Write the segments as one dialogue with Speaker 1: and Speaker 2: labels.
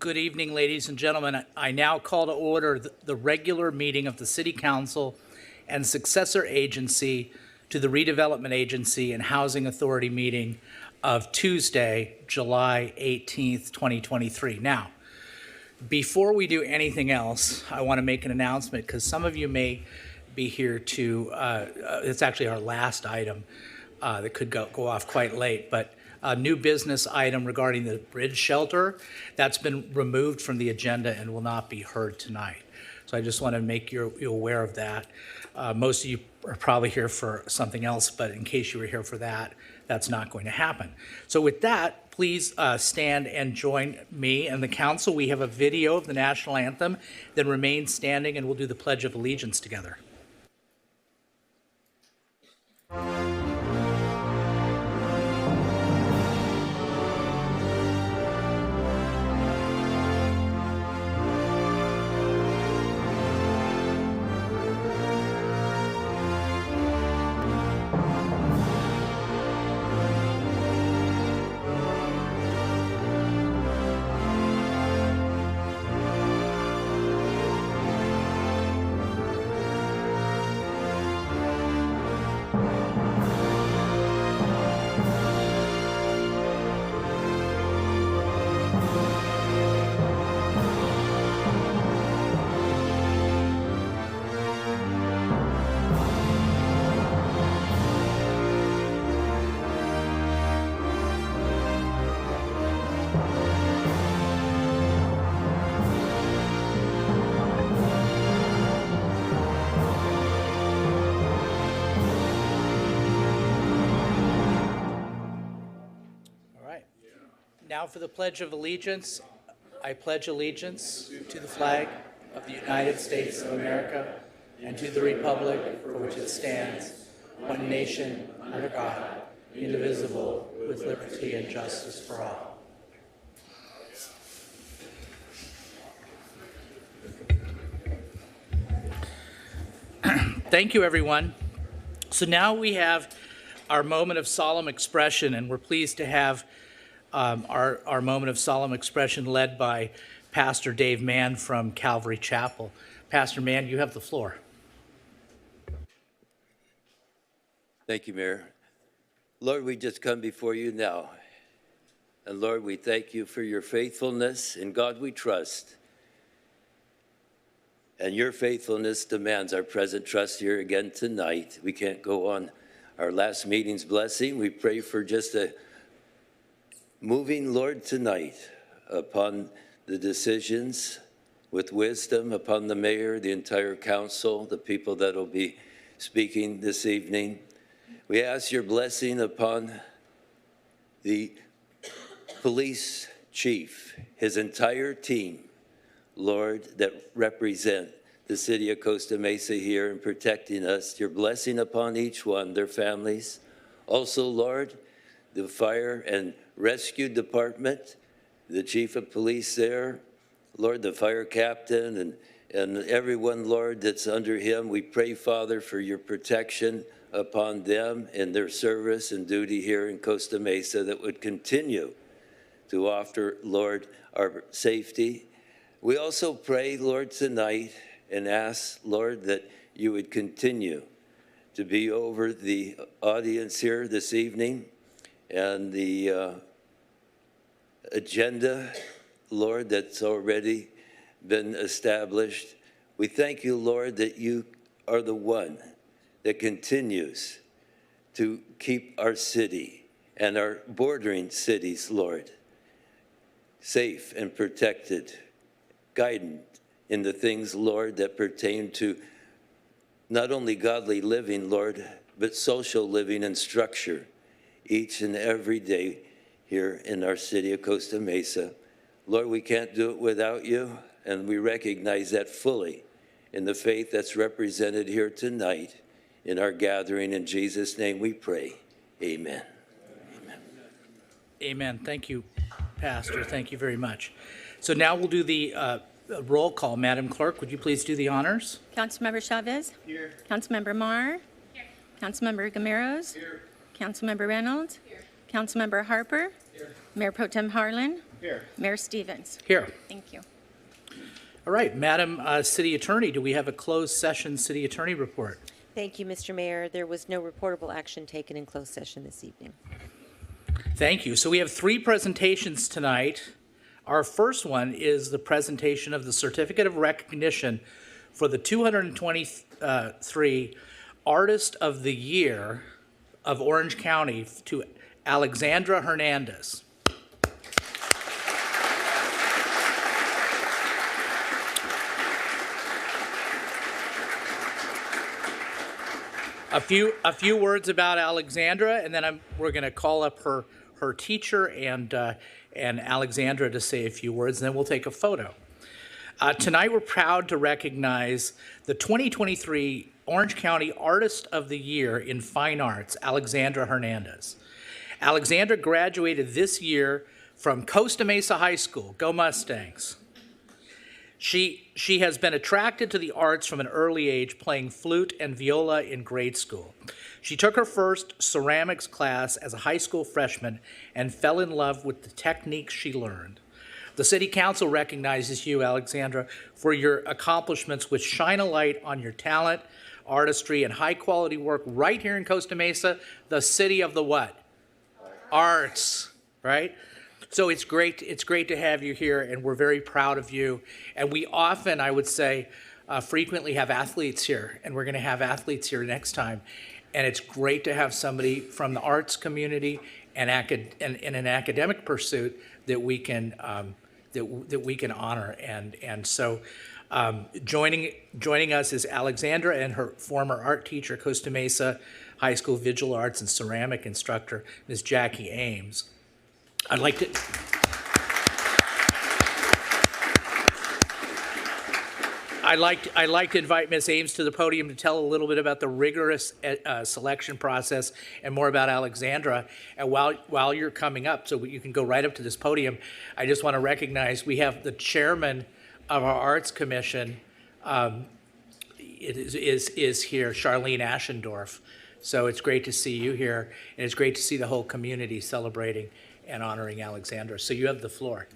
Speaker 1: Good evening, ladies and gentlemen. I now call to order the regular meeting of the City Council and successor agency to the Redevelopment Agency and Housing Authority meeting of Tuesday, July 18th, 2023. Now, before we do anything else, I want to make an announcement because some of you may be here to, it's actually our last item that could go off quite late, but a new business item regarding the bridge shelter that's been removed from the agenda and will not be heard tonight. So I just want to make you aware of that. Most of you are probably here for something else, but in case you were here for that, that's not going to happen. So with that, please stand and join me and the council. We have a video of the national anthem, then remain standing and we'll do the Pledge of Allegiance together. Now for the Pledge of Allegiance. I pledge allegiance to the flag of the United States of America and to the republic for which it stands, one nation, under God, indivisible, with liberty and justice for all. Thank you, everyone. So now we have our moment of solemn expression, and we're pleased to have our moment of solemn expression led by Pastor Dave Mann from Calvary Chapel. Pastor Mann, you have the floor.
Speaker 2: Thank you, Mayor. Lord, we just come before you now. And Lord, we thank you for your faithfulness. In God we trust. And your faithfulness demands our present trust here again tonight. We can't go on our last meeting's blessing. We pray for just a moving, Lord, tonight upon the decisions with wisdom, upon the mayor, the entire council, the people that will be speaking this evening. We ask your blessing upon the police chief, his entire team, Lord, that represent the city of Costa Mesa here in protecting us. Your blessing upon each one, their families. Also, Lord, the fire and rescue department, the chief of police there, Lord, the fire captain, and everyone, Lord, that's under him. We pray, Father, for your protection upon them and their service and duty here in Costa Mesa that would continue to offer, Lord, our safety. We also pray, Lord, tonight and ask, Lord, that you would continue to be over the audience here this evening and the agenda, Lord, that's already been established. We thank you, Lord, that you are the one that continues to keep our city and our bordering cities, Lord, safe and protected, guided in the things, Lord, that pertain to not only godly living, Lord, but social living and structure each and every day here in our city of Costa Mesa. Lord, we can't do it without you, and we recognize that fully in the faith that's represented here tonight in our gathering. In Jesus' name we pray. Amen. Amen.
Speaker 1: Amen. Thank you, Pastor. Thank you very much. So now we'll do the roll call. Madam Clerk, would you please do the honors?
Speaker 3: Councilmember Chavez. Here. Councilmember Marr. Here. Councilmember Gameros. Here. Councilmember Reynolds. Here. Councilmember Harper. Mayor Pro Tem Harlan.
Speaker 1: Here.
Speaker 3: Mayor Stevens.
Speaker 1: Here.
Speaker 3: Thank you.
Speaker 1: All right, Madam City Attorney, do we have a closed session city attorney report?
Speaker 4: Thank you, Mr. Mayor. There was no reportable action taken in closed session this evening.
Speaker 1: Thank you. So we have 3 presentations tonight. Our first one is the presentation of the Certificate of Recognition for the 223 Artist of the Year of Orange County to Alexandra Hernandez. A few words about Alexandra, and then we're going to call up her teacher and Alexandra to say a few words, and then we'll take a photo. Tonight, we're proud to recognize the 2023 Orange County Artist of the Year in Fine Arts, Alexandra Hernandez. Alexandra graduated this year from Costa Mesa High School. Go Mustangs. She has been attracted to the arts from an early age, playing flute and viola in grade school. She took her first ceramics class as a high school freshman and fell in love with the techniques she learned. The City Council recognizes you, Alexandra, for your accomplishments which shine a light on your talent, artistry, and high-quality work right here in Costa Mesa, the city of the what? Arts, right? So it's great to have you here, and we're very proud of you. And we often, I would say, frequently have athletes here, and we're going to have athletes here next time. And it's great to have somebody from the arts community and in an academic pursuit that we can honor. And so joining us is Alexandra and her former art teacher, Costa Mesa High School Visual Arts and Ceramic instructor, Ms. Jackie Ames. I'd like to invite Ms. Ames to the podium to tell a little bit about the rigorous selection process and more about Alexandra. And while you're coming up, so you can go right up to this podium, I just want to recognize we have the chairman of our Arts Commission is here, Charlene Aschendorf. So it's great to see you here, and it's great to see the whole community celebrating and honoring Alexandra. So you have the floor.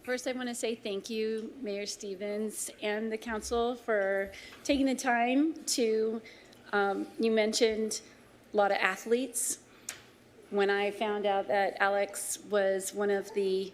Speaker 5: First, I want to say thank you, Mayor Stevens and the council, for taking the time to, you mentioned a lot of athletes. When I found out that Alex was one of the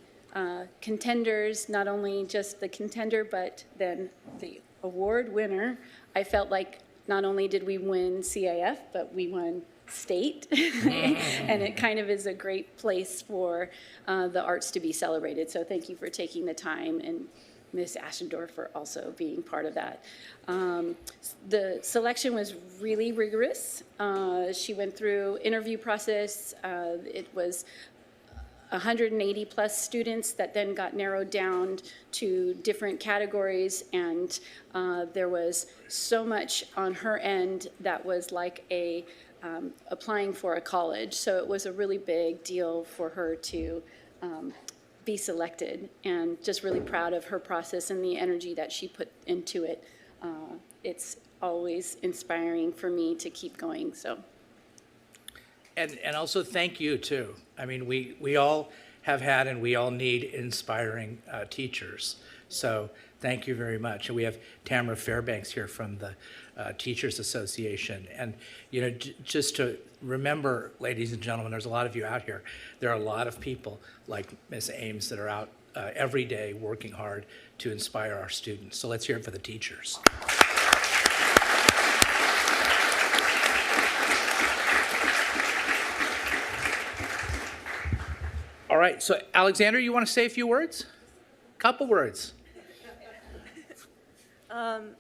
Speaker 5: contenders, not only just the contender, but then the award winner, I felt like not only did we win CIF, but we won state. And it kind of is a great place for the arts to be celebrated. So thank you for taking the time, and Ms. Aschendorf for also being part of that. The selection was really rigorous. She went through interview process. It was 180 plus students that then got narrowed down to different categories, and there was so much on her end that was like applying for a college. So it was a really big deal for her to be selected, and just really proud of her process and the energy that she put into it. It's always inspiring for me to keep going. So.
Speaker 1: And also thank you too. I mean, we all have had and we all need inspiring teachers. So thank you very much. And we have Tamara Fairbanks here from the Teachers Association. And, you know, just to remember, ladies and gentlemen, there's a lot of you out here. There are a lot of people like Ms. Ames that are out every day working hard to inspire our students. So let's hear it for the teachers. All right, so Alexandra, you want to say a few words? Couple words.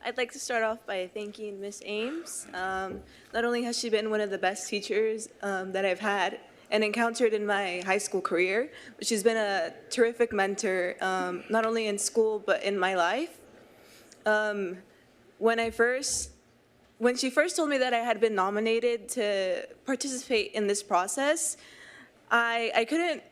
Speaker 6: I'd like to start off by thanking Miss Ames. Not only has she been one of the best teachers that I've had and encountered in my high school career, but she's been a terrific mentor, not only in school, but in my life. When she first told me that I had been nominated to participate in this process, I couldn't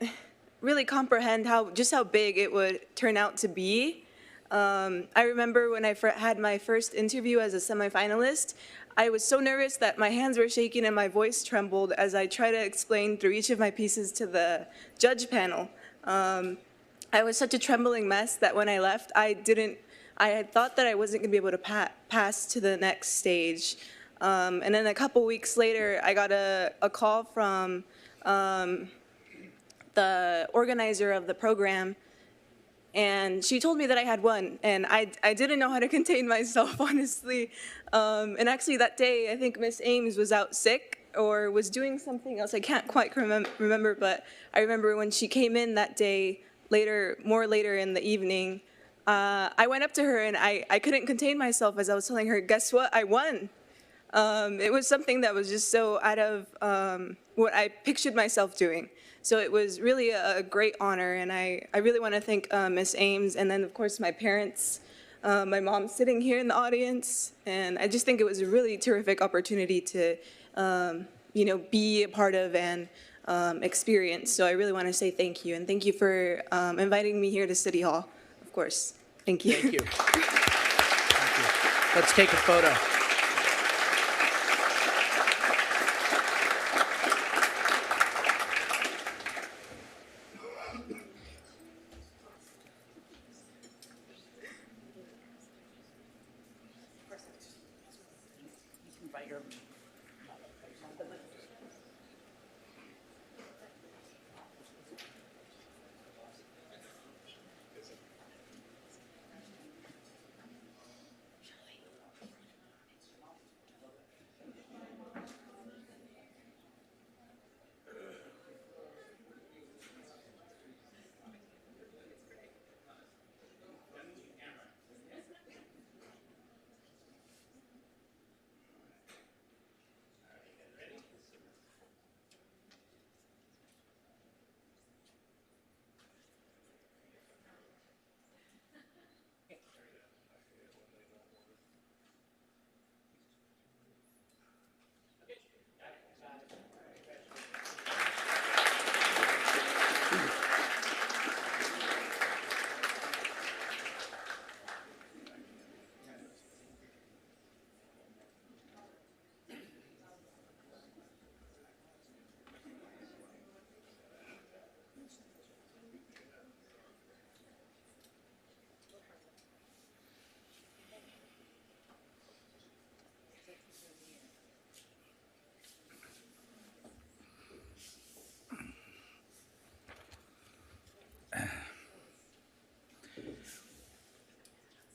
Speaker 6: really comprehend just how big it would turn out to be. I remember when I had my first interview as a semifinalist, I was so nervous that my hands were shaking and my voice trembled as I tried to explain through each of my pieces to the judge panel. I was such a trembling mess that when I left, I had thought that I wasn't going to be able to pass to the next stage. And then a couple weeks later, I got a call from the organizer of the program, and she told me that I had won, and I didn't know how to contain myself, honestly. And actually that day, I think Miss Ames was out sick or was doing something else. I can't quite remember, but I remember when she came in that day, more later in the evening, I went up to her and I couldn't contain myself as I was telling her, guess what, I won. It was something that was just so out of what I pictured myself doing. So it was really a great honor, and I really want to thank Miss Ames, and then of course my parents, my mom sitting here in the audience, and I just think it was a really terrific opportunity to be a part of and experience. So I really want to say thank you, and thank you for inviting me here to City Hall, of course. Thank you.
Speaker 1: Thank you. Thank you. Let's take a photo.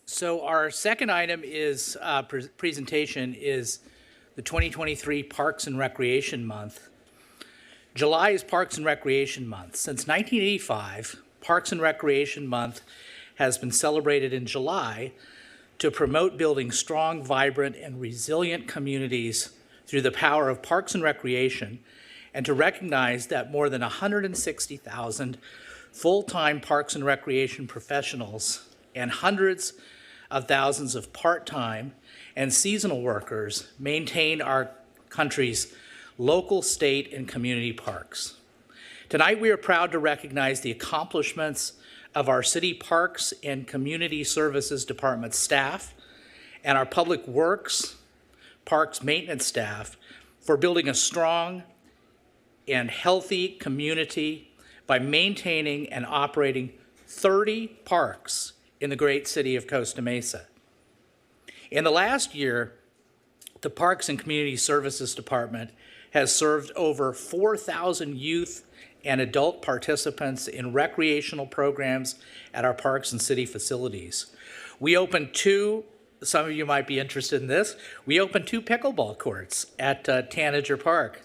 Speaker 1: So our second item is presentation is the 2023 Parks and Recreation Month. July is Parks and Recreation Month. Since 1985, Parks and Recreation Month has been celebrated in July to promote building strong, vibrant, and resilient communities through the power of parks and recreation, and to recognize that more than 160,000 full-time parks and recreation professionals and hundreds of thousands of part-time and seasonal workers maintain our country's local, state, and community parks. Tonight, we are proud to recognize the accomplishments of our City Parks and Community Services Department staff and our Public Works Parks Maintenance staff for building a strong and healthy community by maintaining and operating 30 parks in the great city of Costa Mesa. In the last year, the Parks and Community Services Department has served over 4,000 youth and adult participants in recreational programs at our parks and city facilities. We opened some of you might be interested in this, we opened 2 pickleball courts at Tanager Park.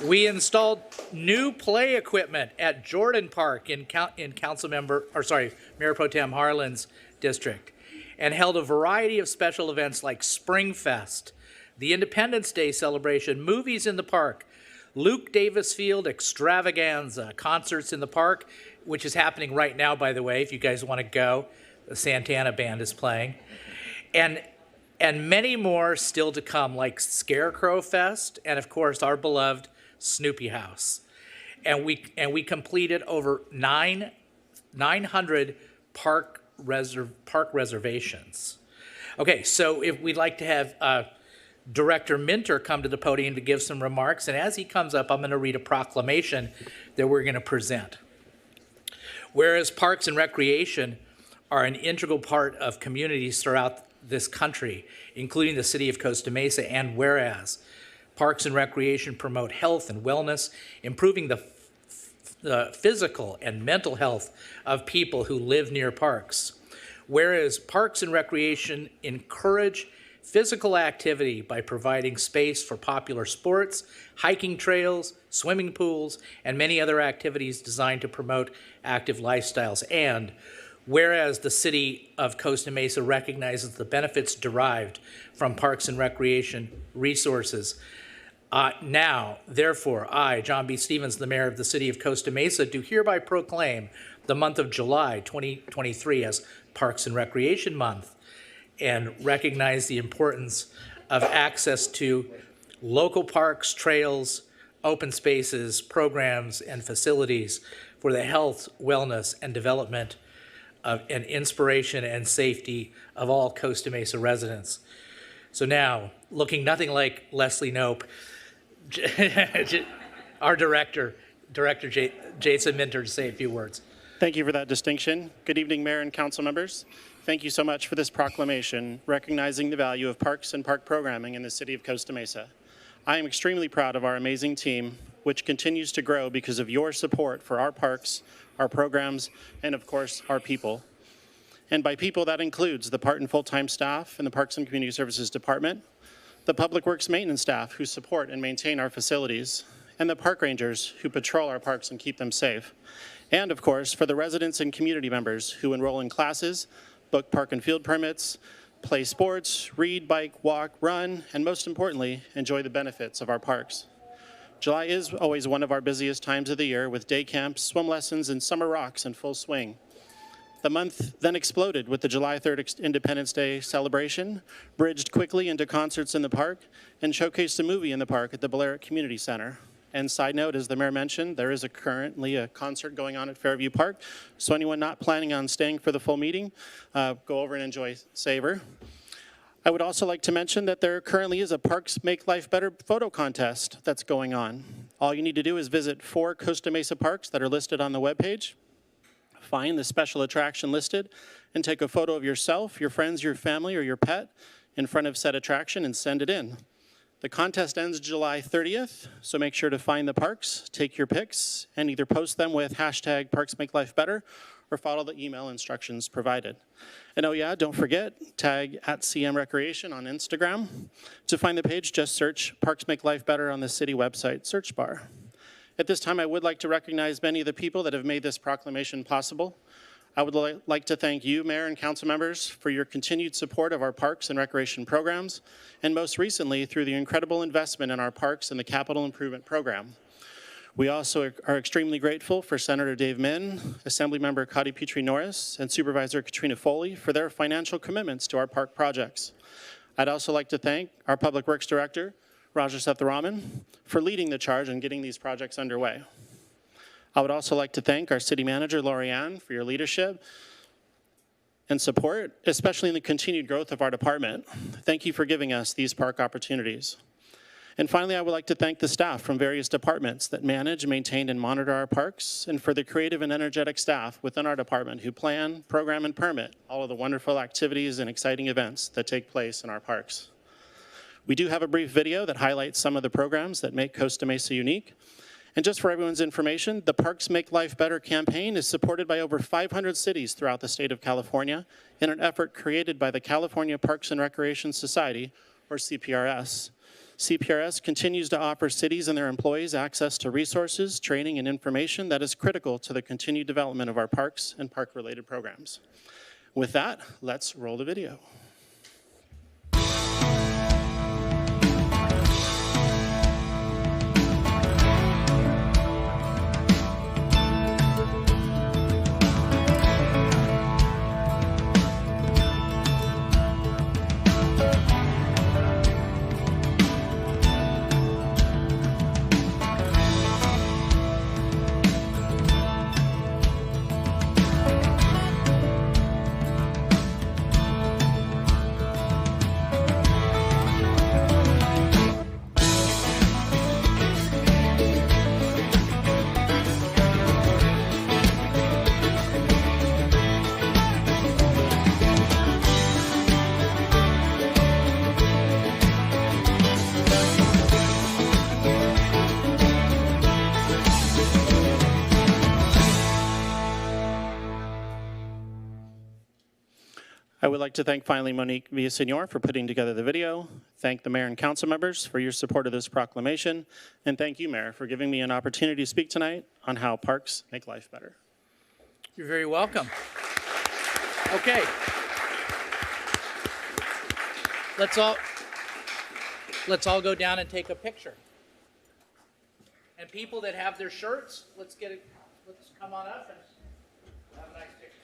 Speaker 1: We installed new play equipment at Jordan Park in Mayor Pro Tem Harlan's district, and held a variety of special events like Spring Fest, the Independence Day celebration, movies in the park, Luke Davis Field extravaganza, concerts in the park, which is happening right now, by the way, if you guys want to go. The Santana Band is playing. And many more still to come, like Scarecrow Fest, and of course, our beloved Snoopy House. And we completed over 900 park reservations. Okay, so if we'd like to have Director Minter come to the podium to give some remarks, and as he comes up, I'm going to read a proclamation that we're going to present. Whereas parks and recreation are an integral part of communities throughout this country, including the city of Costa Mesa, and whereas parks and recreation promote health and wellness, improving the physical and mental health of people who live near parks. Whereas parks and recreation encourage physical activity by providing space for popular sports, hiking trails, swimming pools, and many other activities designed to promote active lifestyles. And whereas the city of Costa Mesa recognizes the benefits derived from parks and recreation resources. Now, therefore, I, John B. Stevens, the mayor of the city of Costa Mesa, do hereby proclaim the month of July 2023 as Parks and Recreation Month, and recognize the importance of access to local parks, trails, open spaces, programs, and facilities for the health, wellness, and development of, and inspiration and safety of all Costa Mesa residents. So now, looking nothing like Leslie Knope, our Director Jason Minter, to say a few words.
Speaker 7: Thank you for that distinction. Good evening, Mayor and Council members. Thank you so much for this proclamation recognizing the value of parks and park programming in the city of Costa Mesa. I am extremely proud of our amazing team, which continues to grow because of your support for our parks, our programs, and of course, our people. And by people, that includes the part and full-time staff in the Parks and Community Services Department, the Public Works maintenance staff who support and maintain our facilities, and the park rangers who patrol our parks and keep them safe. And of course, for the residents and community members who enroll in classes, book park and field permits, play sports, read, bike, walk, run, and most importantly, enjoy the benefits of our parks. July is always one of our busiest times of the year with day camps, swim lessons, and summer rocks in full swing. The month then exploded with the July 3rd Independence Day celebration, bridged quickly into concerts in the park, and showcased a movie in the park at the Balearic Community Center. And side note, as the mayor mentioned, there is currently a concert going on at Fairview Park, so anyone not planning on staying for the full meeting, go over and enjoy Savor. I would also like to mention that there currently is a Parks Make Life Better photo contest that's going on. All you need to do is visit 4 Costa Mesa parks that are listed on the webpage, find the special attraction listed, and take a photo of yourself, your friends, your family, or your pet in front of said attraction and send it in. The contest ends July 30th, so make sure to find the parks, take your pics, and either post them with hashtag Parks Make Life Better or follow the email instructions provided. And oh yeah, don't forget, tag @CM Recreation on Instagram. To find the page, just search Parks Make Life Better on the city website search bar. At this time, I would like to recognize many of the people that have made this proclamation possible. I would like to thank you, Mayor and Council members, for your continued support of our parks and recreation programs, and most recently, through the incredible investment in our parks and the capital improvement program. We also are extremely grateful for Senator Dave Min, Assemblymember Cotty Petrie-Norris, and Supervisor Katrina Foley for their financial commitments to our park projects. I'd also like to thank our Public Works Director, Raja Setharaman, for leading the charge and getting these projects underway. I would also like to thank our City Manager, Lorianne, for your leadership and support, especially in the continued growth of our department. Thank you for giving us these park opportunities. And finally, I would like to thank the staff from various departments that manage, maintain, and monitor our parks, and for the creative and energetic staff within our department who plan, program, and permit all of the wonderful activities and exciting events that take place in our parks. We do have a brief video that highlights some of the programs that make Costa Mesa unique. And just for everyone's information, the Parks Make Life Better campaign is supported by over 500 cities throughout the state of California in an effort created by the California Parks and Recreation Society, or CPRS. CPRS continues to offer cities and their employees access to resources, training, and information that is critical to the continued development of our parks and park-related programs. With that, let's roll the video. I would like to thank finally Monique Villasenor for putting together the video, thank the mayor and council members for your support of this proclamation, and thank you, Mayor, for giving me an opportunity to speak tonight on how parks make life better.
Speaker 1: You're very welcome. Okay. Let's all go down and take a picture. And people that have their shirts, let's come on up and have a nice picture.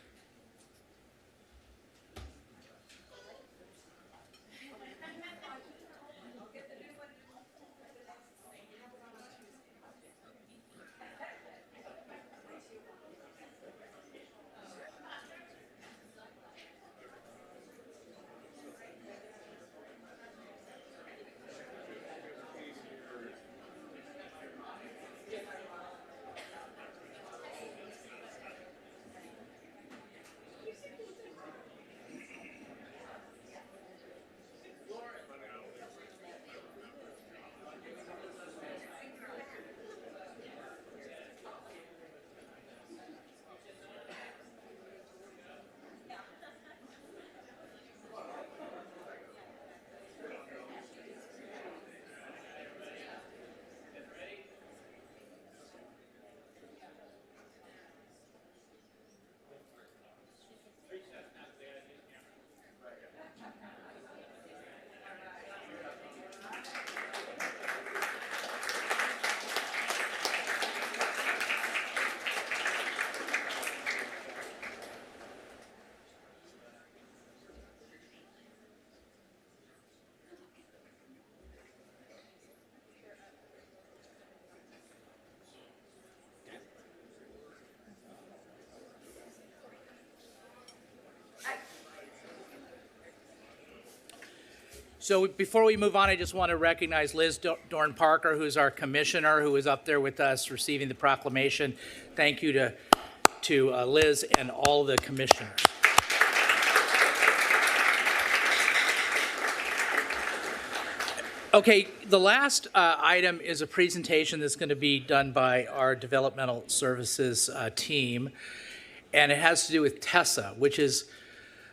Speaker 1: So before we move on, I just want to recognize Liz Dorn Parker, who's our commissioner, who is up there with us receiving the proclamation. Thank you to Liz and all the commissioners. Okay, the last item is a presentation that's going to be done by our developmental services team, and it has to do with Tessa, which is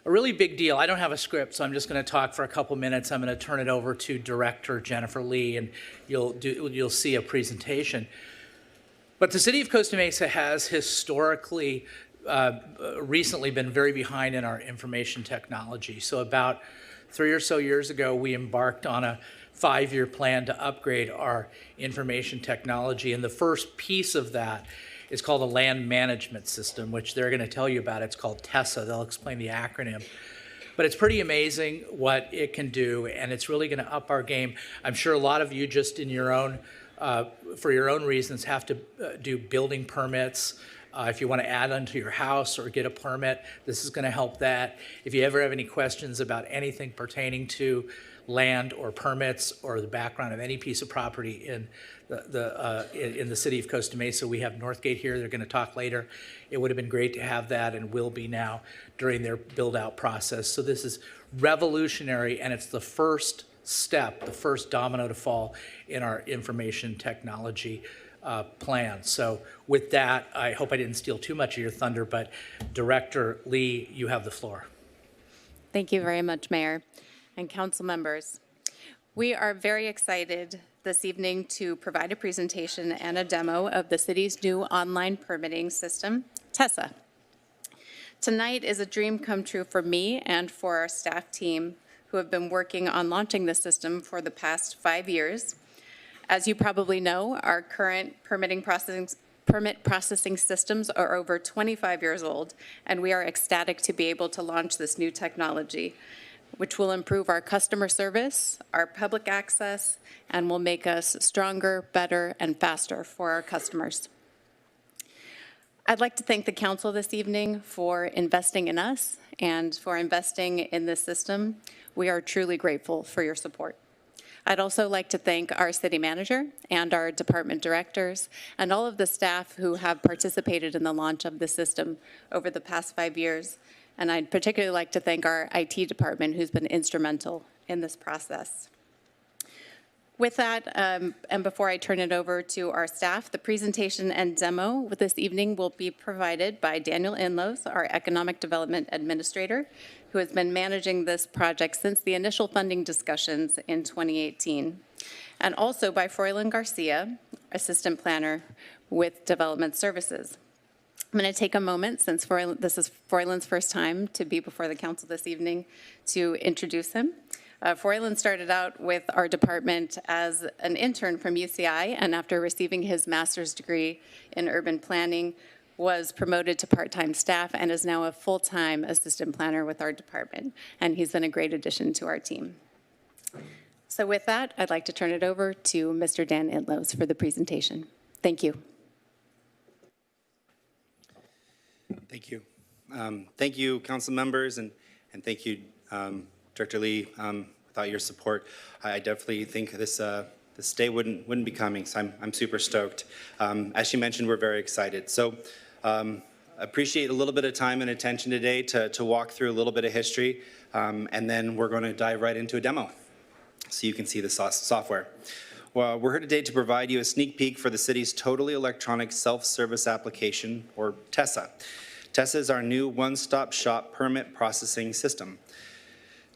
Speaker 1: a really big deal. I don't have a script, so I'm just going to talk for a couple minutes. I'm going to turn it over to Director Jennifer Lee, and you'll see a presentation. But the city of Costa Mesa has historically recently been very behind in our information technology. So about 3 or so years ago, we embarked on a 5-year plan to upgrade our information technology. And the first piece of that is called a land management system, which they're going to tell you about. It's called Tessa. They'll explain the acronym. But it's pretty amazing what it can do, and it's really going to up our game. I'm sure a lot of you just in your own, for your own reasons, have to do building permits. If you want to add onto your house or get a permit, this is going to help that. If you ever have any questions about anything pertaining to land or permits or the background of any piece of property in the city of Costa Mesa, we have Northgate here. They're going to talk later. It would have been great to have that, and will be now during their build-out process. So this is revolutionary, and it's the first step, the first domino to fall in our information technology plan. So with that, I hope I didn't steal too much of your thunder, but Director Lee, you have the floor.
Speaker 8: Thank you very much, Mayor and council members. We are very excited this evening to provide a presentation and a demo of the city's new online permitting system, Tessa. Tonight is a dream come true for me and for our staff team who have been working on launching the system for the past 5 years. As you probably know, our current permit processing systems are over 25 years old, and we are ecstatic to be able to launch this new technology, which will improve our customer service, our public access, and will make us stronger, better, and faster for our customers. I'd like to thank the council this evening for investing in us and for investing in this system. We are truly grateful for your support. I'd also like to thank our city manager and our department directors and all of the staff who have participated in the launch of the system over the past 5 years. And I'd particularly like to thank our IT department, who's been instrumental in this process. With that, and before I turn it over to our staff, the presentation and demo this evening will be provided by Daniel Inlows, our Economic Development Administrator, who has been managing this project since the initial funding discussions in 2018, and also by Froylan Garcia, Assistant Planner with Development Services. I'm going to take a moment, since this is Froylan's first time to be before the council this evening, to introduce him. Froylan started out with our department as an intern from UCI, and after receiving his master's degree in urban planning, was promoted to part-time staff and is now a full-time assistant planner with our department. And he's been a great addition to our team. So with that, I'd like to turn it over to Mr. Dan Inlows for the presentation. Thank you.
Speaker 9: Thank you. Thank you, council members, and thank you, Director Lee. Without your support, I definitely think this day wouldn't be coming. So I'm super stoked. As she mentioned, we're very excited. So appreciate a little bit of time and attention today to walk through a little bit of history, and then we're going to dive right into a demo, so you can see the software. Well, we're here today to provide you a sneak peek for the city's totally electronic self-service application, or Tessa. Tessa is our new one-stop shop permit processing system.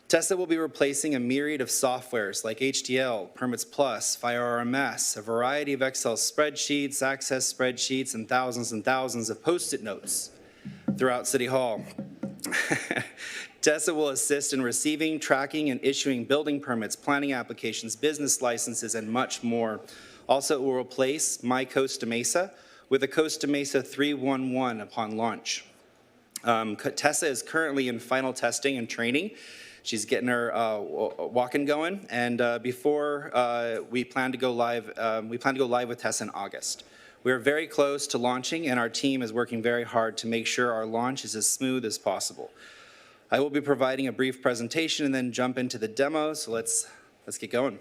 Speaker 9: Tessa will be replacing a myriad of softwares like HDL, Permits Plus, FireRMS, a variety of Excel spreadsheets, Access spreadsheets, and thousands of Post-it notes throughout City Hall. Tessa will assist in receiving, tracking, and issuing building permits, planning applications, business licenses, and much more. Also, it will replace My Costa Mesa with a Costa Mesa 311 upon launch. Tessa is currently in final testing and training. She's getting her walking going, and we plan to go live with Tessa in August. We are very close to launching, and our team is working very hard to make sure our launch is as smooth as possible. I will be providing a brief presentation and then jump into the demo, so let's get going.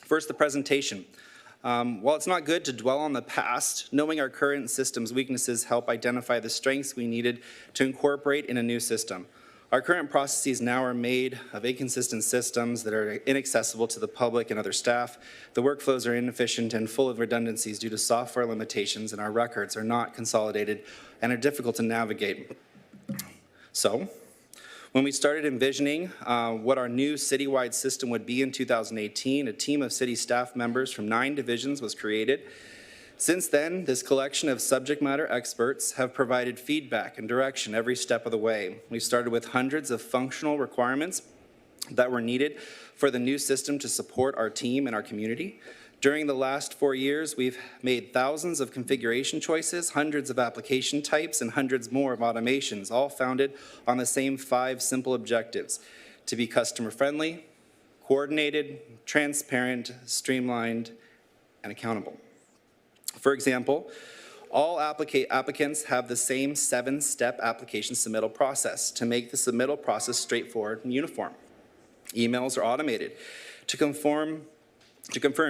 Speaker 9: First, the presentation. While it's not good to dwell on the past, knowing our current system's weaknesses help identify the strengths we needed to incorporate in a new system. Our current processes now are made of inconsistent systems that are inaccessible to the public and other staff. The workflows are inefficient and full of redundancies due to software limitations, and our records are not consolidated and are difficult to navigate. So, when we started envisioning what our new citywide system would be in 2018, a team of city staff members from 9 divisions was created. Since then, this collection of subject matter experts have provided feedback and direction every step of the way. We started with hundreds of functional requirements that were needed for the new system to support our team and our community. During the last 4 years, we've made thousands of configuration choices, hundreds of application types, and hundreds more of automations, all founded on the same 5 simple objectives: to be customer-friendly, coordinated, transparent, streamlined, and accountable. For example, all applicants have the same 7-step application submittal process to make the submittal process straightforward and uniform. Emails are automated to confirm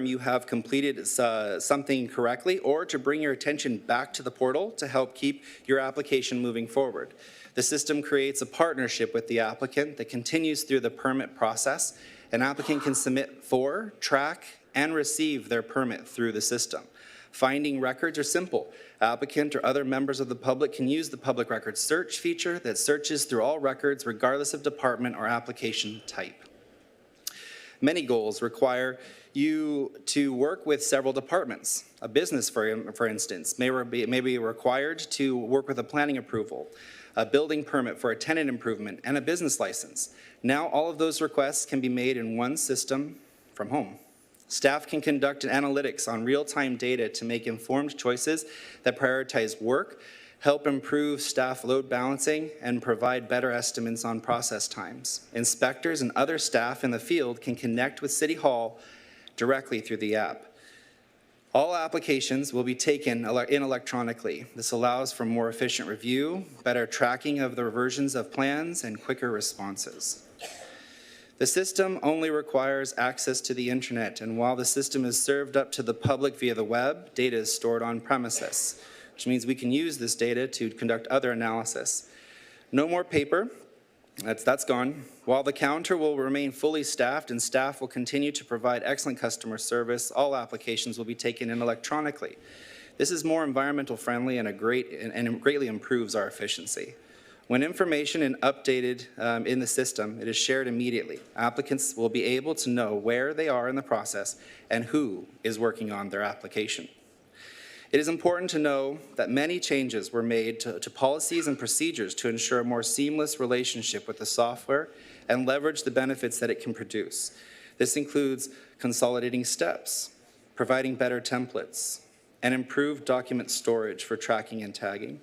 Speaker 9: you have completed something correctly, or to bring your attention back to the portal to help keep your application moving forward. The system creates a partnership with the applicant that continues through the permit process. An applicant can submit for, track, and receive their permit through the system. Finding records are simple. Applicant or other members of the public can use the public records search feature that searches through all records regardless of department or application type. Many goals require you to work with several departments. A business, for instance, may be required to work with a planning approval, a building permit for a tenant improvement, and a business license. Now all of those requests can be made in one system from home. Staff can conduct analytics on real-time data to make informed choices that prioritize work, help improve staff load balancing, and provide better estimates on process times. Inspectors and other staff in the field can connect with City Hall directly through the app. All applications will be taken in electronically. This allows for more efficient review, better tracking of the reversions of plans, and quicker responses. The system only requires access to the internet, and while the system is served up to the public via the web, data is stored on premises, which means we can use this data to conduct other analysis. No more paper, That's gone. While the counter will remain fully staffed and staff will continue to provide excellent customer service, all applications will be taken in electronically. This is more environmental friendly and greatly improves our efficiency. When information is updated in the system, it is shared immediately. Applicants will be able to know where they are in the process and who is working on their application. It is important to know that many changes were made to policies and procedures to ensure a more seamless relationship with the software and leverage the benefits that it can produce. This includes consolidating steps, providing better templates, and improved document storage for tracking and tagging.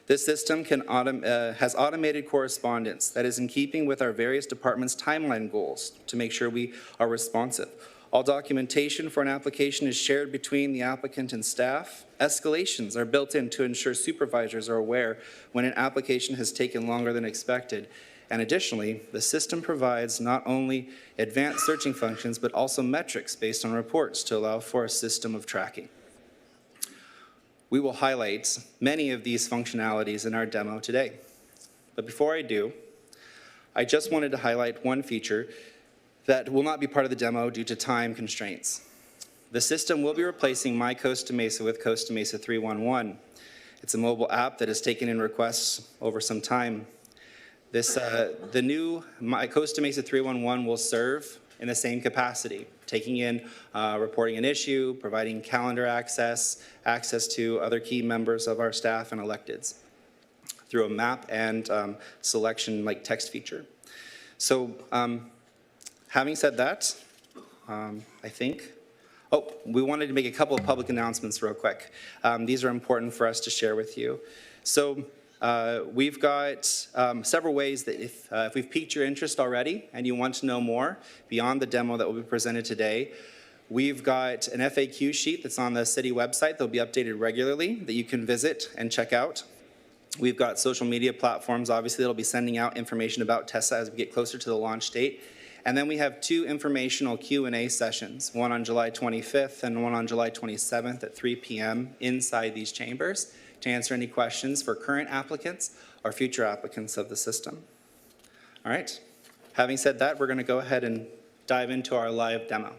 Speaker 9: This system has automated correspondence that is in keeping with our various departments' timeline goals to make sure we are responsive. All documentation for an application is shared between the applicant and staff. Escalations are built in to ensure supervisors are aware when an application has taken longer than expected. And additionally, the system provides not only advanced searching functions, but also metrics based on reports to allow for a system of tracking. We will highlight many of these functionalities in our demo today. But before I do, I just wanted to highlight one feature that will not be part of the demo due to time constraints. The system will be replacing My Costa Mesa with Costa Mesa 311. It's a mobile app that has taken in requests over some time. The new My Costa Mesa 311 will serve in the same capacity, taking in reporting an issue, providing calendar access to other key members of our staff and electeds through a map and selection like text feature. So having said that, I think, we wanted to make a couple of public announcements real quick. These are important for us to share with you. So we've got several ways that if we've piqued your interest already and you want to know more beyond the demo that will be presented today, we've got an FAQ sheet that's on the city website that'll be updated regularly that you can visit and check out. We've got social media platforms, obviously, that'll be sending out information about Tessa as we get closer to the launch date. And then we have two informational Q&A sessions, one on July 25th and one on July 27th at 3 p.m. inside these chambers to answer any questions for current applicants or future applicants of the system. All right, having said that, we're going to go ahead and dive into our live demo.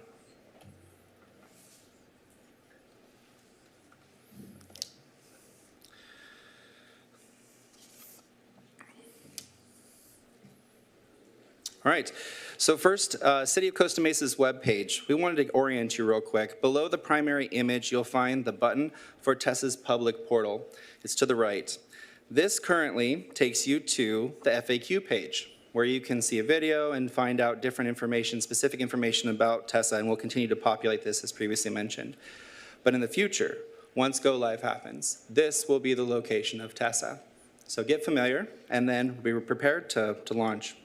Speaker 9: All right, so first, City of Costa Mesa's webpage. We wanted to orient you real quick. Below the primary image, you'll find the button for Tessa's public portal. It's to the right. This currently takes you to the FAQ page, where you can see a video and find out different information, specific information about Tessa, and we'll continue to populate this as previously mentioned. But in the future, once Go Live happens, this will be the location of Tessa. So get familiar, and then be prepared to launch.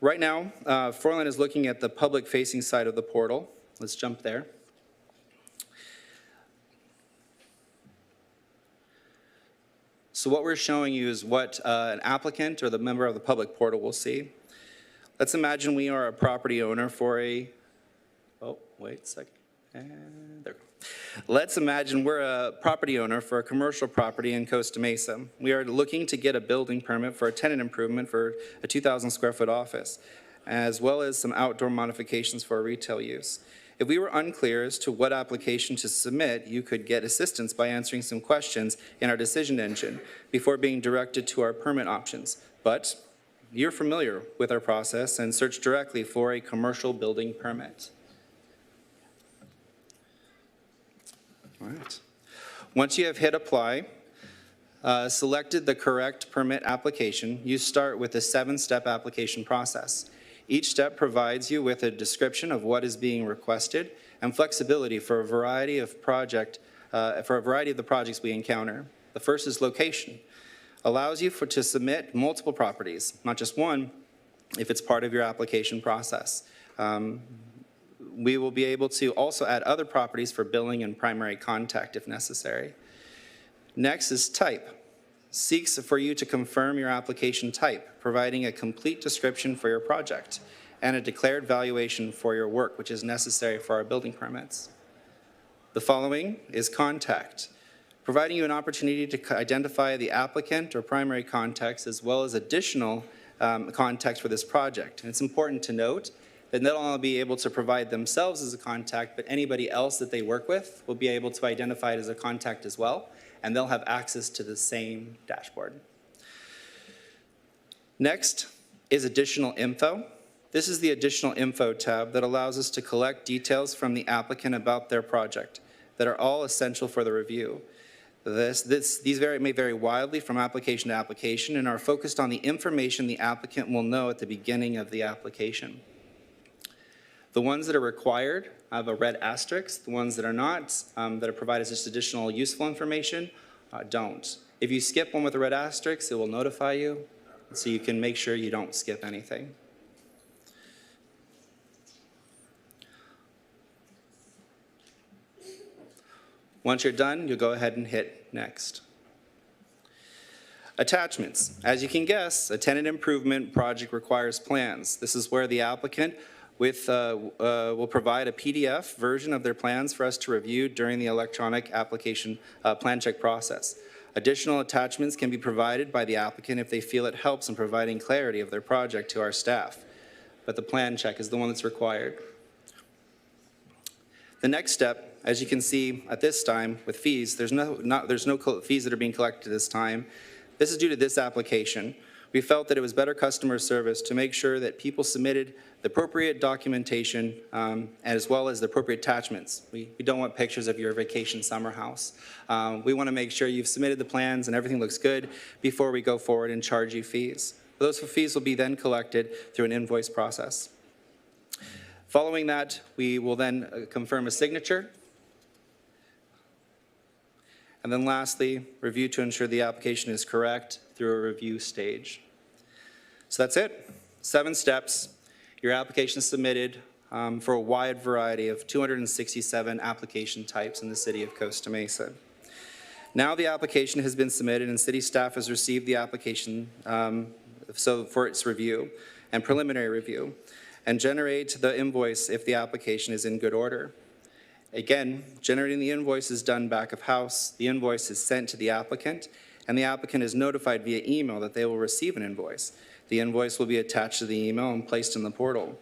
Speaker 9: Right now, Forlan is looking at the public-facing side of the portal. Let's jump there. So what we're showing you is what an applicant or the member of the public portal will see. Let's imagine we are a property owner for a, wait a second, and there we go. Let's imagine we're a property owner for a commercial property in Costa Mesa. We are looking to get a building permit for a tenant improvement for a 2,000 square foot office, as well as some outdoor modifications for retail use. If we were unclear as to what application to submit, you could get assistance by answering some questions in our decision engine before being directed to our permit options. But you're familiar with our process and search directly for a commercial building permit. All right. Once you have hit apply, selected the correct permit application, you start with a 7-step application process. Each step provides you with a description of what is being requested and flexibility for a variety of the projects we encounter. The first is location. Allows you to submit multiple properties, not just one, if it's part of your application process. We will be able to also add other properties for billing and primary contact if necessary. Next is type. Seeks for you to confirm your application type, providing a complete description for your project and a declared valuation for your work, which is necessary for our building permits. The following is contact. providing you an opportunity to identify the applicant or primary context as well as additional context for this project. And it's important to note that not only will be able to provide themselves as a contact, but anybody else that they work with will be able to identify it as a contact as well, and they'll have access to the same dashboard. Next is additional info. This is the additional info tab that allows us to collect details from the applicant about their project that are all essential for the review. These may vary wildly from application to application and are focused on the information the applicant will know at the beginning of the application. The ones that are required have a red asterisk. The ones that are not, that are provided as just additional useful information, don't. If you skip one with a red asterisk, it will notify you, so you can make sure you don't skip anything. Once you're done, you'll go ahead and hit next. Attachments. As you can guess, a tenant improvement project requires plans. This is where the applicant will provide a PDF version of their plans for us to review during the electronic application plan check process. Additional attachments can be provided by the applicant if they feel it helps in providing clarity of their project to our staff, but the plan check is the one that's required. The next step, as you can see at this time with fees, there's no fees that are being collected this time. This is due to this application. We felt that it was better customer service to make sure that people submitted the appropriate documentation as well as the appropriate attachments. We don't want pictures of your vacation summer house. We want to make sure you've submitted the plans and everything looks good before we go forward and charge you fees. Those fees will be then collected through an invoice process. Following that, we will then confirm a signature. And then lastly, review to ensure the application is correct through a review stage. So that's it. 7 steps. Your application is submitted for a wide variety of 267 application types in the city of Costa Mesa. Now the application has been submitted and city staff has received the application for its review and preliminary review, and generate the invoice if the application is in good order. Again, generating the invoice is done back of house. The invoice is sent to the applicant, and the applicant is notified via email that they will receive an invoice. The invoice will be attached to the email and placed in the portal.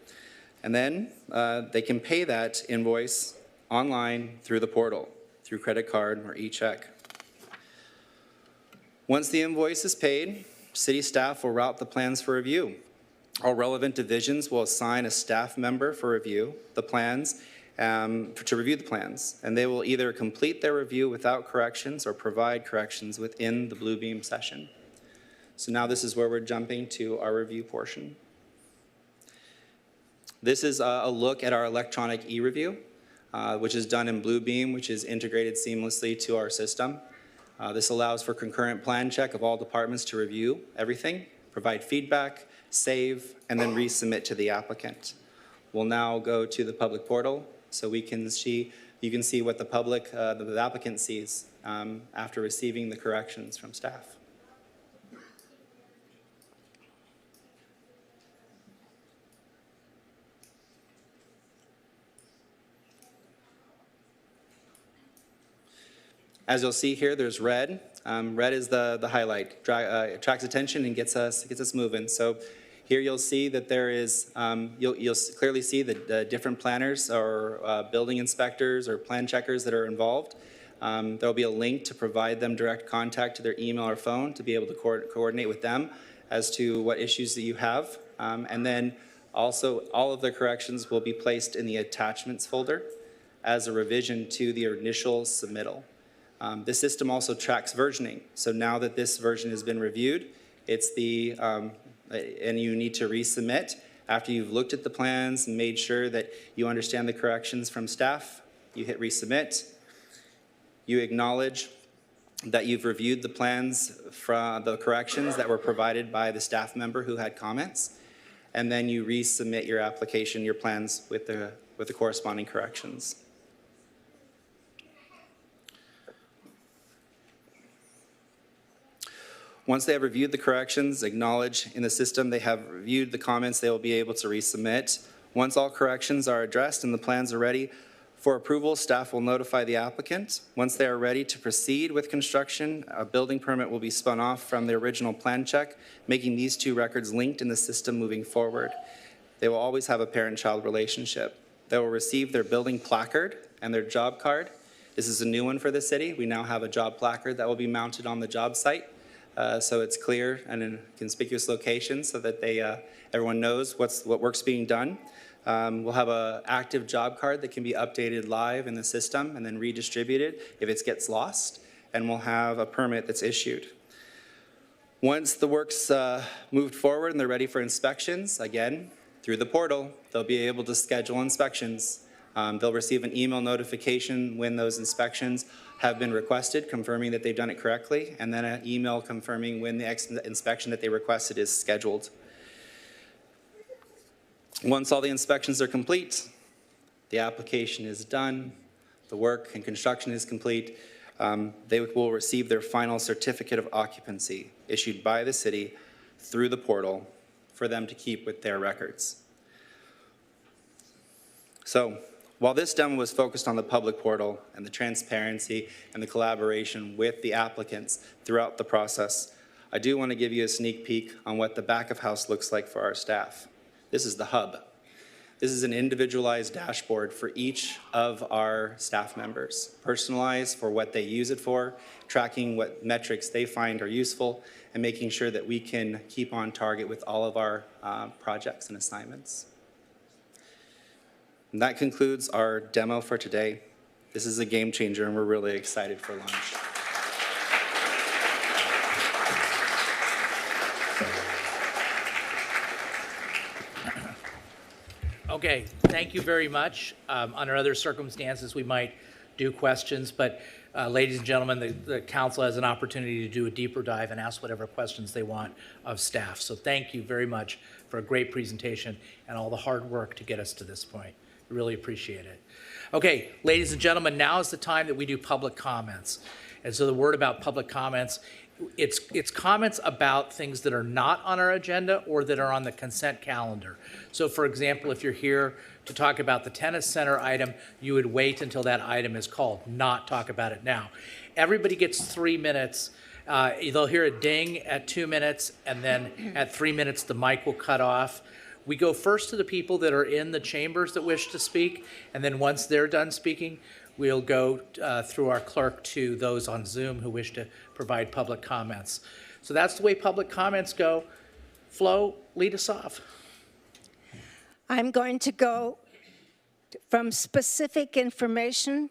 Speaker 9: And then they can pay that invoice online through the portal, through credit card or e-check. Once the invoice is paid, city staff will route the plans for review. All relevant divisions will assign a staff member for review the plans, to review the plans, and they will either complete their review without corrections or provide corrections within the Bluebeam session. So now this is where we're jumping to our review portion. This is a look at our electronic e-review, which is done in Bluebeam, which is integrated seamlessly to our system. This allows for concurrent plan check of all departments to review everything, provide feedback, save, and then resubmit to the applicant. We'll now go to the public portal so you can see what the applicant sees after receiving the corrections from staff. As you'll see here, there's red. Red is the highlight. Attracts attention and gets us moving. So here you'll see that there is, you'll clearly see the different planners or building inspectors or plan checkers that are involved. There'll be a link to provide them direct contact to their email or phone to be able to coordinate with them as to what issues that you have. And then also all of the corrections will be placed in the attachments folder as a revision to the initial submittal. This system also tracks versioning. So now that this version has been reviewed, it's and you need to resubmit after you've looked at the plans and made sure that you understand the corrections from staff. You hit resubmit. You acknowledge that you've reviewed the plans from the corrections that were provided by the staff member who had comments, and then you resubmit your application, your plans with the corresponding corrections. Once they have reviewed the corrections, acknowledge in the system they have reviewed the comments, they will be able to resubmit. Once all corrections are addressed and the plans are ready For approval, staff will notify the applicant. Once they are ready to proceed with construction, a building permit will be spun off from the original plan check, making these two records linked in the system moving forward. They will always have a parent-child relationship. They will receive their building placard and their job card. This is a new one for the city. We now have a job placard that will be mounted on the job site, so it's clear and in conspicuous locations so that everyone knows what work's being done. We'll have an active job card that can be updated live in the system and then redistributed if it gets lost, and we'll have a permit that's issued. Once the work's moved forward and they're ready for inspections, again, through the portal, they'll be able to schedule inspections. They'll receive an email notification when those inspections have been requested, confirming that they've done it correctly, and then an email confirming when the inspection that they requested is scheduled. Once all the inspections are complete, the application is done, the work and construction is complete, they will receive their final certificate of occupancy issued by the city through the portal for them to keep with their records. So, while this demo was focused on the public portal and the transparency and the collaboration with the applicants throughout the process, I do want to give you a sneak peek on what the back of house looks like for our staff. This is the hub. This is an individualized dashboard for each of our staff members, personalized for what they use it for, tracking what metrics they find are useful, and making sure that we can keep on target with all of our projects and assignments. And that concludes our demo for today. This is a game changer, and we're really excited for launch.
Speaker 1: Okay, thank you very much. Under other circumstances, we might do questions, but ladies and gentlemen, the council has an opportunity to do a deeper dive and ask whatever questions they want of staff. So thank you very much for a great presentation and all the hard work to get us to this point. Really appreciate it. Okay, ladies and gentlemen, now is the time that we do public comments. And so the word about public comments, it's comments about things that are not on our agenda or that are on the consent calendar. So for example, if you're here to talk about the tennis center item, you would wait until that item is called, not talk about it now. Everybody gets 3 minutes. They'll hear a ding at 2 minutes, and then at 3 minutes, the mic will cut off. We go first to the people that are in the chambers that wish to speak, and then once they're done speaking, we'll go through our clerk to those on Zoom who wish to provide public comments. So that's the way public comments go. Flo, lead us off.
Speaker 10: I'm going to go from specific information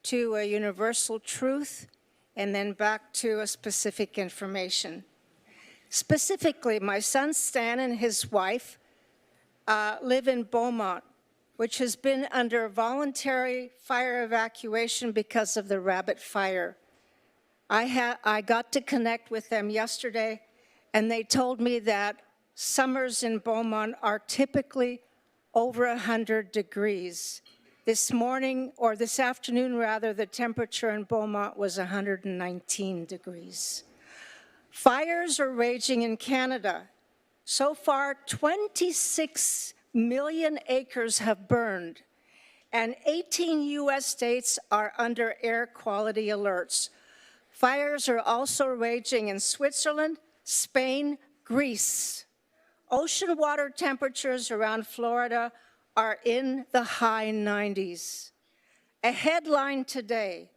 Speaker 10: to a universal truth and then back to a specific information. Specifically, my son Stan and his wife live in Beaumont, which has been under voluntary fire evacuation because of the rabbit fire. I got to connect with them yesterday, and they told me that summers in Beaumont are typically over 100 degrees. This morning, or this afternoon rather, the temperature in Beaumont was 119 degrees. Fires are raging in Canada. So far, 26 million acres have burned, and 18 U.S. states are under air quality alerts. Fires are also raging in Switzerland, Spain, Greece. Ocean water temperatures around Florida are in the high 90s. A headline today,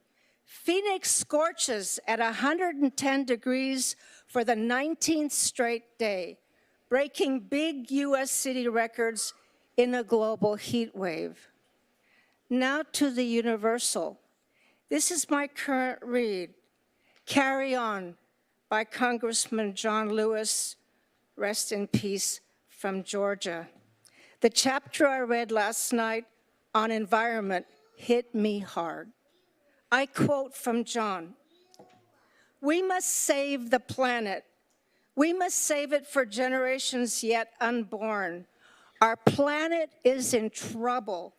Speaker 10: Phoenix scorches at 110 degrees for the 19th straight day, breaking big U.S. city records in a global heat wave. Now to the universal. This is my current read, Carry On, by Congressman John Lewis, rest in peace, from Georgia. The chapter I read last night on environment hit me hard. I quote from John, "We must save the planet. We must save it for generations yet unborn. Our planet is in trouble.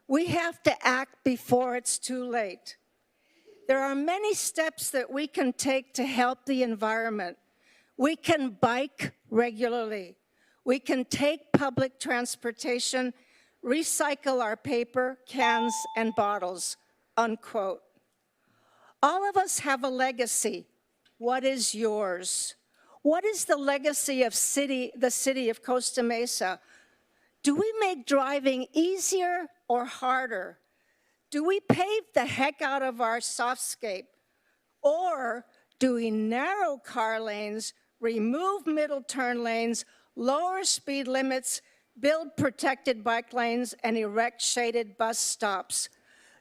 Speaker 10: We have to act before it's too late. There are many steps that we can take to help the environment. We can bike regularly. We can take public transportation. recycle our paper, cans, and bottles, unquote. All of us have a legacy. What is yours? What is the legacy of the city of Costa Mesa? Do we make driving easier or harder? Do we pave the heck out of our softscape? Or do we narrow car lanes, remove middle turn lanes, lower speed limits, build protected bike lanes, and erect shaded bus stops?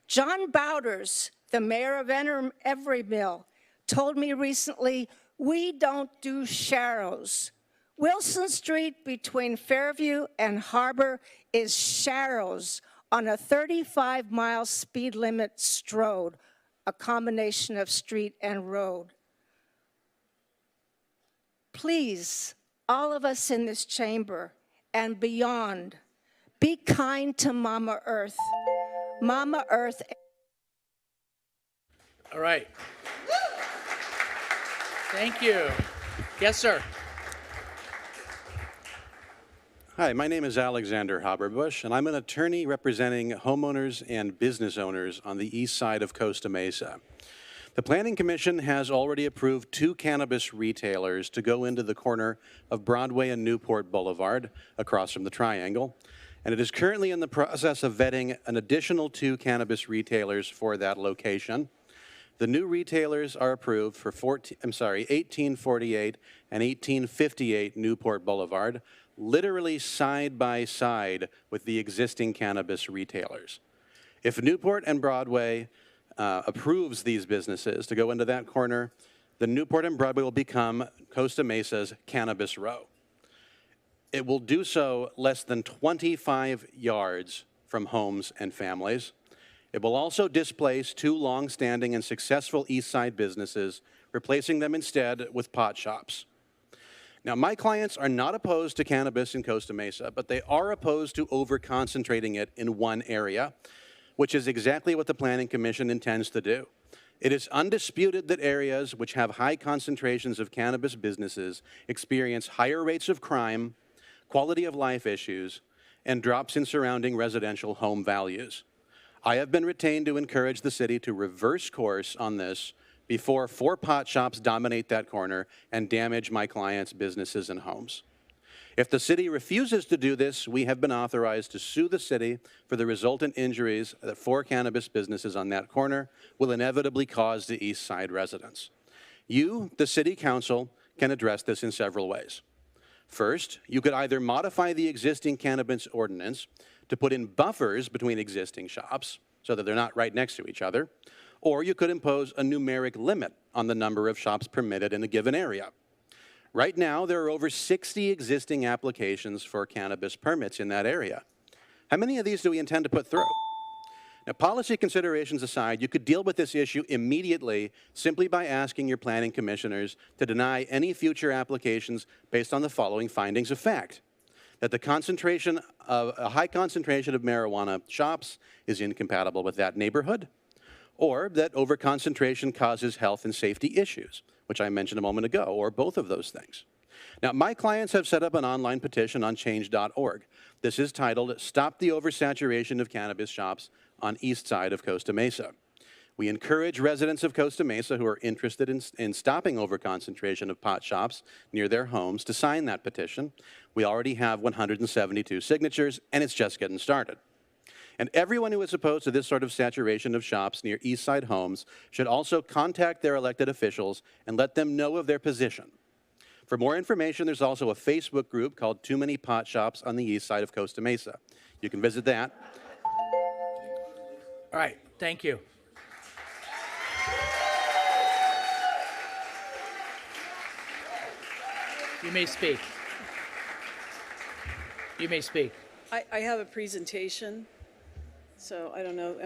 Speaker 10: John Bowders, the mayor of Everymill, told me recently, we don't do sharrows. Wilson Street between Fairview and Harbor is sharrows on a 35-mile speed limit strode, a combination of street and road. Please, all of us in this chamber and beyond, be kind to Mama Earth. Mama Earth.
Speaker 1: All right. Thank you. Yes, sir.
Speaker 11: Hi, my name is Alexander Haberbush, and I'm an attorney representing homeowners and business owners on the east side of Costa Mesa. The Planning Commission has already approved 2 cannabis retailers to go into the corner of Broadway and Newport Boulevard, across from the Triangle, and it is currently in the process of vetting an additional 2 cannabis retailers for that location. The new retailers are approved for 1848 and 1858 Newport Boulevard, literally side by side with the existing cannabis retailers. If Newport and Broadway approves these businesses to go into that corner, then Newport and Broadway will become Costa Mesa's Cannabis Row. It will do so less than 25 yards from homes and families. It will also displace 2 long-standing and successful East Side businesses, replacing them instead with pot shops. Now, my clients are not opposed to cannabis in Costa Mesa, but they are opposed to over-concentrating it in one area, which is exactly what the Planning Commission intends to do. It is undisputed that areas which have high concentrations of cannabis businesses experience higher rates of crime, quality of life issues, and drops in surrounding residential home values. I have been retained to encourage the city to reverse course on this before 4 pot shops dominate that corner and damage my clients' businesses and homes. If the city refuses to do this, we have been authorized to sue the city for the resultant injuries that 4 cannabis businesses on that corner will inevitably cause to East Side residents. You, the City Council, can address this in several ways. First, you could either modify the existing cannabis ordinance to put in buffers between existing shops so that they're not right next to each other, or you could impose a numeric limit on the number of shops permitted in a given area. Right now, there are over 60 existing applications for cannabis permits in that area. How many of these do we intend to put through? Now, policy considerations aside, you could deal with this issue immediately simply by asking your planning commissioners to deny any future applications based on the following findings of fact: that a high concentration of marijuana shops is incompatible with that neighborhood, or that overconcentration causes health and safety issues, which I mentioned a moment ago, or both of those things. Now, my clients have set up an online petition on change.org. This is titled, "Stop the Oversaturation of Cannabis Shops on East Side of Costa Mesa." We encourage residents of Costa Mesa who are interested in stopping overconcentration of pot shops near their homes to sign that petition. We already have 172 signatures, and it's just getting started. And everyone who is opposed to this sort of saturation of shops near East Side homes should also contact their elected officials and let them know of their position. For more information, there's also a Facebook group called Too Many Pot Shops on the East Side of Costa Mesa. You can visit that.
Speaker 1: All right, thank you. You may speak. You may speak.
Speaker 12: I have a presentation, so I don't know,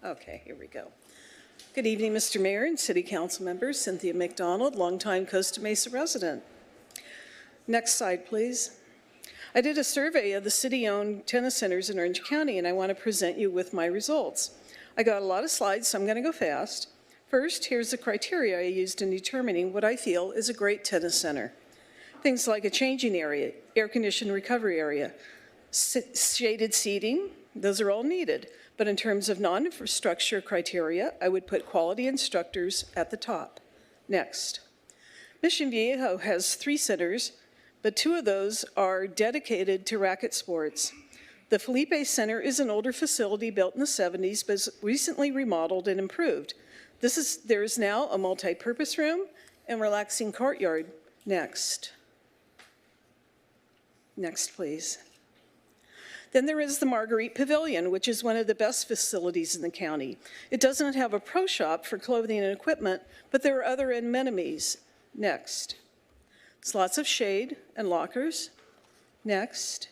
Speaker 12: okay, here we go. Good evening, Mr. Mayor and City Council members. Cynthia McDonald, longtime Costa Mesa resident. Next slide, please. I did a survey of the city-owned tennis centers in Orange County, and I want to present you with my results. I got a lot of slides, so I'm going to go fast. First, here's the criteria I used in determining what I feel is a great tennis center. Things like a changing area, air-conditioned recovery area, shaded seating, those are all needed. But in terms of non-infrastructure criteria, I would put quality instructors at the top. Next. Mission Viejo has 3 centers, but 2 of those are dedicated to racket sports. The Felipe Center is an older facility built in the 70s, but recently remodeled and improved. There is now a multi-purpose room and relaxing courtyard. Next. Next, please. Then there is the Marguerite Pavilion, which is one of the best facilities in the county. It doesn't have a pro shop for clothing and equipment, but there are other amenities. Next. There's lots of shade and lockers. Next.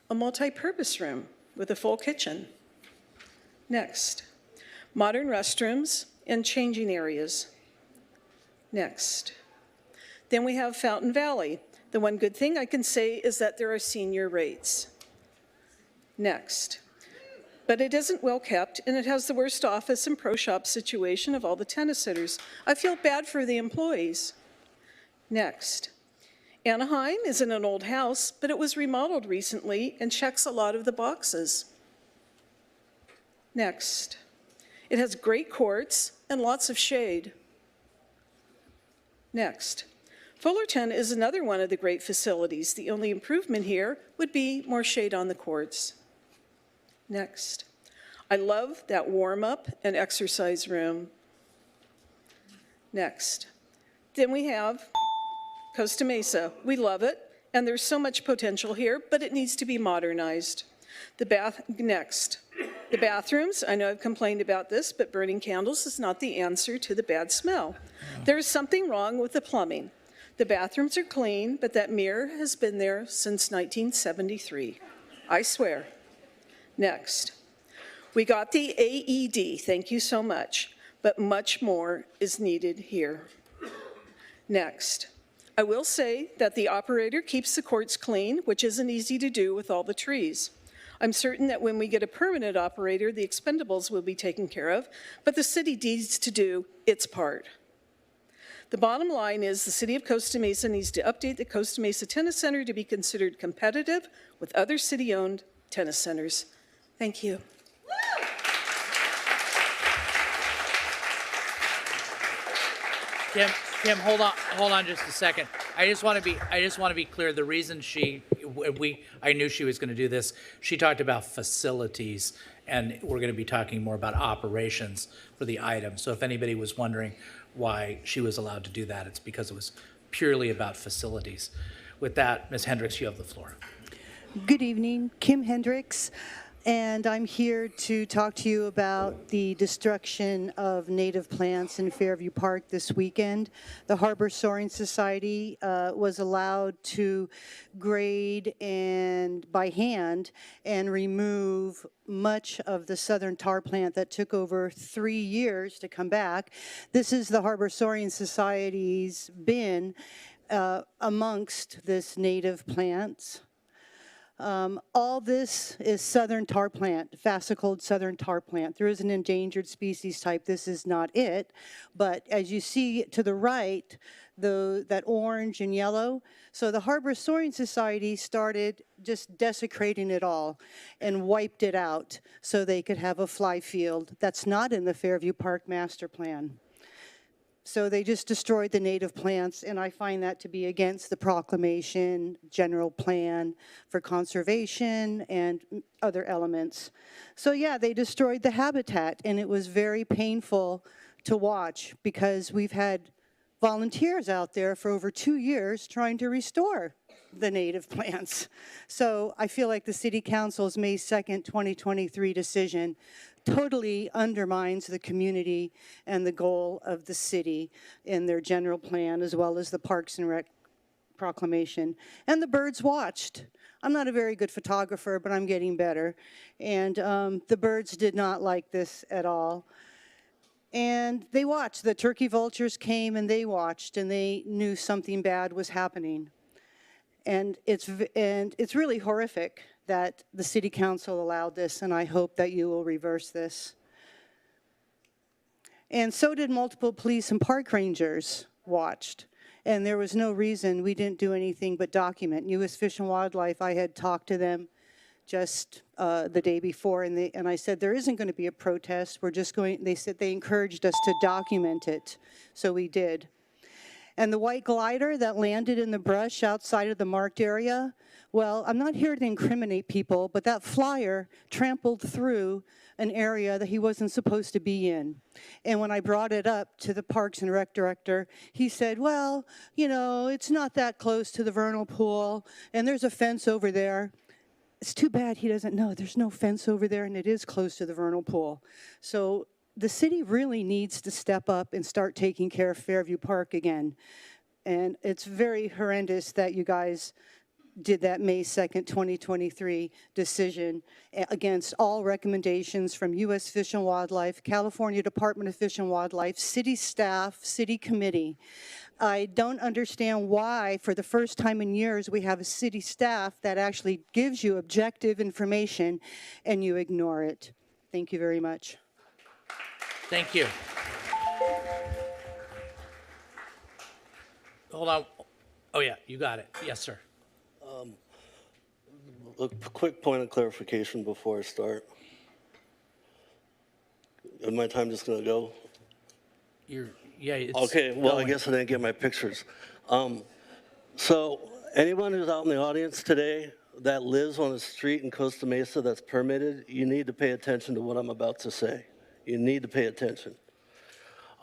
Speaker 12: A multi-purpose room with a full kitchen. Next. Modern restrooms and changing areas. Next. Then we have Fountain Valley. The one good thing I can say is that there are senior rates. Next. But it isn't well kept, and it has the worst office and pro shop situation of all the tennis centers. I feel bad for the employees. Next. Anaheim isn't an old house, but it was remodeled recently and checks a lot of the boxes. Next. It has great courts and lots of shade. Next. Fullerton is another one of the great facilities. The only improvement here would be more shade on the courts. Next. I love that warm-up and exercise room. Next. Then we have Costa Mesa. We love it, and there's so much potential here, but it needs to be modernized. Next. The bathrooms, I know I've complained about this, but burning candles is not the answer to the bad smell. There is something wrong with the plumbing. The bathrooms are clean, but that mirror has been there since 1973. I swear. Next. We got the AED, thank you so much, but much more is needed here. Next. I will say that the operator keeps the courts clean, which isn't easy to do with all the trees. I'm certain that when we get a permanent operator, the expendables will be taken care of, but the city needs to do its part. The bottom line is the city of Costa Mesa needs to update the Costa Mesa Tennis Center to be considered competitive with other city-owned tennis centers. Thank you.
Speaker 1: Kim, hold on just a second. I just want to be clear. The reason I knew she was going to do this. She talked about facilities, and we're going to be talking more about operations for the item. So if anybody was wondering why she was allowed to do that, it's because it was purely about facilities. With that, Ms. Hendricks, you have the floor.
Speaker 13: Good evening, Kim Hendricks, and I'm here to talk to you about the destruction of native plants in Fairview Park this weekend. The Harbor Soaring Society was allowed to grade and by hand and remove much of the southern tar plant that took over 3 years to come back. This is the Harbor Soaring Society's bin amongst this native plants. All this is southern tar plant, fascicled southern tar plant. There is an endangered species type. This is not it. But as you see to the right, that orange and yellow, so the Harbor Soaring Society started just desecrating it all and wiped it out so they could have a fly field. That's not in the Fairview Park Master Plan. So they just destroyed the native plants, and I find that to be against the proclamation, general plan for conservation, and other elements. So yeah, they destroyed the habitat, and it was very painful to watch because we've had volunteers out there for over 2 years trying to restore the native plants. So I feel like the City Council's May 2nd, 2023 decision totally undermines the community and the goal of the city in their general plan, as well as the Parks and Rec proclamation. And the birds watched. I'm not a very good photographer, but I'm getting better. And the birds did not like this at all. And they watched. The turkey vultures came and they watched, and they knew something bad was happening. And it's really horrific that the City Council allowed this, and I hope that you will reverse this. And so did multiple police and park rangers watched. And there was no reason we didn't do anything but document. U.S. Fish and Wildlife, I had talked to them just the day before, and I said, there isn't going to be a protest. We're just going, they said they encouraged us to document it. So we did. And the white glider that landed in the brush outside of the marked area, well, I'm not here to incriminate people, but that flyer trampled through an area that he wasn't supposed to be in. And when I brought it up to the Parks and Rec director, he said, well, you know, it's not that close to the vernal pool, and there's a fence over there. It's too bad he doesn't know there's no fence over there, and it is close to the vernal pool. So the city really needs to step up and start taking care of Fairview Park again. And it's very horrendous that you guys did that May 2nd, 2023 decision against all recommendations from U.S. Fish and Wildlife, California Department of Fish and Wildlife, city staff, city committee. I don't understand why, for the first time in years, we have a city staff that actually gives you objective information and you ignore it. Thank you very much.
Speaker 1: Thank you. Hold on. Oh, yeah, you got it. Yes, sir.
Speaker 14: A quick point of clarification before I start. Is my time just going to go?
Speaker 1: Yeah, it's
Speaker 14: okay, well,
Speaker 1: going.
Speaker 14: I guess I didn't get my pictures. So anyone who's out in the audience today that lives on a street in Costa Mesa that's permitted, you need to pay attention to what I'm about to say. You need to pay attention.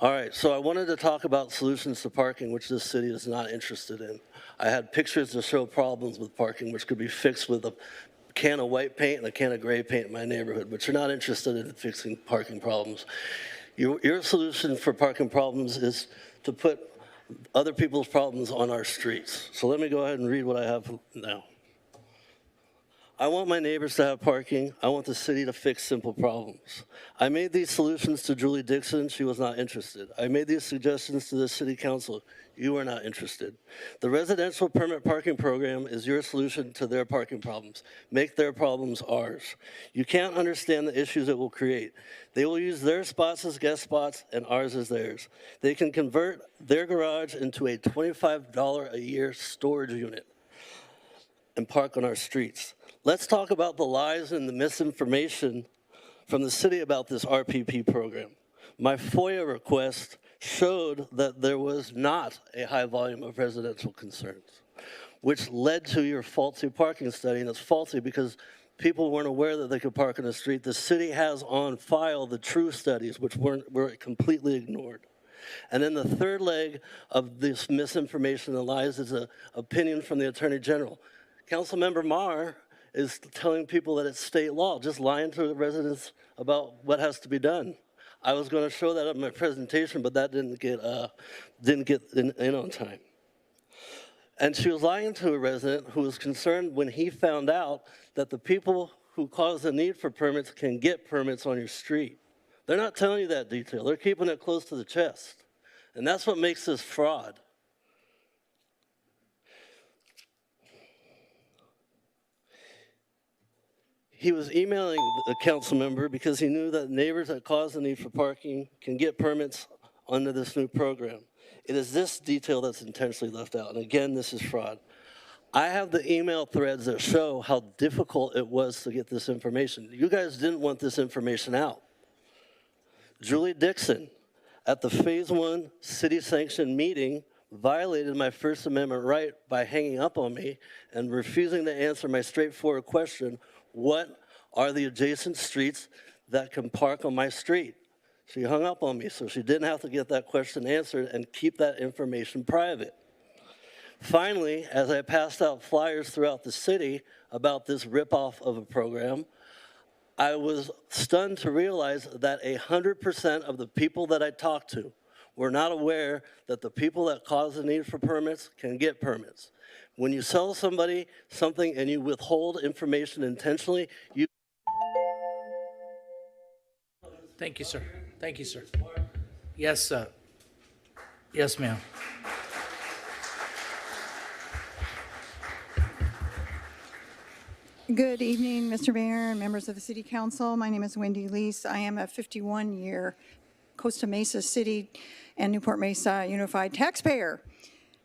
Speaker 14: All right, so I wanted to talk about solutions to parking, which this city is not interested in. I had pictures to show problems with parking, which could be fixed with a can of white paint and a can of gray paint in my neighborhood, but you're not interested in fixing parking problems. Your solution for parking problems is to put other people's problems on our streets. So let me go ahead and read what I have now. I want my neighbors to have parking. I want the city to fix simple problems. I made these solutions to Julie Dixon. She was not interested. I made these suggestions to the city council. You are not interested. The residential permit parking program is your solution to their parking problems. Make their problems ours. You can't understand the issues it will create. They will use their spots as guest spots and ours as theirs. They can convert their garage into a $25 a year storage unit and park on our streets. Let's talk about the lies and the misinformation from the city about this RPP program. My FOIA request showed that there was not a high volume of residential concerns, which led to your faulty parking study, and it's faulty because people weren't aware that they could park on the street. The city has on file the true studies, which were completely ignored. And then the third leg of this misinformation and lies is an opinion from the Attorney General. Councilmember Marr is telling people that it's state law, just lying to the residents about what has to be done. I was going to show that in my presentation, but that didn't get in on time. And she was lying to a resident who was concerned when he found out that the people who cause the need for permits can get permits on your street. They're not telling you that detail. They're keeping it close to the chest. And that's what makes this fraud. He was emailing the council member because he knew that neighbors that cause the need for parking can get permits under this new program. It is this detail that's intentionally left out. And again, this is fraud. I have the email threads that show how difficult it was to get this information. You guys didn't want this information out. Julie Dixon, at the Phase 1 city-sanctioned meeting, violated my First Amendment right by hanging up on me and refusing to answer my straightforward question, what are the adjacent streets that can park on my street? She hung up on me, so she didn't have to get that question answered and keep that information private. Finally, as I passed out flyers throughout the city about this ripoff of a program, I was stunned to realize that 100% of the people that I talked to were not aware that the people that cause the need for permits can get permits. When you sell somebody something and you withhold information intentionally, you...
Speaker 1: Thank you, sir. Thank you, sir. Yes, sir. Yes, ma'am.
Speaker 15: Good evening, Mr. Mayor and members of the City Council. My name is Wendy Lease. I am a 51-year Costa Mesa City and Newport Mesa Unified taxpayer.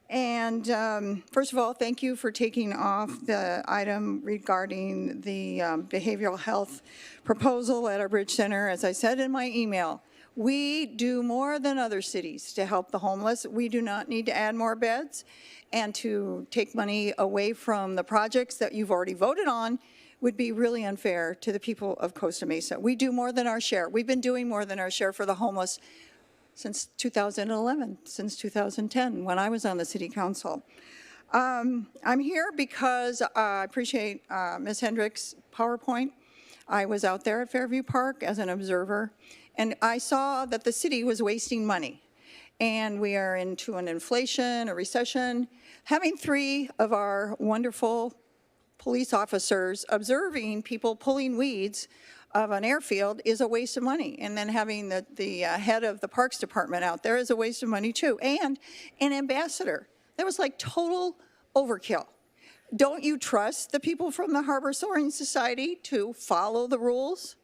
Speaker 15: And first of all, thank you for taking off the item regarding the behavioral health proposal at our Bridge Center. As I said in my email, we do more than other cities to help the homeless. We do not need to add more beds, and to take money away from the projects that you've already voted on would be really unfair to the people of Costa Mesa. We do more than our share. We've been doing more than our share for the homeless since 2011, since 2010, when I was on the city council. I'm here because I appreciate Ms. Hendricks' PowerPoint. I was out there at Fairview Park as an observer, and I saw that the city was wasting money. And we are into an inflation, a recession. Having 3 of our wonderful police officers observing people pulling weeds of an airfield is a waste of money. And then having the head of the Parks Department out there is a waste of money too. And an ambassador. That was like total overkill. Don't you trust the people from the Harbor Soaring Society to follow the rules?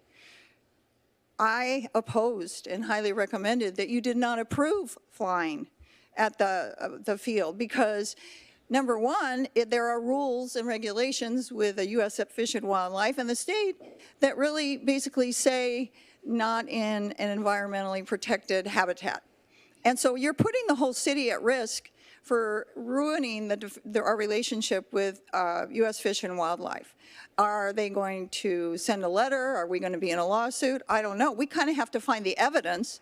Speaker 15: I opposed and highly recommended that you did not approve flying at the field because, number one, there are rules and regulations with the U.S. Fish and Wildlife and the state that really basically say not in an environmentally protected habitat. And so you're putting the whole city at risk for ruining our relationship with U.S. Fish and Wildlife. Are they going to send a letter? Are we going to be in a lawsuit? I don't know. We kind of have to find the evidence.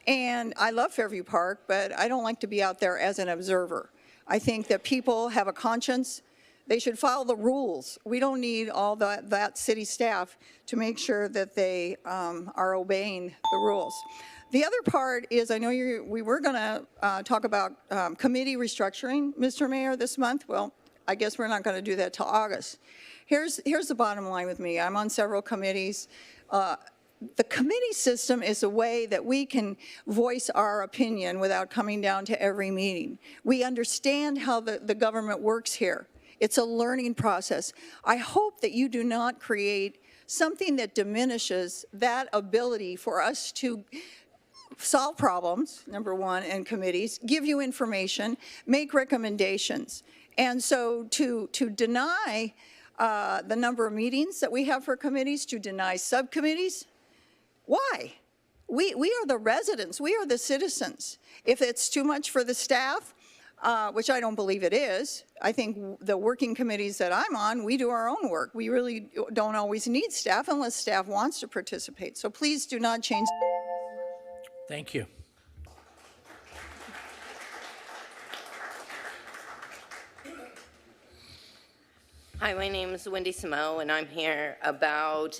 Speaker 15: And I love Fairview Park, but I don't like to be out there as an observer. I think that people have a conscience. They should follow the rules. We don't need all that city staff to make sure that they are obeying the rules. The other part is, I know we were going to talk about committee restructuring, Mr. Mayor, this month. Well, I guess we're not going to do that till August. Here's the bottom line with me. I'm on several committees. The committee system is a way that we can voice our opinion without coming down to every meeting. We understand how the government works here. It's a learning process. I hope that you do not create something that diminishes that ability for us to solve problems, number one, in committees, give you information, make recommendations. And so to deny the number of meetings that we have for committees, to deny subcommittees, why? We are the residents. We are the citizens. If it's too much for the staff, which I don't believe it is, I think the working committees that I'm on, we do our own work. We really don't always need staff unless staff wants to participate. So please do not change.
Speaker 1: Thank you.
Speaker 16: Hi, my name is Wendy Samo, and I'm here about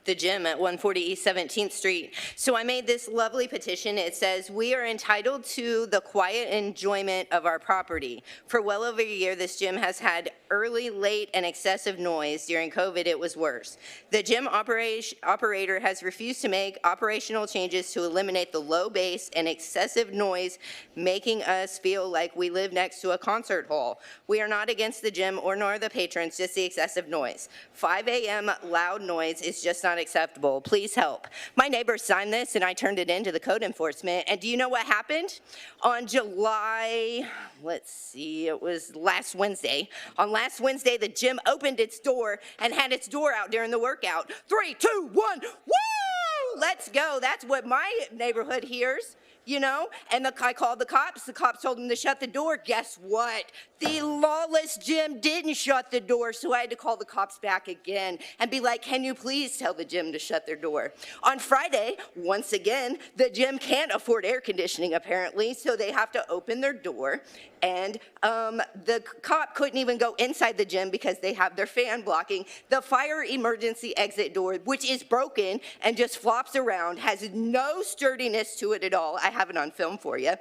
Speaker 16: the gym at 140 East 17th Street. So I made this lovely petition. It says, we are entitled to the quiet enjoyment of our property. For well over a year, this gym has had early, late, and excessive noise. During COVID, it was worse. The gym operator has refused to make operational changes to eliminate the low bass and excessive noise, making us feel like we live next to a concert hall. We are not against the gym or nor the patrons, just the excessive noise. 5 a.m. loud noise is just not acceptable. Please help. My neighbor signed this and I turned it in to the code enforcement. And do you know what happened? On July, let's see, it was last Wednesday. On last Wednesday, the gym opened its door and had its door out during the workout. 3, 2, 1, woo! Let's go. That's what my neighborhood hears. You know, and I called the cops. The cops told them to shut the door. Guess what? The lawless gym didn't shut the door, so I had to call the cops back again and be like, can you please tell the gym to shut their door? On Friday, once again, the gym can't afford air conditioning, apparently, so they have to open their door, and the cop couldn't even go inside the gym because they have their fan blocking. The fire emergency exit door, which is broken and just flops around, has no sturdiness to it at all. I have it on film for you.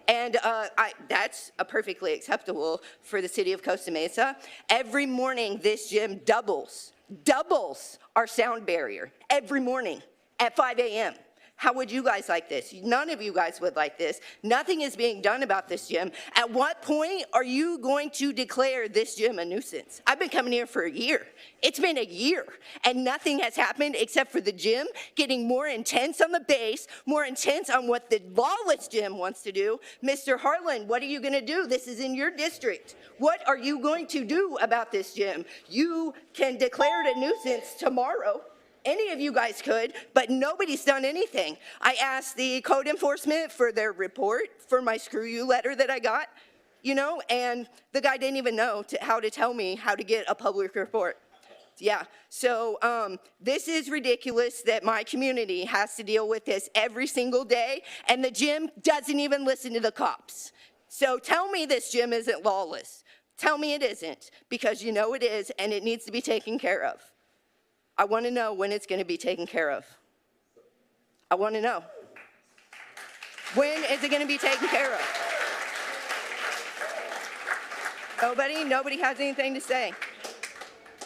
Speaker 16: And that's perfectly acceptable for the city of Costa Mesa. Every morning, this gym doubles our sound barrier every morning at 5 a.m. How would you guys like this? None of you guys would like this. Nothing is being done about this gym. At what point are you going to declare this gym a nuisance? I've been coming here for a year. It's been a year, and nothing has happened except for the gym getting more intense on the base, more intense on what the lawless gym wants to do. Mr. Harlan, what are you going to do? This is in your district. What are you going to do about this gym? You can declare it a nuisance tomorrow. Any of you guys could, but nobody's done anything. I asked the code enforcement for their report for my screw you letter that I got, you know, and the guy didn't even know how to tell me how to get a public report. Yeah, so this is ridiculous that my community has to deal with this every single day, and the gym doesn't even listen to the cops. So tell me this gym isn't lawless. Tell me it isn't, because you know it is, and it needs to be taken care of. I want to know when it's going to be taken care of. I want to know. When is it going to be taken care of? Nobody has anything to say.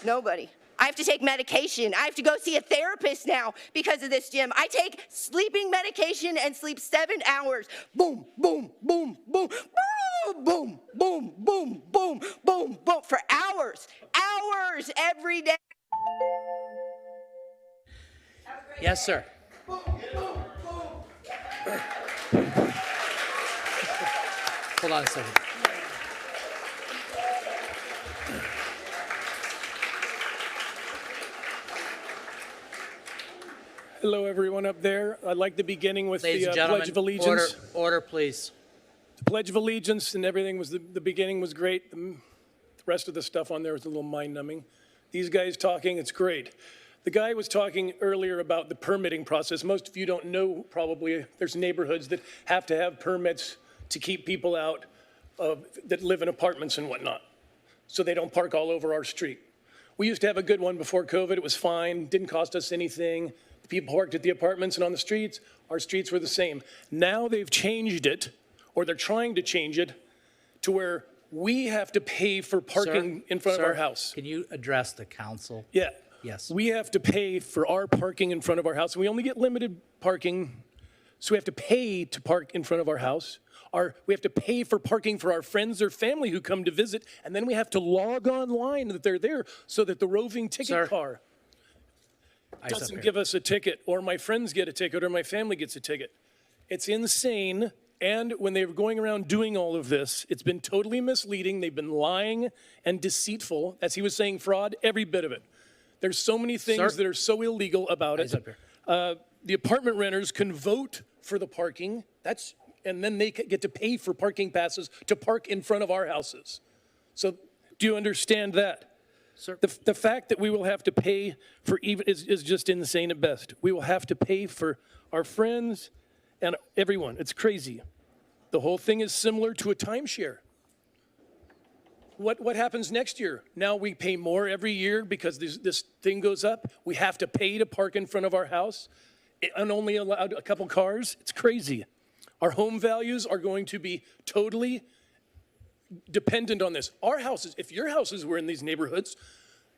Speaker 16: Nobody. I have to take medication. I have to go see a therapist now because of this gym. I take sleeping medication and sleep 7 hours. Boom, boom, boom, boom, boom, boom, boom, boom, boom, boom, boom, for hours. Hours every day.
Speaker 1: Yes, sir. Hold on a second.
Speaker 17: Hello, everyone up there. I'd like the beginning with
Speaker 1: Ladies
Speaker 17: the
Speaker 1: and gentlemen,
Speaker 17: Pledge of Allegiance.
Speaker 1: order, please.
Speaker 17: The Pledge of Allegiance and everything was, the beginning was great. The rest of the stuff on there was a little mind-numbing. These guys talking, it's great. The guy was talking earlier about the permitting process. Most of you don't know probably there's neighborhoods that have to have permits to keep people out that live in apartments and whatnot, so they don't park all over our street. We used to have a good one before COVID. It was fine, didn't cost us anything. The people parked at the apartments and on the streets. Our streets were the same. Now they've changed it, or they're trying to change it, to where we have to pay for parking in front of our house.
Speaker 1: Can you address the council?
Speaker 17: Yeah.
Speaker 1: Yes.
Speaker 17: We have to pay for our parking in front of our house. We only get limited parking, so we have to pay to park in front of our house. We have to pay for parking for our friends or family who come to visit, and then we have to log online that they're there so that the roving ticket car doesn't give us a ticket, or my friends get a ticket, or my family gets a ticket. It's insane. And when they were going around doing all of this, it's been totally misleading. They've been lying and deceitful. As he was saying, fraud, every bit of it. There's so many things that are so illegal about it. The apartment renters can vote for the parking. And then they get to pay for parking passes to park in front of our houses. So do you understand that?
Speaker 1: Sir.
Speaker 17: The fact that we will have to pay for even is just insane at best. We will have to pay for our friends and everyone. It's crazy. The whole thing is similar to a timeshare. What happens next year? Now we pay more every year because this thing goes up. We have to pay to park in front of our house and only allowed a couple cars. It's crazy. Our home values are going to be totally dependent on this. Our houses, if your houses were in these neighborhoods,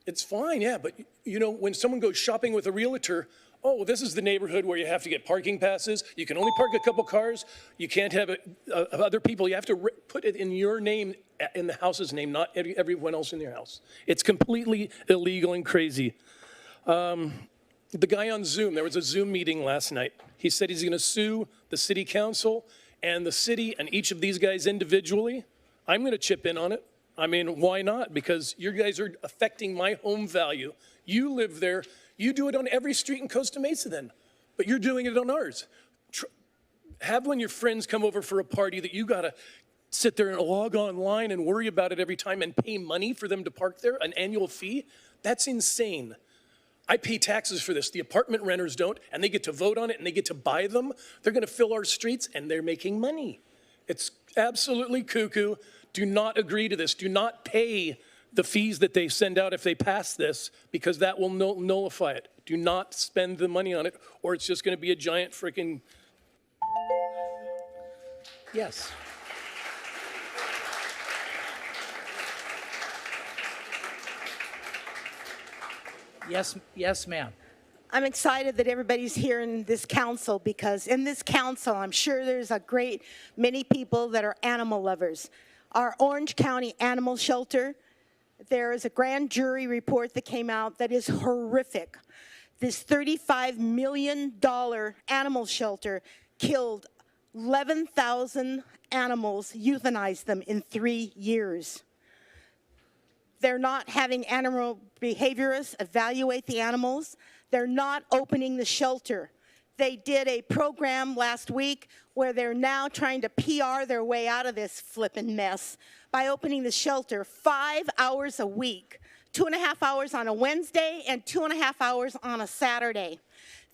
Speaker 17: it's fine, yeah, but you know, when someone goes shopping with a realtor, oh, this is the neighborhood where you have to get parking passes. You can only park a couple cars. You can't have other people. You have to put it in your name, in the house's name, not everyone else in your house. It's completely illegal and crazy. The guy on Zoom, there was a Zoom meeting last night. He said he's going to sue the city council and the city and each of these guys individually. I'm going to chip in on it. I mean, why not? Because you guys are affecting my home value. You live there. You do it on every street in Costa Mesa then, but you're doing it on ours. Have when your friends come over for a party that you got to sit there and log online and worry about it every time and pay money for them to park there, an annual fee. That's insane. I pay taxes for this. The apartment renters don't, and they get to vote on it, and they get to buy them. They're going to fill our streets, and they're making money. It's absolutely cuckoo. Do not agree to this. Do not pay the fees that they send out if they pass this, because that will nullify it. Do not spend the money on it, or it's just going to be a giant freaking...
Speaker 1: Yes. Yes, ma'am.
Speaker 10: I'm excited that everybody's here in this council, because in this council, I'm sure there's a great many people that are animal lovers. Our Orange County Animal Shelter, there is a grand jury report that came out that is horrific. This $35 million animal shelter killed 11,000 animals, euthanized them in 3 years. They're not having animal behaviorists evaluate the animals. They're not opening the shelter. They did a program last week where they're now trying to PR their way out of this flippin' mess by opening the shelter 5 hours a week, 2.5 hours on a Wednesday and 2.5 hours on a Saturday.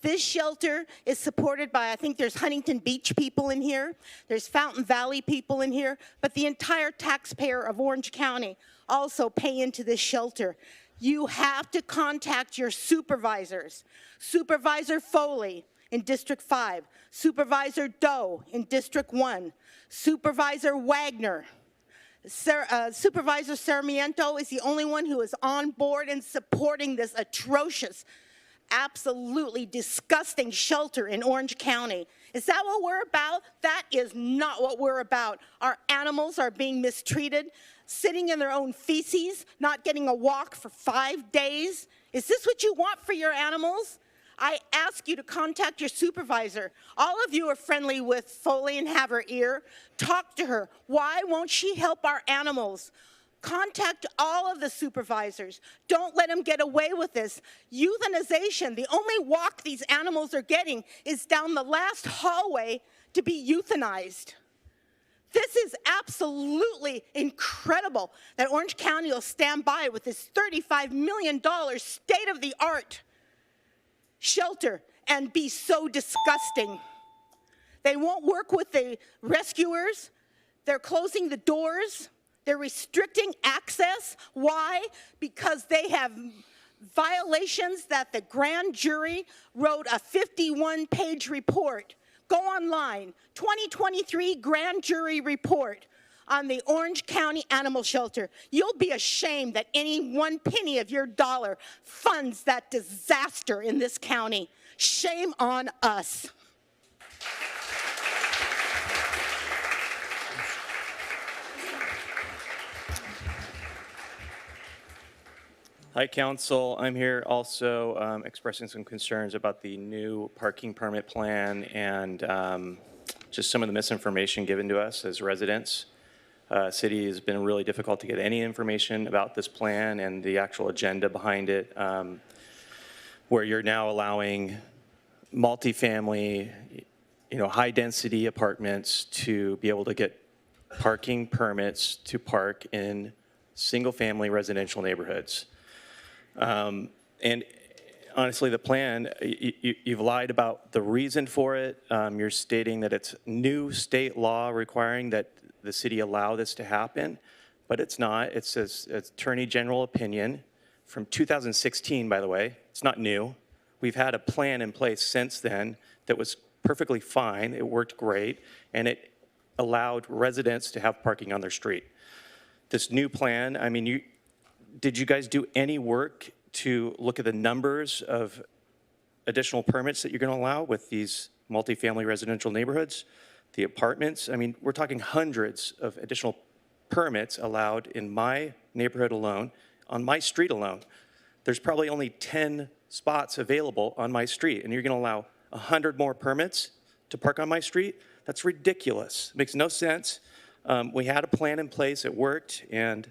Speaker 10: This shelter is supported by, I think there's Huntington Beach people in here, there's Fountain Valley people in here, but the entire taxpayer of Orange County also pay into this shelter. You have to contact your supervisors. Supervisor Foley in District 5, Supervisor Doe in District 1, Supervisor Wagner. Supervisor Sarmiento is the only one who is on board and supporting this atrocious, absolutely disgusting shelter in Orange County. Is that what we're about? That is not what we're about. Our animals are being mistreated, sitting in their own feces, not getting a walk for 5 days. Is this what you want for your animals? I ask you to contact your supervisor. All of you are friendly with Foley and have her ear. Talk to her. Why won't she help our animals? Contact all of the supervisors. Don't let them get away with this. Euthanization, the only walk these animals are getting is down the last hallway to be euthanized. This is absolutely incredible that Orange County will stand by with this $35 million state-of-the-art shelter and be so disgusting. They won't work with the rescuers. They're closing the doors. They're restricting access. Why? Because they have violations that the grand jury wrote a 51-page report. Go online, 2023 grand jury report on the Orange County Animal Shelter. You'll be ashamed that any 1 penny of your dollar funds that disaster in this county. Shame on us.
Speaker 18: Hi, Council. I'm here also expressing some concerns about the new parking permit plan and just some of the misinformation given to us as residents. City has been really difficult to get any information about this plan and the actual agenda behind it, where you're now allowing multifamily, high-density apartments to be able to get parking permits to park in single-family residential neighborhoods. And honestly, the plan, you've lied about the reason for it. You're stating that it's new state law requiring that the city allow this to happen, but it's not. It's an Attorney General opinion from 2016, by the way. It's not new. We've had a plan in place since then that was perfectly fine. It worked great, and it allowed residents to have parking on their street. This new plan, I mean, did you guys do any work to look at the numbers of additional permits that you're going to allow with these multifamily residential neighborhoods, the apartments? I mean, we're talking hundreds of additional permits allowed in my neighborhood alone, on my street alone. There's probably only 10 spots available on my street, and you're going to allow 100 more permits to park on my street? That's ridiculous. It makes no sense. We had a plan in place. It worked, and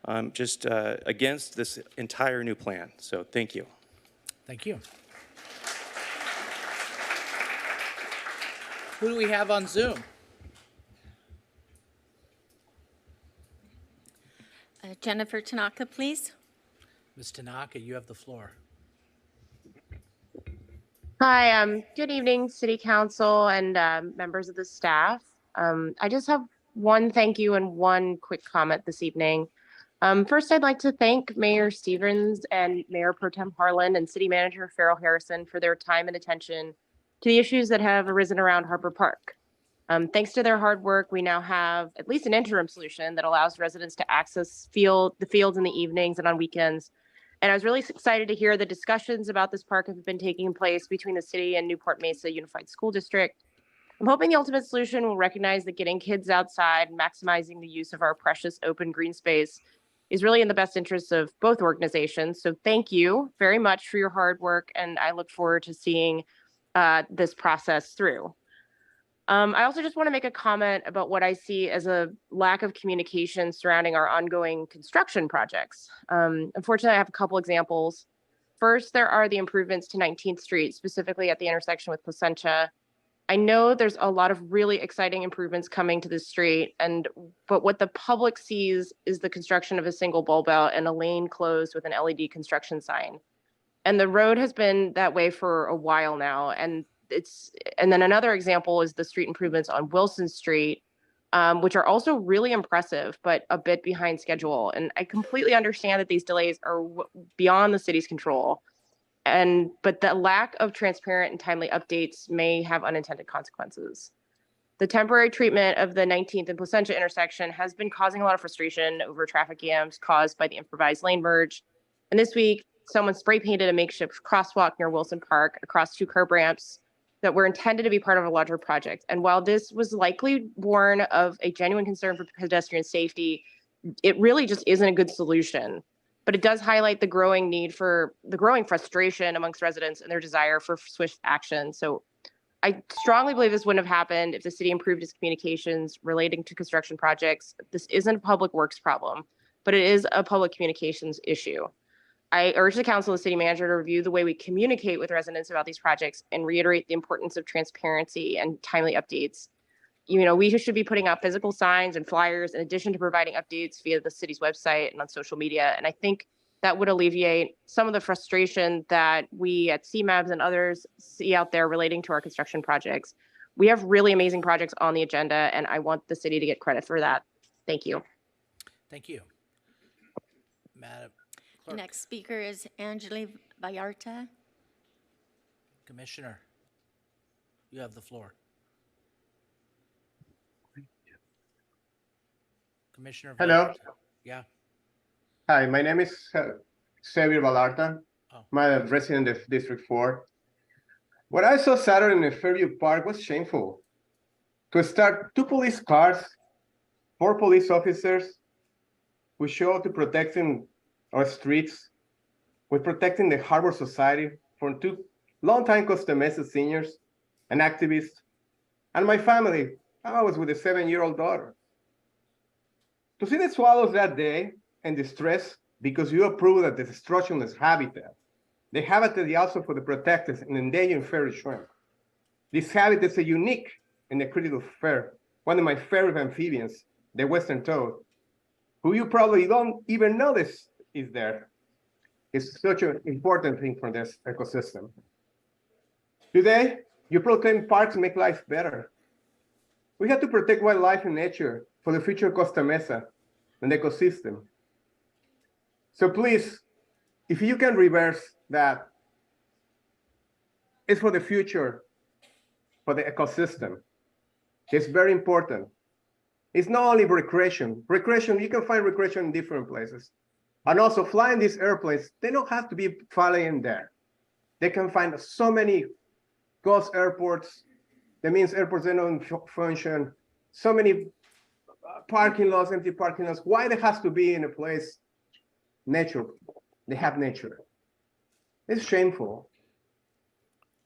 Speaker 18: I'm just against this entire new plan. So thank you.
Speaker 1: Thank you. Who do we have on Zoom?
Speaker 3: Jennifer Tanaka, please.
Speaker 1: Ms. Tanaka, you have the floor.
Speaker 19: Hi, good evening, City Council and members of the staff. I just have one thank you and one quick comment this evening. First, I'd like to thank Mayor Stevens and Mayor Pro Tem Harlan and City Manager Farrell Harrison for their time and attention to the issues that have arisen around Harbor Park. Thanks to their hard work, we now have at least an interim solution that allows residents to access the fields in the evenings and on weekends And I was really excited to hear the discussions about this park have been taking place between the city and Newport Mesa Unified School District. I'm hoping the ultimate solution will recognize that getting kids outside and maximizing the use of our precious open green space is really in the best interests of both organizations. So thank you very much for your hard work, and I look forward to seeing this process through. I also just want to make a comment about what I see as a lack of communication surrounding our ongoing construction projects. Unfortunately, I have a couple examples. First, there are the improvements to 19th Street, specifically at the intersection with Placentia. I know there's a lot of really exciting improvements coming to the street, but what the public sees is the construction of a single bulb out and a lane closed with an LED construction sign. And the road has been that way for a while now. And then another example is the street improvements on Wilson Street, which are also really impressive, but a bit behind schedule. And I completely understand that these delays are beyond the city's control. But the lack of transparent and timely updates may have unintended consequences. The temporary treatment of the 19th and Placentia intersection has been causing a lot of frustration over traffic jams caused by the improvised lane merge. And this week, someone spray painted a makeshift crosswalk near Wilson Park across 2 curb ramps that were intended to be part of a larger project. And while this was likely born of a genuine concern for pedestrian safety, it really just isn't a good solution. But it does highlight the growing frustration amongst residents and their desire for swift action. So I strongly believe this wouldn't have happened if the city improved its communications relating to construction projects. This isn't a public works problem, but it is a public communications issue. I urge the council and the city manager to review the way we communicate with residents about these projects and reiterate the importance of transparency and timely updates. We should be putting out physical signs and flyers in addition to providing updates via the city's website and on social media. And I think that would alleviate some of the frustration that we at CMABs and others see out there relating to our construction projects. We have really amazing projects on the agenda, and I want the city to get credit for that. Thank you.
Speaker 1: Thank you. Madam
Speaker 3: The
Speaker 1: Clerk.
Speaker 3: next speaker is Angeli Vallarta.
Speaker 1: Commissioner, you have the floor. Commissioner.
Speaker 20: Hello.
Speaker 1: Yeah.
Speaker 20: Hi, my name is Xavier Vallarta. I'm a resident of District 4. What I saw Saturday in Fairview Park was shameful. To start, 2 police cars, 4 police officers who show up to protecting our streets, with protecting the Harbor Society from 2 longtime Costa Mesa seniors and activists, and my family. I was with a 7-year-old daughter. To see the swallows that day and distress because you approved of the destruction of habitat, the habitat also for the protected and endangered fairy shrimp. This habitat is a unique and a critical fare, one of my favorite amphibians, the western toad, who you probably don't even notice is there. It's such an important thing for this ecosystem. Today, you proclaim parks make life better. We have to protect wildlife and nature for the future of Costa Mesa and the ecosystem. So please, if you can reverse that, it's for the future, for the ecosystem. It's very important. It's not only recreation. Recreation, you can find recreation in different places. And also flying these airplanes, they don't have to be flying there. They can find so many ghost airports. That means airports that don't function. So many parking lots, empty parking lots. Why they has to be in a place, nature, they have nature. It's shameful.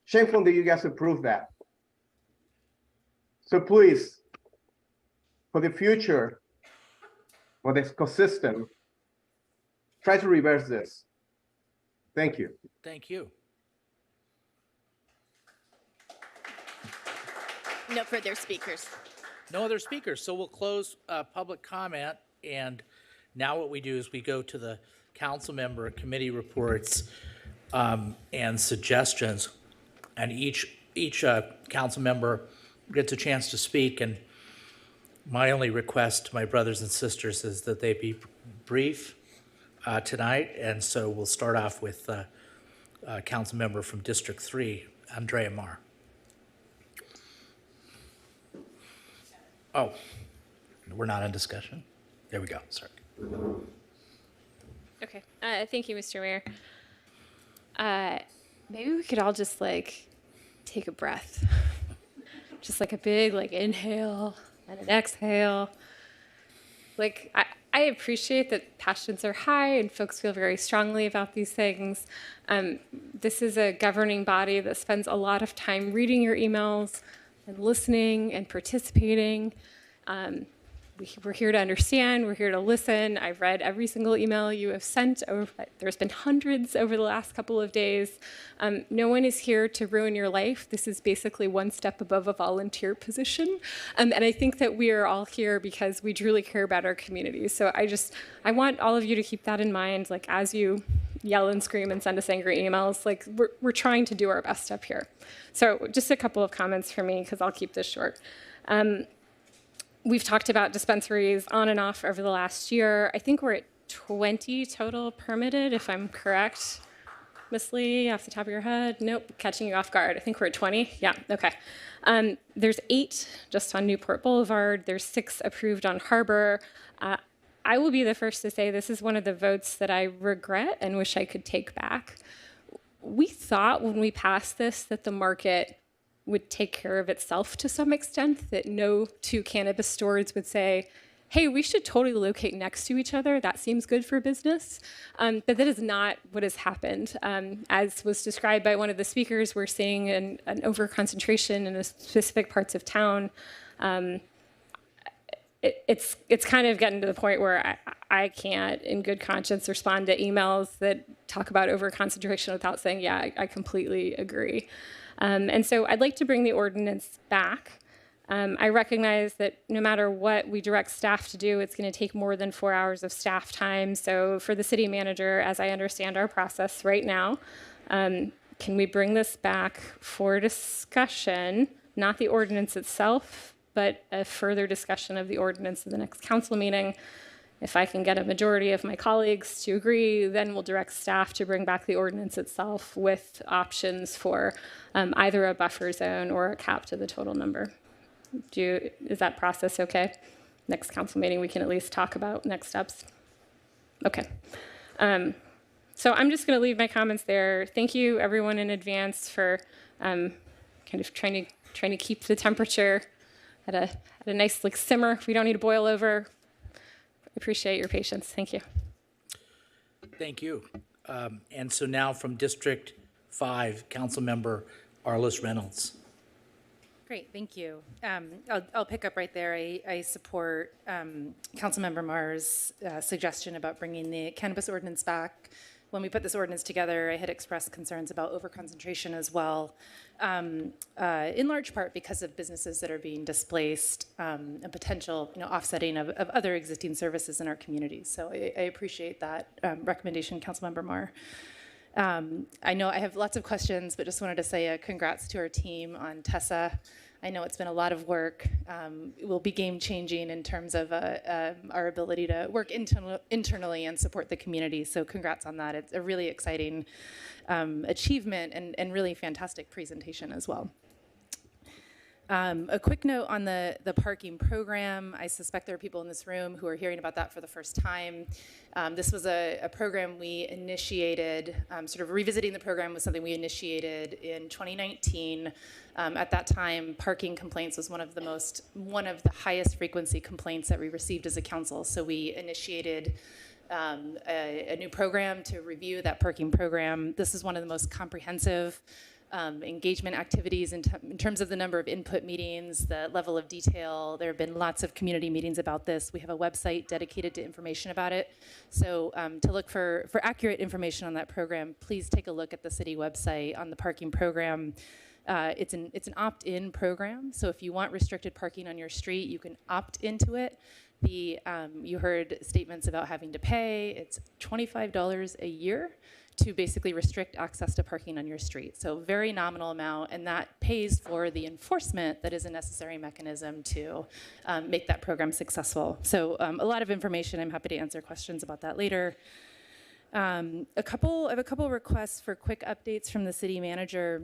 Speaker 20: Shameful that you guys approve that. So please, for the future, for the ecosystem, try to reverse this. Thank you.
Speaker 1: Thank you.
Speaker 3: No further speakers.
Speaker 1: No other speakers, so we'll close public comment, and now what we do is we go to the council member committee reports and suggestions, and each council member gets a chance to speak, and my only request to my brothers and sisters is that they be brief tonight, and so we'll start off with council member from District 3, Andrea Marr. Oh, we're not in discussion? There we go, sorry.
Speaker 21: Okay. Thank you, Mr. Mayor. Maybe we could all just take a breath. Just like a big inhale and an exhale. I appreciate that passions are high and folks feel very strongly about these things. This is a governing body that spends a lot of time reading your emails and listening and participating. We're here to understand, we're here to listen. I've read every single email you have sent. There's been hundreds over the last couple of days. No one is here to ruin your life. This is basically one step above a volunteer position. And I think that we are all here because we truly care about our community. So I want all of you to keep that in mind, as you yell and scream and send us angry emails, we're trying to do our best up here. So just a couple of comments from me, because I'll keep this short. We've talked about dispensaries on and off over the last year. I think we're at 20 total permitted, if I'm correct. Miss Lee, off the top of your head? Nope, catching you off guard. I think we're at 20. Yeah, okay. There's 8 just on Newport Boulevard. There's 6 approved on Harbor. I will be the first to say this is one of the votes that I regret and wish I could take back. We thought when we passed this that the market would take care of itself to some extent, that no 2 cannabis stores would say, hey, we should totally locate next to each other. That seems good for business. But that is not what has happened. As was described by one of the speakers, we're seeing an over-concentration in the specific parts of town. It's kind of getting to the point where I can't, in good conscience, respond to emails that talk about over-concentration without saying, yeah, I completely agree. And so I'd like to bring the ordinance back. I recognize that no matter what we direct staff to do, it's going to take more than 4 hours of staff time. So for the city manager, as I understand our process right now, can we bring this back for discussion, not the ordinance itself, but a further discussion of the ordinance in the next council meeting? If I can get a majority of my colleagues to agree, then we'll direct staff to bring back the ordinance itself with options for either a buffer zone or a cap to the total number. Is that process okay? Next council meeting, we can at least talk about next steps. Okay. So I'm just going to leave my comments there. Thank you, everyone, in advance for kind of trying to keep the temperature at a nice simmer. We don't need to boil over. Appreciate your patience. Thank you.
Speaker 1: Thank you. And so now from District 5, Councilmember Arliss Reynolds.
Speaker 22: Great, thank you. I'll pick up right there. I support Councilmember Marr's suggestion about bringing the cannabis ordinance back. When we put this ordinance together, I had expressed concerns about overconcentration as well, in large part because of businesses that are being displaced and potential offsetting of other existing services in our communities. So I appreciate that recommendation, Councilmember Marr. I know I have lots of questions, but just wanted to say congrats to our team on Tessa. I know it's been a lot of work. It will be game-changing in terms of our ability to work internally and support the community. So congrats on that. It's a really exciting achievement and really fantastic presentation as well. A quick note on the parking program. I suspect there are people in this room who are hearing about that for the first time. This was a program we initiated, sort of revisiting the program was something we initiated in 2019. At that time, parking complaints was one of the highest frequency complaints that we received as a council. So we initiated a new program to review that parking program. This is one of the most comprehensive engagement activities in terms of the number of input meetings, the level of detail. There have been lots of community meetings about this. We have a website dedicated to information about it. So to look for accurate information on that program, please take a look at the city website on the parking program. It's an opt-in program. So if you want restricted parking on your street, you can opt into it. You heard statements about having to pay. It's $25 a year to basically restrict access to parking on your street. So very nominal amount, and that pays for the enforcement that is a necessary mechanism to make that program successful. So a lot of information. I'm happy to answer questions about that later. I have a couple requests for quick updates from the city manager.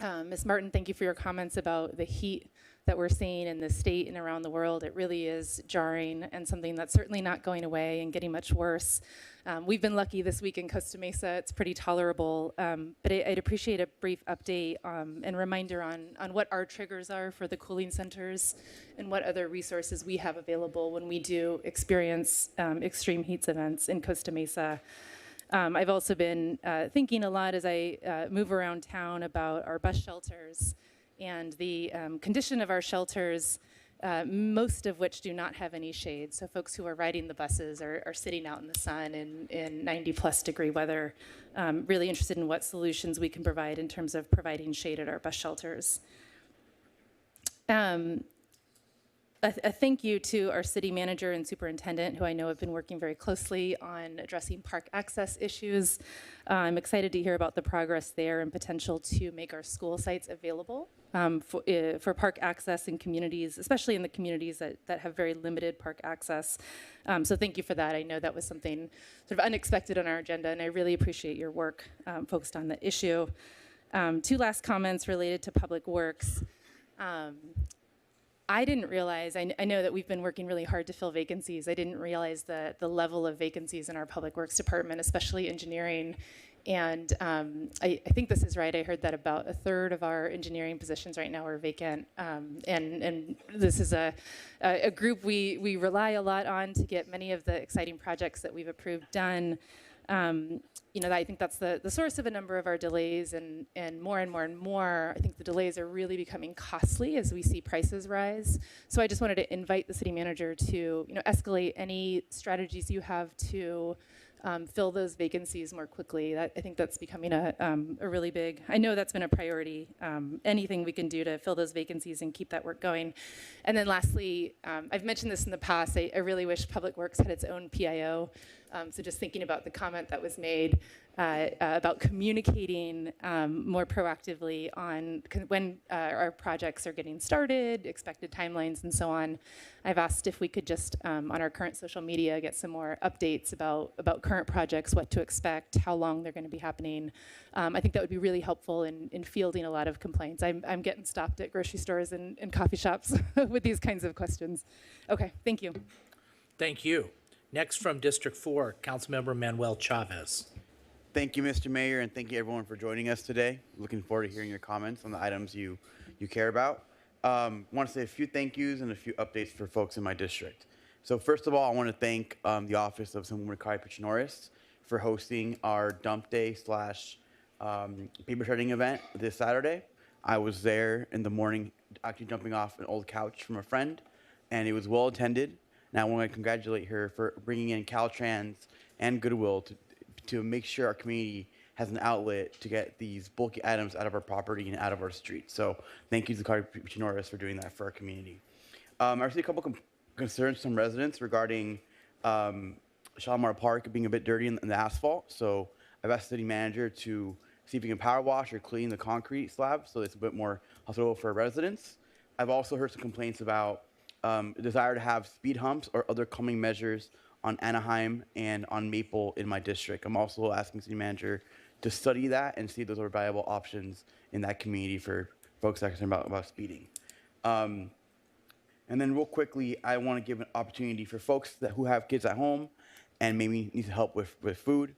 Speaker 22: Ms. Martin, thank you for your comments about the heat that we're seeing in the state and around the world, it really is jarring and something that's certainly not going away and getting much worse. We've been lucky this week in Costa Mesa. It's pretty tolerable, but I'd appreciate a brief update and reminder on what our triggers are for the cooling centers and what other resources we have available when we do experience extreme heat events in Costa Mesa. I've also been thinking a lot as I move around town about our bus shelters and the condition of our shelters, most of which do not have any shade. So folks who are riding the buses are sitting out in the sun in 90+ degree weather. Really interested in what solutions we can provide in terms of providing shade at our bus shelters. A thank you to our city manager and superintendent, who I know have been working very closely on addressing park access issues. I'm excited to hear about the progress there and potential to make our school sites available for park access in communities, especially in the communities that have very limited park access. So thank you for that. I know that was something sort of unexpected on our agenda, and I really appreciate your work focused on the issue. Two last comments related to public works. I didn't realize, I know that we've been working really hard to fill vacancies. I didn't realize the level of vacancies in our Public Works Department, especially engineering. And I think this is right. I heard that about 1/3 of our engineering positions right now are vacant. And this is a group we rely a lot on to get many of the exciting projects that we've approved done. I think that's the source of a number of our delays, and more and more and more, I think the delays are really becoming costly as we see prices rise. So I just wanted to invite the city manager to escalate any strategies you have to fill those vacancies more quickly. I think that's becoming a really big, I know that's been a priority. Anything we can do to fill those vacancies and keep that work going. And then lastly, I've mentioned this in the past, I really wish Public Works had its own PIO. So just thinking about the comment that was made about communicating more proactively on when our projects are getting started, expected timelines, and so on. I've asked if we could just, on our current social media, get some more updates about current projects, what to expect, how long they're going to be happening. I think that would be really helpful in fielding a lot of complaints. I'm getting stopped at grocery stores and coffee shops with these kinds of questions. Okay, thank you.
Speaker 1: Thank you. Next from District 4, Councilmember Manuel Chavez.
Speaker 2: Thank you, Mr. Mayor, and thank you everyone for joining us today. Looking forward to hearing your comments on the items you care about. Want to say a few thank yous and a few updates for folks in my district. So first of all, I want to thank the Office of Sumumurkai Pichinoris for hosting our dump day / paper shredding event this Saturday. I was there in the morning, actually jumping off an old couch from a friend, and it was well attended. And I want to congratulate her for bringing in Caltrans and Goodwill to make sure our community has an outlet to get these bulky items out of our property and out of our streets. So thank you to Zakari Pichinoris for doing that for our community. I received a couple concerns from residents regarding Shalimar Park being a bit dirty in the asphalt. So I've asked the city manager to see if he can power wash or clean the concrete slab so it's a bit more hospitable for residents. I've also heard some complaints about desire to have speed humps or other calming measures on Anaheim and on Maple in my district. I'm also asking city manager to study that and see if those are viable options in that community for folks that are concerned about speeding. And then real quickly, I want to give an opportunity for folks who have kids at home and maybe need help with food.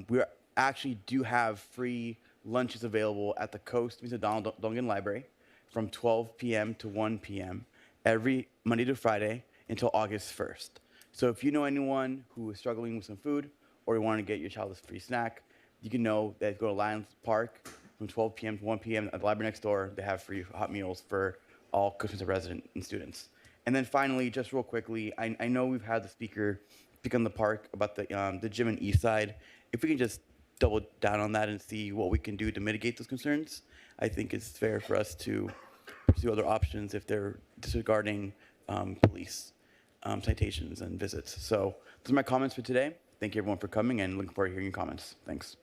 Speaker 2: We actually do have free lunches available at the Costa Mesa Donald Dungan Library from 12 p.m. to 1 p.m. every Monday to Friday until August 1st. So if you know anyone who is struggling with some food or you want to get your child a free snack, you can know that go to Lions Park from 12 p.m. to 1 p.m. at the library next door. They have free hot meals for all Costa Mesa residents and students. And then finally, just real quickly, I know we've had the speaker speak on the park about the gym and east side. If we can just double down on that and see what we can do to mitigate those concerns, I think it's fair for us to pursue other options if they're disregarding police citations and visits. So those are my comments for today. Thank you everyone for coming and looking forward to hearing your comments. Thanks.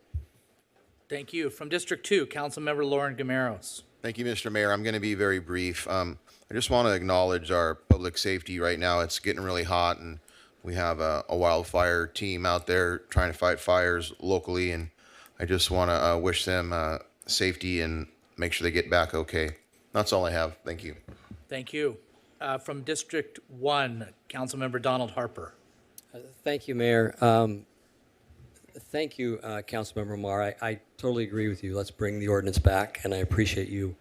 Speaker 1: Thank you. From District 2, Councilmember Lauren Gameros.
Speaker 4: Thank you, Mr. Mayor. I'm going to be very brief. I just want to acknowledge our public safety right now. It's getting really hot, and we have a wildfire team out there trying to fight fires locally, and I just want to wish them safety and make sure they get back okay. That's all I have. Thank you.
Speaker 1: Thank you. From District 1, Councilmember Donald Harper.
Speaker 5: Thank you, Mayor. Thank you, Councilmember Mar. I totally agree with you. Let's bring the ordinance back, and I appreciate you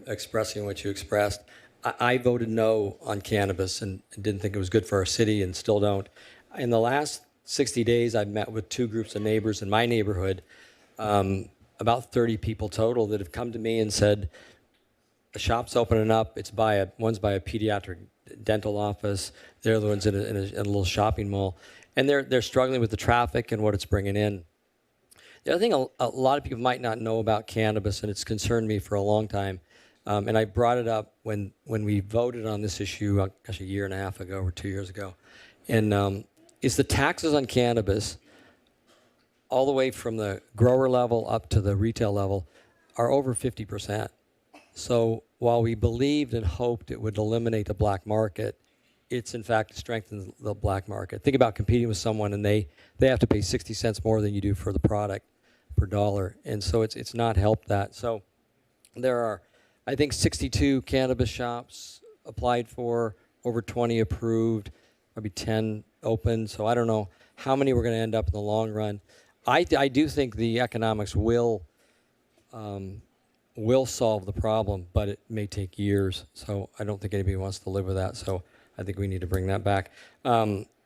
Speaker 5: expressing what you expressed. I voted no on cannabis and didn't think it was good for our city and still don't. In the last 60 days, I've met with 2 groups of neighbors in my neighborhood, about 30 people total, that have come to me and said, the shop's opening up. One's by a pediatric dental office. The other one's in a little shopping mall. And they're struggling with the traffic and what it's bringing in. The other thing a lot of people might not know about cannabis, and it's concerned me for a long time, and I brought it up when we voted on this issue, gosh, a year and a half ago or 2 years ago, and is the taxes on cannabis, all the way from the grower level up to the retail level, are over 50%. So while we believed and hoped it would eliminate the black market, it's in fact strengthened the black market. Think about competing with someone and they have to pay 60 cents more than you do for the product per dollar. And so it's not helped that. So there are, I think, 62 cannabis shops applied for, over 20 approved, maybe 10 open. So I don't know how many we're going to end up in the long run. I do think the economics will solve the problem, but it may take years. So I don't think anybody wants to live with that. So I think we need to bring that back.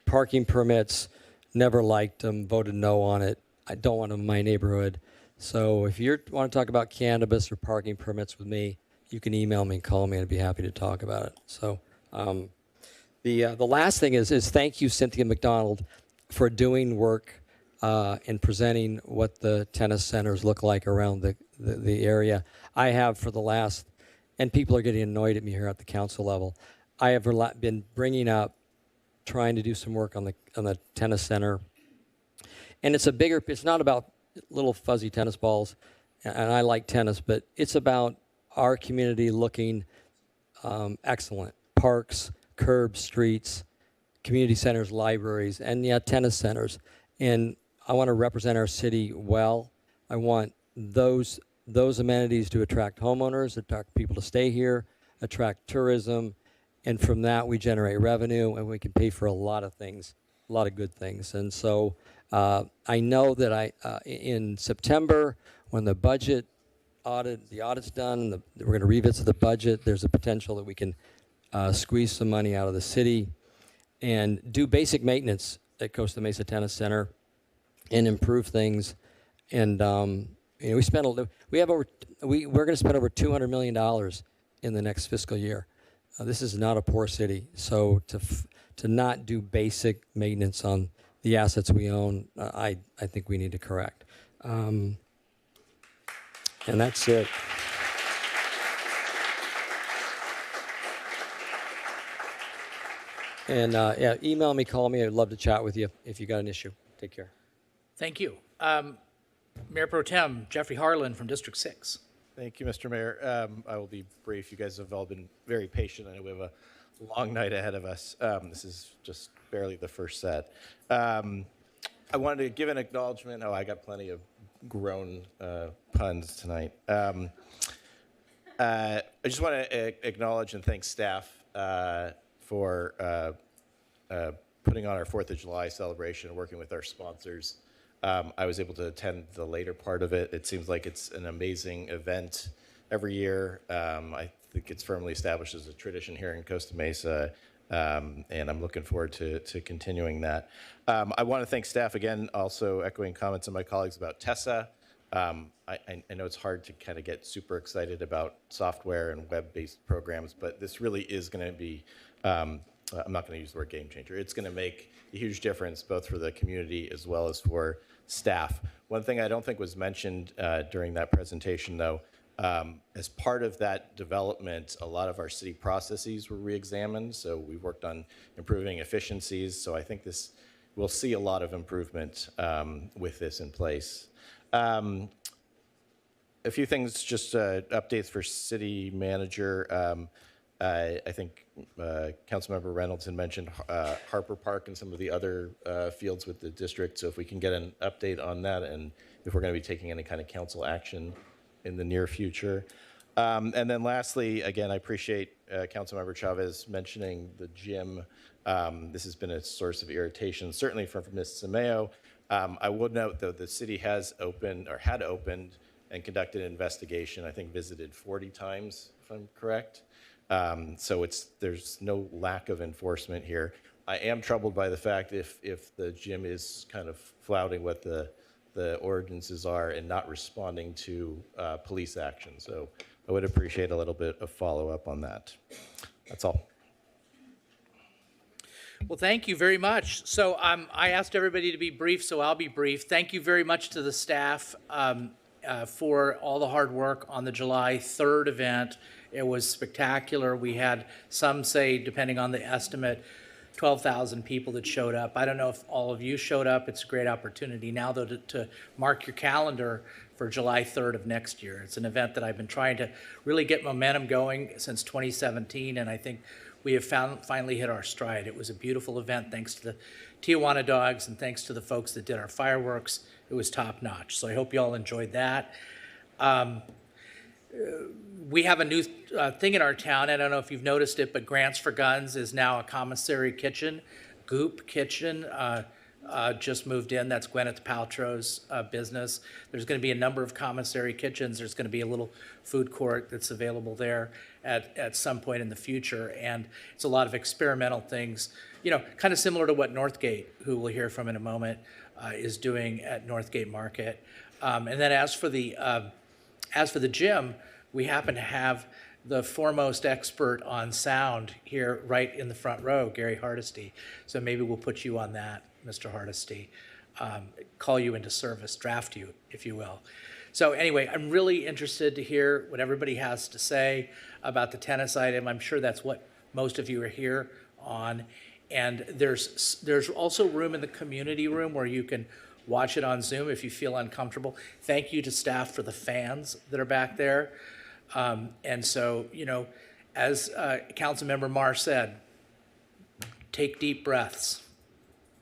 Speaker 5: Parking permits, never liked them, voted no on it. I don't want them in my neighborhood. So if you want to talk about cannabis or parking permits with me, you can email me and call me, and I'd be happy to talk about it. So the last thing is thank you, Cynthia McDonald, for doing work and presenting what the tennis centers look like around the area. I have for the last, and people are getting annoyed at me here at the council level, I have been bringing up trying to do some work on the tennis center. And it's not about little fuzzy tennis balls, and I like tennis, but it's about our community looking excellent. Parks, curbs, streets, community centers, libraries, and tennis centers. And I want to represent our city well. I want those amenities to attract homeowners, attract people to stay here, attract tourism, and from that we generate revenue and we can pay for a lot of things, a lot of good things. And so I know that in September, when the audit's done, and we're going to revisit the budget, there's a potential that we can squeeze some money out of the city and do basic maintenance at Costa Mesa Tennis Center and improve things. And we're going to spend over $200 million in the next fiscal year. This is not a poor city, so to not do basic maintenance on the assets we own, I think we need to correct. And that's it. And email me, call me. I'd love to chat with you if you got an issue. Take care.
Speaker 1: Thank you. Mayor Pro Tem Jeffrey Harlan from District 6.
Speaker 6: Thank you, Mr. Mayor. I will be brief. You guys have all been very patient. I know we have a long night ahead of us. This is just barely the first set. I wanted to give an acknowledgement. Oh, I got plenty of grown puns tonight. I just want to acknowledge and thank staff for putting on our 4th of July celebration and working with our sponsors. I was able to attend the later part of it. It seems like it's an amazing event every year. I think it's firmly established as a tradition here in Costa Mesa, and I'm looking forward to continuing that. I want to thank staff again, also echoing comments of my colleagues about Tessa. I know it's hard to kind of get super excited about software and web-based programs, but this really is going to be, I'm not going to use the word game changer. It's going to make a huge difference both for the community as well as for staff. One thing I don't think was mentioned during that presentation, though, as part of that development, a lot of our city processes were re-examined. So we worked on improving efficiencies. So I think we'll see a lot of improvement with this in place. A few things, just updates for city manager. I think Councilmember Reynolds had mentioned Harper Park and some of the other fields with the district. So if we can get an update on that and if we're going to be taking any kind of council action in the near future. And then lastly, again, I appreciate Councilmember Chavez mentioning the gym. This has been a source of irritation, certainly from Ms. Simeo. I would note, though, the city has opened or had opened and conducted an investigation, I think visited 40 times, if I'm correct. So there's no lack of enforcement here. I am troubled by the fact if the gym is kind of flouting what the ordinances are and not responding to police action. So I would appreciate a little bit of follow-up on that. That's all.
Speaker 1: Well, thank you very much. So I asked everybody to be brief, so I'll be brief. Thank you very much to the staff for all the hard work on the July 3rd event. It was spectacular. We had some say, depending on the estimate, 12,000 people that showed up. I don't know if all of you showed up. It's a great opportunity now, though, to mark your calendar for July 3rd of next year. It's an event that I've been trying to really get momentum going since 2017, and I think we have finally hit our stride. It was a beautiful event thanks to the Tijuana Dogs and thanks to the folks that did our fireworks. It was top notch. So I hope you all enjoyed that. We have a new thing in our town. I don't know if you've noticed it, but Grants for Guns is now a commissary kitchen. Goop Kitchen just moved in. That's Gwyneth Paltrow's business. There's going to be a number of commissary kitchens. There's going to be a little food court that's available there at some point in the future. And it's a lot of experimental things, you know, kind of similar to what Northgate, who we'll hear from in a moment, is doing at Northgate Market. And then as for the gym, we happen to have the foremost expert on sound here right in the front row, Gary Hardesty. So maybe we'll put you on that, Mr. Hardesty, call you into service, draft you, if you will. So anyway, I'm really interested to hear what everybody has to say about the tennis item. I'm sure that's what most of you are here on. And there's also room in the community room where you can watch it on Zoom if you feel uncomfortable. Thank you to staff for the fans that are back there. And so, you know, as Councilmember Marr said, take deep breaths.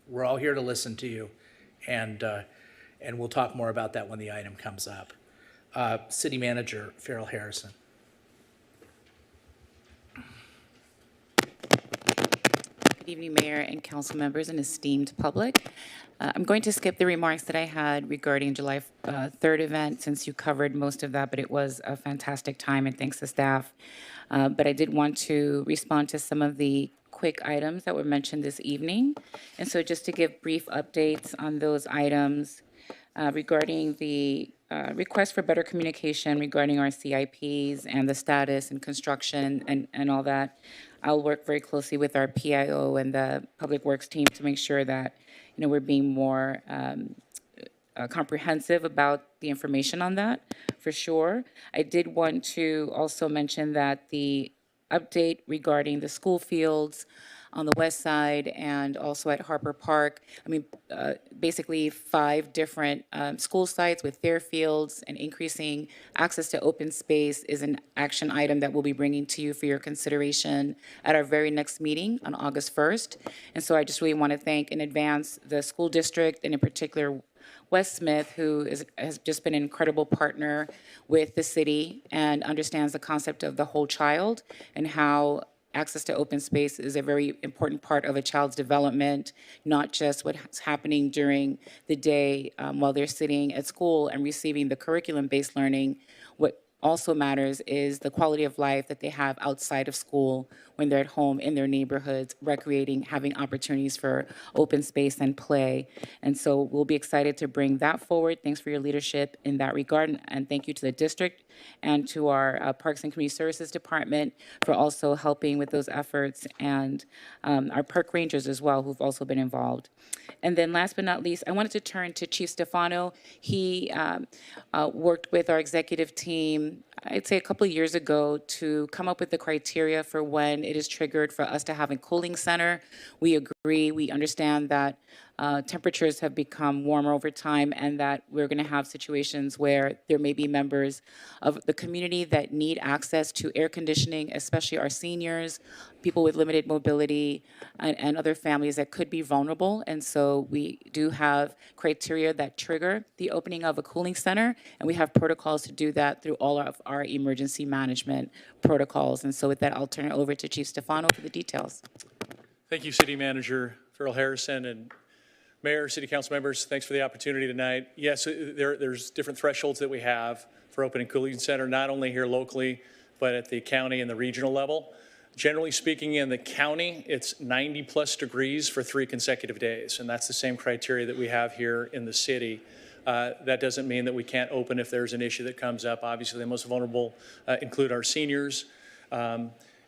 Speaker 1: We're all here to listen to you, and we'll talk more about that when the item comes up. City Manager Farrell Harrison.
Speaker 7: Good evening, Mayor and council members and esteemed public. I'm going to skip the remarks that I had regarding July 3rd event since you covered most of that, but it was a fantastic time and thanks to staff. But I did want to respond to some of the quick items that were mentioned this evening. And so just to give brief updates on those items regarding the request for better communication regarding our CIPs and the status and construction and all that. I'll work very closely with our PIO and the Public Works team to make sure that, you know, we're being more comprehensive about the information on that, for sure. I did want to also mention that the update regarding the school fields on the west side and also at Harper Park, I mean, basically 5 different school sites with their fields and increasing access to open space is an action item that we'll be bringing to you for your consideration at our very next meeting on August 1st. And so I just really want to thank in advance the school district and in particular Wes Smith, who has just been an incredible partner with the city and understands the concept of the whole child and how access to open space is a very important part of a child's development, not just what's happening during the day while they're sitting at school and receiving the curriculum-based learning. What also matters is the quality of life that they have outside of school when they're at home in their neighborhoods, recreating, having opportunities for open space and play. And so we'll be excited to bring that forward. Thanks for your leadership in that regard. And thank you to the district and to our Parks and Community Services Department for also helping with those efforts, and our park rangers as well, who've also been involved. And then last but not least, I wanted to turn to Chief Stefano. He worked with our executive team, I'd say a couple of years ago, to come up with the criteria for when it is triggered for us to have a cooling center. We agree We understand that temperatures have become warmer over time and that we're going to have situations where there may be members of the community that need access to air conditioning, especially our seniors, people with limited mobility, and other families that could be vulnerable. And so we do have criteria that trigger the opening of a cooling center, and we have protocols to do that through all of our emergency management protocols. And so with that, I'll turn it over to Chief Stefano for the details.
Speaker 8: Thank you, City Manager Farrell Harrison, and Mayor, City Council members. Thanks for the opportunity tonight. Yes, there's different thresholds that we have for opening cooling center, not only here locally, but at the county and the regional level. Generally speaking, in the county, it's 90 plus degrees for 3 consecutive days, and that's the same criteria that we have here in the city. That doesn't mean that we can't open if there's an issue that comes up. Obviously, the most vulnerable include our seniors.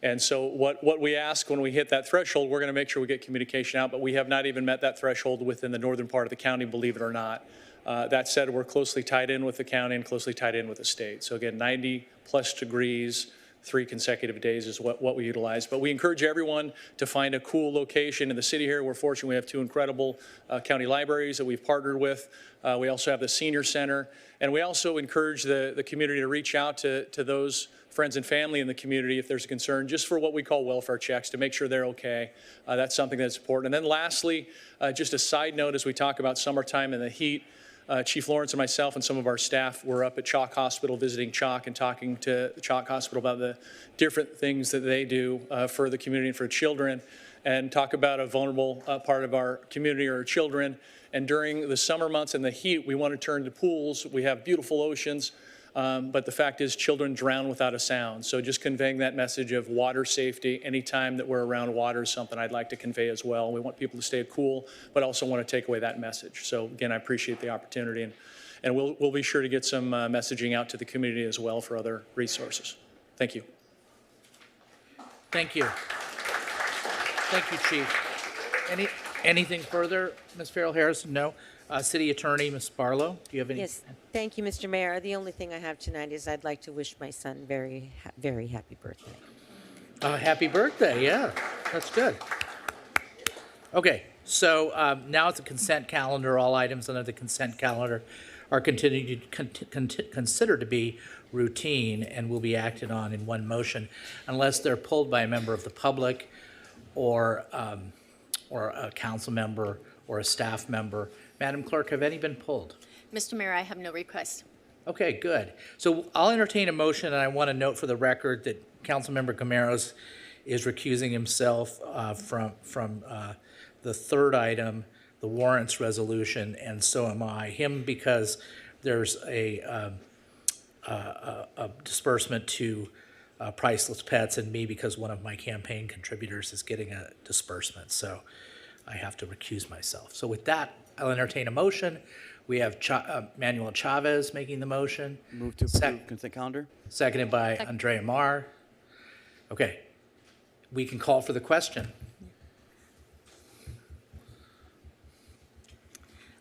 Speaker 8: And so what we ask when we hit that threshold, we're going to make sure we get communication out, but we have not even met that threshold within the northern part of the county, believe it or not. That said, we're closely tied in with the county and closely tied in with the state. So again, 90 plus degrees, 3 consecutive days is what we utilize. But we encourage everyone to find a cool location in the city here. We're fortunate we have 2 incredible county libraries that we've partnered with. We also have the senior center. And we also encourage the community to reach out to those friends and family in the community if there's a concern, just for what we call welfare checks to make sure they're okay. That's something that's important. And then lastly, just a side note as we talk about summertime and the heat, Chief Lawrence and myself and some of our staff were up at Chalk Hospital visiting Chalk and talking to the Chalk Hospital about the different things that they do for the community and for children, and talk about a vulnerable part of our community or children. And during the summer months and the heat, we want to turn to pools. We have beautiful oceans. But the fact is children drown without a sound. So just conveying that message of water safety anytime that we're around water is something I'd like to convey as well. We want people to stay cool, but also want to take away that message. So again, I appreciate the opportunity, and we'll be sure to get some messaging out to the community as well for other resources. Thank you.
Speaker 1: Thank you. Thank you, Chief. Anything further, Ms. Farrell Harrison? No. City Attorney, Ms. Barlow, do you have any?
Speaker 9: Yes, thank you, Mr. Mayor. The only thing I have tonight is I'd like to wish my son very happy birthday.
Speaker 1: Happy birthday, yeah, that's good. Okay, so now it's a consent calendar. All items under the consent calendar are considered to be routine and will be acted on in one motion unless they're pulled by a member of the public or a council member or a staff member. Madam Clerk, have any been pulled?
Speaker 3: Mr. Mayor, I have no request.
Speaker 1: Okay, good. So I'll entertain a motion, and I want to note for the record that Councilmember Camaros is recusing himself from the third item, the warrants resolution, and so am I. Him because there's a disbursement to Priceless Pets, and me because one of my campaign contributors is getting a disbursement. So I have to recuse myself. So with that, I'll entertain a motion. We have Manuel Chavez making the motion.
Speaker 2: Move to approve consent calendar.
Speaker 1: Seconded by Andrea Marr. Okay. We can call for the question.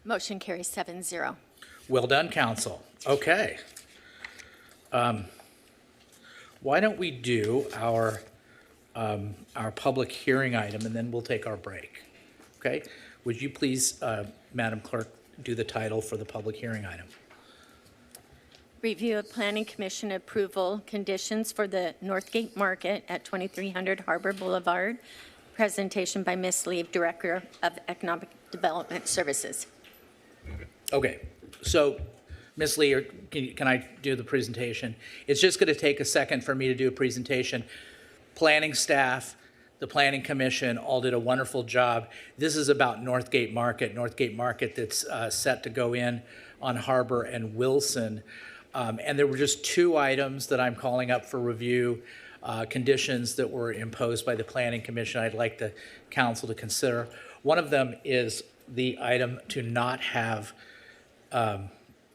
Speaker 3: Motion carries 7-0.
Speaker 1: Well done, council. Okay. Why don't we do our public hearing item, and then we'll take our break. Okay? Would you please, Madam Clerk, do the title for the public hearing item?
Speaker 3: Review of Planning Commission approval conditions for the Northgate Market at 2300 Harbor Boulevard. Presentation by Ms. Lee, Director of Economic Development Services.
Speaker 1: Okay. So, Ms. Lee, can I do the presentation? It's just going to take a second for me to do a presentation. Planning staff, the Planning Commission all did a wonderful job. This is about Northgate Market that's set to go in on Harbor and Wilson. And there were just 2 items that I'm calling up for review, conditions that were imposed by the Planning Commission I'd like the council to consider. One of them is the item to not have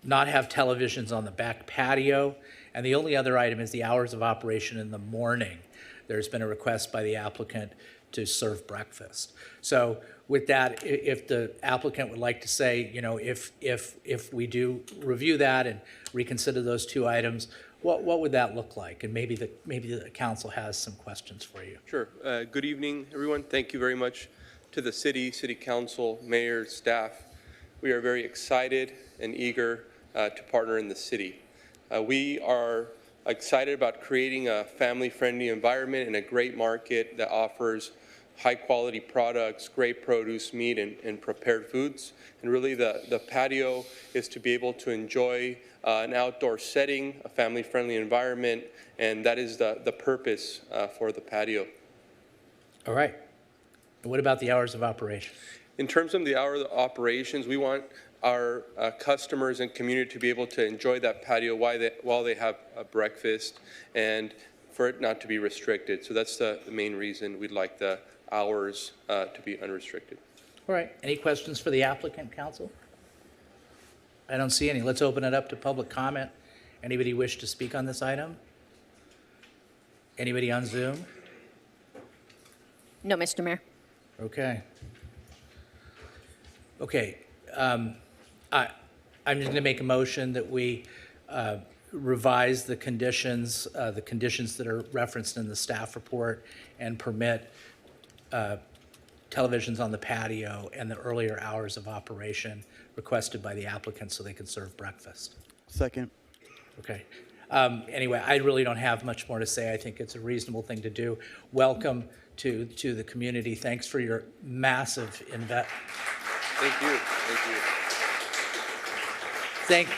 Speaker 1: televisions on the back patio. And the only other item is the hours of operation in the morning. There's been a request by the applicant to serve breakfast. So with that, if the applicant would like to say, you know, if we do review that and reconsider those 2 items, what would that look like? And maybe the council has some questions for you.
Speaker 23: Sure. Good evening, everyone. Thank you very much
Speaker 11: to the city, city council, mayor, staff. We are very excited and eager to partner in the city. We are excited about creating a family-friendly environment and a great market that offers high-quality products, great produce, meat, and prepared foods. And really the patio is to be able to enjoy an outdoor setting, a family-friendly environment, and that is the purpose for the patio.
Speaker 1: All right. And what about the hours of operation?
Speaker 11: In terms of the hours of operations, we want our customers and community to be able to enjoy that patio while they have a breakfast, and for it not to be restricted. So that's the main reason we'd like the hours to be unrestricted.
Speaker 1: All right. Any questions for the applicant, council? I don't see any. Let's open it up to public comment. Anybody wish to speak on this item? Anybody on Zoom?
Speaker 3: No, Mr. Mayor.
Speaker 1: Okay. Okay. I'm just going to make a motion that we revise the conditions that are referenced in the staff report, and permit televisions on the patio and the earlier hours of operation requested by the applicant so they can serve breakfast.
Speaker 2: Second.
Speaker 1: Okay. Anyway, I really don't have much more to say. I think it's a reasonable thing to do. Welcome to the community. Thanks for your massive investment.
Speaker 11: Thank you.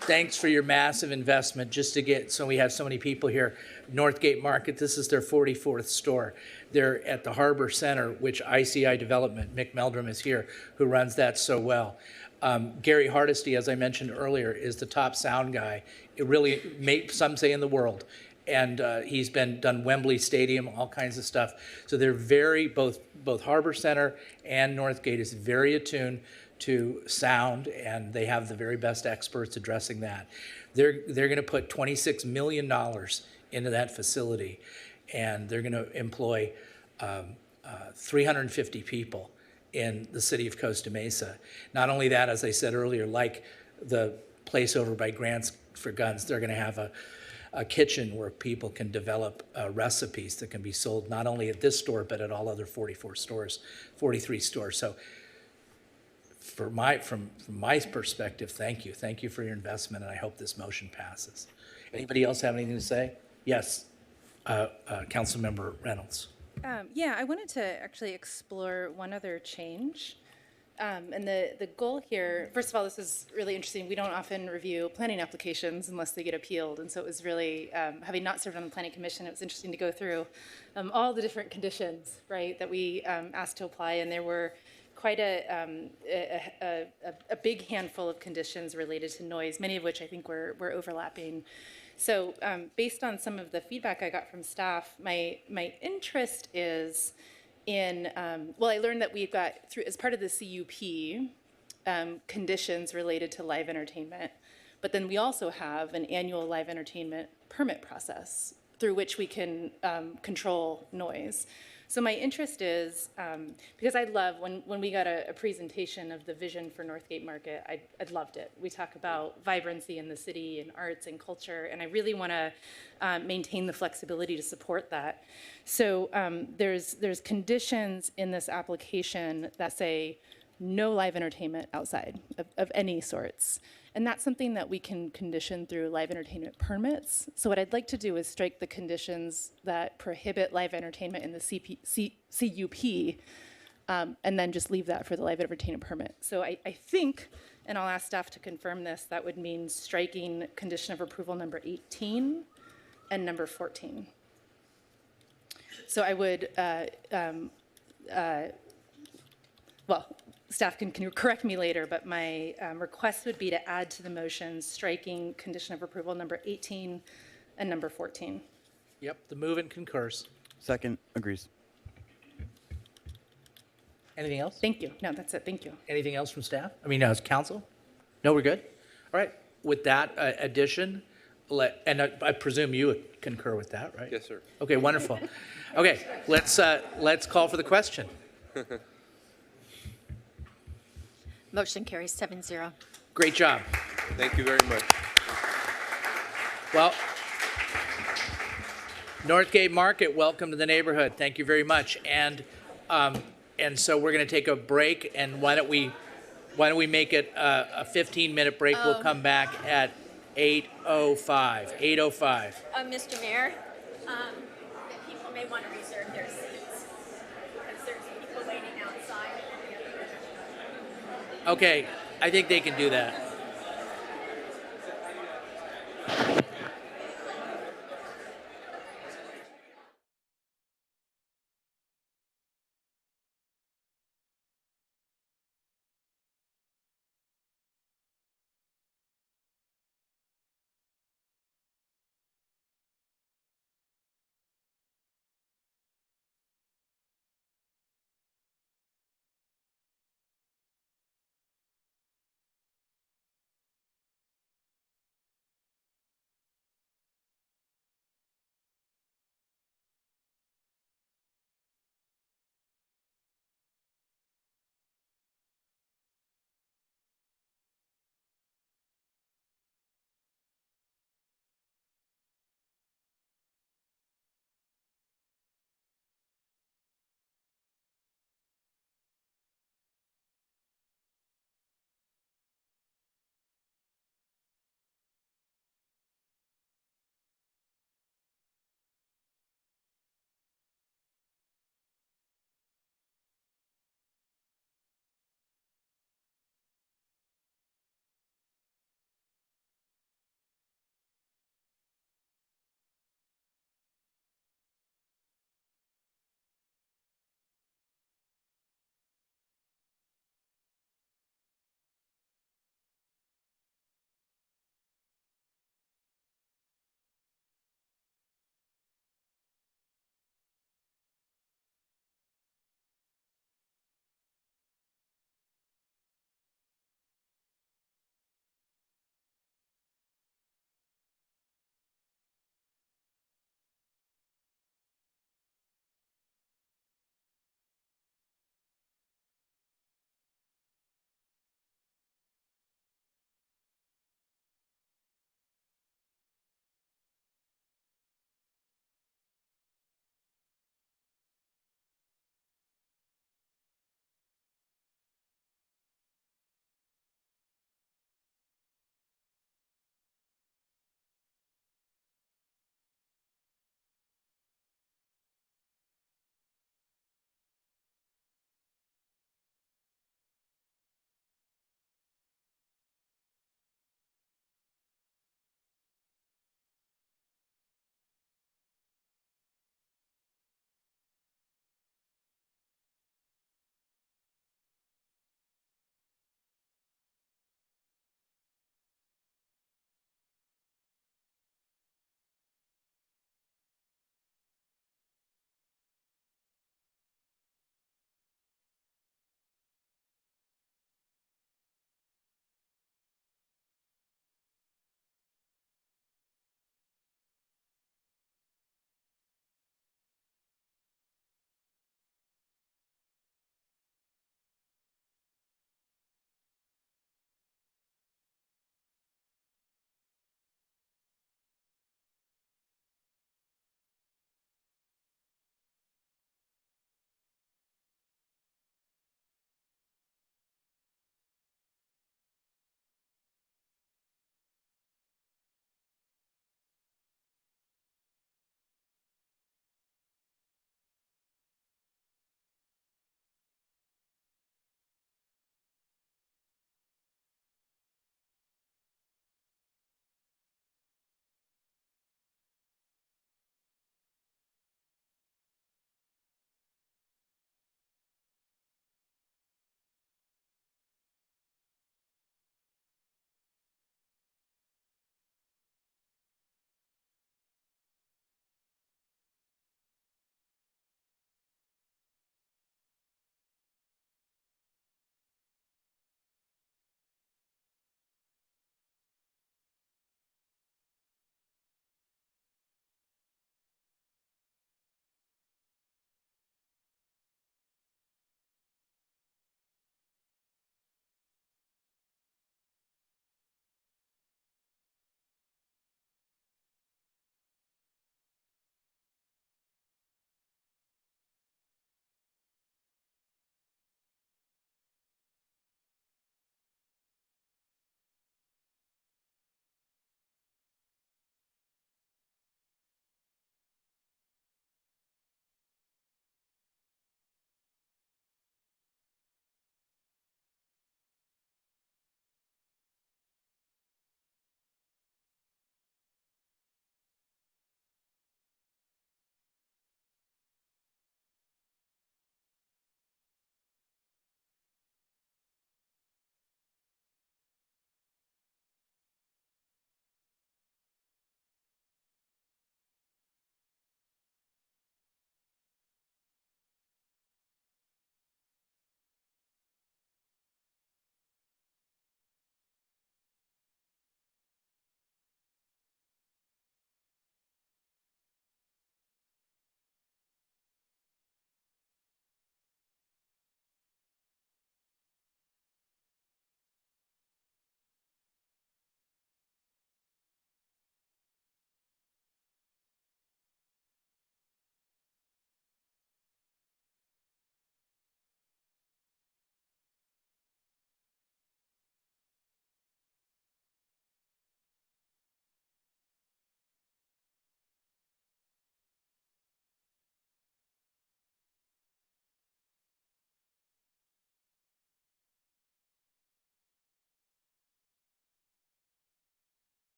Speaker 1: Thanks for your massive investment just to get, so we have so many people here. Northgate Market, this is their 44th store. They're at the Harbor Center, which ICI Development, Mick Meldrum is here, who runs that so well. Gary Hardesty, as I mentioned earlier, is the top sound guy. It really, some say in the world. And he's done Wembley Stadium, all kinds of stuff. So they're both Harbor Center and Northgate is very attuned to sound, and they have the very best experts addressing that. They're going to put $26 million into that facility, and they're going to employ 350 people in the city of Costa Mesa. Not only that, as I said earlier, like the place over by Grants for Guns, they're going to have a kitchen where people can develop recipes that can be sold not only at this store, but at all other 43 stores. So from my perspective, thank you. Thank you for your investment, and I hope this motion passes. Anybody else have anything to say? Yes, Councilmember Reynolds.
Speaker 22: Yeah, I wanted to actually explore one other change. And the goal here, first of all, this is really interesting. We don't often review planning applications unless they get appealed. And so it was really, having not served on the Planning Commission, it was interesting to go through all the different conditions, right, that we asked to apply. And there were quite a big handful of conditions related to noise, many of which I think were overlapping. So based on some of the feedback I got from staff, my interest is in, well, I learned that we've got, as part of the CUP, conditions related to live entertainment, but then we also have an annual live entertainment permit process through which we can control noise. So my interest is, because I love, when we got a presentation of the vision for Northgate Market, I loved it. We talk about vibrancy in the city and arts and culture, and I really want to maintain the flexibility to support that. So there's conditions in this application that say no live entertainment outside of any sorts. And that's something that we can condition through live entertainment permits. So what I'd like to do is strike the conditions that prohibit live entertainment in the CUP, and then just leave that for the live entertainment permit. So I think, and I'll ask staff to confirm this, that would mean striking condition of approval number 18 and number 14. So I would, well, staff can correct me later, but my request would be to add to the motion striking condition of approval number 18 and number 14.
Speaker 1: Yep, the move-in concurs.
Speaker 2: Second, agrees.
Speaker 1: Anything else?
Speaker 22: Thank you. No, that's it. Thank you.
Speaker 1: Anything else from staff? I mean, council? No, we're good? All right, with that addition, and I presume you would concur with that, right?
Speaker 11: Yes, sir.
Speaker 1: Okay, wonderful. Okay, let's call for the question.
Speaker 3: Motion carries 7-0.
Speaker 1: Great job.
Speaker 11: Thank you very much.
Speaker 1: Well, Northgate Market, welcome to the neighborhood. Thank you very much. And And so we're going to take a break, and why don't we make it a 15-minute break? We'll come back at 8:05. 8:05.
Speaker 3: Mr. Mayor, that people may want to reserve their seats because there's people waiting outside.
Speaker 1: Okay, I think they can do that.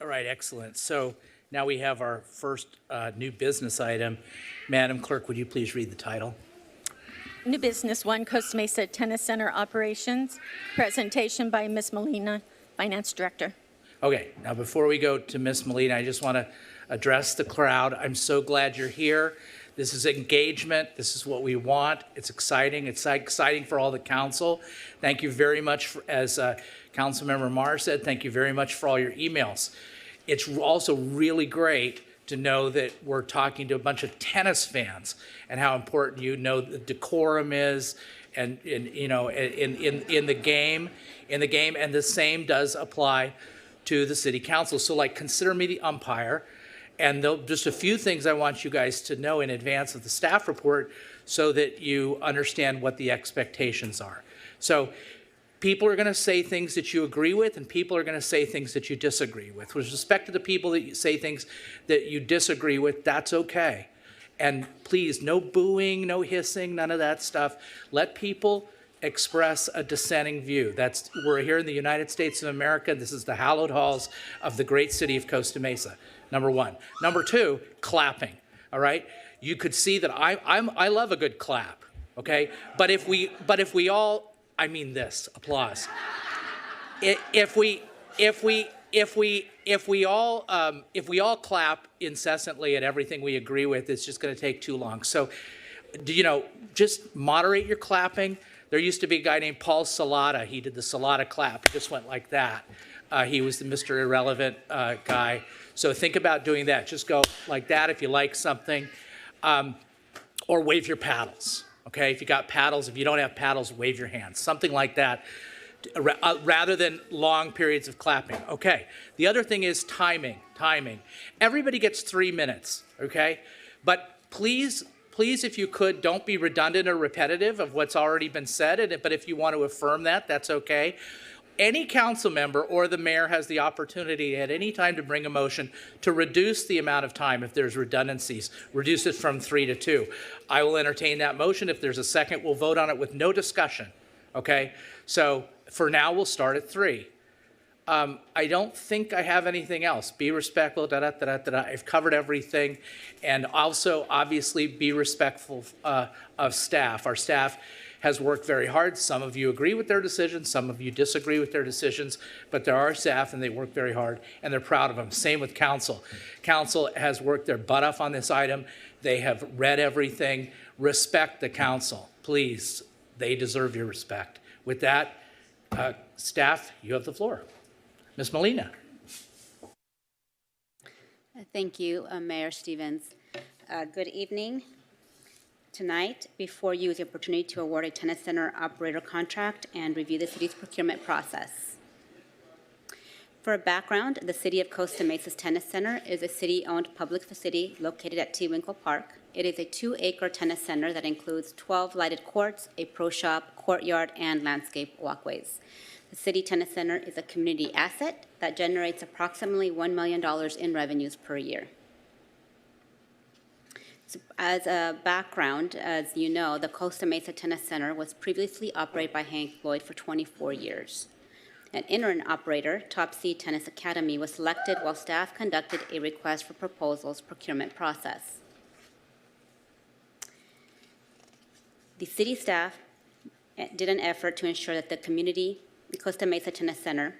Speaker 1: All right, excellent. So now we have our first new business item. Madam Clerk, would you please read the title?
Speaker 3: New Business 1, Costa Mesa Tennis Center Operations. Presentation by Ms. Molina, Finance Director.
Speaker 1: Okay, now before we go to Ms. Molina, I just want to address the crowd. I'm so glad you're here. This is engagement. This is what we want. It's exciting. It's exciting for all the council. Thank you very much, as Councilmember Marr said, thank you very much for all your emails. It's also really great to know that we're talking to a bunch of tennis fans and how important you know the decorum is and you know in the game, and the same does apply to the city council. So like, consider me the umpire. And just a few things I want you guys to know in advance of the staff report so that you understand what the expectations are. So people are going to say things that you agree with, and people are going to say things that you disagree with. With respect to the people that say things that you disagree with, that's okay. And please, no booing, no hissing, none of that stuff. Let people express a dissenting view. We're here in the United States of America. This is the hallowed halls of the great city of Costa Mesa. Number one. Number two, clapping. All right. You could see that I love a good clap. Okay. But if we all, I mean this, applause. If we all clap incessantly at everything we agree with, it's just going to take too long. So, just moderate your clapping. There used to be a guy named Paul Salata. He did the Salata clap. He just went like that. He was the Mr. Irrelevant guy. So think about doing that. Just go like that if you like something. Or wave your paddles, okay? If you got paddles, if you don't have paddles, wave your hands. Something like that, rather than long periods of clapping. Okay, the other thing is timing. Everybody gets 3 minutes, okay? But please, if you could, don't be redundant or repetitive of what's already been said, but if you want to affirm that, that's okay. Any council member or the mayor has the opportunity at any time to bring a motion to reduce the amount of time if there's redundancies, reduce it from 3 to 2. I will entertain that motion. If there's a second, we'll vote on it with no discussion, okay? So for now, we'll start at 3. I don't think I have anything else. Be respectful, I've covered everything. And also, obviously, be respectful of staff. Our staff has worked very hard. Some of you agree with their decisions, some of you disagree with their decisions, but there are staff and they work very hard and they're proud of them. Same with council. Council has worked their butt off on this item. They have read everything. Respect the council, please. They deserve your respect. With that, staff, you have the floor. Ms. Molina.
Speaker 12: Thank you, Mayor Stevens. Good evening. Tonight, before you is the opportunity to award a tennis center operator contract and review the city's procurement process. For a background, the City of Costa Mesa's Tennis Center is a city-owned public facility located at T. Winkle Park. It is a 2-acre tennis center that includes 12 lighted courts, a pro shop, courtyard, and landscape walkways. The City Tennis Center is a community asset that generates approximately $1 million in revenues per year. So as a background, as you know, the Costa Mesa Tennis Center was previously operated by Hank Lloyd for 24 years. An interim operator, Top Seed Tennis Academy, was selected while staff conducted a request for proposals procurement process. The city staff did an effort to ensure that the Costa Mesa Tennis Center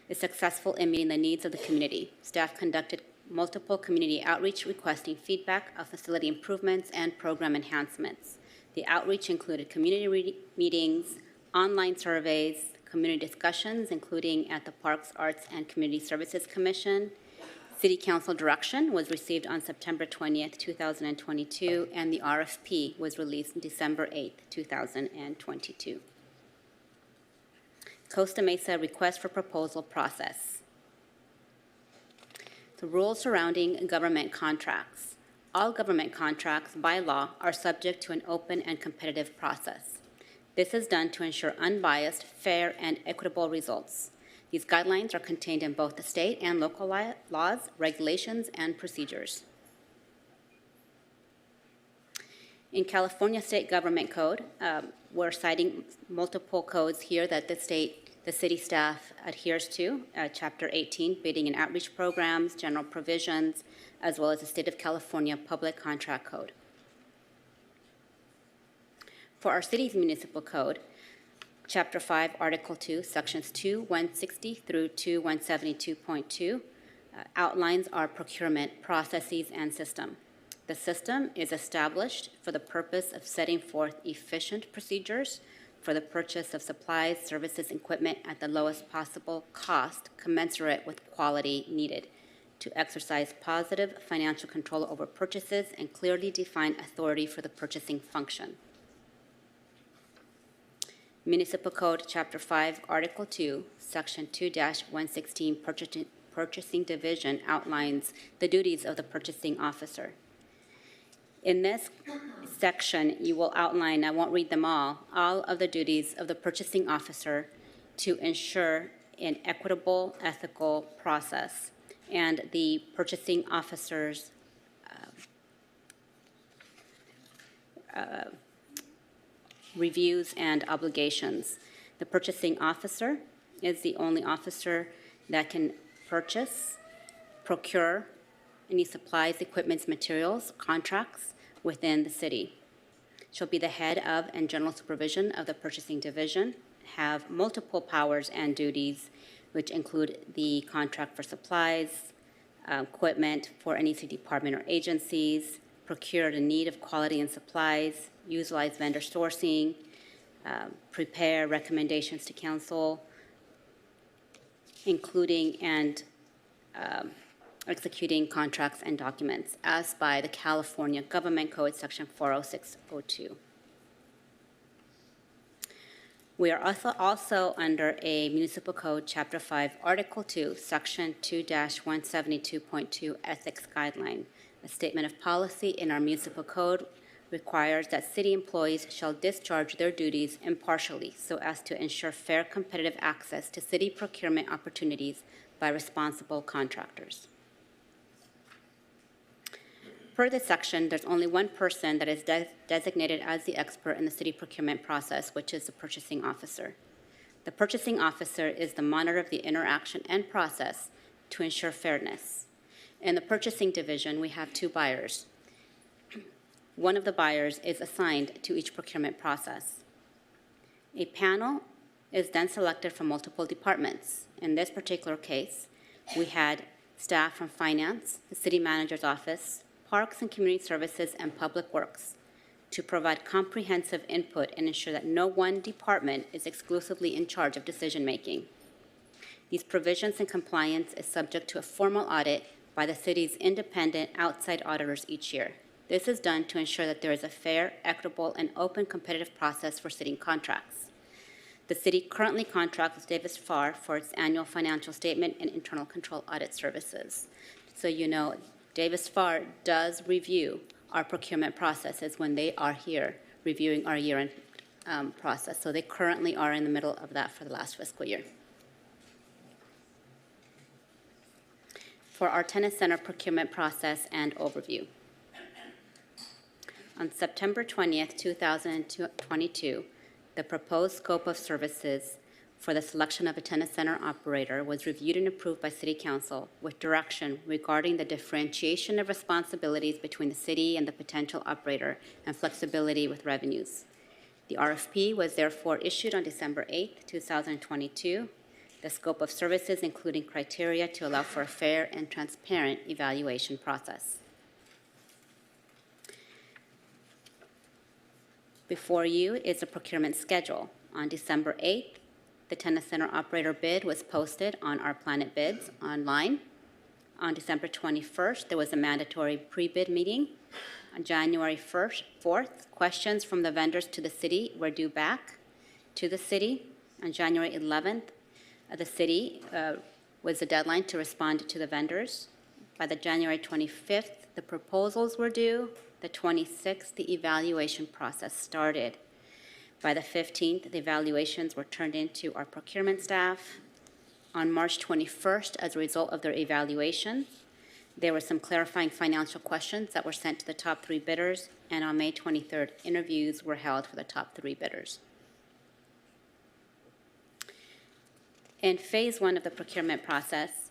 Speaker 12: is successful in meeting the needs of the community. Staff conducted multiple community outreach requesting feedback of facility improvements and program enhancements. The outreach included community meetings, online surveys, community discussions, including at the Parks, Arts, and Community Services Commission. City Council direction was received on September 20th, 2022, and the RFP was released on December 8th, 2022. Costa Mesa request for proposal process. The rules surrounding government contracts. All government contracts by law are subject to an open and competitive process. This is done to ensure unbiased, fair, and equitable results. These guidelines are contained in both the state and local laws, regulations, and procedures. In California State Government Code, we're citing multiple codes here that the state The city staff adheres to Chapter 18, bidding and outreach programs, general provisions, as well as the State of California Public Contract Code. For our city's municipal code, Chapter 5, Article 2, Sections 2160 through 2172.2 outlines our procurement processes and system. The system is established for the purpose of setting forth efficient procedures for the purchase of supplies, services, and equipment at the lowest possible cost commensurate with quality needed, to exercise positive financial control over purchases and clearly define authority for the purchasing function. Municipal Code, Chapter 5, Article 2, Section 2-116, Purchasing Division outlines the duties of the purchasing officer. In this section, you will outline, I won't read them all of the duties of the purchasing officer to ensure an equitable, ethical process, and the purchasing officer's reviews and obligations. The purchasing officer is the only officer that can purchase, procure any supplies, equipment, materials, contracts within the city. She'll be the head of and general supervision of the purchasing division, have multiple powers and duties, which include the contract for supplies, equipment for any city department or agencies, procure the need of quality and supplies, utilize vendor sourcing, prepare recommendations to council, including and executing contracts and documents as by the California Government Code, Section 40602. We are also under a Municipal Code, Chapter 5, Article 2, Section 2-172.2, Ethics Guideline. A statement of policy in our Municipal Code requires that city employees shall discharge their duties impartially so as to ensure fair competitive access to city procurement opportunities by responsible contractors. Per this section, there's only one person that is designated as the expert in the city procurement process, which is the purchasing officer. The purchasing officer is the monitor of the interaction and process to ensure fairness. In the purchasing division, we have two buyers. One of the buyers is assigned to each procurement process. A panel is then selected from multiple departments. In this particular case, we had staff from finance, the city manager's office, Parks and Community Services, and Public Works to provide comprehensive input and ensure that no one department is exclusively in charge of decision-making. These provisions and compliance is subject to a formal audit by the city's independent outside auditors each year. This is done to ensure that there is a fair, equitable, and open competitive process for city contracts. The city currently contracts with Davis Farr for its annual financial statement and internal control audit services. So you know, Davis Farr does review our procurement processes when they are here reviewing our year-end process. So they currently are in the middle of that for the last fiscal year. For our tennis center procurement process and overview. On September 20th, 2022, the proposed scope of services for the selection of a tennis center operator was reviewed and approved by City Council with direction regarding the differentiation of responsibilities between the city and the potential operator and flexibility with revenues. The RFP was therefore issued on December 8th, 2022. The scope of services including criteria to allow for a fair and transparent evaluation process. Before you is a procurement schedule. On December 8th, the tennis center operator bid was posted on our Planet Bids online. On December 21st, there was a mandatory pre-bid meeting. On January 4th, questions from the vendors to the city were due back to the city. On January 11th, the city was the deadline to respond to the vendors. By the January 25th, the proposals were due. The 26th, the evaluation process started. By the 15th, the evaluations were turned into our procurement staff. On March 21st, as a result of their evaluation, there were some clarifying financial questions that were sent to the top 3 bidders, and on May 23rd, interviews were held for the top 3 bidders. In phase one of the procurement process,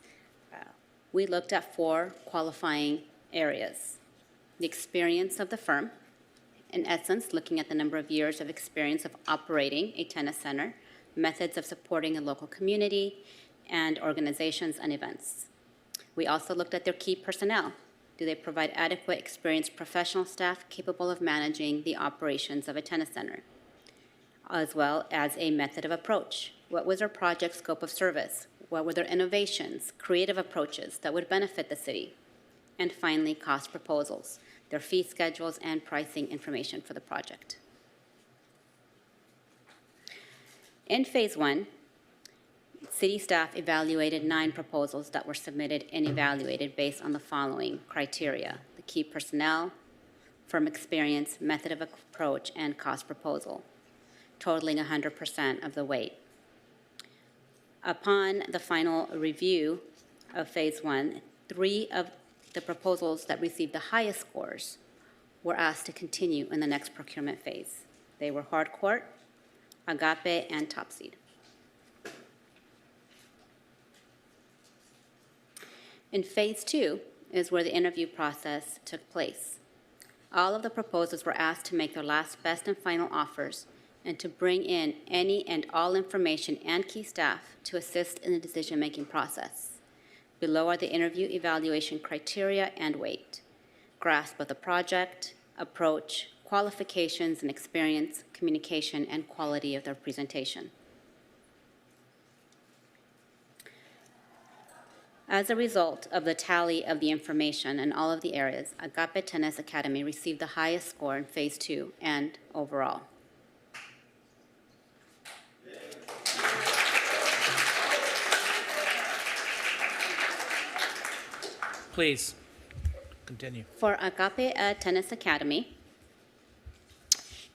Speaker 12: we looked at 4 qualifying areas. The experience of the firm, in essence, looking at the number of years of experience of operating a tennis center, methods of supporting a local community, and organizations and events. We also looked at their key personnel. Do they provide adequate, experienced professional staff capable of managing the operations of a tennis center? As well as a method of approach. What was their project scope of service? What were their innovations, creative approaches that would benefit the city? And finally, cost proposals, their fee schedules and pricing information for the project. In phase one, city staff evaluated 9 proposals that were submitted and evaluated based on the following criteria: the key personnel, firm experience, method of approach, and cost proposal, totaling 100% of the weight. Upon the final review of phase one, 3 of the proposals that received the highest scores were asked to continue in the next procurement phase. They were Hardcourt, Agape, and Topseed. In phase two is where the interview process took place. All of the proposals were asked to make their last, best, and final offers and to bring in any and all information and key staff to assist in the decision-making process. Below are the interview evaluation criteria and weight: grasp of the project, approach, qualifications and experience, communication, and quality of their presentation. As a result of the tally of the information in all of the areas, Agape Tennis Academy received the highest score in phase two and overall.
Speaker 1: Please, continue.
Speaker 12: For Agape Tennis Academy,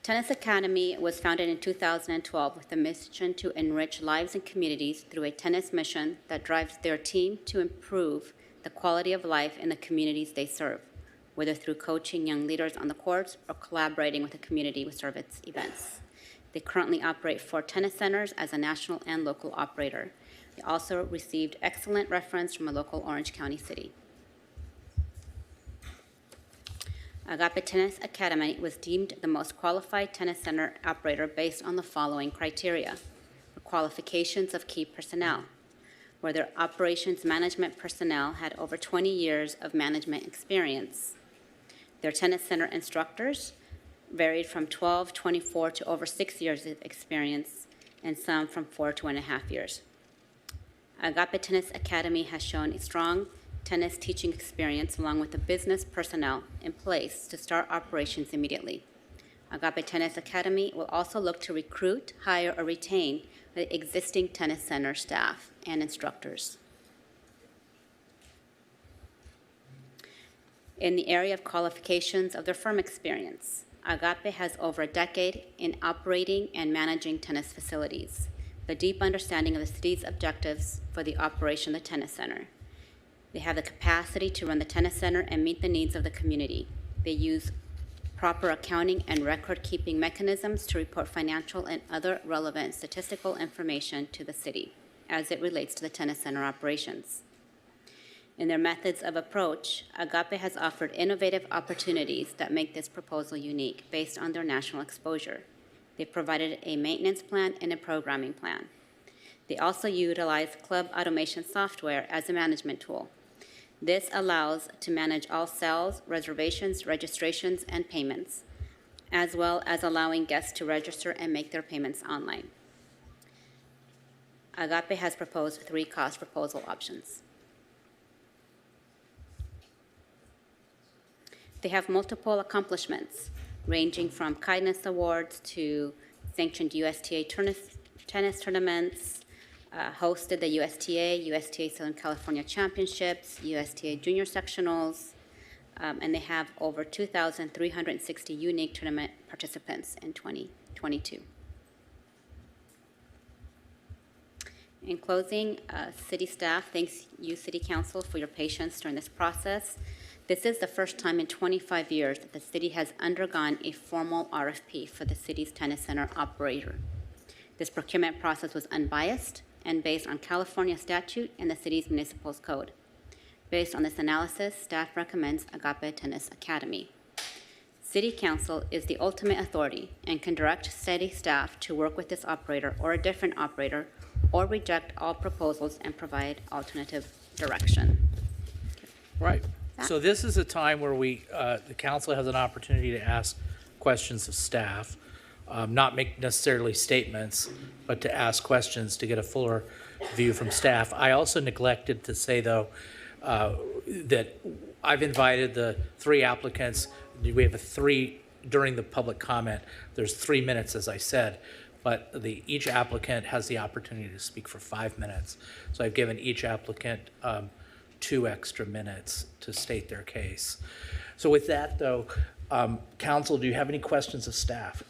Speaker 12: Tennis Academy was founded in 2012 with the mission to enrich lives and communities through a tennis mission that drives their team to improve the quality of life in the communities they serve, whether through coaching young leaders on the courts or collaborating with the community with service events. They currently operate 4 tennis centers as a national and local operator. They also received excellent reference from a local Orange County city. Agape Tennis Academy was deemed the most qualified tennis center operator based on the following criteria: the qualifications of key personnel, where their operations management personnel had over 20 years of management experience. Their tennis center instructors varied from 12, 24 to over 6 years of experience, and some from 4 to 1.5 years. Agape Tennis Academy has shown a strong tennis teaching experience along with the business personnel in place to start operations immediately. Agape Tennis Academy will also look to recruit, hire, or retain the existing tennis center staff and instructors. In the area of qualifications of their firm experience, Agape has over a decade in operating and managing tennis facilities, a deep understanding of the city's objectives for the operation of the tennis center. They have the capacity to run the tennis center and meet the needs of the community. They use proper accounting and record-keeping mechanisms to report financial and other relevant statistical information to the city as it relates to the tennis center operations. In their methods of approach, Agape has offered innovative opportunities that make this proposal unique based on their national exposure. They provided a maintenance plan and a programming plan. They also utilize club automation software as a management tool. This allows to manage all sales, reservations, registrations, and payments, as well as allowing guests to register and make their payments online. Agape has proposed 3 cost proposal options. They have multiple accomplishments, ranging from kindness awards to sanctioned USTA tennis tournaments, hosted the USTA Southern California Championships, USTA Junior Sectionals, and they have over 2,360 unique tournament participants in 2022. In closing, city staff thanks you, City Council, for your patience during this process. This is the first time in 25 years that the city has undergone a formal RFP for the city's tennis center operator. This procurement process was unbiased and based on California statute and the city's municipal code. Based on this analysis, staff recommends Agape Tennis Academy. City Council is the ultimate authority and can direct city staff to work with this operator or a different operator, or reject all proposals and provide alternative direction.
Speaker 1: Right. So this is a time where the council has an opportunity to ask questions of staff, not make necessarily statements, but to ask questions to get a fuller view from staff. I also neglected to say, though, that I've invited the 3 applicants. We have during the public comment, there's 3 minutes, as I said, but each applicant has the opportunity to speak for 5 minutes. So I've given each applicant 2 extra minutes to state their case. So with that, though, council, do you have any questions of staff?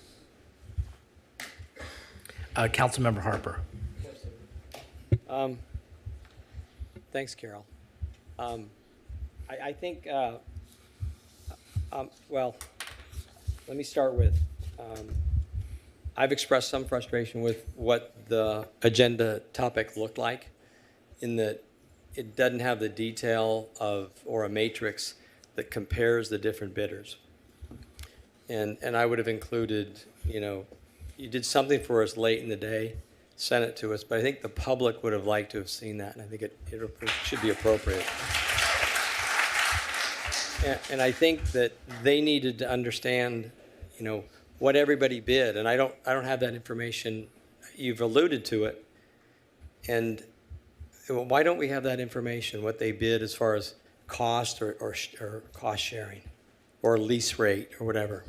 Speaker 1: Councilmember Harper.
Speaker 5: Thanks, Carol. I think, well, let me start with, I've expressed some frustration with what the agenda topic looked like, in that it doesn't have the detail or a matrix that compares the different bidders. And I would have included, you did something for us late in the day, sent it to us, but I think the public would have liked to have seen that, and I think it should be appropriate. And I think that they needed to understand, what everybody bid, and I don't have that information. You've alluded to it, and why don't we have that information, what they bid as far as cost or cost sharing, or lease rate or whatever?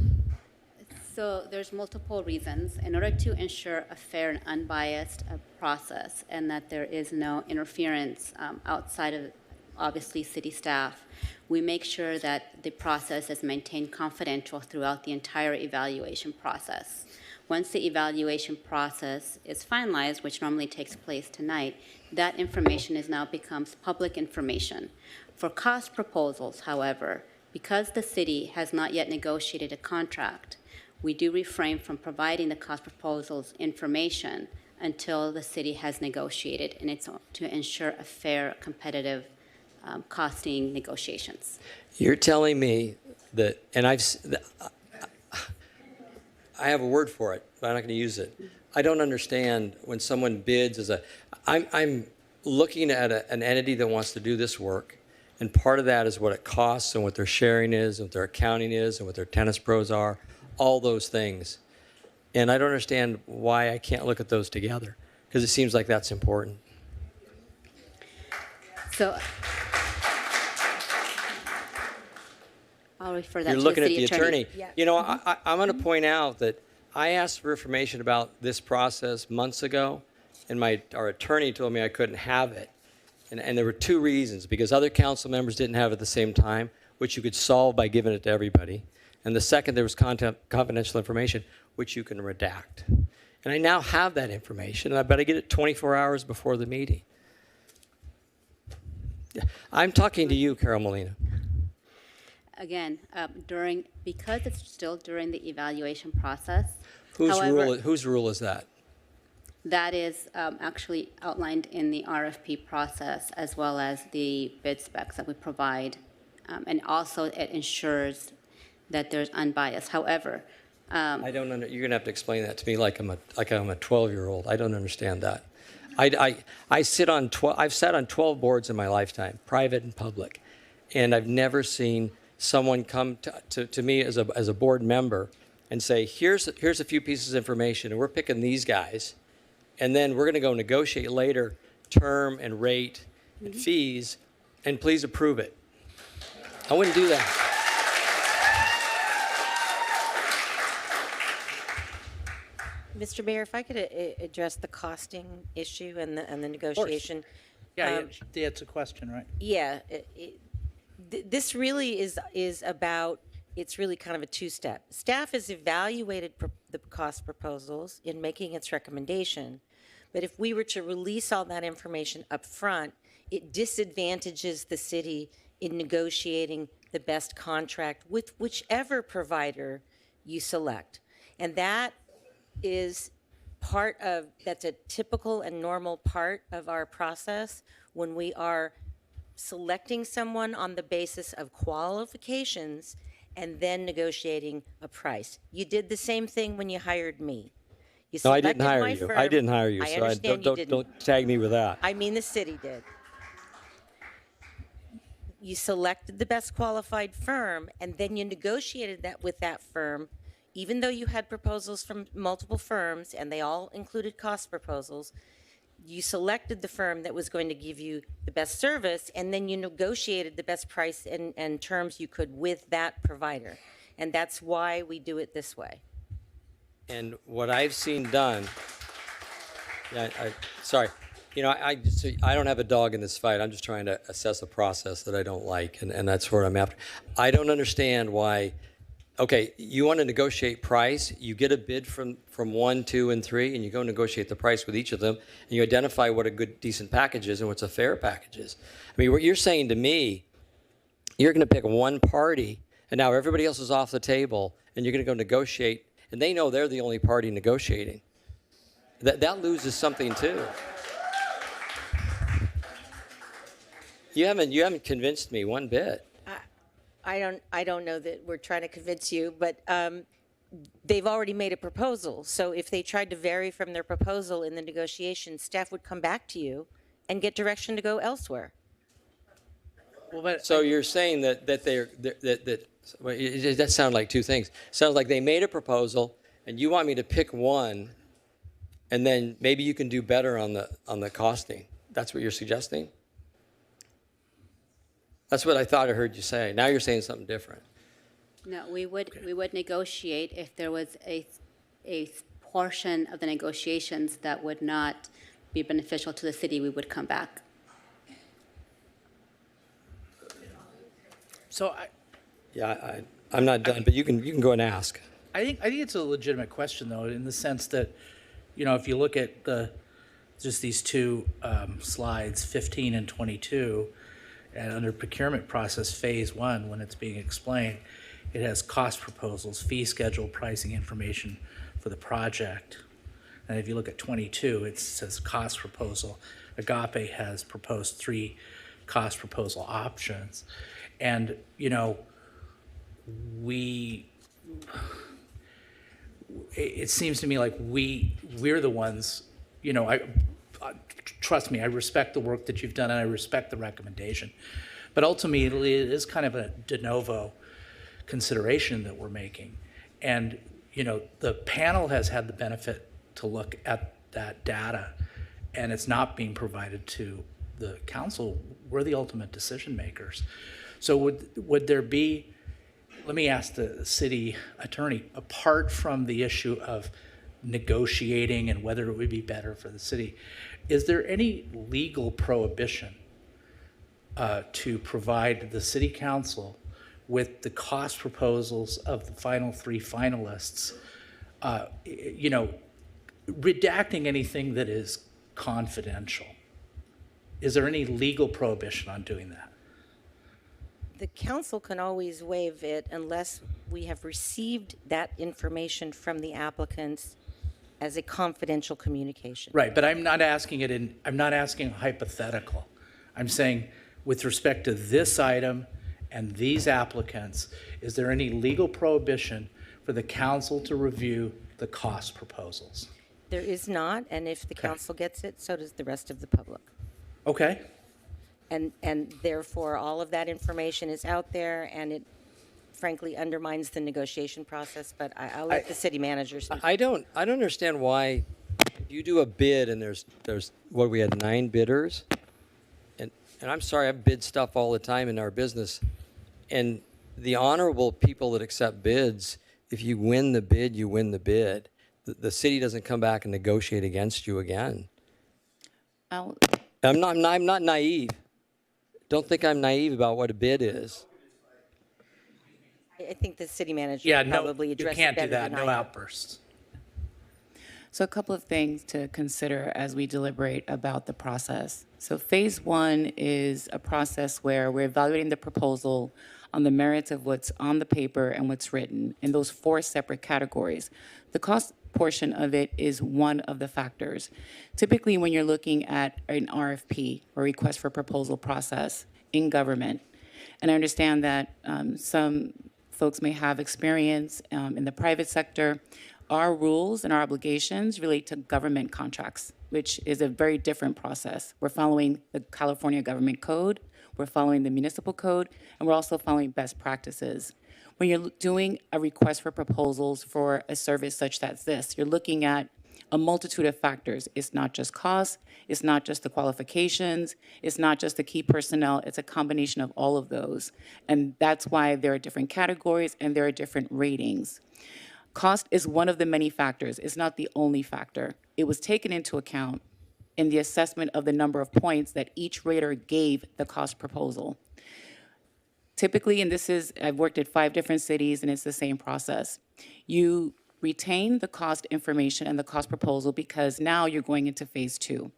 Speaker 12: So there's multiple reasons. In order to ensure a fair and unbiased process, and that there is no interference outside of, obviously, city staff, we make sure that the process is maintained confidential throughout the entire evaluation process. Once the evaluation process is finalized, which normally takes place tonight, that information now becomes public information. For cost proposals, however, because the city has not yet negotiated a contract, we do refrain from providing the cost proposals information until the city has negotiated, and it's to ensure a fair, competitive costing negotiations.
Speaker 5: You're telling me that, and I have a word for it, but I'm not going to use it. I don't understand when someone bids I'm looking at an entity that wants to do this work, and part of that is what it costs and what their sharing is, and what their accounting is, and what their tennis pros are, all those things. And I don't understand why I can't look at those together, because it seems like that's important.
Speaker 12: So I'll refer that
Speaker 5: You're
Speaker 12: to
Speaker 5: looking
Speaker 12: the
Speaker 5: at
Speaker 12: city
Speaker 5: the
Speaker 12: attorney.
Speaker 5: attorney. I'm going to point out that I asked for information about this process months ago, and our attorney told me I couldn't have it. And there were 2 reasons, because other council members didn't have it at the same time, which you could solve by giving it to everybody. And the second, there was confidential information, which you can redact. And I now have that information, and I better get it 24 hours before the meeting. I'm talking to you, Carol Molina.
Speaker 12: Again, because it's still during the evaluation process.
Speaker 5: Whose rule is that?
Speaker 12: That is actually outlined in the RFP process, as well as the bid specs that we provide. And also it ensures that there's unbiased. However,
Speaker 5: I don't you're going to have to explain that to me like I'm a 12-year-old. I don't understand that. I've sat on 12 boards in my lifetime, private and public, and I've never seen someone come to me as a board member and say, here's a few pieces of information, and we're picking these guys, and then we're going to go negotiate later term and rate and fees, and please approve it. I wouldn't do that.
Speaker 9: Mr. Mayor, if I could address the costing issue and the negotiation.
Speaker 1: Yeah, it's a question, right?
Speaker 9: Yeah, this really is about, it's really kind of a 2-step. Staff has evaluated the cost proposals in making its recommendation, but if we were to release all that information up front, it disadvantages the city in negotiating the best contract with whichever provider you select. And that is that's a typical and normal part of our process when we are selecting someone on the basis of qualifications and then negotiating a price. You did the same thing when you hired me. You
Speaker 5: No, I
Speaker 9: selected
Speaker 5: didn't hire
Speaker 9: my
Speaker 5: you.
Speaker 9: firm.
Speaker 5: I didn't hire you,
Speaker 9: I
Speaker 5: so
Speaker 9: understand you didn't.
Speaker 5: don't tag me with that.
Speaker 9: I mean, the city did. You selected the best qualified firm, and then you negotiated that with that firm, even though you had proposals from multiple firms, and they all included cost proposals. You selected the firm that was going to give you the best service, and then you negotiated the best price and terms you could with that provider. And that's why we do it this way.
Speaker 5: And what I've seen done, sorry, I don't have a dog in this fight. I'm just trying to assess a process that I don't like, and that's where I'm after. I don't understand why. Okay, you want to negotiate price. You get a bid from 1, 2, and 3, and you go negotiate the price with each of them, and you identify what a good, decent package is and what's a fair package is. I mean, what you're saying to me, you're going to pick one party, and now everybody else is off the table, and you're going to go negotiate, and they know they're the only party negotiating. That loses something too. You haven't convinced me one bit.
Speaker 9: I don't know that we're trying to convince you, but they've already made a proposal. So if they tried to vary from their proposal in the negotiation, staff would come back to you and get direction to go elsewhere.
Speaker 1: Well,
Speaker 5: So you're saying that that sounds like two things. Sounds like they made a proposal, and you want me to pick one, and then maybe you can do better on the costing. That's what you're suggesting? That's what I thought I heard you say. Now you're saying something different.
Speaker 12: No, we would negotiate if there was a portion of the negotiations that would not be beneficial to the city. We would come back.
Speaker 1: So
Speaker 5: I'm not done, but you can go and ask.
Speaker 1: I think it's a legitimate question, though, in the sense that, if you look at just these two slides, 15 and 22, and under procurement process phase 1, when it's being explained, it has cost proposals, fee schedule, pricing information for the project. And if you look at 22, it says cost proposal. Agape has proposed 3 cost proposal options. And, it seems to me like we're the ones, trust me, I respect the work that you've done and I respect the recommendation. But ultimately, it is kind of a de novo consideration that we're making. And, the panel has had the benefit to look at that data, and it's not being provided to the council. We're the ultimate decision makers. So would there be, let me ask the city attorney, apart from the issue of negotiating and whether it would be better for the city, is there any legal prohibition to provide the city council with the cost proposals of the final 3 finalists, redacting anything that is confidential? Is there any legal prohibition on doing that?
Speaker 9: The council can always waive it unless we have received that information from the applicants as a confidential communication.
Speaker 1: Right, but I'm not asking hypothetical. I'm saying with respect to this item and these applicants, is there any legal prohibition for the council to review the cost proposals?
Speaker 9: There is not, and if the council gets it, so does the rest of the public.
Speaker 1: Okay.
Speaker 9: And therefore, all of that information is out there, and it frankly undermines the negotiation process, but I'll let the city manager speak.
Speaker 5: I don't understand why you do a bid and there's what, we had 9 bidders, and I'm sorry, I bid stuff all the time in our business, and the honorable people that accept bids, if you win the bid, you win the bid. The city doesn't come back and negotiate against you again. I'm not naive. Don't think I'm naive about what a bid is.
Speaker 9: I think the city manager probably
Speaker 1: you
Speaker 9: addressed
Speaker 1: can't
Speaker 9: it
Speaker 1: do
Speaker 9: better
Speaker 1: that.
Speaker 9: than
Speaker 1: No
Speaker 9: I
Speaker 1: outbursts.
Speaker 7: So a couple of things to consider as we deliberate about the process. So phase 1 is a process where we're evaluating the proposal on the merits of what's on the paper and what's written in those 4 separate categories. The cost portion of it is one of the factors. Typically, when you're looking at an RFP, or request for proposal process in government, and I understand that some folks may have experience in the private sector, our rules and our obligations relate to government contracts, which is a very different process. We're following the California Government Code, we're following the municipal code, and we're also following best practices. When you're doing a request for proposals for a service such as this, you're looking at a multitude of factors. It's not just cost, it's not just the qualifications, it's not just the key personnel, it's a combination of all of those. And that's why there are different categories and there are different ratings. Cost is one of the many factors. It's not the only factor. It was taken into account in the assessment of the number of points that each rater gave the cost proposal. Typically, and this is, I've worked at 5 different cities and it's the same process. You retain the cost information and the cost proposal because now you're going into phase 2.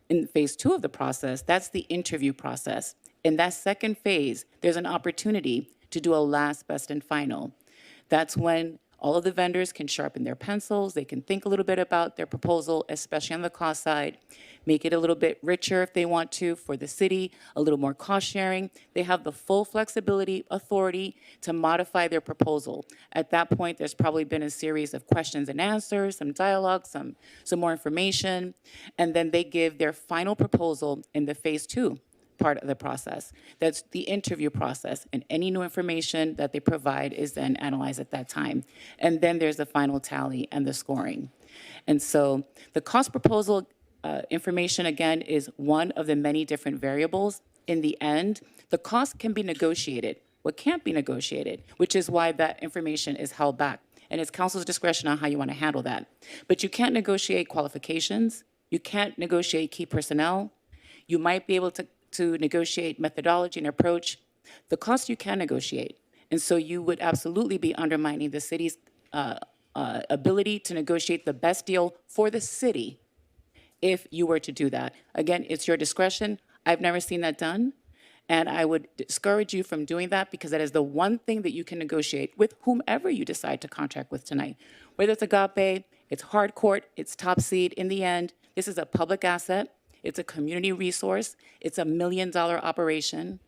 Speaker 7: In phase 2 of the process, that's the interview process. In that second phase, there's an opportunity to do a last, best, and final. That's when all of the vendors can sharpen their pencils, they can think a little bit about their proposal, especially on the cost side, make it a little bit richer if they want to for the city, a little more cost sharing. They have the full flexibility, authority to modify their proposal. At that point, there's probably been a series of questions and answers, some dialogue, some more information, and then they give their final proposal in the phase 2 part of the process. That's the interview process, and any new information that they provide is then analyzed at that time. And then there's the final tally and the scoring. And so the cost proposal information, again, is one of the many different variables. In the end, the cost can be negotiated. What can't be negotiated, which is why that information is held back. And it's council's discretion on how you want to handle that. But you can't negotiate qualifications. You can't negotiate key personnel. You might be able to negotiate methodology and approach. The cost you can negotiate. And so you would absolutely be undermining the city's ability to negotiate the best deal for the city if you were to do that. Again, it's your discretion. I've never seen that done. And I would discourage you from doing that because that is the one thing that you can negotiate with whomever you decide to contract with tonight. Whether it's Agape, it's Hardcourt, it's Top Seed, in the end, this is a public asset. It's a community resource. It's $1 million operation.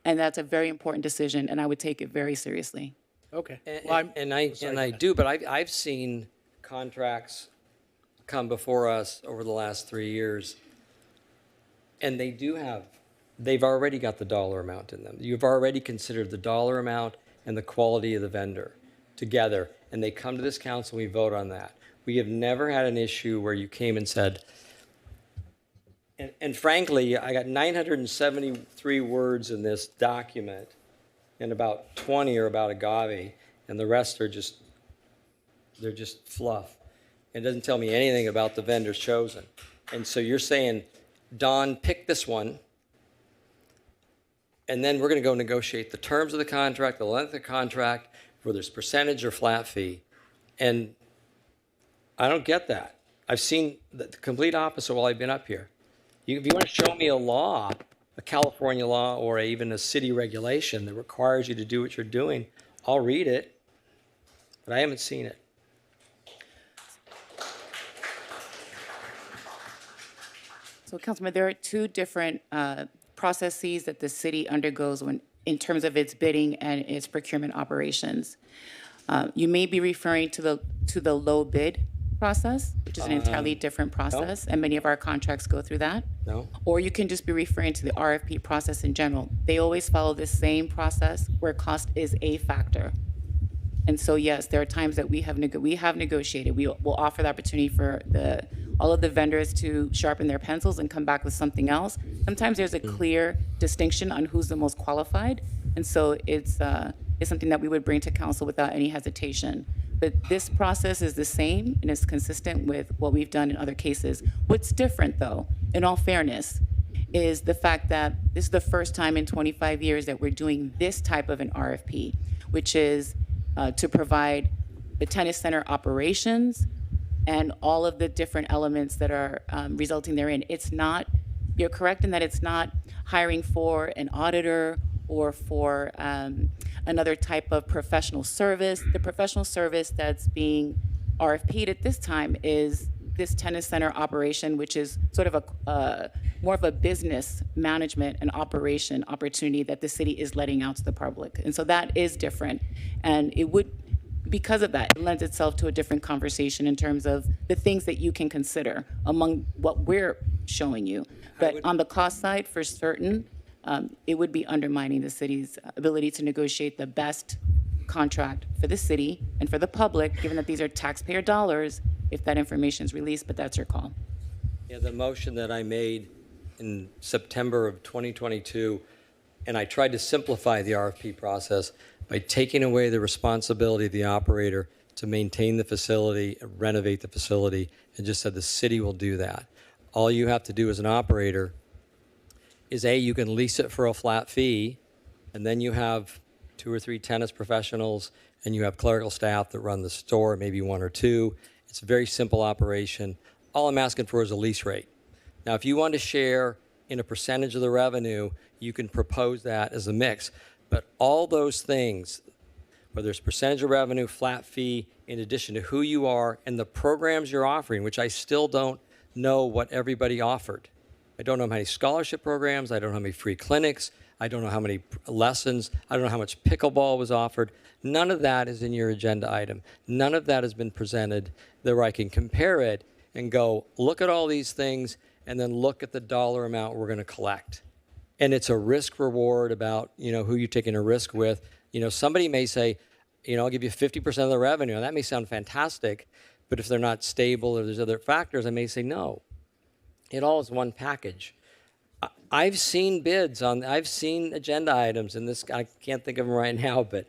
Speaker 7: And that's a very important decision, and I would take it very seriously.
Speaker 1: Okay.
Speaker 5: I do, but I've seen contracts come before us over the last 3 years, and they've already got the dollar amount in them. You've already considered the dollar amount and the quality of the vendor together, and they come to this council, we vote on that. We have never had an issue where you came and said, and frankly, I got 973 words in this document, and about 20 are about agave, and the rest are they're just fluff. It doesn't tell me anything about the vendors chosen. And so you're saying, Don, pick this one, and then we're going to go negotiate the terms of the contract, the length of the contract, whether it's percentage or flat fee. And I don't get that. I've seen the complete opposite while I've been up here. If you want to show me a law, a California law or even a city regulation that requires you to do what you're doing, I'll read it, but I haven't seen it.
Speaker 7: So, Councilman, there are 2 different processes that the city undergoes in terms of its bidding and its procurement operations. You may be referring to the low bid process, which is an entirely different process, and many of our contracts go through that.
Speaker 5: No.
Speaker 7: Or you can just be referring to the RFP process in general. They always follow the same process where cost is a factor. And so, yes, there are times that we have negotiated. We will offer the opportunity for all of the vendors to sharpen their pencils and come back with something else. Sometimes there's a clear distinction on who's the most qualified, and so it's something that we would bring to council without any hesitation. But this process is the same and is consistent with what we've done in other cases. What's different, though, in all fairness, is the fact that this is the first time in 25 years that we're doing this type of an RFP, which is to provide the tennis center operations and all of the different elements that are resulting therein. It's not, you're correct in that it's not hiring for an auditor or for another type of professional service. The professional service that's being RFP'd at this time is this tennis center operation, which is sort of a more of a business management and operation opportunity that the city is letting out to the public. And so that is different. And it would, because of that, it lends itself to a different conversation in terms of the things that you can consider among what we're showing you. But on the cost side, for certain, it would be undermining the city's ability to negotiate the best contract for the city and for the public, given that these are taxpayer dollars, if that information is released, but that's your call.
Speaker 5: Yeah, the motion that I made in September of 2022, and I tried to simplify the RFP process by taking away the responsibility of the operator to maintain the facility, renovate the facility, and just said the city will do that. All you have to do as an operator is you can lease it for a flat fee, and then you have 2 or 3 tennis professionals, and you have clerical staff that run the store, maybe 1 or 2. It's a very simple operation. All I'm asking for is a lease rate. Now, if you want to share in a percentage of the revenue, you can propose that as a mix. But all those things, whether it's percentage of revenue, flat fee, in addition to who you are and the programs you're offering, which I still don't know what everybody offered. I don't know how many scholarship programs. I don't know how many free clinics. I don't know how many lessons. I don't know how much pickleball was offered. None of that is in your agenda item. None of that has been presented where I can compare it and go, look at all these things, and then look at the dollar amount we're going to collect. And it's a risk reward about, who you're taking a risk with. Somebody may say, I'll give you 50% of the revenue. And that may sound fantastic, but if they're not stable or there's other factors, I may say no. It all is one package. I've seen bids I've seen agenda items, and I can't think of them right now, but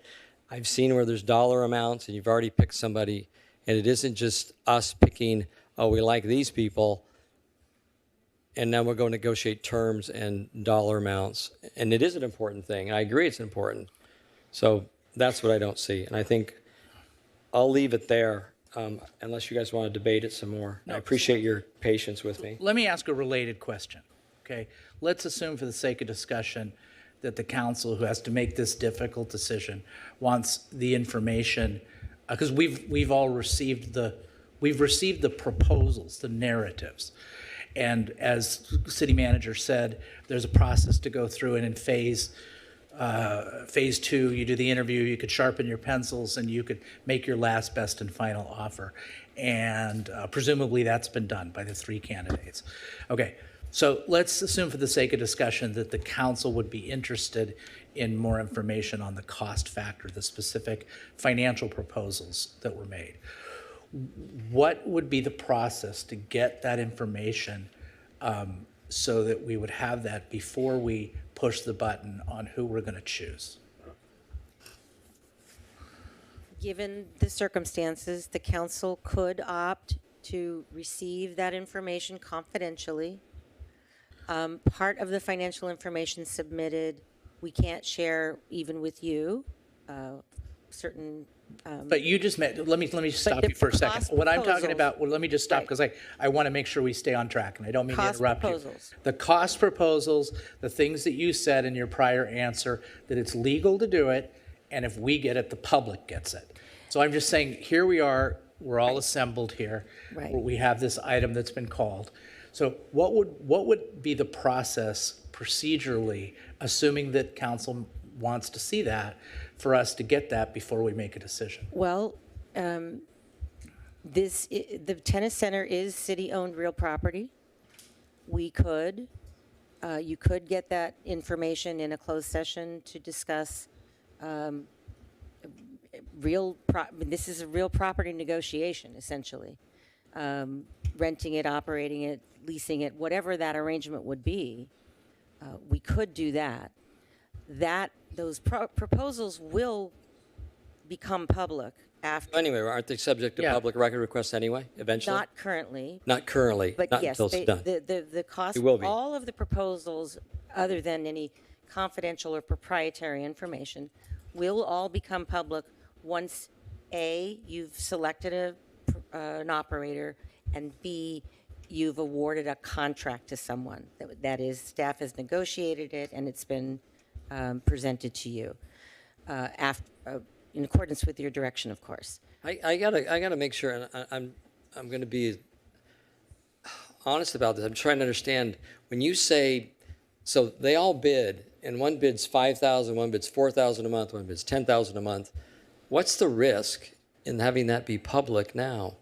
Speaker 5: I've seen where there's dollar amounts and you've already picked somebody, and it isn't just us picking, oh, we like these people, and now we're going to negotiate terms and dollar amounts. And it is an important thing. I agree it's important. So that's what I don't see. And I think I'll leave it there unless you guys want to debate it some more. I appreciate your patience with me.
Speaker 1: Let me ask a related question, okay? Let's assume for the sake of discussion that the council, who has to make this difficult decision, wants the information, because we've all received the proposals, the narratives. And as city manager said, there's a process to go through, and in phase 2, you do the interview, you could sharpen your pencils, and you could make your last, best, and final offer. And presumably that's been done by the 3 candidates. Okay, so let's assume for the sake of discussion that the council would be interested in more information on the cost factor, the specific financial proposals that were made. What would be the process to get that information so that we would have that before we push the button on who we're going to choose?
Speaker 9: Given the circumstances, the council could opt to receive that information confidentially. Part of the financial information submitted, we can't share even with you, certain.
Speaker 1: But you just let me stop you for a second. What I'm talking about, let me just stop because I want to make sure we stay on track, and I don't mean to interrupt you. The cost proposals, the things that you said in your prior answer, that it's legal to do it, and if we get it, the public gets it. So I'm just saying, here we are, we're all assembled here.
Speaker 9: Right.
Speaker 1: We have this item that's been called. So what would be the process procedurally, assuming that council wants to see that, for us to get that before we make a decision?
Speaker 9: Well, the tennis center is city-owned real property. You could get that information in a closed session to discuss this is a real property negotiation, essentially. Renting it, operating it, leasing it, whatever that arrangement would be, we could do that. Those proposals will become public after.
Speaker 5: Anyway, aren't they subject to public record requests anyway, eventually?
Speaker 9: Not currently.
Speaker 5: Not currently,
Speaker 9: but
Speaker 5: not
Speaker 9: yes,
Speaker 5: until it's done.
Speaker 9: The cost,
Speaker 5: It will be.
Speaker 9: all of the proposals, other than any confidential or proprietary information, will all become public once A, you've selected an operator, and B, you've awarded a contract to someone. That is, staff has negotiated it and it's been presented to you. in accordance with your direction, of course.
Speaker 5: I gotta make sure, and I'm going to be honest about this. I'm trying to understand when you say, so they all bid, and one bids 5,000, one bids 4,000 a month, one bids 10,000 a month. What's the risk in having that be public now?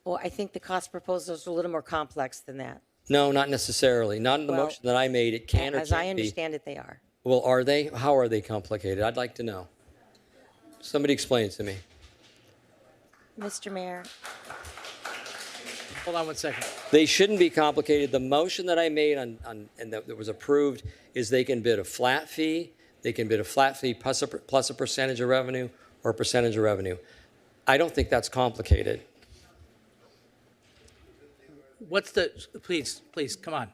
Speaker 9: Well, I think the cost proposals are a little more complex than that.
Speaker 5: No, not necessarily. Not in the
Speaker 9: Well,
Speaker 5: motion that I made. It can or
Speaker 9: As I
Speaker 5: can't be.
Speaker 9: understand it, they are.
Speaker 5: Well, are they? How are they complicated? I'd like to know. Somebody explain it to me.
Speaker 9: Mr. Mayor,
Speaker 1: Hold on one second.
Speaker 5: They shouldn't be complicated. The motion that I made and that was approved is they can bid a flat fee. They can bid a flat fee plus a percentage of revenue or a percentage of revenue. I don't think that's complicated.
Speaker 1: What's the, please, come on.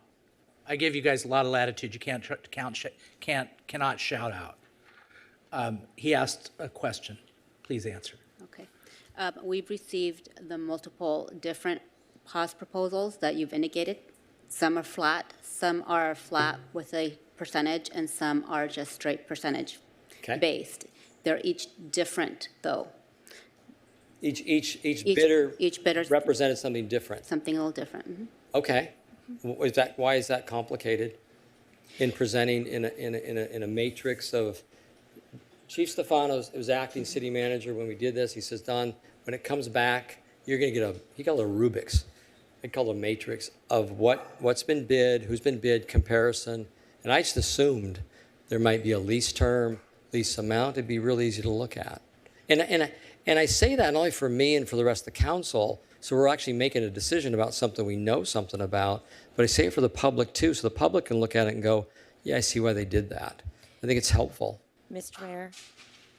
Speaker 1: I give you guys a lot of latitude. You cannot shout out. He asked a question. Please answer.
Speaker 12: Okay. We've received the multiple different cost proposals that you've indicated. Some are flat with a percentage, and some are just straight percentage based. They're each different, though.
Speaker 5: Each bidder represented something different.
Speaker 12: Something a little different. Mm-hmm.
Speaker 5: Okay. Why is that complicated in presenting in a matrix of? Chief Stefanos was acting city manager when we did this. He says, Don, when it comes back, you're going to get he called it a Rubik's. I call it a matrix of what's been bid, who's been bid, comparison. And I just assumed there might be a lease term, lease amount. It'd be real easy to look at. And I say that not only for me and for the rest of the council, so we're actually making a decision about something we know something about, but I say it for the public too, so the public can look at it and go, yeah, I see why they did that. I think it's helpful.
Speaker 9: Mr. Mayor,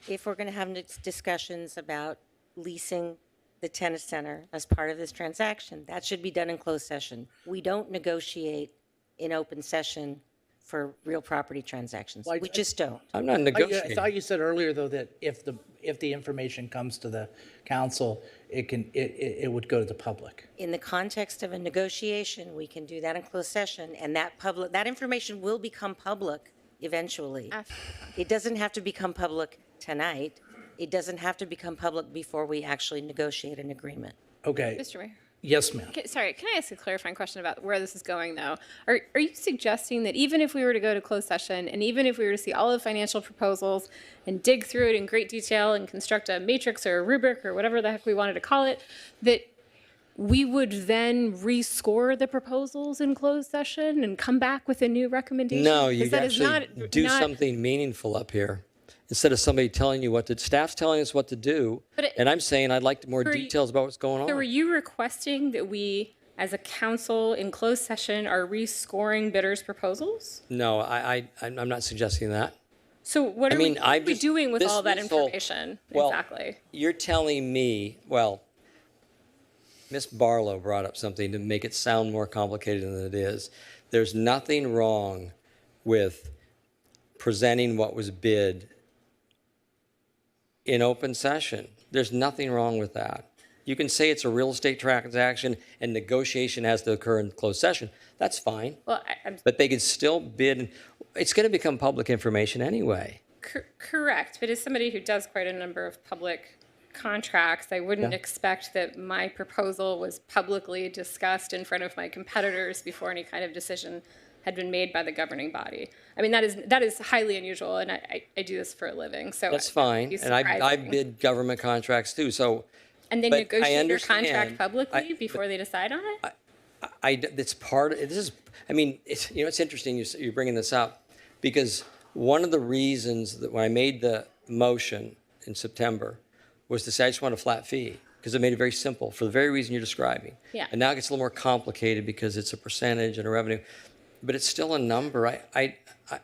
Speaker 9: if we're going to have discussions about leasing the tennis center as part of this transaction, that should be done in closed session. We don't negotiate in open session for real property transactions. We just don't.
Speaker 5: I'm not negotiating.
Speaker 1: I thought you said earlier, though, that if the information comes to the council, it would go to the public.
Speaker 9: In the context of a negotiation, we can do that in closed session, and that information will become public eventually. It doesn't have to become public tonight. It doesn't have to become public before we actually negotiate an agreement.
Speaker 1: Okay.
Speaker 21: Mr. Mayor.
Speaker 1: Yes, ma'am.
Speaker 21: Sorry, can I ask a clarifying question about where this is going, though? Are you suggesting that even if we were to go to closed session, and even if we were to see all of the financial proposals and dig through it in great detail and construct a matrix or a rubric or whatever the heck we wanted to call it, that we would then rescore the proposals in closed session and come back with a new recommendation?
Speaker 5: No, you actually do something meaningful up here. Instead of somebody telling you staff's telling us what to do, and I'm saying I'd like more details about what's going on.
Speaker 21: So were you requesting that we, as a council in closed session, are rescoring bidders' proposals?
Speaker 5: No, I'm not suggesting that.
Speaker 21: So what are we doing with all that information exactly?
Speaker 5: You're telling me, Ms. Barlow brought up something to make it sound more complicated than it is. There's nothing wrong with presenting what was bid in open session. There's nothing wrong with that. You can say it's a real estate transaction and negotiation has to occur in closed session. That's fine.
Speaker 21: Well,
Speaker 5: but they could still bid. It's going to become public information anyway.
Speaker 21: Correct. But as somebody who does quite a number of public contracts, I wouldn't expect that my proposal was publicly discussed in front of my competitors before any kind of decision had been made by the governing body. I mean, that is highly unusual, and I do this for a living. So
Speaker 5: that's fine. And I bid government contracts too. So
Speaker 21: and then negotiate your contract publicly before they decide on it.
Speaker 5: It's part of this is. I mean, it's interesting you're bringing this up because one of the reasons that when I made the motion in September was to say I just want a flat fee because it made it very simple for the very reason you're describing.
Speaker 21: Yeah.
Speaker 5: And now it gets a little more complicated because it's a percentage and a revenue. But it's still a number. Andrew, I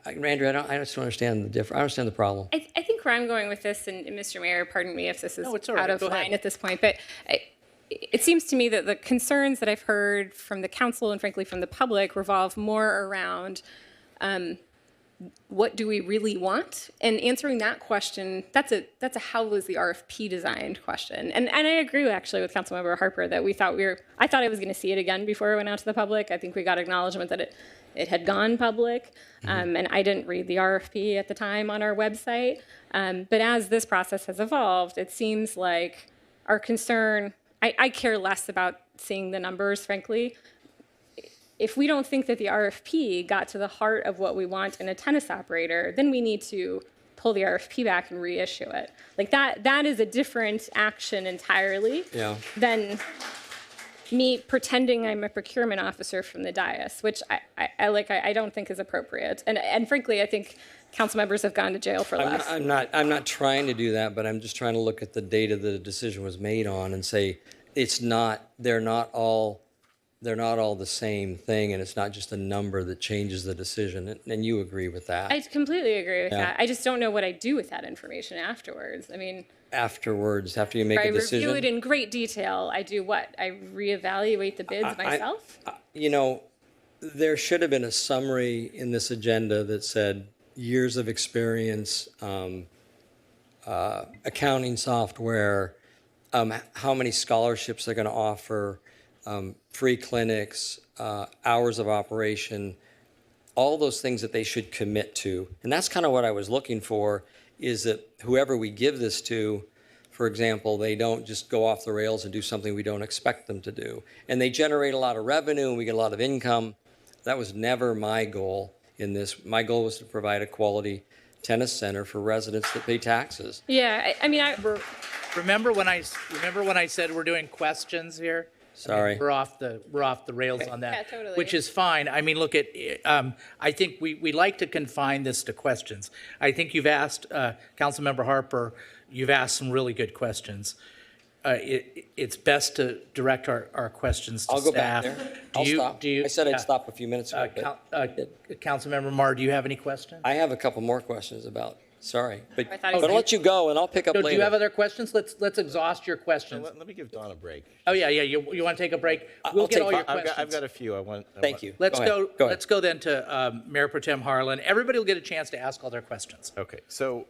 Speaker 5: just don't understand the difference. I understand the problem.
Speaker 21: I think where I'm going with this, and Mr. Mayor, pardon me if this is
Speaker 1: it's all right.
Speaker 21: out of line at this point, but it seems to me that the concerns that I've heard from the council and frankly from the public revolve more around what do we really want? And answering that question, that's a how was the RFP designed question. And I agree actually with Councilmember Harper that I thought I was going to see it again before it went out to the public. I think we got acknowledgement that it had gone public, and I didn't read the RFP at the time on our website. But as this process has evolved, it seems like our concern, I care less about seeing the numbers, frankly. If we don't think that the RFP got to the heart of what we want in a tennis operator, then we need to pull the RFP back and reissue it. Like that is a different action entirely than me pretending I'm a procurement officer from the dais, which I don't think is appropriate. And frankly, I think council members have gone to jail for less.
Speaker 5: I'm not trying to do that, but I'm just trying to look at the data that a decision was made on and say they're not all the same thing, and it's not just a number that changes the decision. And you agree with that?
Speaker 21: I completely agree with that. I just don't know what I do with that information afterwards. I mean,
Speaker 5: afterwards, after you make a decision,
Speaker 21: I review it in great detail. I do what? I reevaluate the bids myself?
Speaker 5: There should have been a summary in this agenda that said years of experience, accounting software, how many scholarships they're going to offer, free clinics, hours of operation, all those things that they should commit to. And that's kind of what I was looking for, is that whoever we give this to, for example, they don't just go off the rails and do something we don't expect them to do. And they generate a lot of revenue and we get a lot of income. That was never my goal in this. My goal was to provide a quality tennis center for residents that pay taxes.
Speaker 21: Yeah, I mean,
Speaker 1: remember when I said we're doing questions here?
Speaker 5: Sorry.
Speaker 1: I mean, we're off the rails on that,
Speaker 21: Yeah, totally.
Speaker 1: which is fine. I mean, look at. I think we like to confine this to questions. I think you've asked Councilmember Harper. You've asked some really good questions. It's best to direct our questions to
Speaker 5: I'll go
Speaker 1: staff.
Speaker 5: back there. I'll stop. I said I'd stop a few minutes ago.
Speaker 1: Councilmember Marr, do you have any questions?
Speaker 5: I have a couple more questions about. Sorry, but
Speaker 21: I thought he
Speaker 5: I'll
Speaker 21: said-
Speaker 5: let you go and I'll pick up
Speaker 1: So
Speaker 5: later.
Speaker 1: do you have other questions? Let's exhaust your questions.
Speaker 6: Let me give Don a break.
Speaker 1: Oh yeah. You want to take a break? We'll get all your questions.
Speaker 6: I've got a few. I want.
Speaker 5: Thank you.
Speaker 1: Let's
Speaker 5: Go ahead. Go ahead.
Speaker 1: Let's go then to Mayor Pro Tem Harlan. Everybody will get a chance to ask all their questions.
Speaker 6: Okay. So,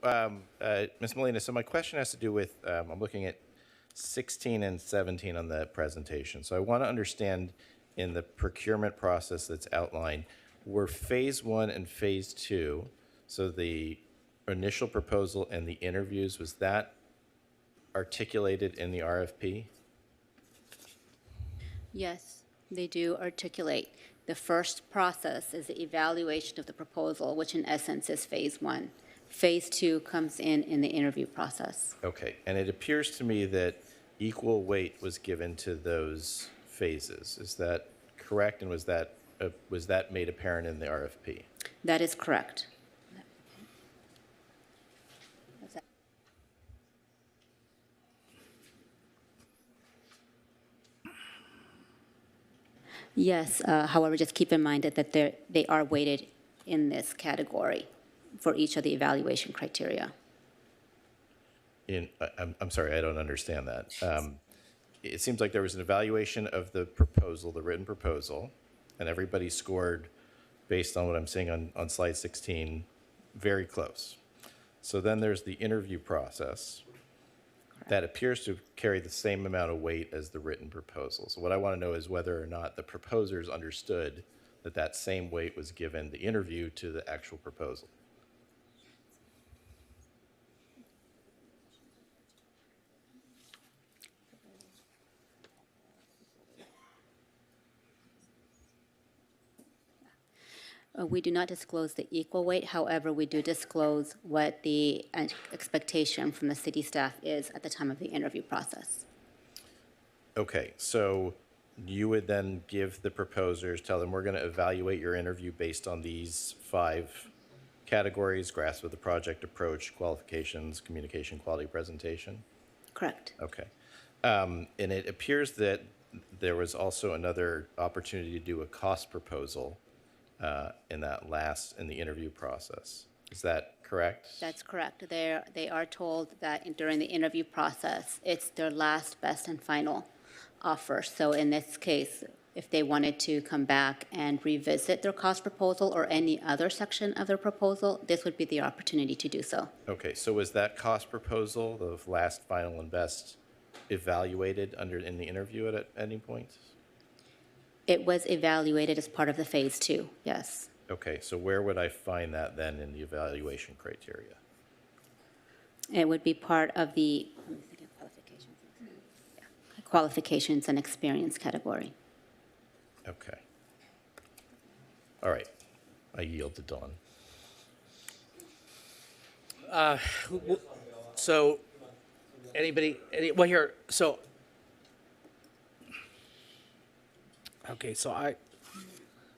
Speaker 6: Ms. Molina, so my question has to do with, I'm looking at 16 and 17 on the presentation. So I want to understand in the procurement process that's outlined, were phase 1 and phase 2, so the initial proposal and the interviews, was that articulated in the RFP?
Speaker 12: Yes, they do articulate. The first process is the evaluation of the proposal, which in essence is phase 1. Phase 2 comes in the interview process.
Speaker 6: Okay, and it appears to me that equal weight was given to those phases. Is that correct? And was that made apparent in the RFP?
Speaker 12: That is correct. Yes, however, just keep in mind that they are weighted in this category for each of the evaluation criteria.
Speaker 6: I'm sorry, I don't understand that. It seems like there was an evaluation of the proposal, the written proposal, and everybody scored based on what I'm seeing on slide 16, very close. So then there's the interview process that appears to carry the same amount of weight as the written proposal. So what I want to know is whether or not the proposers understood that that same weight was given the interview to the actual proposal.
Speaker 12: We do not disclose the equal weight. However, we do disclose what the expectation from the city staff is at the time of the interview process.
Speaker 6: Okay, so you would then give the proposers, tell them we're going to evaluate your interview based on these 5 categories: grasp of the project, approach, qualifications, communication, quality, presentation?
Speaker 12: Correct.
Speaker 6: Okay. And it appears that there was also another opportunity to do a cost proposal in the interview process. Is that correct?
Speaker 12: That's correct. They are told that during the interview process, it's their last, best, and final offer. So in this case, if they wanted to come back and revisit their cost proposal or any other section of their proposal, this would be the opportunity to do so.
Speaker 6: Okay, so was that cost proposal, the last, final, and best, evaluated in the interview at any point?
Speaker 12: It was evaluated as part of the phase 2, yes.
Speaker 6: Okay, so where would I find that then in the evaluation criteria?
Speaker 12: It would be part of the qualifications and experience category.
Speaker 6: Okay. All right. I yield to Dawn.
Speaker 1: So, well, here, so, okay, so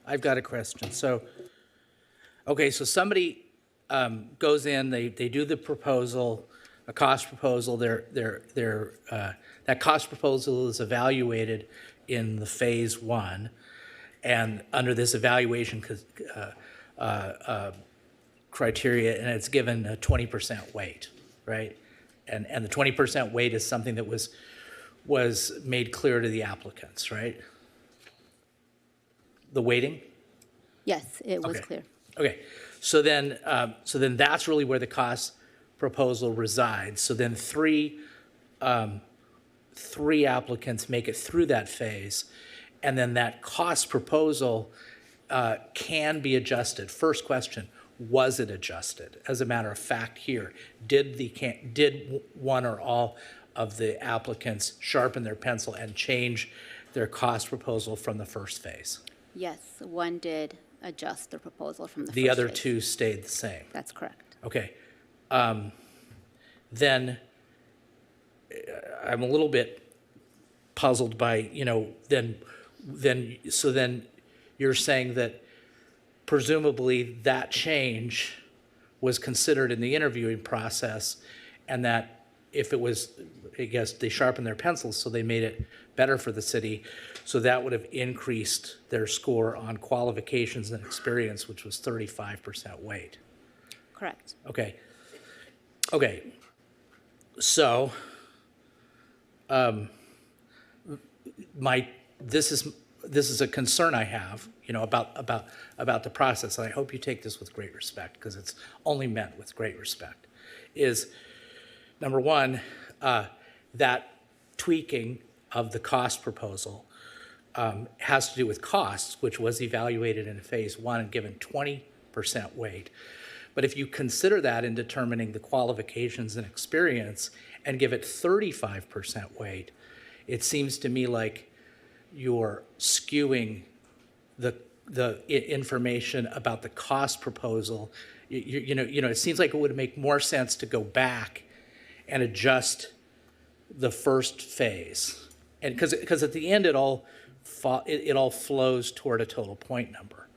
Speaker 1: I've got a question. So, okay, so somebody goes in, they do the proposal, a cost proposal, that cost proposal is evaluated in the phase 1, and under this evaluation criteria, and it's given a 20% weight, right? And the 20% weight is something that was made clear to the applicants, right? The weighting?
Speaker 12: Yes, it was
Speaker 1: Okay.
Speaker 12: clear.
Speaker 1: Okay, so then that's really where the cost proposal resides. So then three applicants make it through that phase, and then that cost proposal can be adjusted. First question, was it adjusted? As a matter of fact here, did one or all of the applicants sharpen their pencil and change their cost proposal from the first phase?
Speaker 12: Yes, one did adjust the proposal from the
Speaker 1: The
Speaker 12: first
Speaker 1: other
Speaker 12: phase.
Speaker 1: two stayed the same?
Speaker 12: That's correct.
Speaker 1: Okay. Then I'm a little bit puzzled by, then you're saying that presumably that change was considered in the interviewing process, and that if it was, I guess they sharpened their pencils, so they made it better for the city, so that would have increased their score on qualifications and experience, which was 35% weight.
Speaker 12: Correct.
Speaker 1: Okay. Okay. So, this is a concern I have, about the process, and I hope you take this with great respect, because it's only meant with great respect, is, number one, that tweaking of the cost proposal has to do with costs, which was evaluated in phase 1 and given 20% weight. But if you consider that in determining the qualifications and experience and give it 35% weight, it seems to me like you're skewing the information about the cost proposal. It seems like it would make more sense to go back and adjust the first phase, and because at the end it all flows toward a total point number.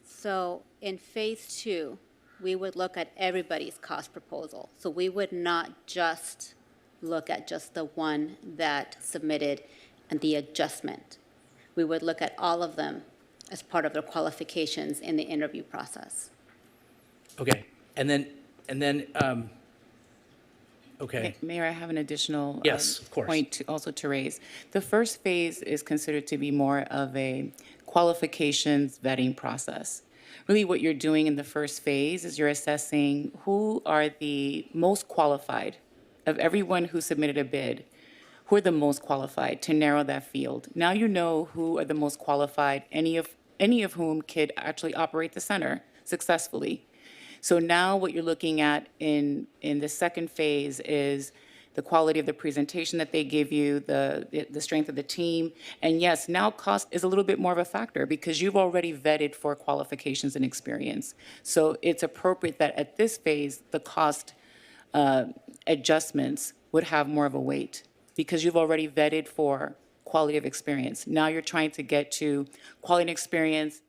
Speaker 12: So in phase 2, we would look at everybody's cost proposal. So we would not just look at just the one that submitted and the adjustment. We would look at all of them as part of their qualifications in the interview process.
Speaker 1: Okay, and then, okay.
Speaker 7: Mayor, I have an additional
Speaker 1: Yes, of course.
Speaker 7: point also to raise. The first phase is considered to be more of a qualifications vetting process. Really what you're doing in the first phase is you're assessing who are the most qualified of everyone who submitted a bid, who are the most qualified to narrow that field. Now you know who are the most qualified, any of whom could actually operate the center successfully. So now what you're looking at in the second phase is the quality of the presentation that they give you, the strength of the team. And yes, now cost is a little bit more of a factor because you've already vetted for qualifications and experience. So it's appropriate that at this phase, the cost adjustments would have more of a weight because you've already vetted for quality of experience. Now you're trying to get to quality and experience,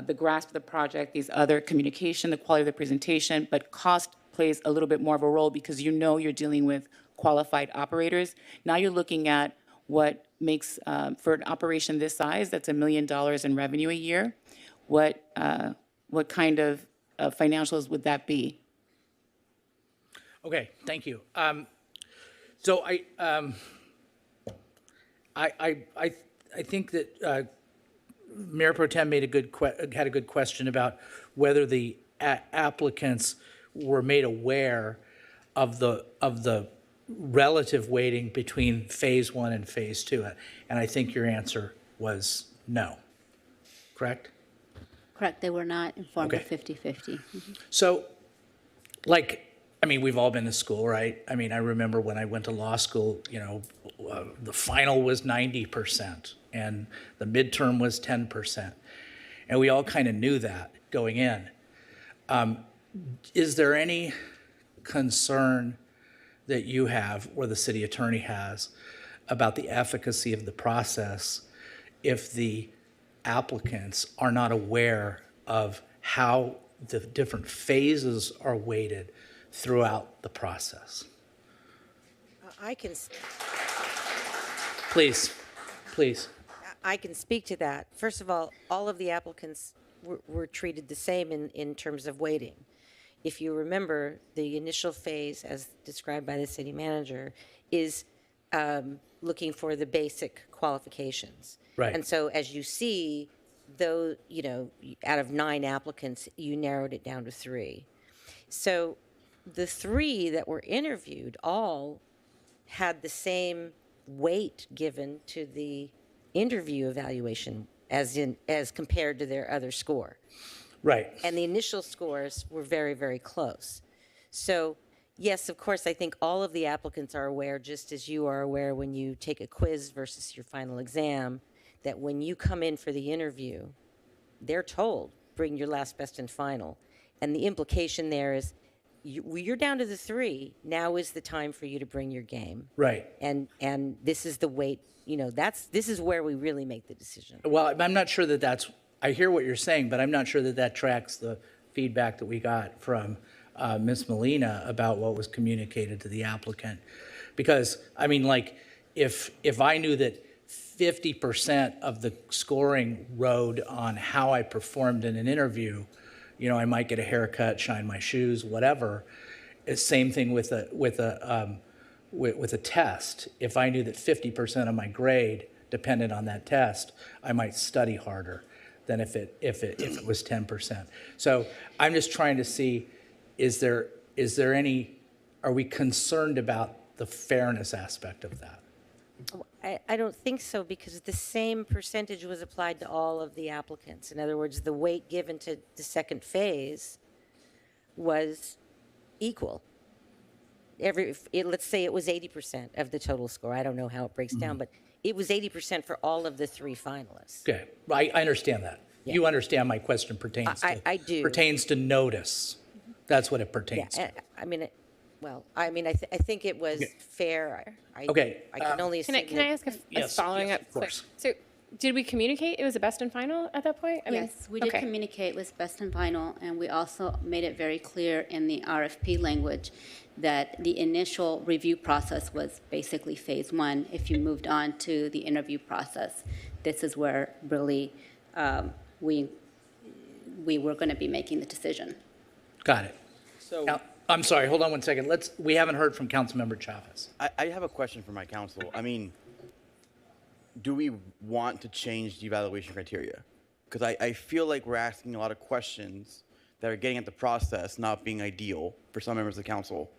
Speaker 7: the grasp of the project, these other communication, the quality of the presentation, but cost plays a little bit more of a role because you're dealing with qualified operators. Now you're looking at what makes, for an operation this size, that's $1 million in revenue a year, what kind of financials would that be?
Speaker 1: Okay, thank you. So I think that Mayor Pro Tem had a good question about whether the applicants were made aware of the relative weighting between phase one and phase two? And I think your answer was no, correct?
Speaker 12: Correct, they were not informed of
Speaker 1: Okay.
Speaker 12: 50/50.
Speaker 1: So, like, I mean, we've all been to school, right? I mean, I remember when I went to law school, you know, the final was 90% and the midterm was 10%. And we all kind of knew that going in. Is there any concern that you have or the city attorney has about the efficacy of the process if the applicants are not aware of how the different phases are weighted throughout the process?
Speaker 9: I can,
Speaker 1: Please, please.
Speaker 9: I can speak to that. First of all of the applicants were treated the same in terms of weighting. If you remember, the initial phase, as described by the city manager, is looking for the basic qualifications.
Speaker 1: Right.
Speaker 9: And so as you see, though, you know, out of 9 applicants, you narrowed it down to 3. So the 3 that were interviewed all had the same weight given to the interview evaluation as compared to their other score.
Speaker 1: Right.
Speaker 9: And the initial scores were very, very close. So, yes, of course, I think all of the applicants are aware, just as you are aware when you take a quiz versus your final exam, that when you come in for the interview, they're told, bring your last, best, and final. And the implication there is, you're down to the 3. Now is the time for you to bring your game.
Speaker 1: Right.
Speaker 9: And this is the weight, you know, this is where we really make the decision.
Speaker 1: Well, I'm not sure that that's, I hear what you're saying, but I'm not sure that that tracks the feedback that we got from Ms. Molina about what was communicated to the applicant. Because, I mean, like, if I knew that 50% of the scoring rode on how I performed in an interview, you know, I might get a haircut, shine my shoes, whatever. It's same thing with a test. If I knew that 50% of my grade depended on that test, I might study harder than if it was 10%. So I'm just trying to see, is there any, are we concerned about the fairness aspect of that?
Speaker 9: I don't think so, because the same percentage was applied to all of the applicants. In other words, the weight given to the second phase was equal. Let's say it was 80% of the total score. I don't know how it breaks down, but it was 80% for all of the 3 finalists.
Speaker 1: Okay, I understand that.
Speaker 9: Yeah.
Speaker 1: You understand my question pertains to.
Speaker 9: I do.
Speaker 1: Pertains to notice. That's what it pertains
Speaker 9: Yeah,
Speaker 1: to.
Speaker 9: I mean, I think it was fair.
Speaker 1: Okay,
Speaker 9: I can only assume.
Speaker 21: Can I ask a
Speaker 1: Yes,
Speaker 21: following
Speaker 1: yes,
Speaker 21: up?
Speaker 1: of course.
Speaker 21: So, did we communicate it was a best and final at that point? I mean,
Speaker 12: Yes, we did
Speaker 21: okay.
Speaker 12: communicate with best and final, and we also made it very clear in the RFP language that the initial review process was basically phase 1. If you moved on to the interview process, this is where really we were going to be making the decision.
Speaker 1: Got it.
Speaker 2: So
Speaker 1: Now, I'm sorry, hold on one second. We haven't heard from Councilmember Chavez.
Speaker 2: I have a question for my council. I mean, do we want to change the evaluation criteria? Because I feel like we're asking a lot of questions that are getting at the process not being ideal for some members of the council.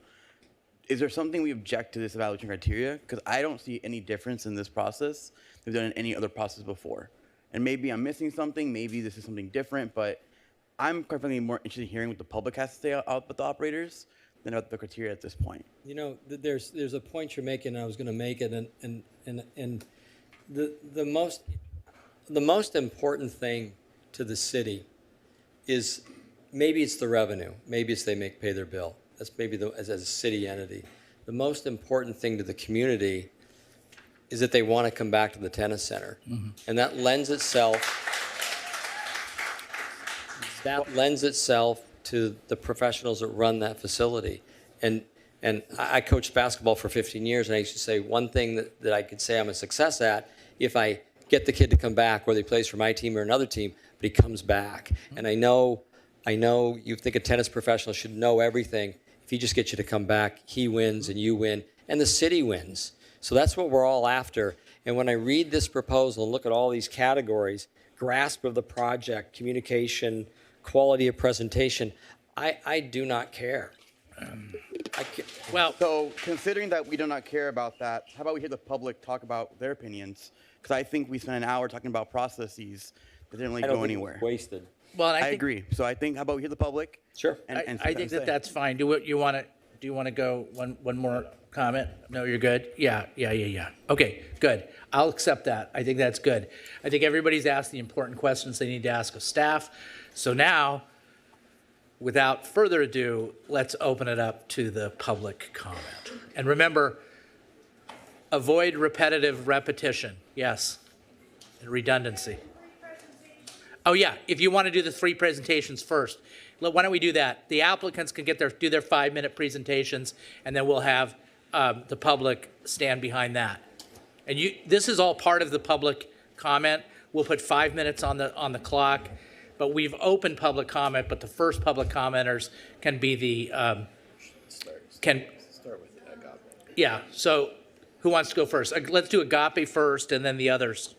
Speaker 2: Is there something we object to this evaluation criteria? Because I don't see any difference in this process than we've done in any other process before. And maybe I'm missing something, maybe this is something different, but I'm quite frankly more interested in hearing what the public has to say about the operators than about the criteria at this point.
Speaker 5: You know, there's a point you're making, and I was going to make it, and the most important thing to the city is maybe it's the revenue, maybe it's they pay their bill. That's maybe as a city entity. The most important thing to the community is that they want to come back to the tennis center, and that lends itself to the professionals that run that facility. And I coached basketball for 15 years, and I used to say one thing that I could say I'm a success at, if I get the kid to come back, whether he plays for my team or another team, but he comes back. And I know you think a tennis professional should know everything. If he just gets you to come back, he wins and you win, and the city wins. So that's what we're all after. And when I read this proposal and look at all these categories, grasp of the project, communication, quality of presentation, I do not care.
Speaker 1: Well,
Speaker 2: so considering that we do not care about that, how about we hear the public talk about their opinions? Because I think we spent an hour talking about processes that didn't really
Speaker 5: I don't
Speaker 2: go
Speaker 5: think it
Speaker 2: anywhere.
Speaker 5: was wasted.
Speaker 1: Well,
Speaker 2: I agree. So I think, how about we hear the public?
Speaker 5: Sure.
Speaker 2: And see
Speaker 1: I
Speaker 2: what
Speaker 1: think
Speaker 2: they have to say.
Speaker 1: that's fine. Do you want to go one more comment? No, you're good? Yeah. Okay, good. I'll accept that. I think that's good. I think everybody's asked the important questions they need to ask of staff. So now, without further ado, let's open it up to the public comment. And remember, avoid repetitive repetition. Yes. And redundancy. Oh, yeah. If you want to do the 3 presentations first, why don't we do that? The applicants can do their 5-minute presentations, and then we'll have the public stand behind that. And this is all part of the public comment. We'll put 5 minutes on the clock, but we've opened public comment. But the first public commenters can be the
Speaker 6: Start with Agape.
Speaker 1: Yeah. So, who wants to go first? Let's do Agape first, and then the others.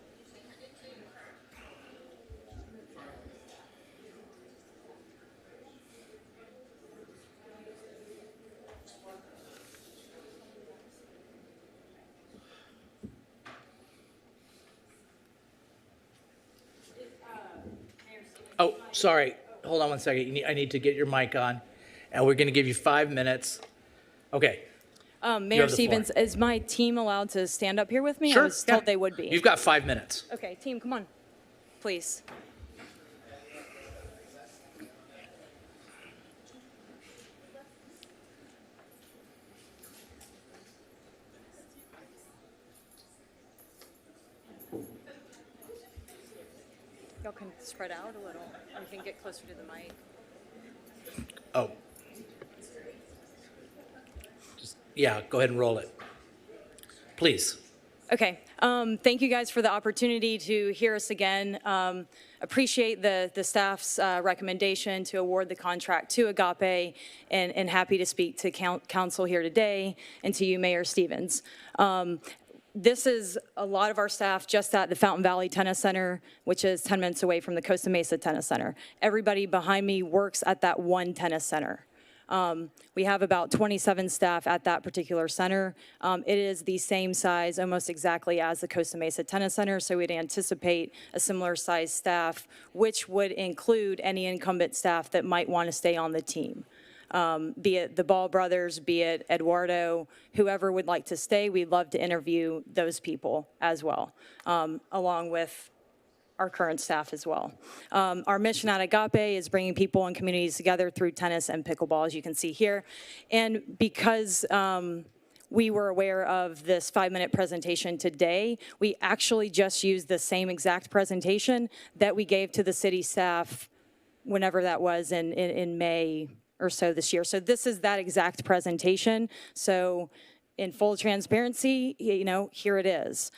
Speaker 1: Oh, sorry. Hold on one second. I need to get your mic on. And we're going to give you 5 minutes. Okay.
Speaker 13: Mayor Stevens, is my team allowed to stand up here with me?
Speaker 1: Sure.
Speaker 13: I was told they would be.
Speaker 1: You've got 5 minutes.
Speaker 13: Okay, team, come on, please. Y'all can spread out a little. You can get closer to the mic.
Speaker 1: Oh. Yeah, go ahead and roll it. Please.
Speaker 13: Okay. Thank you guys for the opportunity to hear us again. Appreciate the staff's recommendation to award the contract to Agape, and happy to speak to council here today and to you, Mayor Stevens. This is a lot of our staff just at the Fountain Valley Tennis Center, which is 10 minutes away from the Costa Mesa Tennis Center. Everybody behind me works at that one tennis center. We have about 27 staff at that particular center. It is the same size, almost exactly as the Costa Mesa Tennis Center, so we'd anticipate a similar size staff, which would include any incumbent staff that might want to stay on the team. Be it the Ball brothers, be it Eduardo, whoever would like to stay, we'd love to interview those people as well, along with our current staff as well. Our mission at Agape is bringing people and communities together through tennis and pickleball, as you can see here. And because we were aware of this 5-minute presentation today, we actually just used the same exact presentation that we gave to the city staff whenever that was in May or so this year. So this is that exact presentation. So in full transparency, here it is.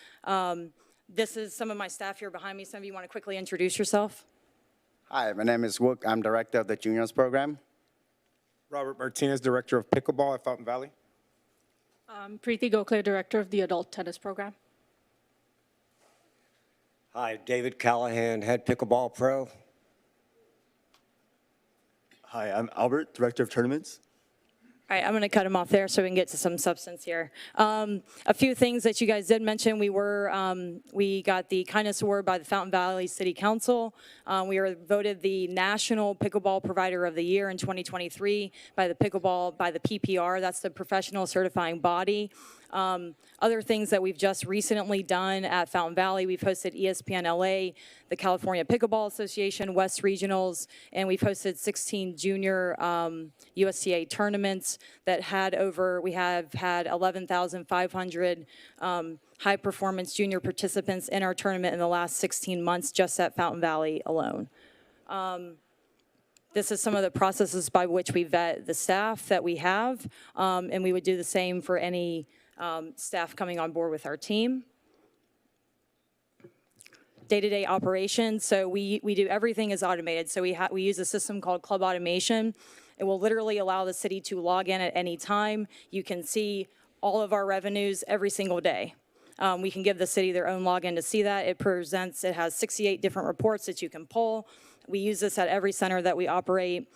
Speaker 13: This is some of my staff here behind me. Some of you want to quickly introduce yourself?
Speaker 14: Hi, my name is Wook. I'm director of the juniors program.
Speaker 23: Robert Martinez, director of pickleball at Fountain Valley.
Speaker 24: Preeti Gokhale, director of the adult tennis program.
Speaker 25: Hi, David Callahan, head pickleball pro.
Speaker 26: Hi, I'm Albert, director of tournaments.
Speaker 13: All right, I'm going to cut him off there so we can get to some substance here. A few things that you guys did mention. We got the Kindness Award by the Fountain Valley City Council. We were voted the National Pickleball Provider of the Year in 2023 by the PPR. That's the professional certifying body. Other things that we've just recently done at Fountain Valley, we've hosted ESPN LA, the California Pickleball Association, West Regionals, and we've hosted 16 junior USTA tournaments that we have had 11,500 high performance junior participants in our tournament in the last 16 months just at Fountain Valley alone. This is some of the processes by which we vet the staff that we have, and we would do the same for any staff coming on board with our team. Day-to-day operations, so we do everything is automated. So we use a system called Club Automation. It will literally allow the city to log in at any time. You can see all of our revenues every single day. We can give the city their own login to see that. It has 68 different reports that you can pull. We use this at every center that we operate.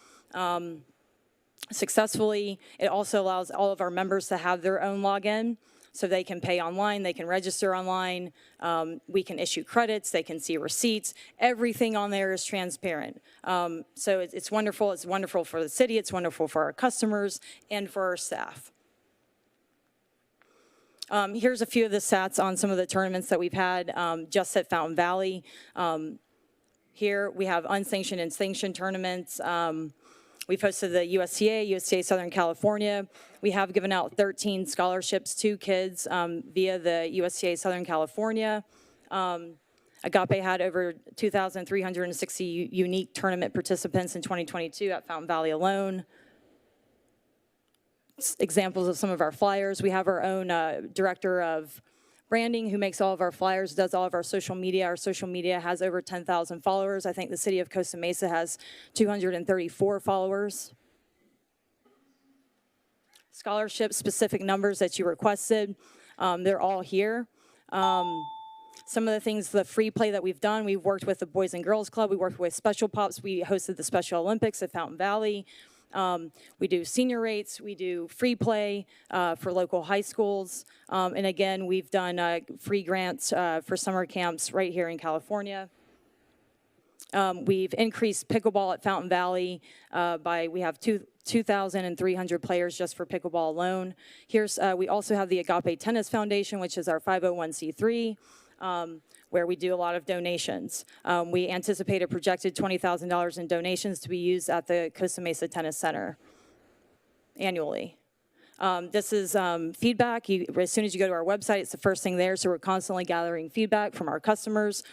Speaker 13: successfully. It also allows all of our members to have their own login, so they can pay online, they can register online, we can issue credits, they can see receipts. Everything on there is transparent. So it's wonderful. It's wonderful for the city, it's wonderful for our customers, and for our staff. Here's a few of the stats on some of the tournaments that we've had just at Fountain Valley. Here we have unsanctioned and sanctioned tournaments. We've hosted the USTA Southern California. We have given out 13 scholarships to kids via the USTA Southern California. Agape had over 2,360 unique tournament participants in 2022 at Fountain Valley alone. Examples of some of our flyers. We have our own director of branding who makes all of our flyers, does all of our social media. Our social media has over 10,000 followers. I think the city of Costa Mesa has 234 followers. Scholarship specific numbers that you requested, they're all here. Some of the things, the free play that we've done, we've worked with the Boys and Girls Club, we worked with Special Pops, we hosted the Special Olympics at Fountain Valley. We do senior rates, we do free play for local high schools, and again, we've done free grants for summer camps right here in California. We've increased pickleball at Fountain Valley we have 2,300 players just for pickleball alone. Here's, we also have the Agape Tennis Foundation, which is our 501c3. Where we do a lot of donations. We anticipate a projected $20,000 in donations to be used at the Costa Mesa Tennis Center annually. This is feedback. As soon as you go to our website, it's the first thing there, so we're constantly gathering feedback from our customers,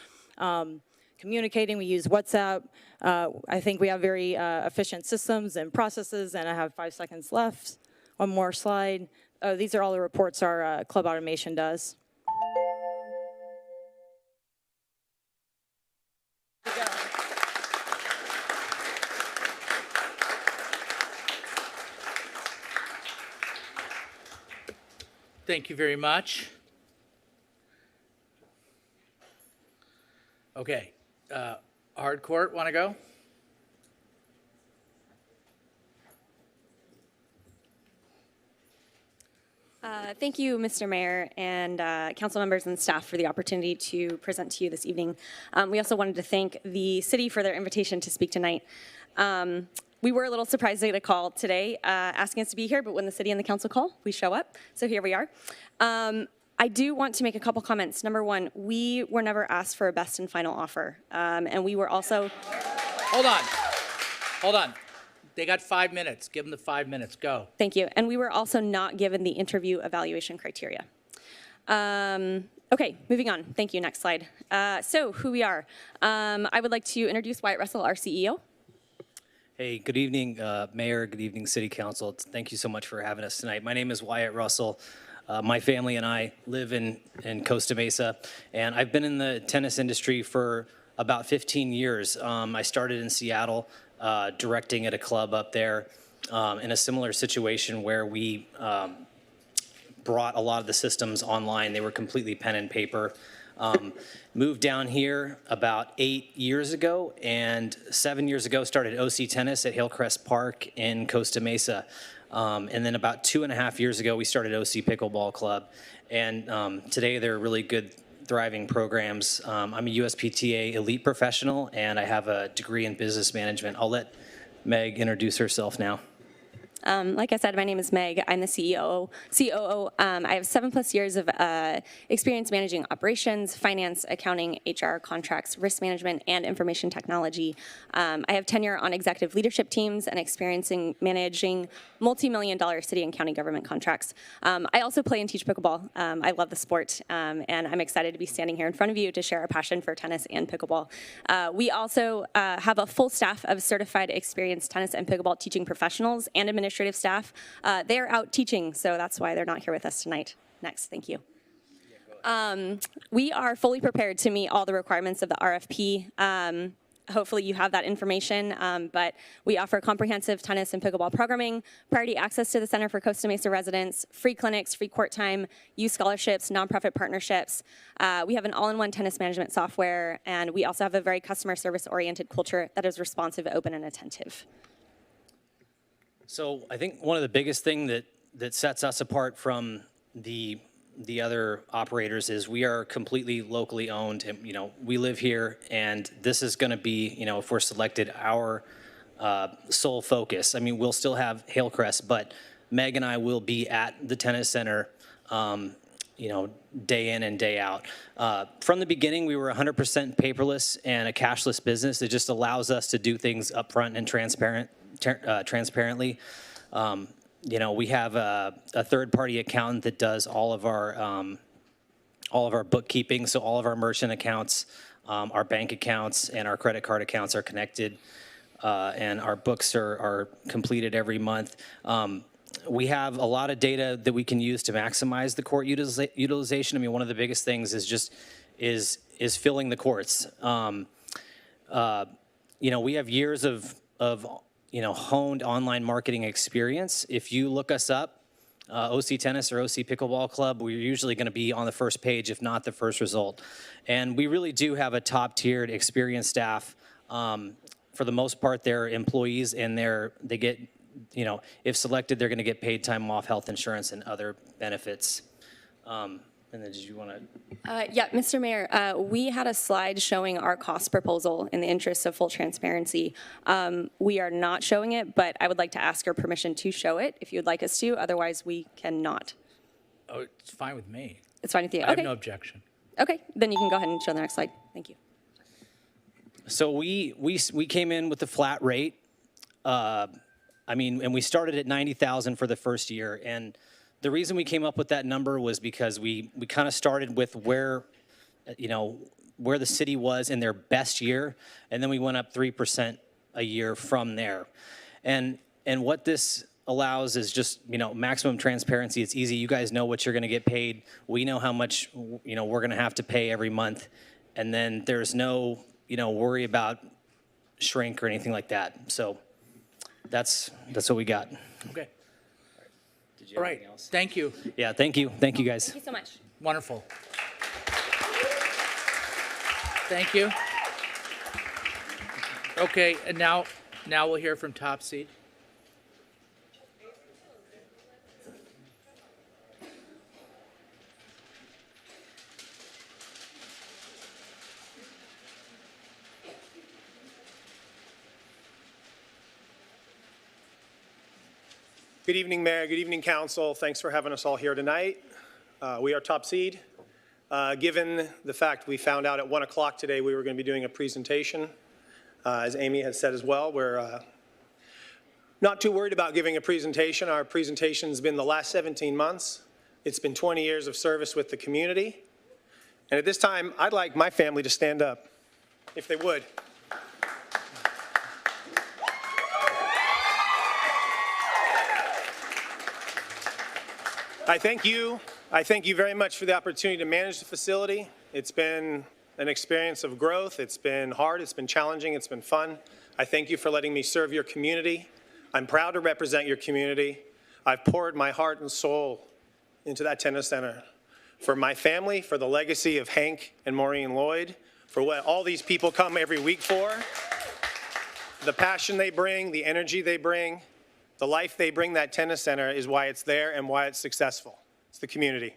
Speaker 13: communicating. We use WhatsApp. I think we have very efficient systems and processes, and I have 5 seconds left. One more slide. Oh, these are all the reports our club automation does.
Speaker 1: Thank you very much. Okay, Hardcourt, want to go?
Speaker 10: Thank you, Mr. Mayor and council members and staff for the opportunity to present to you this evening. We also wanted to thank the city for their invitation to speak tonight. We were a little surprised to get a call today asking us to be here, but when the city and the council call, we show up. So here we are. I do want to make a couple comments. Number one, we were never asked for a best and final offer. And we were also...
Speaker 1: Hold on. They got 5 minutes. Give them the 5 minutes. Go.
Speaker 10: Thank you. And we were also not given the interview evaluation criteria. Okay, moving on. Thank you. Next slide. So who we are. I would like to introduce Wyatt Russell, our CEO.
Speaker 15: Hey, good evening, Mayor. Good evening, City Council. Thank you so much for having us tonight. My name is Wyatt Russell. My family and I live in Costa Mesa, and I've been in the tennis industry for about 15 years. I started in Seattle, directing at a club up there in a similar situation where we brought a lot of the systems online. They were completely pen and paper. Moved down here about 8 years ago, and 7 years ago started OC Tennis at Hillcrest Park in Costa Mesa. And then about 2.5 years ago, we started OC Pickleball Club. And today they're really good, thriving programs. I'm a USPTA elite professional, and I have a degree in business management. I'll let Meg introduce herself now.
Speaker 10: Like I said, my name is Meg. I'm the COO. I have 7+ years of experience managing operations, finance, accounting, HR, contracts, risk management, and information technology. I have tenure on executive leadership teams and experience in managing multi-million-dollar city and county government contracts. I also play and teach pickleball. I love the sport, and I'm excited to be standing here in front of you to share our passion for tennis and pickleball. We also have a full staff of certified experienced tennis and pickleball teaching professionals and administrators staff. They're out teaching, so that's why they're not here with us tonight. Next, thank you. We are fully prepared to meet all the requirements of the RFP. Hopefully you have that information, but we offer comprehensive tennis and pickleball programming, priority access to the Center for Costa Mesa residents, free clinics, free court time, youth scholarships, nonprofit partnerships. We have an all-in-one tennis management software, and we also have a very customer service-oriented culture that is responsive, open, and attentive.
Speaker 15: So I think one of the biggest thing that sets us apart from the other operators is we are completely locally owned. And, we live here, and this is going to be, if we're selected, our sole focus. I mean, we'll still have Hailcrest, but Meg and I will be at the tennis center, day in and day out. From the beginning, we were 100% paperless and a cashless business. It just allows us to do things upfront and transparently. We have a third-party accountant that does all of our bookkeeping. So all of our merchant accounts, our bank accounts, and our credit card accounts are connected, and our books are completed every month. We have a lot of data that we can use to maximize the court utilization. I mean, one of the biggest things is filling the courts. We have years of honed online marketing experience. If you look us up, OC Tennis or OC Pickleball Club, we're usually going to be on the first page, if not the first result. And we really do have a top-tiered experienced staff. For the most part, they're employees, and they get, if selected, they're going to get paid time off, health insurance, and other benefits. And then did you want to?
Speaker 10: Yeah, Mr. Mayor, we had a slide showing our cost proposal in the interest of full transparency. We are not showing it, but I would like to ask your permission to show it if you'd like us to. Otherwise, we cannot.
Speaker 1: Oh, it's fine with me.
Speaker 10: It's fine with you.
Speaker 1: I have
Speaker 10: Okay.
Speaker 1: no objection.
Speaker 10: Okay, then you can go ahead and show the next slide. Thank you.
Speaker 15: So we came in with a flat rate. And we started at 90,000 for the first year. And the reason we came up with that number was because we kind of started with where the city was in their best year, and then we went up 3% a year from there. And what this allows is just, maximum transparency. It's easy. You guys know what you're going to get paid. We know how much, we're going to have to pay every month. And then there's no, worry about shrink or anything like that. So that's what we got.
Speaker 1: Okay. All right. Thank you.
Speaker 15: Yeah, thank you. Thank you, guys.
Speaker 10: Thank you so much.
Speaker 1: Wonderful. Thank you. Okay, and now we'll hear from Top Seed.
Speaker 23: Good evening, Mayor. Good evening, Council. Thanks for having us all here tonight. We are Top Seed. Given the fact we found out at 1 o'clock today we were going to be doing a presentation, as Amy has said as well, we're not too worried about giving a presentation. Our presentation's been the last 17 months. It's been 20 years of service with the community. And at this time, I'd like my family to stand up, if they would. I thank you very much for the opportunity to manage the facility. It's been an experience of growth. It's been hard, it's been challenging, it's been fun. I thank you for letting me serve your community. I'm proud to represent your community. I've poured my heart and soul into that tennis center for my family, for the legacy of Hank and Maureen Lloyd, for what all these people come every week for, the passion they bring, the energy they bring. The life they bring that tennis center is why it's there and why it's successful. It's the community.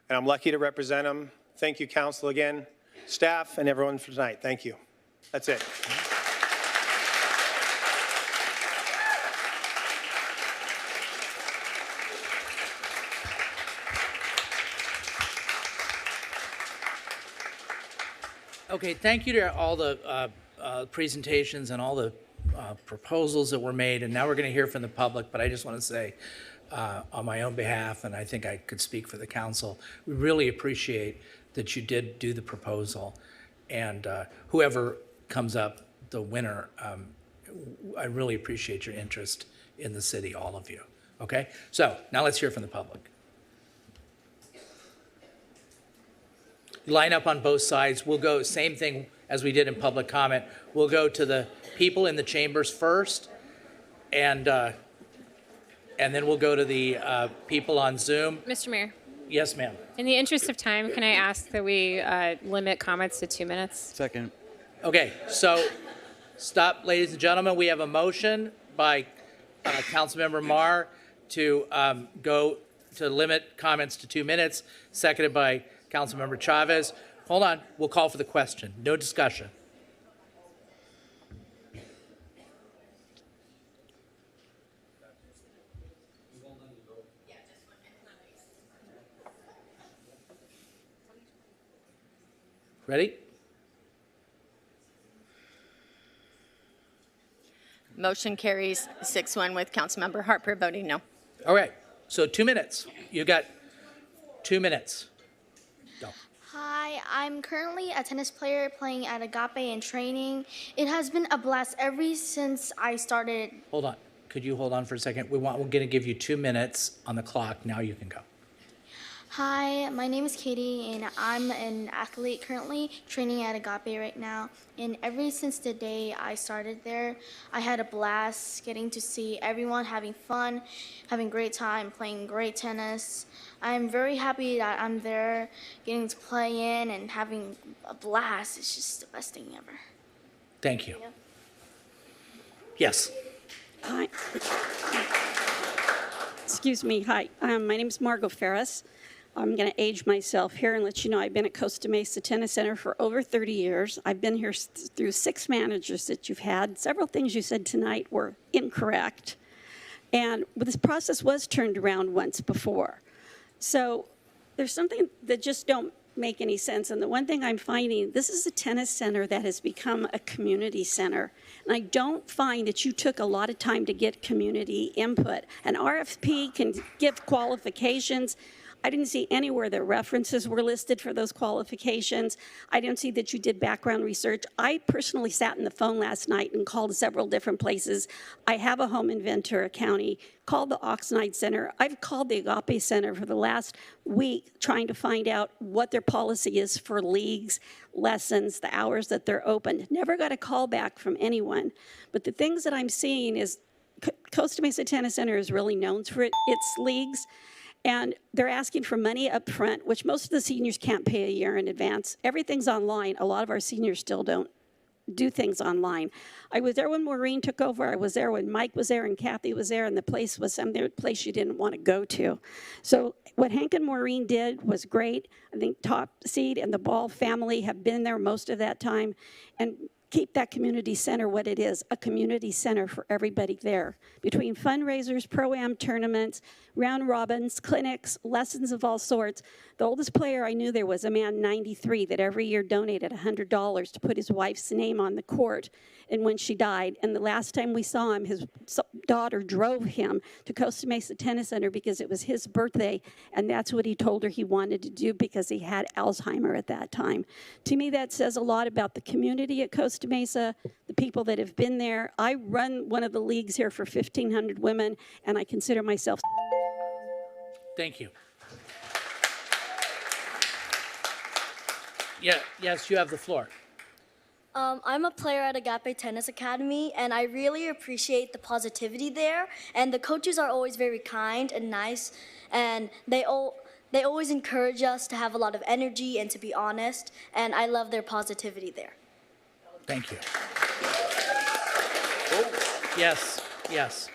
Speaker 23: And I'm lucky to represent them. Thank you, Council, again, staff, and everyone for tonight. Thank you. That's it.
Speaker 1: Okay, thank you to all the presentations and all the proposals that were made, and now we're going to hear from the public, but I just want to say on my own behalf, and I think I could speak for the council, we really appreciate that you did do the proposal, and whoever comes up the winner, I really appreciate your interest in the city, all of you. Okay, so now let's hear from the public. Line up on both sides. We'll go same thing as we did in public comment. We'll go to the people in the chambers first, and then we'll go to the people on Zoom.
Speaker 21: Mr. Mayor,
Speaker 1: Yes, ma'am.
Speaker 21: in the interest of time, can I ask that we limit comments to 2 minutes?
Speaker 2: Second.
Speaker 1: Okay, so stop, ladies and gentlemen. We have a motion by Councilmember Marr to go to limit comments to 2 minutes, seconded by Councilmember Chavez. Hold on, we'll call for the question. No discussion. Ready?
Speaker 3: Motion carries 6-1 with Councilmember Harper voting no.
Speaker 1: All right, so 2 minutes. You got 2 minutes. Go.
Speaker 4: Hi, I'm currently a tennis player playing at Agape and training. It has been a blast ever since I started.
Speaker 1: Hold on. Could you hold on for a second? We're going to give you 2 minutes on the clock. Now you can go.
Speaker 4: Hi, my name is Katie, and I'm an athlete currently training at Agape right now. And ever since the day I started there, I had a blast getting to see everyone having fun, having a great time, playing great tennis. I'm very happy that I'm there, getting to play in and having a blast. It's just the best thing ever.
Speaker 1: Thank you. Yes.
Speaker 16: Hi. Excuse me. Hi. My name is Margot Ferris. I'm going to age myself here and let you know I've been at Costa Mesa Tennis Center for over 30 years. I've been here through 6 managers that you've had. Several things you said tonight were incorrect. And this process was turned around once before. So there's something that just don't make any sense. And the one thing I'm finding, this is a tennis center that has become a community center. And I don't find that you took a lot of time to get community input. An RFP can give qualifications. I didn't see anywhere that references were listed for those qualifications. I didn't see that you did background research. I personally sat on the phone last night and called several different places. I have a home in Ventura County, called the Oxnard Center. I've called the Agape Center for the last week trying to find out what their policy is for leagues, lessons, the hours that they're open. Never got a call back from anyone. But the things that I'm seeing is Costa Mesa Tennis Center is really known for its leagues. And they're asking for money up front, which most of the seniors can't pay a year in advance. Everything's online. A lot of our seniors still don't do things online. I was there when Maureen took over. I was there when Mike was there and Kathy was there, and the place was some place you didn't want to go to. So what Hank and Maureen did was great. I think Top Seed and the Ball family have been there most of that time. And keep that community center what it is, a community center for everybody there. Between fundraisers, pro-am tournaments, round robins, clinics, lessons of all sorts. The oldest player I knew there was a man 93 that every year donated $100 to put his wife's name on the court and when she died. And the last time we saw him, his daughter drove him to Costa Mesa Tennis Center because it was his birthday, and that's what he told her he wanted to do because he had Alzheimer at that time. To me, that says a lot about the community at Costa Mesa, the people that have been there. I run one of the leagues here for 1,500 women, and I consider myself.
Speaker 1: Thank you. Yeah, yes, you have the floor.
Speaker 17: I'm a player at Agape Tennis Academy, and I really appreciate the positivity there. And the coaches are always very kind and nice, and they always encourage us to have a lot of energy and to be honest. And I love their positivity there.
Speaker 1: Thank you. Yes, yes.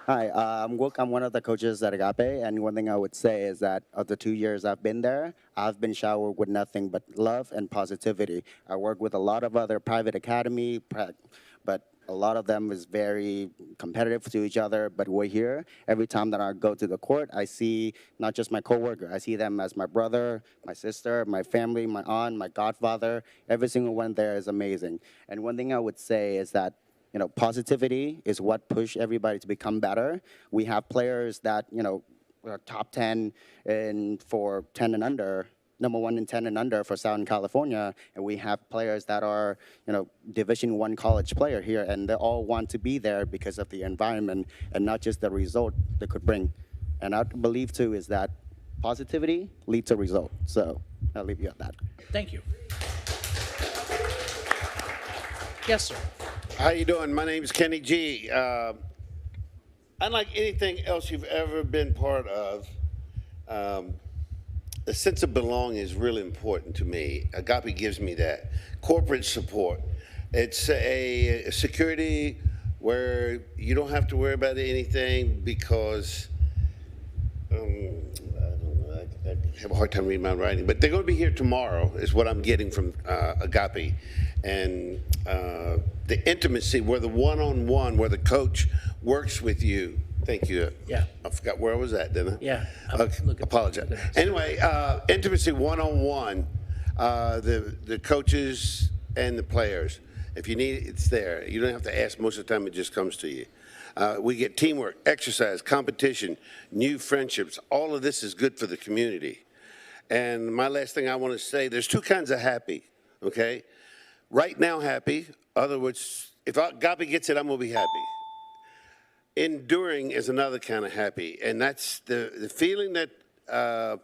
Speaker 14: Hi, I'm Wook. I'm one of the coaches at Agape, and one thing I would say is that of the 2 years I've been there, I've been showered with nothing but love and positivity. I work with a lot of other private academy, but a lot of them is very competitive to each other. But we're here. Every time that I go to the court, I see not just my coworker. I see them as my brother, my sister, my family, my aunt, my godfather. Every single one there is amazing. And one thing I would say is that positivity is what pushed everybody to become better. We have players that, are top 10 for 10 and under, number 1 in 10 and under for Southern California, and we have players that are, Division I college player here, and they all want to be there because of the environment and not just the result they could bring. And I believe, too, is that positivity leads to result. So I'll leave you at that.
Speaker 1: Thank you. Yes, sir.
Speaker 18: How you doing? My name is Kenny G. Unlike anything else you've ever been part of, the sense of belonging is really important to me. Agape gives me that. Corporate support. It's a security where you don't have to worry about anything because I don't know, I have a hard time reading my writing, but they're going to be here tomorrow is what I'm getting from Agape. And the intimacy, where the one-on-one, where the coach works with you. Thank you.
Speaker 1: Yeah.
Speaker 18: I forgot where I was at, didn't I?
Speaker 1: Yeah.
Speaker 18: Okay, apologize. Anyway, intimacy one-on-one, the coaches and the players. If you need it, it's there. You don't have to ask. Most of the time, it just comes to you. We get teamwork, exercise, competition, new friendships. All of this is good for the community. And my last thing I want to say, there's two kinds of happy, okay? Right now happy. In other words, if Agape gets it, I'm going to be happy. Enduring is another kind of happy, and that's the feeling that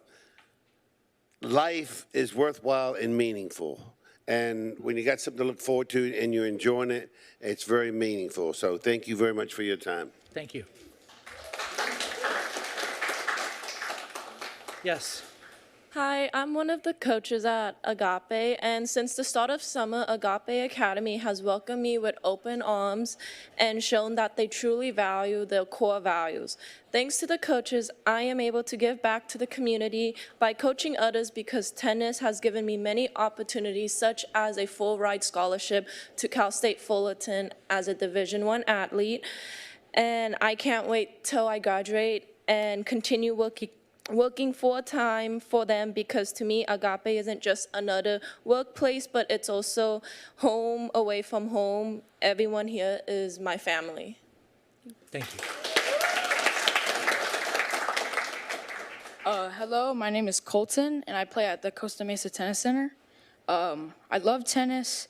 Speaker 18: life is worthwhile and meaningful. And when you got something to look forward to and you're enjoying it, it's very meaningful. So thank you very much for your time.
Speaker 1: Thank you. Yes.
Speaker 7: Hi, I'm one of the coaches at Agape, and since the start of summer, Agape Academy has welcomed me with open arms and shown that they truly value their core values. Thanks to the coaches, I am able to give back to the community by coaching others because tennis has given me many opportunities, such as a full ride scholarship to Cal State Fullerton as a Division I athlete. And I can't wait till I graduate and continue working full-time for them, because to me, Agape isn't just another workplace, but it's also home away from home. Everyone here is my family.
Speaker 1: Thank you.
Speaker 24: Hello, my name is Colton, and I play at the Costa Mesa Tennis Center. I love tennis,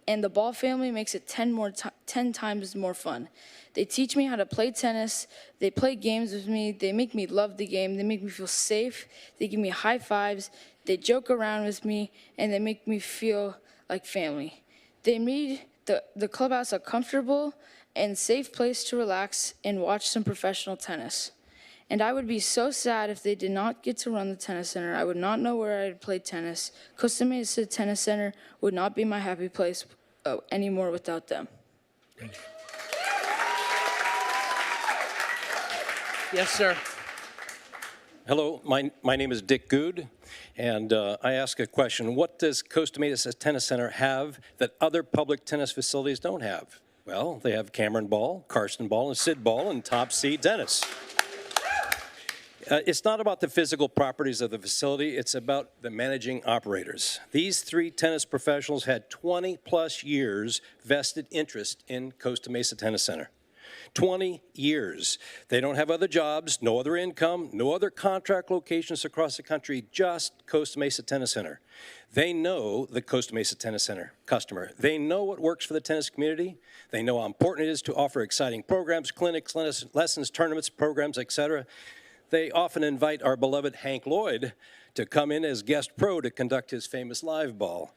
Speaker 24: and the Ball family makes it 10 times more fun. They teach me how to play tennis. They play games with me. They make me love the game. They make me feel safe. They give me high fives. They joke around with me, and they make me feel like family. They made the clubhouse a comfortable and safe place to relax and watch some professional tennis. And I would be so sad if they did not get to run the tennis center. I would not know where I'd play tennis. Costa Mesa Tennis Center would not be my happy place anymore without them.
Speaker 1: Thank you. Yes, sir.
Speaker 8: Hello, my name is Dick Good, and I ask a question. What does Costa Mesa Tennis Center have that other public tennis facilities don't have? Well, they have Cameron Ball, Karsten Ball, and Sid Ball, and top seed tennis. It's not about the physical properties of the facility, it's about the managing operators. These three tennis professionals had 20-plus years vested interest in Costa Mesa Tennis Center. 20 years. They don't have other jobs, no other income, no other contract locations across the country, just Costa Mesa Tennis Center. They know the Costa Mesa Tennis Center customer. They know what works for the tennis community. They know how important it is to offer exciting programs, clinics, lessons, tournaments, programs, etc. They often invite our beloved Hank Lloyd to come in as guest pro to conduct his famous live ball.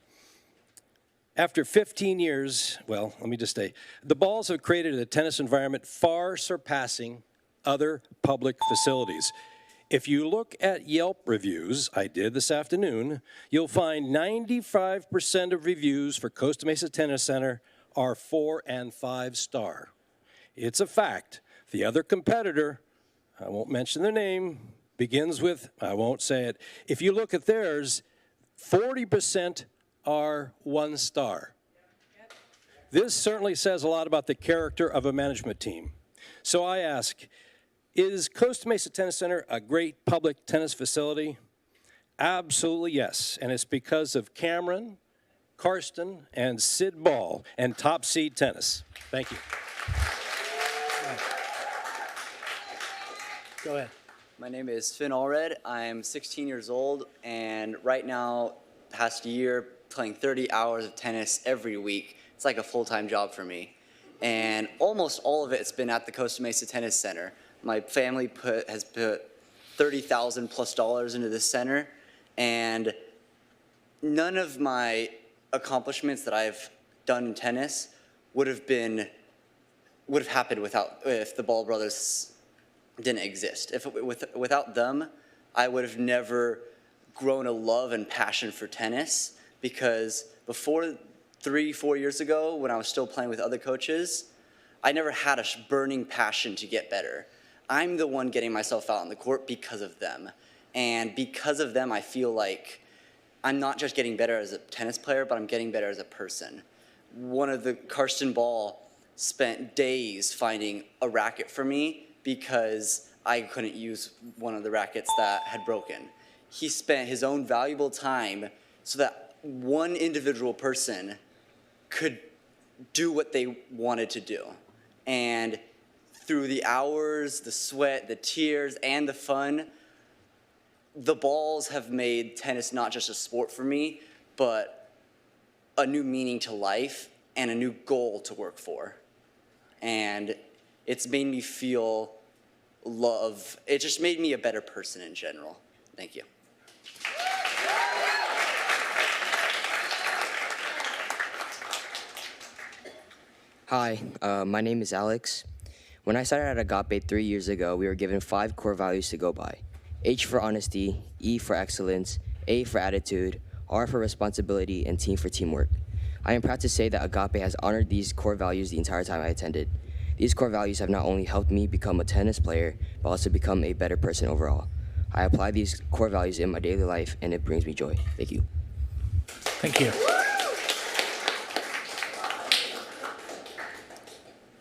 Speaker 8: After 15 years, well, let me just say, the Balls have created a tennis environment far surpassing other public facilities. If you look at Yelp reviews, I did this afternoon, you'll find 95% of reviews for Costa Mesa Tennis Center are 4 and 5 star. It's a fact. The other competitor, I won't mention their name, begins with, I won't say it. If you look at theirs, 40% are 1 star. This certainly says a lot about the character of a management team. So I ask, is Costa Mesa Tennis Center a great public tennis facility? Absolutely yes, and it's because of Cameron, Karsten, and Sid Ball and top seed tennis. Thank you.
Speaker 1: Go ahead.
Speaker 11: My name is Finn Allred. I'm 16 years old, and right now, past year, playing 30 hours of tennis every week. It's like a full-time job for me. And almost all of it's been at the Costa Mesa Tennis Center. My family has put $30,000 plus into this center, and none of my accomplishments that I've done in tennis would have happened if the Ball brothers didn't exist. Without them, I would have never grown a love and passion for tennis, because before 3-4 years ago, when I was still playing with other coaches, I never had a burning passion to get better. I'm the one getting myself out on the court because of them. And because of them, I feel like I'm not just getting better as a tennis player, but I'm getting better as a person. Karsten Ball spent days finding a racket for me because I couldn't use one of the rackets that had broken. He spent his own valuable time so that one individual person could do what they wanted to do. And through the hours, the sweat, the tears, and the fun, the balls have made tennis not just a sport for me, but a new meaning to life and a new goal to work for. And it's made me feel love. It just made me a better person in general. Thank you.
Speaker 5: Hi, my name is Alex. When I started at Agape 3 years ago, we were given 5 core values to go by. H for honesty, E for excellence, A for attitude, R for responsibility, and T for teamwork. I am proud to say that Agape has honored these core values the entire time I attended. These core values have not only helped me become a tennis player, but also become a better person overall. I apply these core values in my daily life, and it brings me joy. Thank you.
Speaker 1: Thank you.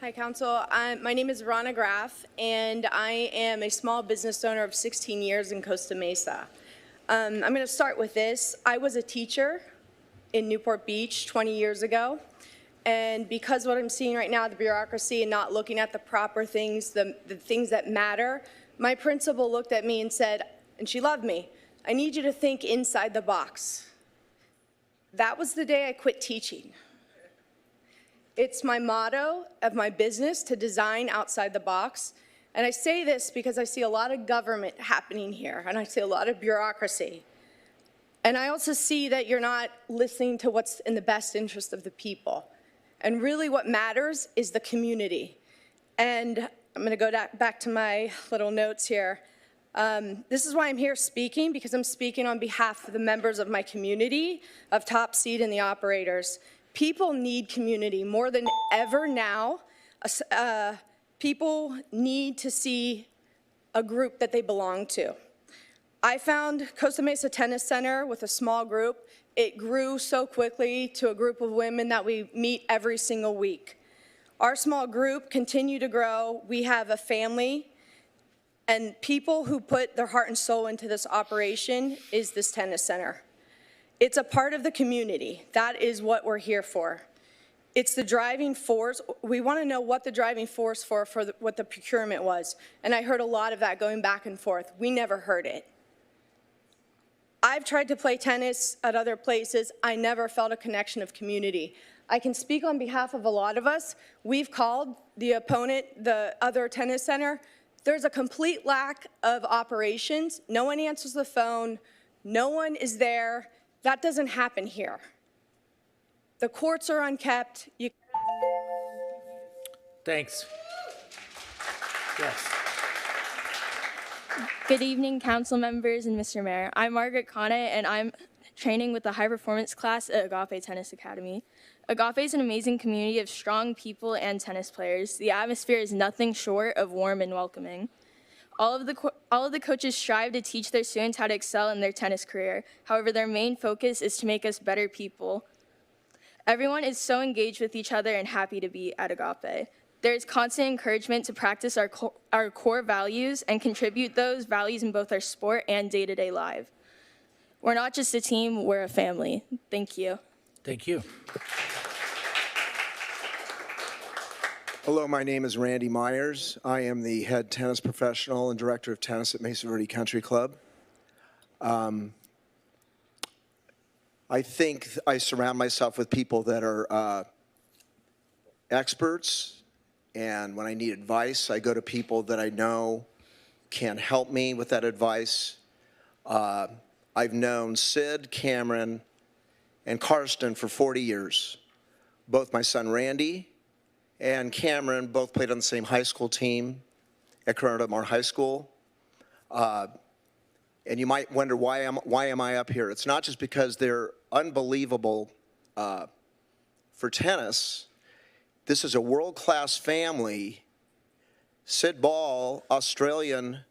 Speaker 9: Hi, Council. My name is Rana Graff, and I am a small business owner of 16 years in Costa Mesa. I'm going to start with this. I was a teacher in Newport Beach 20 years ago, and because what I'm seeing right now, the bureaucracy and not looking at the proper things, the things that matter, my principal looked at me and said, and she loved me, I need you to think inside the box. That was the day I quit teaching. It's my motto of my business to design outside the box. And I say this because I see a lot of government happening here, and I see a lot of bureaucracy. And I also see that you're not listening to what's in the best interest of the people. And really what matters is the community. And I'm going to go back to my little notes here. This is why I'm here speaking, because I'm speaking on behalf of the members of my community, of Top Seed and the operators. People need community more than ever now. People need to see a group that they belong to. I found Costa Mesa Tennis Center with a small group. It grew so quickly to a group of women that we meet every single week. Our small group continued to grow. We have a family, and people who put their heart and soul into this operation is this tennis center. It's a part of the community. That is what we're here for. It's the driving force. We want to know what the driving force for what the procurement was. And I heard a lot of that going back and forth. We never heard it. I've tried to play tennis at other places. I never felt a connection of community. I can speak on behalf of a lot of us. We've called the opponent, the other tennis center. There's a complete lack of operations. No one answers the phone. No one is there. That doesn't happen here. The courts are unkept.
Speaker 1: Thanks. Yes.
Speaker 10: Good evening, council members and Mr. Mayor. I'm Margaret Kane, and I'm training with the high performance class at Agape Tennis Academy. Agape is an amazing community of strong people and tennis players. The atmosphere is nothing short of warm and welcoming. All of the coaches strive to teach their students how to excel in their tennis career. However, their main focus is to make us better people. Everyone is so engaged with each other and happy to be at Agape. There is constant encouragement to practice our core values and contribute those values in both our sport and day-to-day life. We're not just a team, we're a family. Thank you.
Speaker 1: Thank you.
Speaker 12: Hello, my name is Randy Myers. I am the head tennis professional and director of tennis at Mesa Verde Country Club. I think I surround myself with people that are experts, and when I need advice, I go to people that I know can help me with that advice. I've known Sid, Cameron, and Karsten for 40 years. Both my son Randy and Cameron both played on the same high school team at Corona Del Mar High School. And you might wonder, why am I up here? It's not just because they're unbelievable for tennis. This is a world-class family. Sid Ball, Australian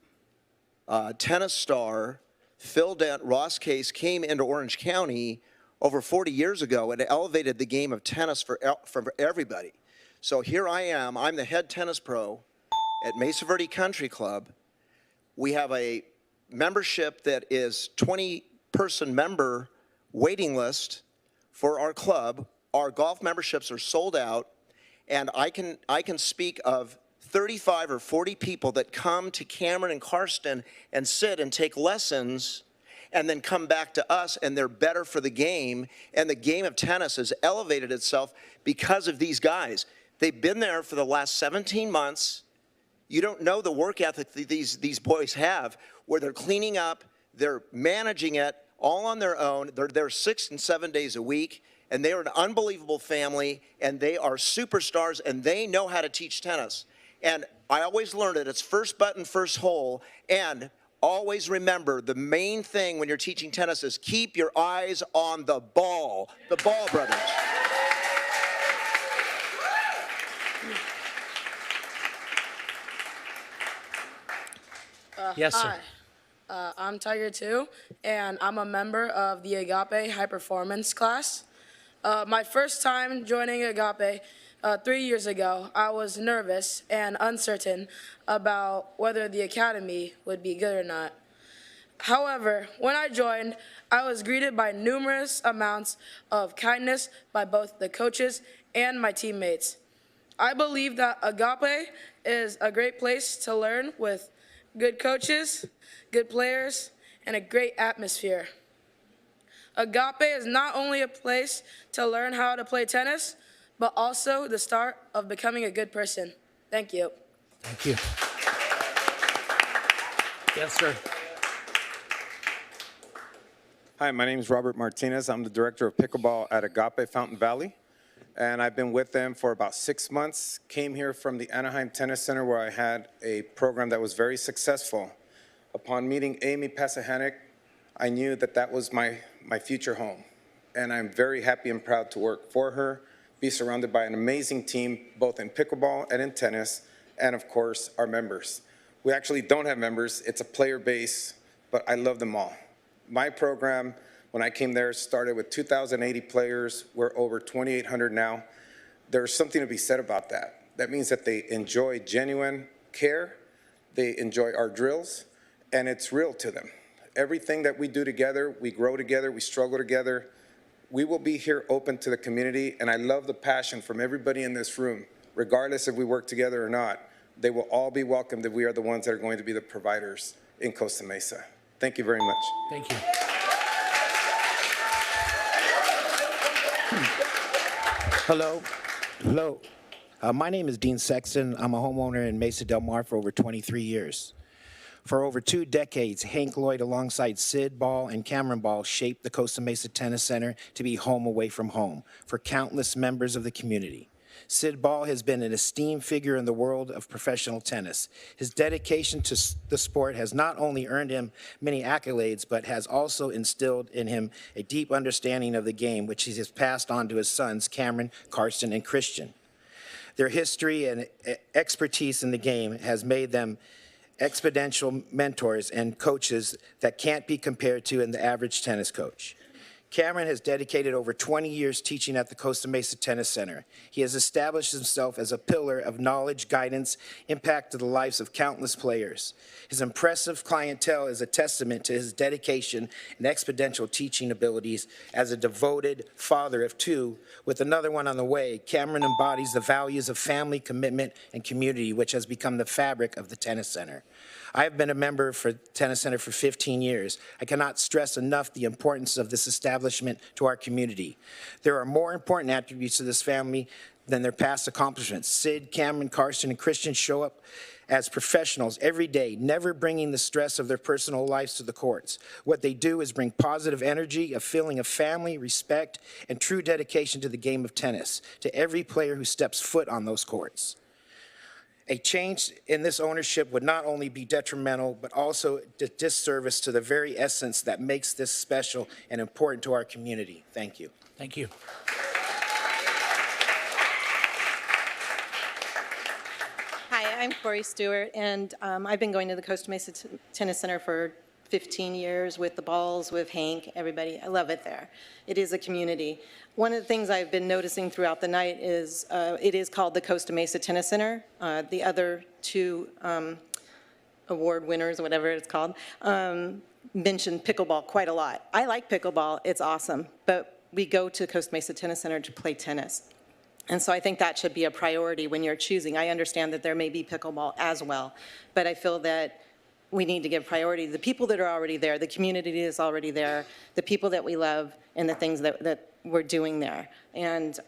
Speaker 12: tennis star, Phil Dent, Ross Case came into Orange County over 40 years ago and elevated the game of tennis for everybody. So here I am. I'm the head tennis pro at Mesa Verde Country Club. We have a membership that is 20-person member waiting list for our club. Our golf memberships are sold out, and I can speak of 35 or 40 people that come to Cameron and Karsten and sit and take lessons and then come back to us, and they're better for the game. And the game of tennis has elevated itself because of these guys. They've been there for the last 17 months. You don't know the work ethic that these boys have, where they're cleaning up, they're managing it all on their own. They're there 6 and 7 days a week, and they are an unbelievable family, and they are superstars, and they know how to teach tennis. And I always learned it. It's first button, first hole, and always remember, the main thing when you're teaching tennis is keep your eyes on the ball. The ball, brothers.
Speaker 1: Yes, sir.
Speaker 6: Hi, I'm Tiger 2, and I'm a member of the Agape High Performance class. My first time joining Agape 3 years ago, I was nervous and uncertain about whether the academy would be good or not. However, when I joined, I was greeted by numerous amounts of kindness by both the coaches and my teammates. I believe that Agape is a great place to learn with good coaches, good players, and a great atmosphere. Agape is not only a place to learn how to play tennis, but also the start of becoming a good person. Thank you.
Speaker 1: Thank you. Yes, sir.
Speaker 19: Hi, my name is Robert Martinez. I'm the director of pickleball at Agape Fountain Valley, and I've been with them for about 6 months. Came here from the Anaheim Tennis Center, where I had a program that was very successful. Upon meeting Amy Passahanek, I knew that that was my future home, and I'm very happy and proud to work for her, be surrounded by an amazing team, both in pickleball and in tennis, and of course, our members. We actually don't have members. It's a player base, but I love them all. My program, when I came there, started with 2,080 players. We're over 2,800 now. There's something to be said about that. That means that they enjoy genuine care, they enjoy our drills, and it's real to them. Everything that we do together, we grow together, we struggle together. We will be here open to the community, and I love the passion from everybody in this room. Regardless if we work together or not, they will all be welcomed if we are the ones that are going to be the providers in Costa Mesa. Thank you very much.
Speaker 1: Thank you.
Speaker 20: Hello. Hello. My name is Dean Sexton. I'm a homeowner in Mesa Del Mar for over 23 years. For over 2 decades, Hank Lloyd alongside Sid Ball and Cameron Ball shaped the Costa Mesa Tennis Center to be home away from home for countless members of the community. Sid Ball has been an esteemed figure in the world of professional tennis. His dedication to the sport has not only earned him many accolades, but has also instilled in him a deep understanding of the game, which he has passed on to his sons, Cameron, Karsten, and Christian. Their history and expertise in the game has made them exponential mentors and coaches that can't be compared to in the average tennis coach. Cameron has dedicated over 20 years teaching at the Costa Mesa Tennis Center. He has established himself as a pillar of knowledge, guidance, impact to the lives of countless players. His impressive clientele is a testament to his dedication and exponential teaching abilities. As a devoted father of 2, with another one on the way, Cameron embodies the values of family, commitment, and community, which has become the fabric of the tennis center. I have been a member for Tennis Center for 15 years. I cannot stress enough the importance of this establishment to our community. There are more important attributes to this family than their past accomplishments. Sid, Cameron, Karsten, and Christian show up as professionals every day, never bringing the stress of their personal lives to the courts. What they do is bring positive energy, a feeling of family, respect, and true dedication to the game of tennis, to every player who steps foot on those courts. A change in this ownership would not only be detrimental, but also a disservice to the very essence that makes this special and important to our community. Thank you.
Speaker 1: Thank you.
Speaker 13: I'm Corey Stewart, and I've been going to the Costa Mesa Tennis Center for 15 years with the balls, with Hank, everybody. I love it there. It is a community. One of the things I've been noticing throughout the night is it is called the Costa Mesa Tennis Center. The other two award winners, whatever it's called, mentioned pickleball quite a lot. I like pickleball. It's awesome. But we go to Costa Mesa Tennis Center to play tennis. And so I think that should be a priority when you're choosing. I understand that there may be pickleball as well, but I feel that we need to give priority to the people that are already there, the community is already there, the people that we love, and the things that we're doing there. And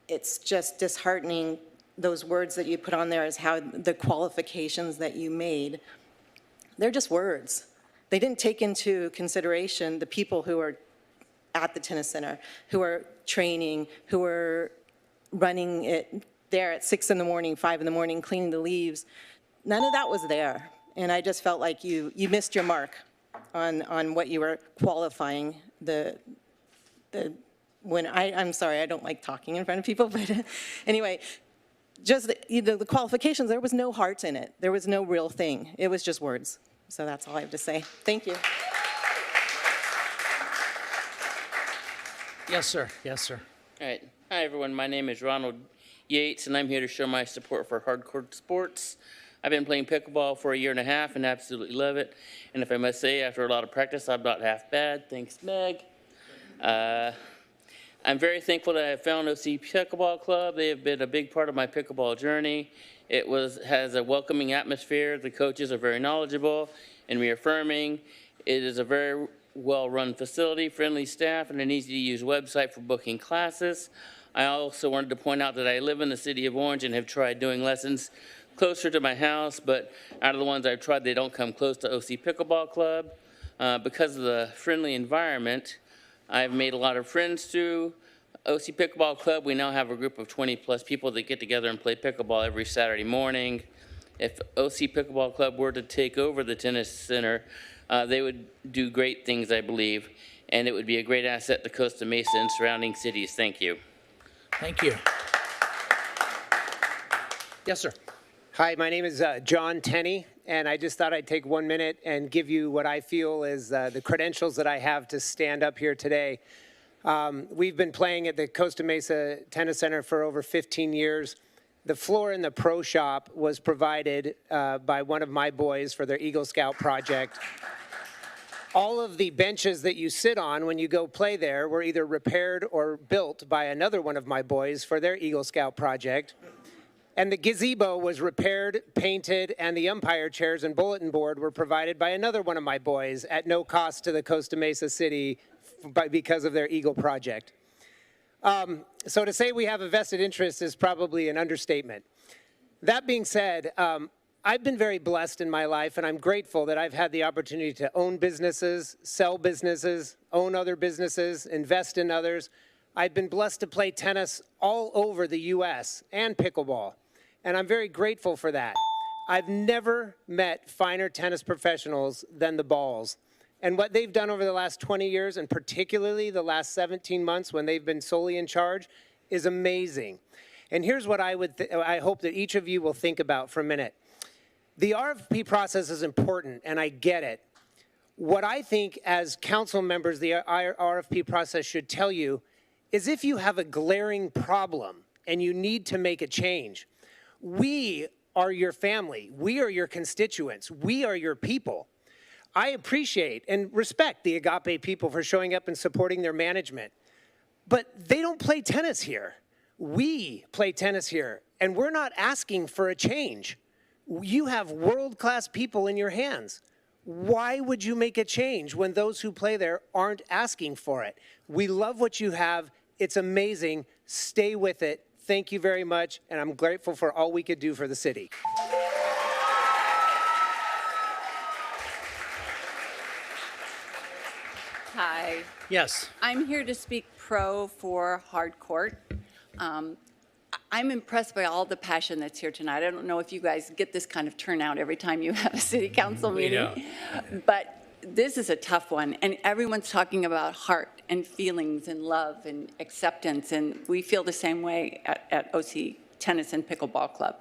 Speaker 13: it's just disheartening, those words that you put on there, is how the qualifications that you made, they're just words. They didn't take into consideration the people who are at the tennis center, who are training, who are running it there at 6 in the morning, 5 in the morning, cleaning the leaves. None of that was there. And I just felt like you missed your mark on what you were qualifying I'm sorry, I don't like talking in front of people, but anyway, just the qualifications, there was no heart in it. There was no real thing. It was just words. So that's all I have to say. Thank you.
Speaker 1: Yes, sir. Yes, sir.
Speaker 15: All right. Hi, everyone. My name is Ronald Yates, and I'm here to show my support for hardcore sports. I've been playing pickleball for 1.5 years and absolutely love it. And if I must say, after a lot of practice, I'm not half bad. Thanks, Meg. I'm very thankful that I have found OC Pickleball Club. They have been a big part of my pickleball journey. It has a welcoming atmosphere. The coaches are very knowledgeable and reaffirming. It is a very well-run facility, friendly staff, and an easy-to-use website for booking classes. I also wanted to point out that I live in the city of Orange and have tried doing lessons closer to my house, but out of the ones I've tried, they don't come close to OC Pickleball Club. Because of the friendly environment, I've made a lot of friends through OC Pickleball Club. We now have a group of 20+ people that get together and play pickleball every Saturday morning. If OC Pickleball Club were to take over the tennis center, they would do great things, I believe, and it would be a great asset to Costa Mesa and surrounding cities. Thank you.
Speaker 1: Thank you. Yes, sir.
Speaker 22: Hi, my name is John Tenney, and I just thought I'd take 1 minute and give you what I feel is the credentials that I have to stand up here today. We've been playing at the Costa Mesa Tennis Center for over 15 years. The floor in the pro shop was provided by one of my boys for their Eagle Scout project. All of the benches that you sit on when you go play there were either repaired or built by another one of my boys for their Eagle Scout project. And the gazebo was repaired, painted, and the umpire chairs and bulletin board were provided by another one of my boys at no cost to the Costa Mesa City because of their Eagle project. So to say we have a vested interest is probably an understatement. That being said, I've been very blessed in my life, and I'm grateful that I've had the opportunity to own businesses, sell businesses, own other businesses, invest in others. I've been blessed to play tennis all over the U.S. and pickleball, and I'm very grateful for that. I've never met finer tennis professionals than the Balls. And what they've done over the last 20 years, and particularly the last 17 months when they've been solely in charge, is amazing. And here's what I hope that each of you will think about for a minute. The RFP process is important, and I get it. What I think as council members the RFP process should tell you is if you have a glaring problem and you need to make a change, we are your family. We are your constituents. We are your people. I appreciate and respect the Agape people for showing up and supporting their management, but they don't play tennis here. We play tennis here, and we're not asking for a change. You have world-class people in your hands. Why would you make a change when those who play there aren't asking for it? We love what you have. It's amazing. Stay with it. Thank you very much, and I'm grateful for all we could do for the city.
Speaker 23: Hi.
Speaker 1: Yes.
Speaker 23: I'm here to speak pro for hard court. I'm impressed by all the passion that's here tonight. I don't know if you guys get this kind of turnout every time you have a city council meeting, but this is a tough one, and everyone's talking about heart and feelings and love and acceptance, and we feel the same way at OC Tennis and Pickleball Club.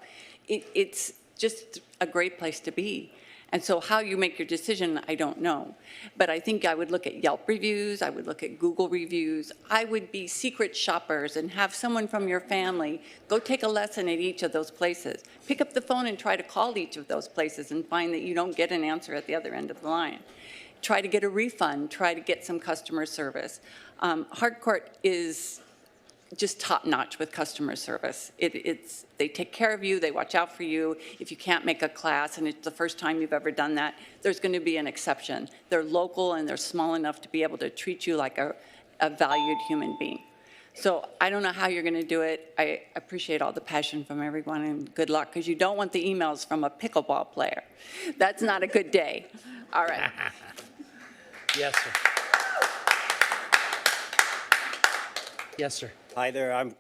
Speaker 23: It's just a great place to be. And so how you make your decision, I don't know. But I think I would look at Yelp reviews, I would look at Google reviews. I would be secret shoppers and have someone from your family go take a lesson at each of those places. Pick up the phone and try to call each of those places and find that you don't get an answer at the other end of the line. Try to get a refund, try to get some customer service. Hardcourt is just top-notch with customer service. They take care of you, they watch out for you. If you can't make a class and it's the first time you've ever done that, there's going to be an exception. They're local and they're small enough to be able to treat you like a valued human being. So I don't know how you're going to do it. I appreciate all the passion from everyone, and good luck, because you don't want the emails from a pickleball player. That's not a good day. All right.
Speaker 1: Yes, sir. Yes, sir.
Speaker 2: Hi there, I'm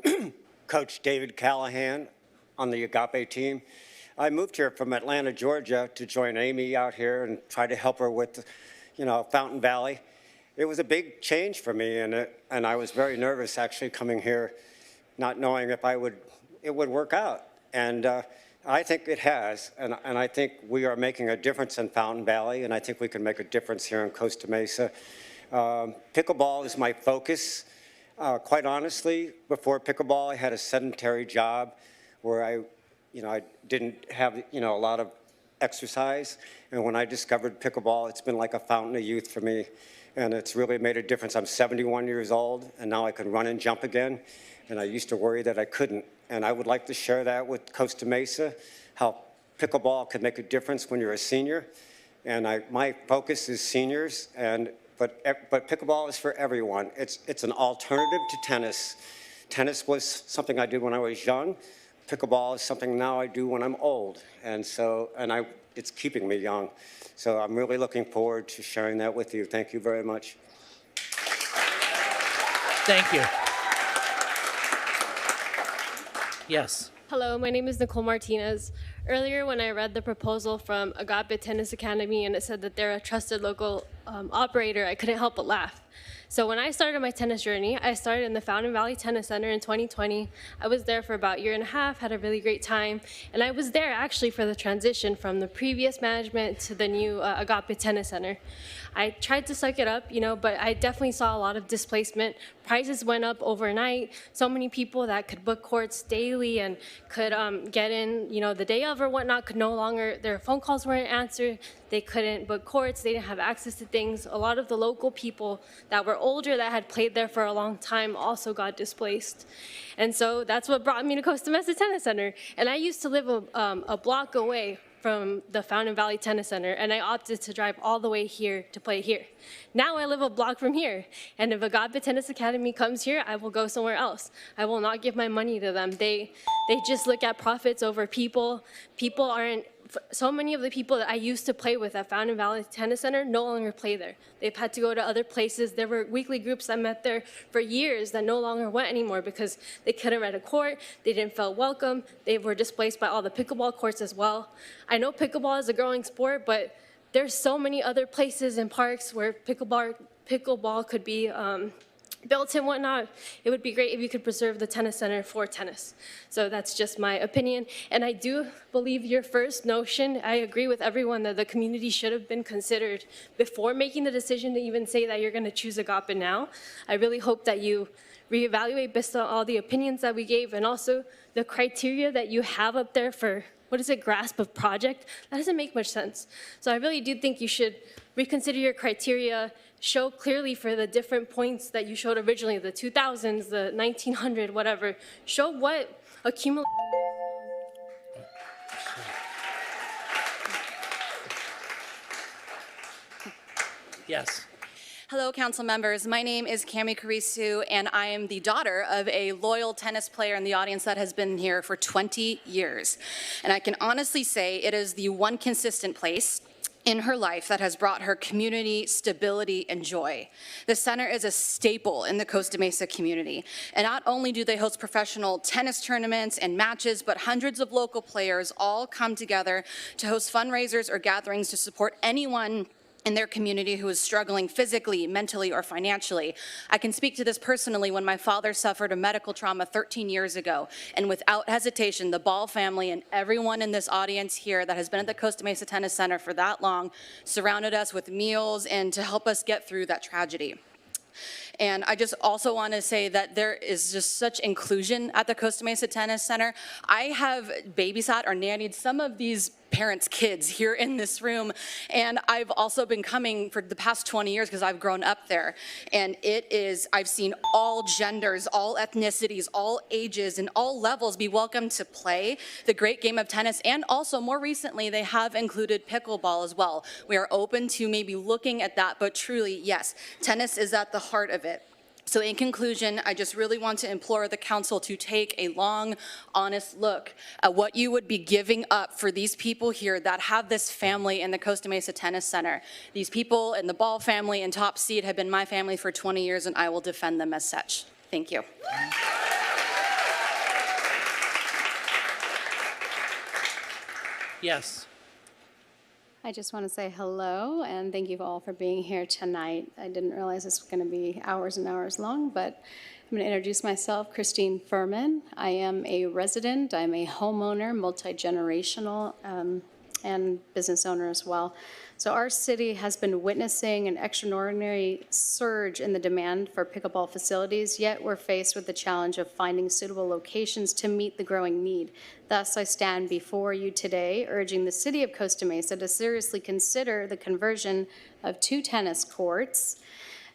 Speaker 2: Coach David Callahan on the Agape team. I moved here from Atlanta, Georgia to join Amy out here and try to help her with, Fountain Valley. It was a big change for me, and I was very nervous actually coming here, not knowing if it would work out. And I think it has, and I think we are making a difference in Fountain Valley, and I think we can make a difference here in Costa Mesa. Pickleball is my focus. Quite honestly, before pickleball, I had a sedentary job where I didn't have, a lot of exercise. And when I discovered pickleball, it's been like a fountain of youth for me. And it's really made a difference. I'm 71 years old, and now I can run and jump again. And I used to worry that I couldn't. And I would like to share that with Costa Mesa, how pickleball can make a difference when you're a senior. And my focus is seniors, but pickleball is for everyone. It's an alternative to tennis. Tennis was something I did when I was young. Pickleball is something now I do when I'm old. It's keeping me young. So I'm really looking forward to sharing that with you. Thank you very much.
Speaker 1: Thank you. Yes.
Speaker 3: Hello, my name is Nicole Martinez. Earlier, when I read the proposal from Agape Tennis Academy and it said that they're a trusted local operator, I couldn't help but laugh. So when I started my tennis journey, I started in the Fountain Valley Tennis Center in 2020. I was there for about a year and a half, had a really great time, and I was there actually for the transition from the previous management to the new Agape Tennis Center. I tried to suck it up, but I definitely saw a lot of displacement. Prices went up overnight. So many people that could book courts daily and could get in, the day of or whatnot could no longer, their phone calls weren't answered. They couldn't book courts. They didn't have access to things. A lot of the local people that were older that had played there for a long time also got displaced. And so that's what brought me to Costa Mesa Tennis Center. And I used to live a block away from the Fountain Valley Tennis Center, and I opted to drive all the way here to play here. Now I live a block from here, and if Agape Tennis Academy comes here, I will go somewhere else. I will not give my money to them. They just look at profits over people. People aren't, so many of the people that I used to play with at Fountain Valley Tennis Center no longer play there. They've had to go to other places. There were weekly groups that met there for years that no longer went anymore because they couldn't rent a court, they didn't feel welcome, they were displaced by all the pickleball courts as well. I know pickleball is a growing sport, but there's so many other places and parks where pickleball could be built and whatnot. It would be great if you could preserve the tennis center for tennis. So that's just my opinion. And I do believe your first notion, I agree with everyone that the community should have been considered before making the decision to even say that you're going to choose Agape now. I really hope that you reevaluate based on all the opinions that we gave and also the criteria that you have up there for, grasp of project. That doesn't make much sense. So I really do think you should reconsider your criteria, show clearly for the different points that you showed originally, the 2000s, the 1900, whatever. Show what accumulated.
Speaker 1: Yes.
Speaker 4: Hello, council members. My name is Cami Carisu, and I am the daughter of a loyal tennis player in the audience that has been here for 20 years. And I can honestly say it is the one consistent place in her life that has brought her community stability and joy. The center is a staple in the Costa Mesa community. And not only do they host professional tennis tournaments and matches, but hundreds of local players all come together to host fundraisers or gatherings to support anyone in their community who is struggling physically, mentally, or financially. I can speak to this personally when my father suffered a medical trauma 13 years ago, and without hesitation, the Ball family and everyone in this audience here that has been at the Costa Mesa Tennis Center for that long surrounded us with meals and to help us get through that tragedy. And I just also want to say that there is just such inclusion at the Costa Mesa Tennis Center. I have babysat or nannied some of these parents' kids here in this room, and I've also been coming for the past 20 years because I've grown up there. And I've seen all genders, all ethnicities, all ages, and all levels be welcome to play the great game of tennis. And also, more recently, they have included pickleball as well. We are open to maybe looking at that, but truly, yes, tennis is at the heart of it. So in conclusion, I just really want to implore the council to take a long, honest look at what you would be giving up for these people here that have this family in the Costa Mesa Tennis Center. These people in the Ball family and Top Seed have been my family for 20 years, and I will defend them as such. Thank you.
Speaker 1: Yes.
Speaker 14: I just want to say hello and thank you all for being here tonight. I didn't realize this was going to be hours and hours long, but I'm going to introduce myself, Christine Furman. I am a resident, I'm a homeowner, multi-generational, and business owner as well. So our city has been witnessing an extraordinary surge in the demand for pickleball facilities, yet we're faced with the challenge of finding suitable locations to meet the growing need. Thus, I stand before you today urging the city of Costa Mesa to seriously consider the conversion of 2 tennis courts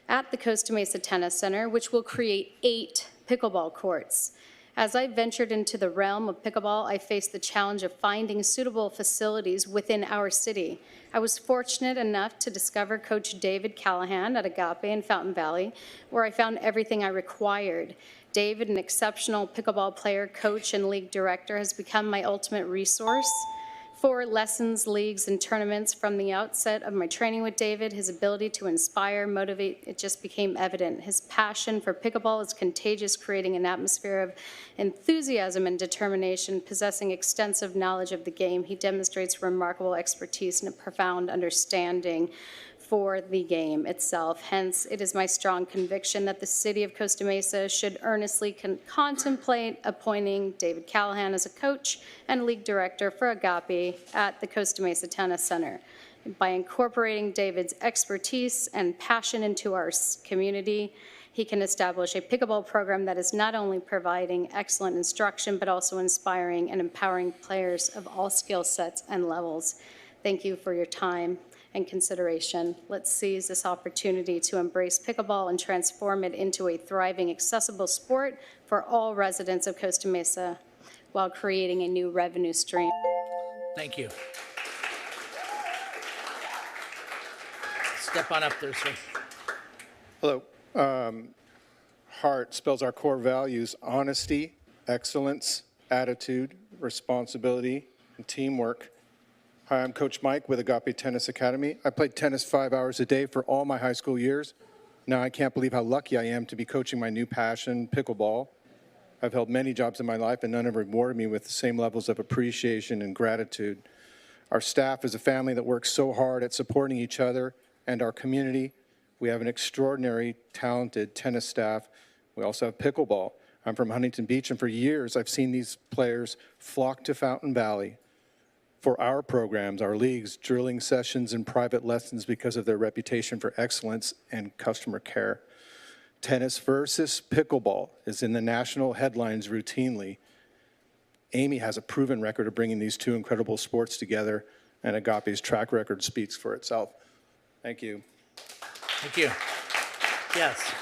Speaker 14: at the Costa Mesa Tennis Center, which will create 8 pickleball courts. As I ventured into the realm of pickleball, I faced the challenge of finding suitable facilities within our city. I was fortunate enough to discover Coach David Callahan at Agape in Fountain Valley, where I found everything I required. David, an exceptional pickleball player, coach, and league director, has become my ultimate resource for lessons, leagues, and tournaments. From the outset of my training with David, his ability to inspire, motivate, it just became evident. His passion for pickleball is contagious, creating an atmosphere of enthusiasm and determination. Possessing extensive knowledge of the game, he demonstrates remarkable expertise and a profound understanding for the game itself. Hence, it is my strong conviction that the city of Costa Mesa should earnestly contemplate appointing David Callahan as a coach and league director for Agape at the Costa Mesa Tennis Center. By incorporating David's expertise and passion into our community, he can establish a pickleball program that is not only providing excellent instruction, but also inspiring and empowering players of all skill sets and levels. Thank you for your time and consideration. Let's seize this opportunity to embrace pickleball and transform it into a thriving, accessible sport for all residents of Costa Mesa while creating a new revenue stream.
Speaker 1: Thank you. Step on up there, sir.
Speaker 16: Hello. HEART spells our core values: honesty, excellence, attitude, responsibility, and teamwork. Hi, I'm Coach Mike with Agape Tennis Academy. I played tennis 5 hours a day for all my high school years. Now I can't believe how lucky I am to be coaching my new passion, pickleball. I've held many jobs in my life, and none have rewarded me with the same levels of appreciation and gratitude. Our staff is a family that works so hard at supporting each other and our community. We have an extraordinary, talented tennis staff. We also have pickleball. I'm from Huntington Beach, and for years I've seen these players flock to Fountain Valley for our programs, our leagues, drilling sessions, and private lessons because of their reputation for excellence and customer care. Tennis versus pickleball is in the national headlines routinely. Amy has a proven record of bringing these 2 incredible sports together, and Agape's track record speaks for itself. Thank you.
Speaker 1: Thank you. Yes.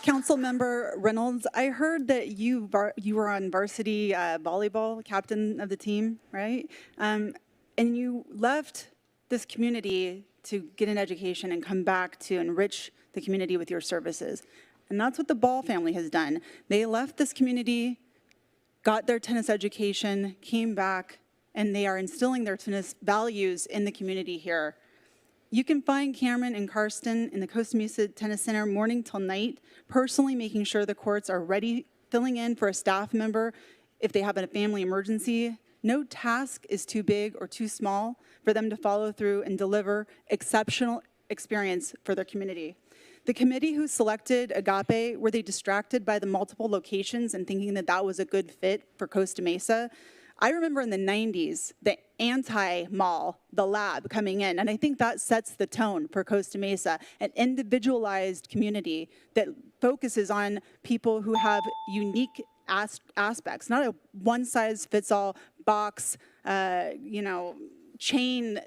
Speaker 17: Councilmember Reynolds, I heard that you were on varsity volleyball, captain of the team, right? And you left this community to get an education and come back to enrich the community with your services. And that's what the Ball family has done. They left this community, got their tennis education, came back, and they are instilling their tennis values in the community here. You can find Cameron and Karsten in the Costa Mesa Tennis Center morning till night, personally making sure the courts are ready, filling in for a staff member if they have a family emergency. No task is too big or too small for them to follow through and deliver exceptional experience for their community. The committee who selected Agape, were they distracted by the multiple locations and thinking that that was a good fit for Costa Mesa? I remember in the 90s, the anti-mall, the lab coming in, and I think that sets the tone for Costa Mesa, an individualized community that focuses on people who have unique aspects, not a one-size-fits-all box, chain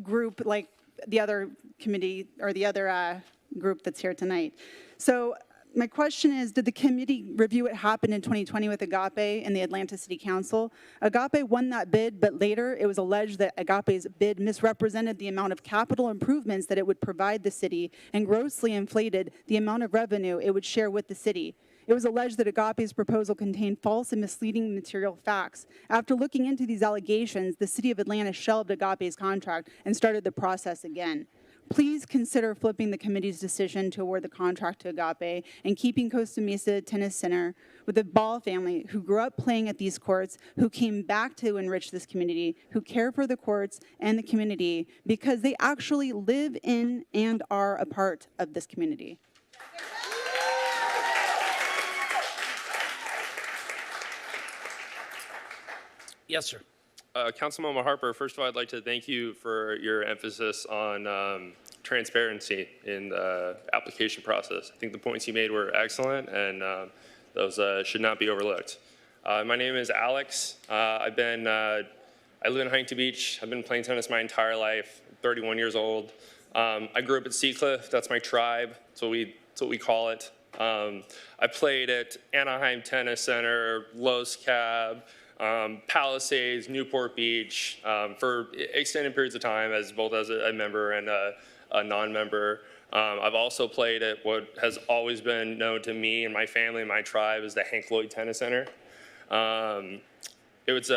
Speaker 17: group like the other committee or the other group that's here tonight. So my question is, did the committee review what happened in 2020 with Agape and the Atlanta City Council? Agape won that bid, but later it was alleged that Agape's bid misrepresented the amount of capital improvements that it would provide the city and grossly inflated the amount of revenue it would share with the city. It was alleged that Agape's proposal contained false and misleading material facts. After looking into these allegations, the city of Atlanta shelved Agape's contract and started the process again. Please consider flipping the committee's decision to award the contract to Agape and keeping Costa Mesa Tennis Center with the Ball family who grew up playing at these courts, who came back to enrich this community, who care for the courts and the community because they actually live in and are a part of this community.
Speaker 1: Yes, sir.
Speaker 7: Councilmember Harper, first of all, I'd like to thank you for your emphasis on transparency in the application process. I think the points you made were excellent, and those should not be overlooked. My name is Alex. I live in Huntington Beach. I've been playing tennis my entire life. I'm 31 years old. I grew up at Seacliff. That's my tribe. That's what we call it. I played at Anaheim Tennis Center, Los Cab, Palisades, Newport Beach, for extended periods of time both as a member and a non-member. I've also played at what has always been known to me and my family and my tribe as the Hank Lloyd Tennis Center. It was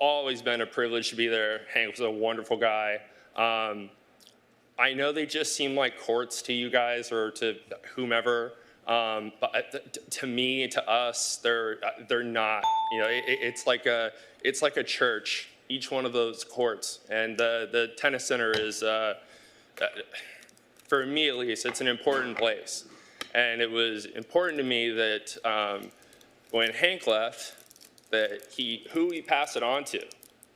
Speaker 7: always been a privilege to be there. Hank was a wonderful guy. I know they just seem like courts to you guys or to whomever. But to me, to us, they're not. You know, it's like a church. Each one of those courts, and the tennis center is, for me at least, it's an important place. And it was important to me that when Hank left, that who he passed it on to.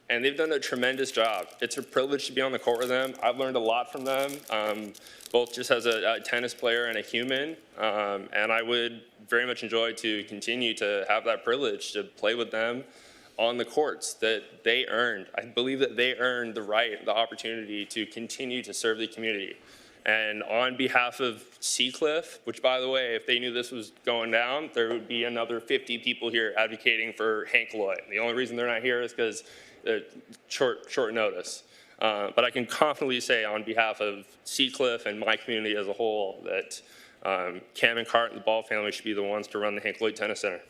Speaker 7: And they've done a tremendous job. It's a privilege to be on the court with them. I've learned a lot from them, both just as a tennis player and a human. And I would very much enjoy to continue to have that privilege to play with them on the courts that they earned. I believe that they earned the opportunity to continue to serve the community. And on behalf of Seacliff, which, by the way, if they knew this was going down, there would be another 50 people here advocating for Hank Lloyd. The only reason they're not here is because short notice. But I can confidently say on behalf of Seacliff and my community as a whole that Cam and Cart and the Ball family should be the ones to run the Hank Lloyd Tennis Center.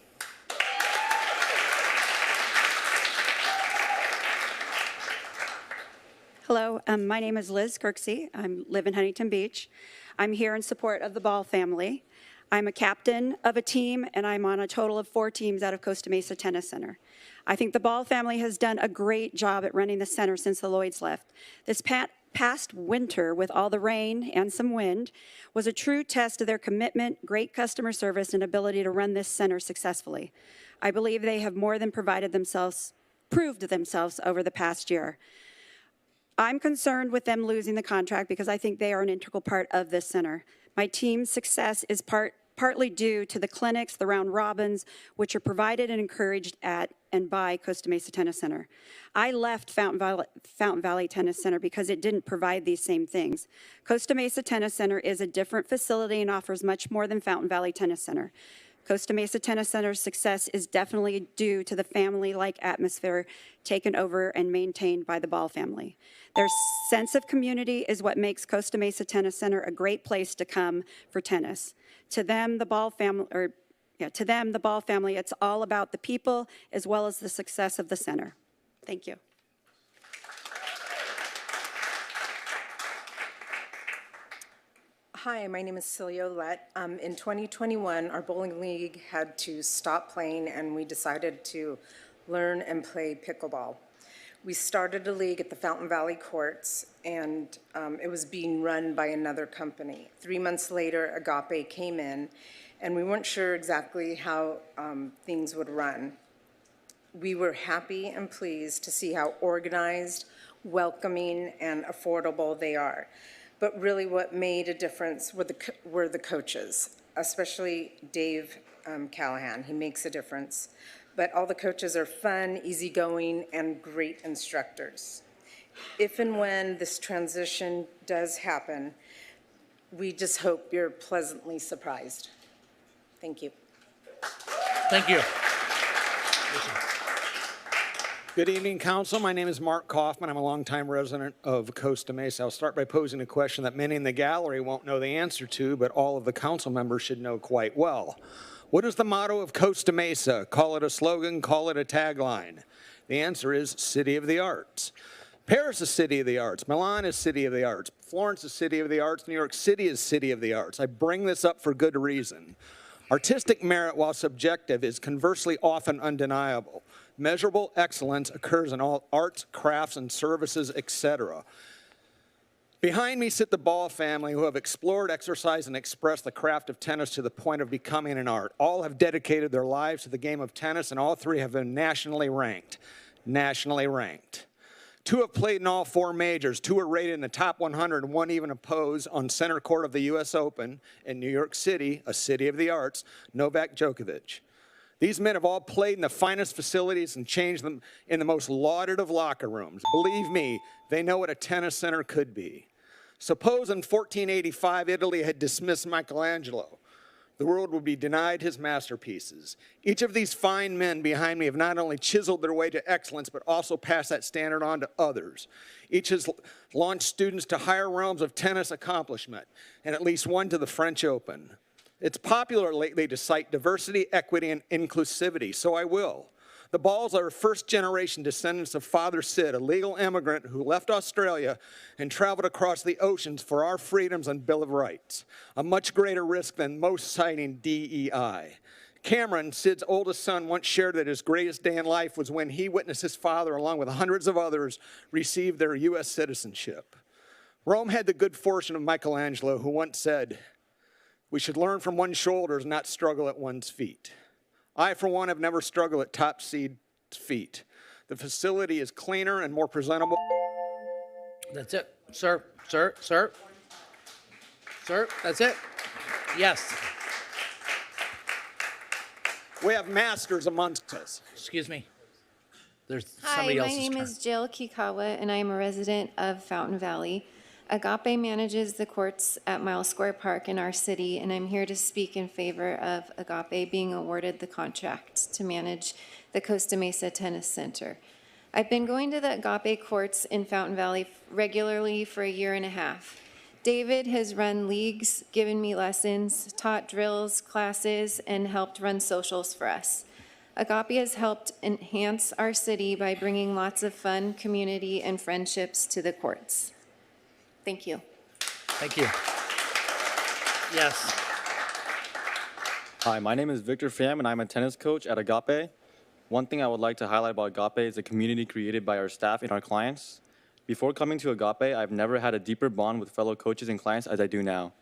Speaker 18: Hello, my name is Liz Kirksey. I live in Huntington Beach. I'm here in support of the Ball family. I'm a captain of a team, and I'm on a total of 4 teams out of Costa Mesa Tennis Center. I think the Ball family has done a great job at running the center since the Lloyds left. This past winter, with all the rain and some wind, was a true test of their commitment, great customer service, and ability to run this center successfully. I believe they have more than proved themselves over the past year. I'm concerned with them losing the contract because I think they are an integral part of this center. My team's success is partly due to the clinics, the round robins, which are provided and encouraged at and by Costa Mesa Tennis Center. I left Fountain Valley Tennis Center because it didn't provide these same things. Costa Mesa Tennis Center is a different facility and offers much more than Fountain Valley Tennis Center. Costa Mesa Tennis Center's success is definitely due to the family-like atmosphere taken over and maintained by the Ball family. Their sense of community is what makes Costa Mesa Tennis Center a great place to come for tennis. To them, the Ball family, it's all about the people as well as the success of the center. Thank you.
Speaker 21: Hi, my name is Celia Lett. In 2021, our bowling league had to stop playing, and we decided to learn and play pickleball. We started a league at the Fountain Valley Courts, and it was being run by another company. 3 months later, Agape came in, and we weren't sure exactly how things would run. We were happy and pleased to see how organized, welcoming, and affordable they are. But really what made a difference were the coaches, especially Dave Callahan. He makes a difference. But all the coaches are fun, easygoing, and great instructors. If and when this transition does happen, we just hope you're pleasantly surprised. Thank you.
Speaker 1: Thank you.
Speaker 5: Good evening, Council. My name is Mark Kaufman. I'm a longtime resident of Costa Mesa. I'll start by posing a question that many in the gallery won't know the answer to, but all of the council members should know quite well. What is the motto of Costa Mesa? Call it a slogan, call it a tagline. The answer is City of the Arts. Paris is City of the Arts. Milan is City of the Arts. Florence is City of the Arts. New York City is City of the Arts. I bring this up for good reason. Artistic merit, while subjective, is conversely often undeniable. Measurable excellence occurs in all arts, crafts, and services, etc. Behind me sit the Ball family, who have explored, exercised, and expressed the craft of tennis to the point of becoming an art. All have dedicated their lives to the game of tennis, and all three have been nationally ranked. Nationally ranked. Two have played in all four majors. Two were rated in the top 100, and one even opposed on center court of the U.S. Open in New York City, a city of the arts, Novak Djokovic. These men have all played in the finest facilities and changed them in the most lauded of locker rooms. Believe me, they know what a tennis center could be. Suppose in 1485 Italy had dismissed Michelangelo. The world would be denied his masterpieces. Each of these fine men behind me have not only chiseled their way to excellence, but also passed that standard on to others. Each has launched students to higher realms of tennis accomplishment, and at least one to the French Open. It's popular lately to cite diversity, equity, and inclusivity, so I will. The Balls are first-generation descendants of Father Sid, a legal immigrant who left Australia and traveled across the oceans for our freedoms and Bill of Rights, a much greater risk than most citing DEI. Cameron, Sid's oldest son, once shared that his greatest day in life was when he witnessed his father, along with hundreds of others, receive their U.S. citizenship. Rome had the good fortune of Michelangelo, who once said, "We should learn from one's shoulders, not struggle at one's feet." I, for one, have never struggled at top seed feet. The facility is cleaner and more presentable.
Speaker 1: That's it. Sir, sir, sir. Sir, that's it. Yes.
Speaker 5: We have masters amongst us.
Speaker 1: Excuse me. There's
Speaker 8: Hi,
Speaker 1: somebody
Speaker 8: my
Speaker 1: else's
Speaker 8: name
Speaker 1: turn.
Speaker 8: is Jill Kikawa, and I am a resident of Fountain Valley. Agape manages the courts at Miles Square Park in our city, and I'm here to speak in favor of Agape being awarded the contract to manage the Costa Mesa Tennis Center. I've been going to the Agape courts in Fountain Valley regularly for 1.5 years. David has run leagues, given me lessons, taught drills, classes, and helped run socials for us. Agape has helped enhance our city by bringing lots of fun, community, and friendships to the courts. Thank you.
Speaker 1: Thank you. Yes.
Speaker 11: Hi, my name is Victor Pham, and I'm a tennis coach at Agape. One thing I would like to highlight about Agape is the community created by our staff and our clients. Before coming to Agape, I've never had a deeper bond with fellow coaches and clients as I do now.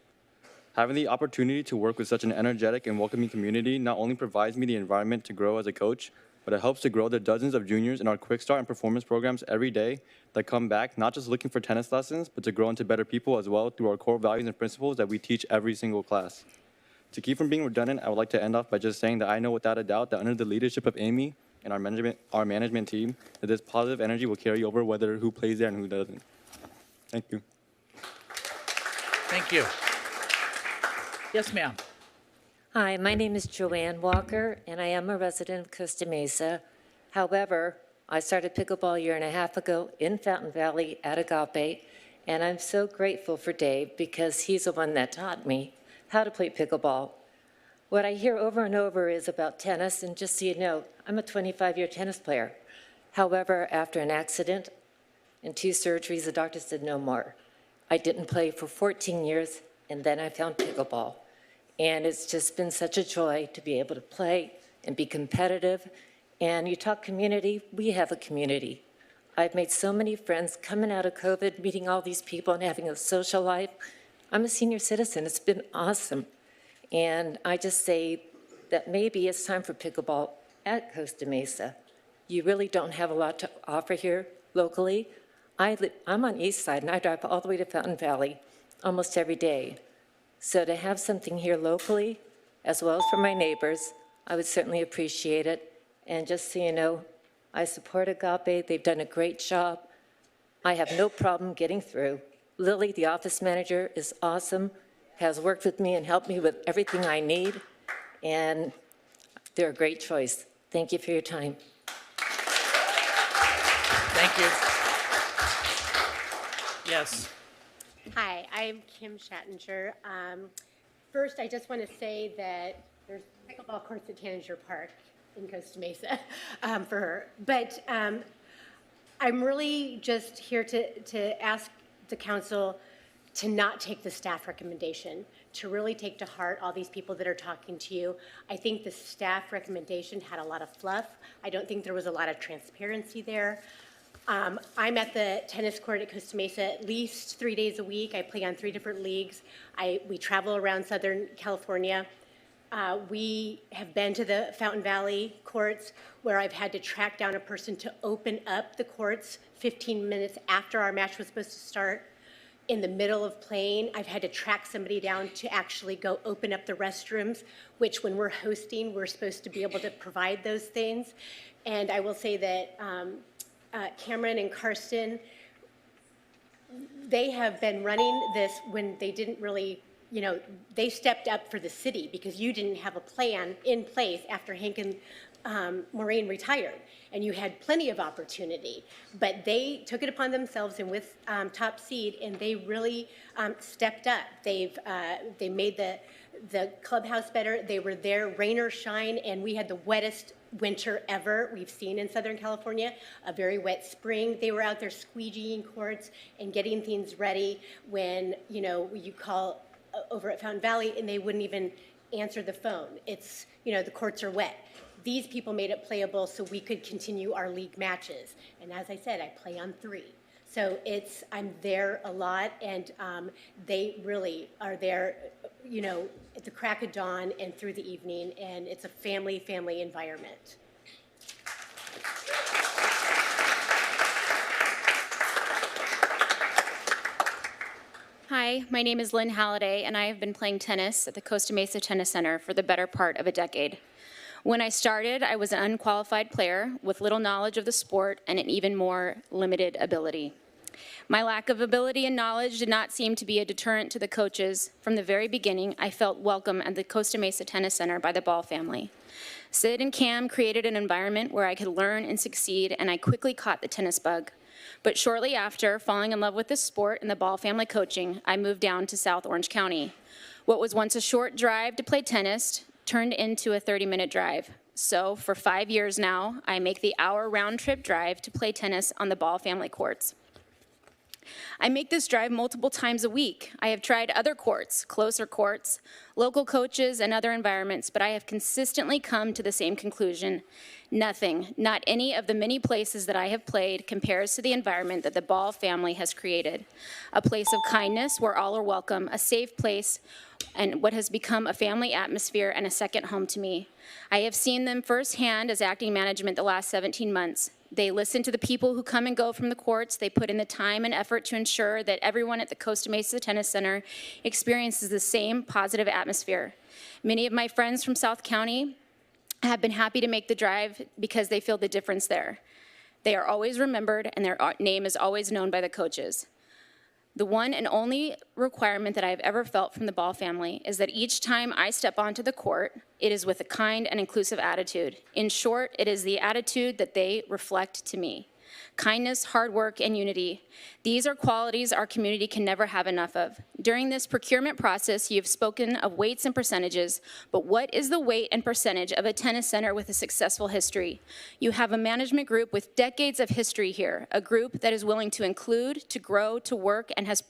Speaker 11: Having the opportunity to work with such an energetic and welcoming community not only provides me the environment to grow as a coach, but it helps to grow the dozens of juniors in our Quick Start and performance programs every day that come back not just looking for tennis lessons, but to grow into better people as well through our core values and principles that we teach every single class. To keep from being redundant, I would like to end off by just saying that I know without a doubt that under the leadership of Amy and our management team, that this positive energy will carry over whether who plays there and who doesn't. Thank you.
Speaker 1: Thank you. Yes, ma'am.
Speaker 24: Hi, my name is Joanne Walker, and I am a resident of Costa Mesa. However, I started pickleball 1.5 years ago in Fountain Valley at Agape, and I'm so grateful for Dave because he's the one that taught me how to play pickleball. What I hear over and over is about tennis, and just so you know, I'm a 25-year tennis player. However, after an accident and 2 surgeries, the doctor said no more. I didn't play for 14 years, and then I found pickleball. And it's just been such a joy to be able to play and be competitive. And you talk community, we have a community. I've made so many friends coming out of COVID, meeting all these people and having a social life. I'm a senior citizen. It's been awesome. And I just say that maybe it's time for pickleball at Costa Mesa. You really don't have a lot to offer here locally. I'm on East Side, and I drive all the way to Fountain Valley almost every day. So to have something here locally, as well as for my neighbors, I would certainly appreciate it. And just so you know, I support Agape. They've done a great job. I have no problem getting through. Lily, the office manager, is awesome, has worked with me and helped me with everything I need, and they're a great choice. Thank you for your time.
Speaker 1: Thank you. Yes.
Speaker 6: Hi, I'm Kim Shattinger. First, I just want to say that there's pickleball courts at Tanager Park in Costa Mesa for her. But I'm really just here to ask the council to not take the staff recommendation, to really take to heart all these people that are talking to you. I think the staff recommendation had a lot of fluff. I don't think there was a lot of transparency there. I'm at the tennis court at Costa Mesa at least 3 days a week. I play on 3 different leagues. We travel around Southern California. We have been to the Fountain Valley courts where I've had to track down a person to open up the courts 15 minutes after our match was supposed to start. In the middle of playing, I've had to track somebody down to actually go open up the restrooms, which when we're hosting, we're supposed to be able to provide those things. And I will say that Cameron and Karsten, they have been running this when they didn't really, you know, they stepped up for the city because you didn't have a plan in place after Hank and Maureen retired, and you had plenty of opportunity. But they took it upon themselves, and with Top Seed, and they really stepped up. They made the clubhouse better. They were there, rain or shine, and we had the wettest winter ever we've seen in Southern California, a very wet spring. They were out there squeegeeing courts and getting things ready when, you know, you call over at Fountain Valley and they wouldn't even answer the phone. It's, you know, the courts are wet. These people made it playable so we could continue our league matches. And as I said, I play on 3. So I'm there a lot, and they really are there, you know, at the crack of dawn and through the evening, and it's a family environment.
Speaker 9: Hi, my name is Lynn Halliday, and I have been playing tennis at the Costa Mesa Tennis Center for the better part of a decade. When I started, I was an unqualified player with little knowledge of the sport and an even more limited ability. My lack of ability and knowledge did not seem to be a deterrent to the coaches. From the very beginning, I felt welcome at the Costa Mesa Tennis Center by the Ball family. Sid and Cam created an environment where I could learn and succeed, and I quickly caught the tennis bug. But shortly after falling in love with the sport and the Ball family coaching, I moved down to South Orange County. What was once a short drive to play tennis turned into a 30-minute drive. So for 5 years now, I make the hour round-trip drive to play tennis on the Ball family courts. I make this drive multiple times a week. I have tried other courts, closer courts, local coaches, and other environments, but I have consistently come to the same conclusion. Nothing, not any of the many places that I have played compares to the environment that the Ball family has created. A place of kindness where all are welcome, a safe place, and what has become a family atmosphere and a second home to me. I have seen them firsthand as acting management the last 17 months. They listen to the people who come and go from the courts. They put in the time and effort to ensure that everyone at the Costa Mesa Tennis Center experiences the same positive atmosphere. Many of my friends from South County have been happy to make the drive because they feel the difference there. They are always remembered, and their name is always known by the coaches. The one and only requirement that I have ever felt from the Ball family is that each time I step onto the court, it is with a kind and inclusive attitude. In short, it is the attitude that they reflect to me. Kindness, hard work, and unity. These are qualities our community can never have enough of. During this procurement process, you have spoken of weights and percentages, but what is the weight and percentage of a tennis center with a successful history? You have a management group with decades of history here, a group that is willing to include, to grow, to work, and has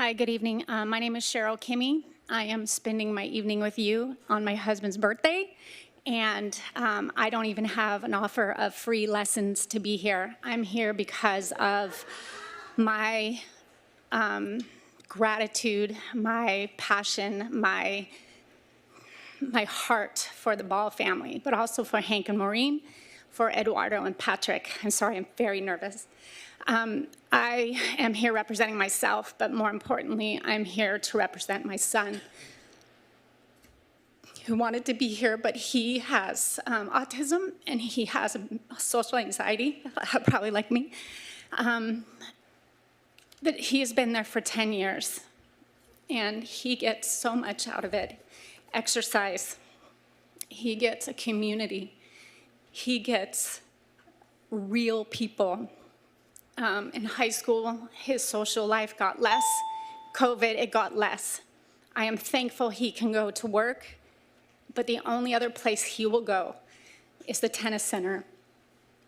Speaker 10: Hi, good evening. My name is Cheryl Kimmy. I am spending my evening with you on my husband's birthday, and I don't even have an offer of free lessons to be here. I'm here because of my gratitude, my passion, my heart for the Ball family, but also for Hank and Maureen, for Eduardo and Patrick. I'm sorry, I'm very nervous. I am here representing myself, but more importantly, I'm here to represent my son, who wanted to be here, but he has autism and he has social anxiety, probably like me. But he has been there for 10 years, and he gets so much out of it. Exercise, he gets a community, he gets real people. In high school, his social life got less. COVID, it got less. I am thankful he can go to work, but the only other place he will go is the tennis center.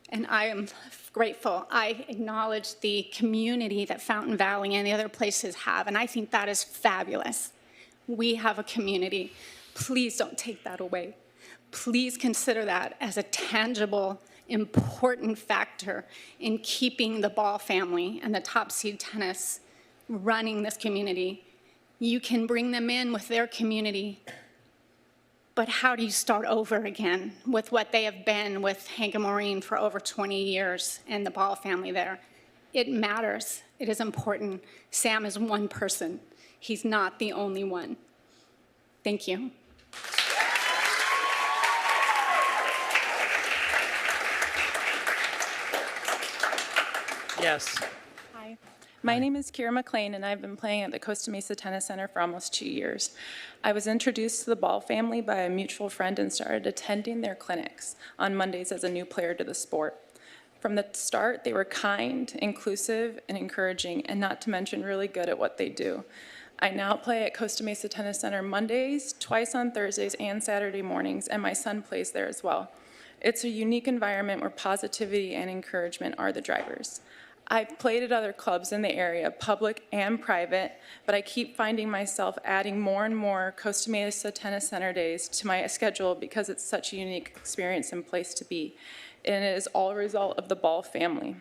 Speaker 10: And I am grateful. I acknowledge the community that Fountain Valley and the other places have, and I think that is fabulous. We have a community. Please don't take that away. Please consider that as a tangible, important factor in keeping the Ball family and the Top Seed Tennis running this community. You can bring them in with their community, but how do you start over again with what they have been with Hank and Maureen for over 20 years and the Ball family there? It matters. It is important. Sam is one person. He's not the only one. Thank you.
Speaker 1: Yes.
Speaker 12: Hi. My name is Kira McLean, and I've been playing at the Costa Mesa Tennis Center for almost 2 years. I was introduced to the Ball family by a mutual friend and started attending their clinics on Mondays as a new player to the sport. From the start, they were kind, inclusive, and encouraging, and not to mention really good at what they do. I now play at Costa Mesa Tennis Center Mondays, twice on Thursdays and Saturday mornings, and my son plays there as well. It's a unique environment where positivity and encouragement are the drivers. I've played at other clubs in the area, public and private, but I keep finding myself adding more and more Costa Mesa Tennis Center days to my schedule because it's such a unique experience and place to be. And it is all a result of the Ball family.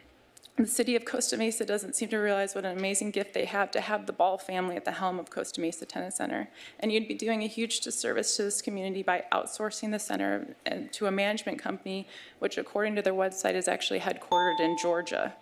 Speaker 12: The city of Costa Mesa doesn't seem to realize what an amazing gift they have to have the Ball family at the helm of Costa Mesa Tennis Center. And you'd be doing a huge disservice to this community by outsourcing the center to a management company, which according to their website is actually headquartered in Georgia.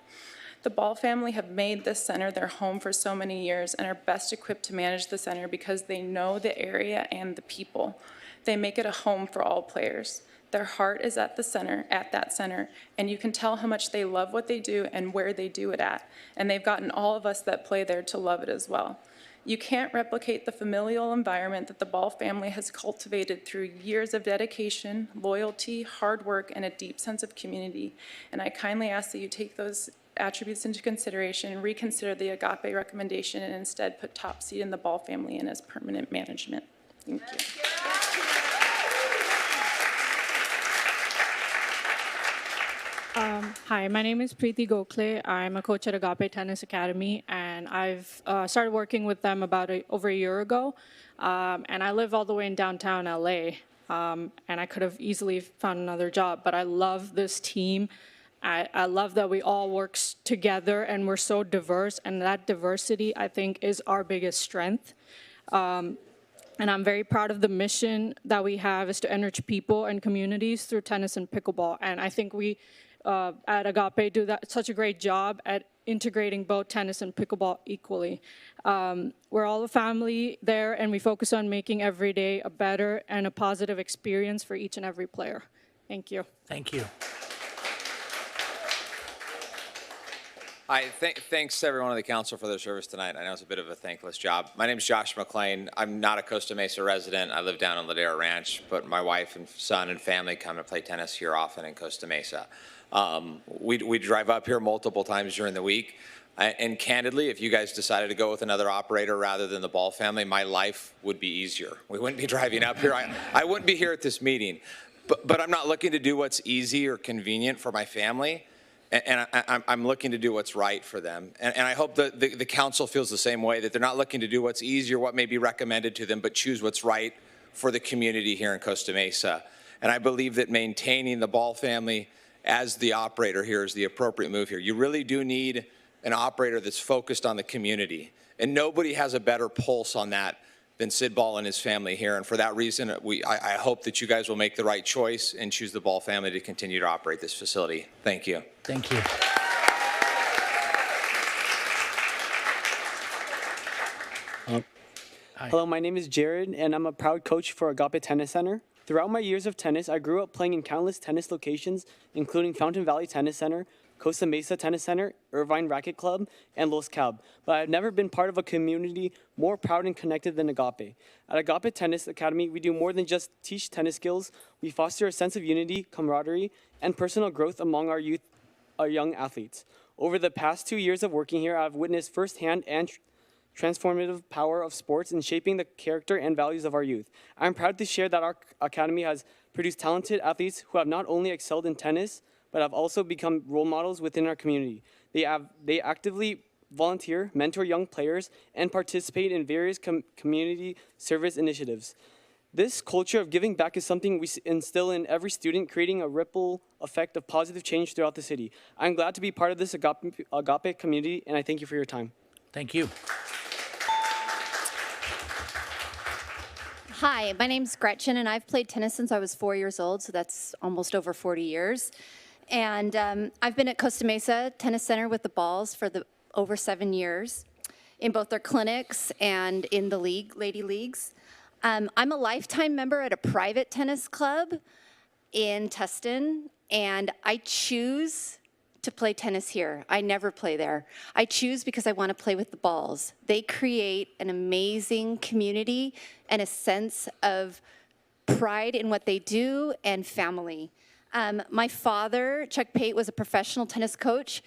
Speaker 12: The Ball family have made this center their home for so many years and are best equipped to manage the center because they know the area and the people. They make it a home for all players. Their heart is at that center, and you can tell how much they love what they do and where they do it at. And they've gotten all of us that play there to love it as well. You can't replicate the familial environment that the Ball family has cultivated through years of dedication, loyalty, hard work, and a deep sense of community. And I kindly ask that you take those attributes into consideration, reconsider the Agape recommendation, and instead put Top Seed and the Ball family in as permanent management. Thank you.
Speaker 19: Hi, my name is Preeti Gokhale. I'm a coach at Agape Tennis Academy, and I've started working with them about over a year ago. And I live all the way in downtown LA, and I could have easily found another job, but I love this team. I love that we all work together and we're so diverse, and that diversity, I think, is our biggest strength. And I'm very proud of the mission that we have is to enrich people and communities through tennis and pickleball. And I think we at Agape do such a great job at integrating both tennis and pickleball equally. We're all a family there, and we focus on making every day a better and a positive experience for each and every player. Thank you.
Speaker 1: Thank you.
Speaker 20: Hi, thanks to everyone on the council for their service tonight. I know it's a bit of a thankless job. My name is Josh McLean. I'm not a Costa Mesa resident. I live down in Ladera Ranch, but my wife and son and family come to play tennis here often in Costa Mesa. We drive up here multiple times during the week. And candidly, if you guys decided to go with another operator rather than the Ball family, my life would be easier. We wouldn't be driving up here. I wouldn't be here at this meeting. But I'm not looking to do what's easy or convenient for my family. and I'm looking to do what's right for them. And I hope that the council feels the same way, that they're not looking to do what's easy or what may be recommended to them, but choose what's right for the community here in Costa Mesa. And I believe that maintaining the Ball family as the operator here is the appropriate move here. You really do need an operator that's focused on the community. And nobody has a better pulse on that than Sid Ball and his family here. And for that reason, I hope that you guys will make the right choice and choose the Ball family to continue to operate this facility. Thank you.
Speaker 1: Thank you.
Speaker 13: Hello, my name is Jared, and I'm a proud coach for Agape Tennis Center. Throughout my years of tennis, I grew up playing in countless tennis locations, including Fountain Valley Tennis Center, Costa Mesa Tennis Center, Irvine Racket Club, and Los Cab, but I've never been part of a community more proud and connected than Agape. At Agape Tennis Academy, we do more than just teach tennis skills. We foster a sense of unity, camaraderie, and personal growth among our young athletes. Over the past 2 years of working here, I've witnessed firsthand and transformative power of sports in shaping the character and values of our youth. I'm proud to share that our academy has produced talented athletes who have not only excelled in tennis, but have also become role models within our community. They actively volunteer, mentor young players, and participate in various community service initiatives. This culture of giving back is something we instill in every student, creating a ripple effect of positive change throughout the city. I'm glad to be part of this Agape community, and I thank you for your time.
Speaker 1: Thank you.
Speaker 15: Hi, my name's Gretchen, and I've played tennis since I was 4 years old, so that's almost over 40 years. And I've been at Costa Mesa Tennis Center with the Balls for over 7 years, in both their clinics and in the league, lady leagues. I'm a lifetime member at a private tennis club in Tustin, and I choose to play tennis here. I never play there. I choose because I want to play with the Balls. They create an amazing community and a sense of pride in what they do and family. My father, Chuck Pate, was a professional tennis coach.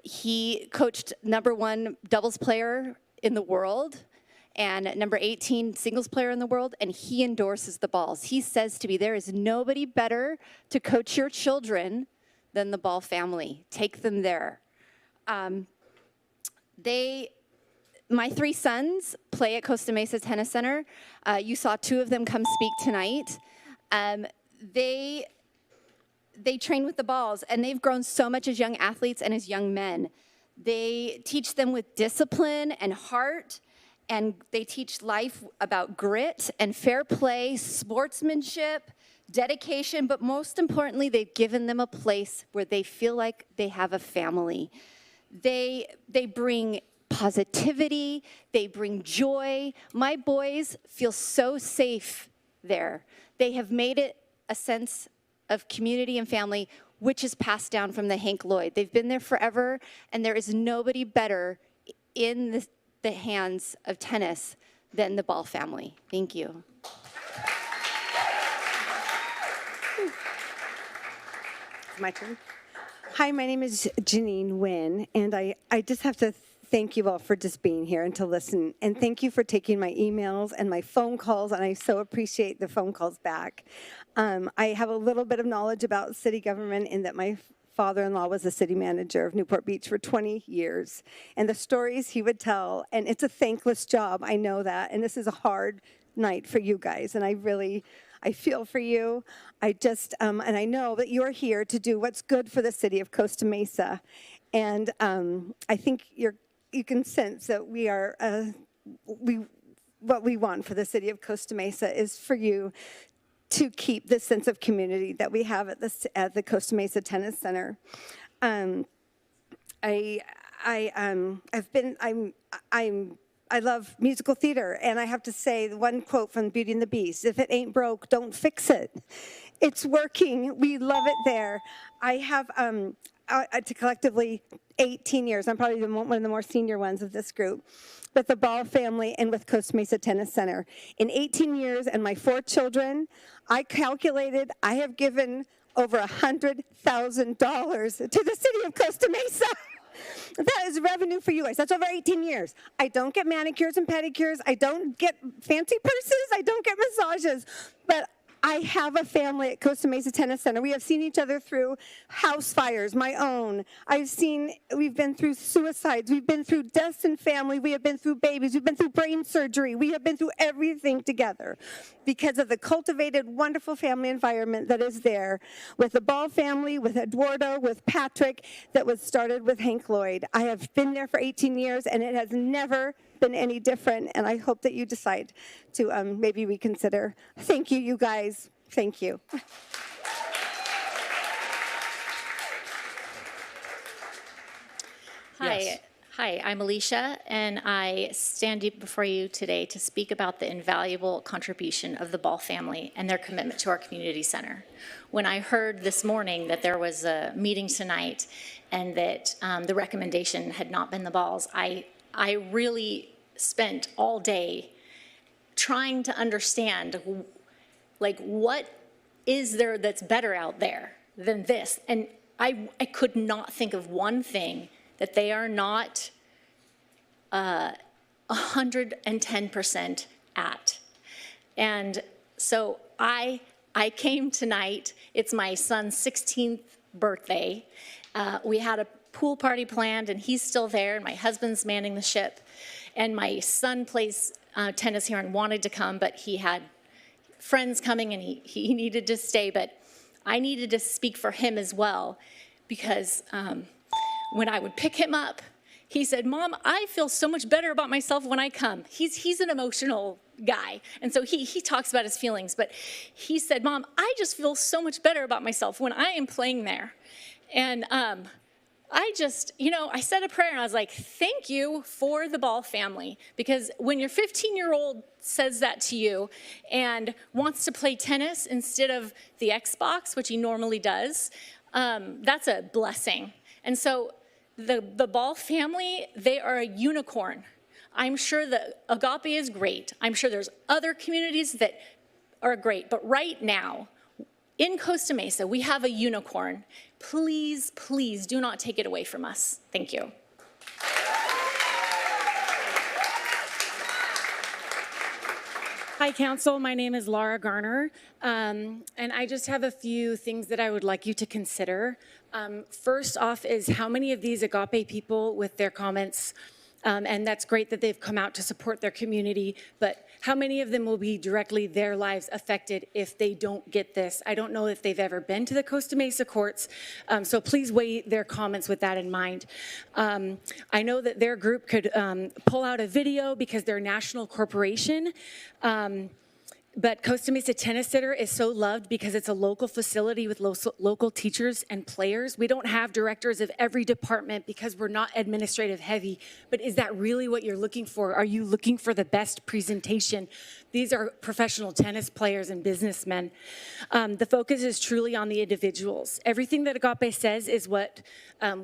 Speaker 15: He coached #1 doubles player in the world and number 18 singles player in the world, and he endorses the Balls. He says to me, there is nobody better to coach your children than the Ball family. Take them there. My 3 sons play at Costa Mesa Tennis Center. You saw 2 of them come speak tonight. They train with the Balls, and they've grown so much as young athletes and as young men. They teach them with discipline and heart, and they teach life about grit and fair play, sportsmanship, dedication, but most importantly, they've given them a place where they feel like they have a family. They bring positivity, they bring joy. My boys feel so safe there. They have made it a sense of community and family, which is passed down from the Hank Lloyd. They've been there forever, and there is nobody better in the hands of tennis than the Ball family. Thank you.
Speaker 22: My turn. Hi, my name is Janine Nguyen, and I just have to thank you all for just being here and to listen. And thank you for taking my emails and my phone calls, and I so appreciate the phone calls back. I have a little bit of knowledge about city government in that my father-in-law was the city manager of Newport Beach for 20 years. And the stories he would tell, and it's a thankless job, I know that, and this is a hard night for you guys, and I feel for you. And I know that you're here to do what's good for the city of Costa Mesa. And I think you can sense that what we want for the city of Costa Mesa is for you to keep this sense of community that we have at the Costa Mesa Tennis Center. I love musical theater, and I have to say the one quote from Beauty and the Beast: "If it ain't broke, don't fix it." It's working. We love it there. I have collectively 18 years. I'm probably one of the more senior ones of this group, with the Ball family and with Costa Mesa Tennis Center. In 18 years and my 4 children, I calculated I have given over $100,000 to the city of Costa Mesa. That is revenue for you guys. That's over 18 years. I don't get manicures and pedicures. I don't get fancy purses. I don't get massages. But I have a family at Costa Mesa Tennis Center. We have seen each other through house fires, my own. We've been through suicides. We've been through deaths in family. We have been through babies. We've been through brain surgery. We have been through everything together because of the cultivated, wonderful family environment that is there with the Ball family, with Eduardo, with Patrick, that was started with Hank Lloyd. I have been there for 18 years, and it has never been any different, and I hope that you decide to maybe reconsider. Thank you, you guys. Thank you.
Speaker 2: Hi.
Speaker 1: Yes.
Speaker 2: Hi, I'm Alicia, and I stand before you today to speak about the invaluable contribution of the Ball family and their commitment to our community center. When I heard this morning that there was a meeting tonight and that the recommendation had not been the Balls, I really spent all day trying to understand, like, what is there that's better out there than this? And I could not think of one thing that they are not 110% at. And so I came tonight. It's my son's 16th birthday. We had a pool party planned, and he's still there, and my husband's manning the ship. And my son plays tennis here and wanted to come, but he had friends coming, and he needed to stay. But I needed to speak for him as well, because when I would pick him up, he said, "Mom, I feel so much better about myself when I come." He's an emotional guy, and so he talks about his feelings, but he said, "Mom, I just feel so much better about myself when I am playing there." And I just, I said a prayer, and I was like, thank you for the Ball family, because when your 15-year-old says that to you and wants to play tennis instead of the Xbox, which he normally does, that's a blessing. And so the Ball family, they are a unicorn. I'm sure that Agape is great. I'm sure there's other communities that are great. But right now, in Costa Mesa, we have a unicorn. Please, please do not take it away from us. Thank you.
Speaker 3: Hi, Council. My name is Laura Garner, and I just have a few things that I would like you to consider. First off is how many of these Agape people with their comments, and that's great that they've come out to support their community, but how many of them will be directly their lives affected if they don't get this? I don't know if they've ever been to the Costa Mesa courts, so please weigh their comments with that in mind. I know that their group could pull out a video because they're a national corporation. But Costa Mesa Tennis Center is so loved because it's a local facility with local teachers and players. We don't have directors of every department because we're not administrative heavy. But is that really what you're looking for? Are you looking for the best presentation? These are professional tennis players and businessmen. The focus is truly on the individuals. Everything that Agape says is what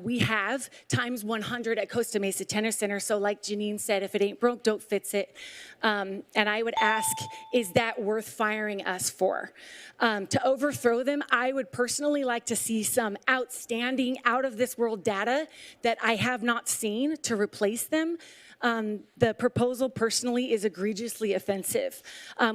Speaker 3: we have times 100 at Costa Mesa Tennis Center. So like Janine said, if it ain't broke, don't fix it. And I would ask, is that worth firing us for? To overthrow them, I would personally like to see some outstanding, out-of-this-world data that I have not seen to replace them. The proposal personally is egregiously offensive.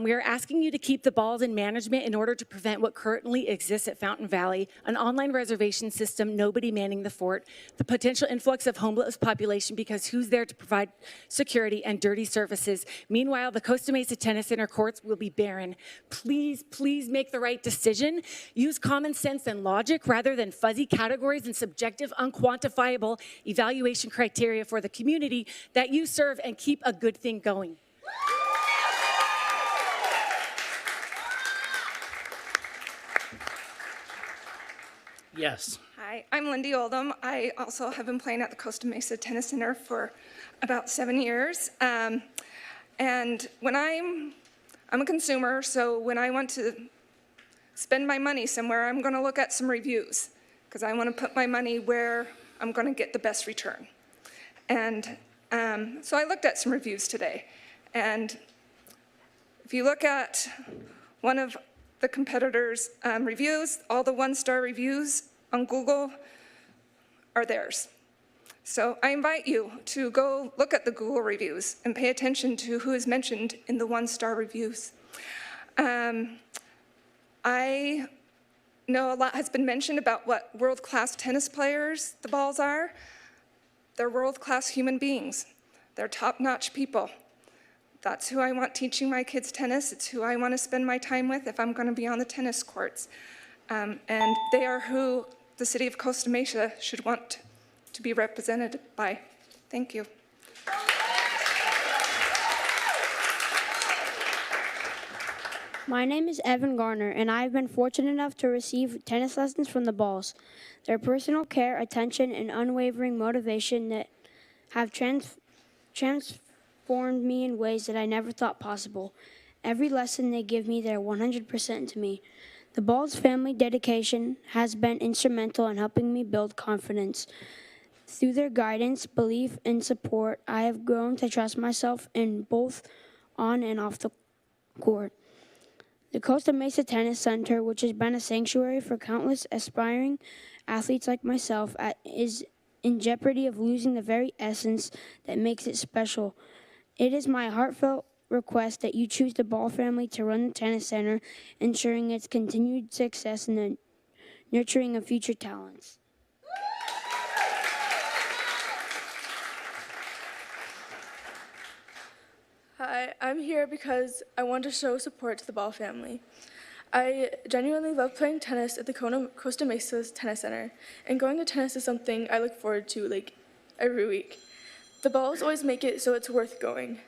Speaker 3: We are asking you to keep the balls in management in order to prevent what currently exists at Fountain Valley, an online reservation system, nobody manning the fort, the potential influx of homeless population because who's there to provide security and dirty services. Meanwhile, the Costa Mesa Tennis Center courts will be barren. Please, please make the right decision. Use common sense and logic rather than fuzzy categories and subjective, unquantifiable evaluation criteria for the community that you serve, and keep a good thing going.
Speaker 1: Yes.
Speaker 4: Hi, I'm Lindy Oldham. I also have been playing at the Costa Mesa Tennis Center for about 7 years. And when I'm a consumer, so when I want to spend my money somewhere, I'm going to look at some reviews because I want to put my money where I'm going to get the best return. And so I looked at some reviews today. And if you look at one of the competitors' reviews, all the one-star reviews on Google are theirs. So I invite you to go look at the Google reviews and pay attention to who is mentioned in the one-star reviews. I know a lot has been mentioned about what world-class tennis players the Balls are. They're world-class human beings. They're top-notch people. That's who I want teaching my kids tennis. It's who I want to spend my time with if I'm going to be on the tennis courts. And they are who the city of Costa Mesa should want to be represented by. Thank you.
Speaker 14: My name is Evan Garner, and I have been fortunate enough to receive tennis lessons from the Balls. Their personal care, attention, and unwavering motivation that have transformed me in ways that I never thought possible. Every lesson they give me, they're 100% to me. The Balls family dedication has been instrumental in helping me build confidence. Through their guidance, belief, and support, I have grown to trust myself in both on and off the court. The Costa Mesa Tennis Center, which has been a sanctuary for countless aspiring athletes like myself, is in jeopardy of losing the very essence that makes it special. It is my heartfelt request that you choose the Ball family to run the tennis center, ensuring its continued success and the nurturing of future talents.
Speaker 16: Hi, I'm here because I want to show support to the Ball family. I genuinely love playing tennis at the Costa Mesa Tennis Center, and going to tennis is something I look forward to every week. The Balls always make it so it's worth going.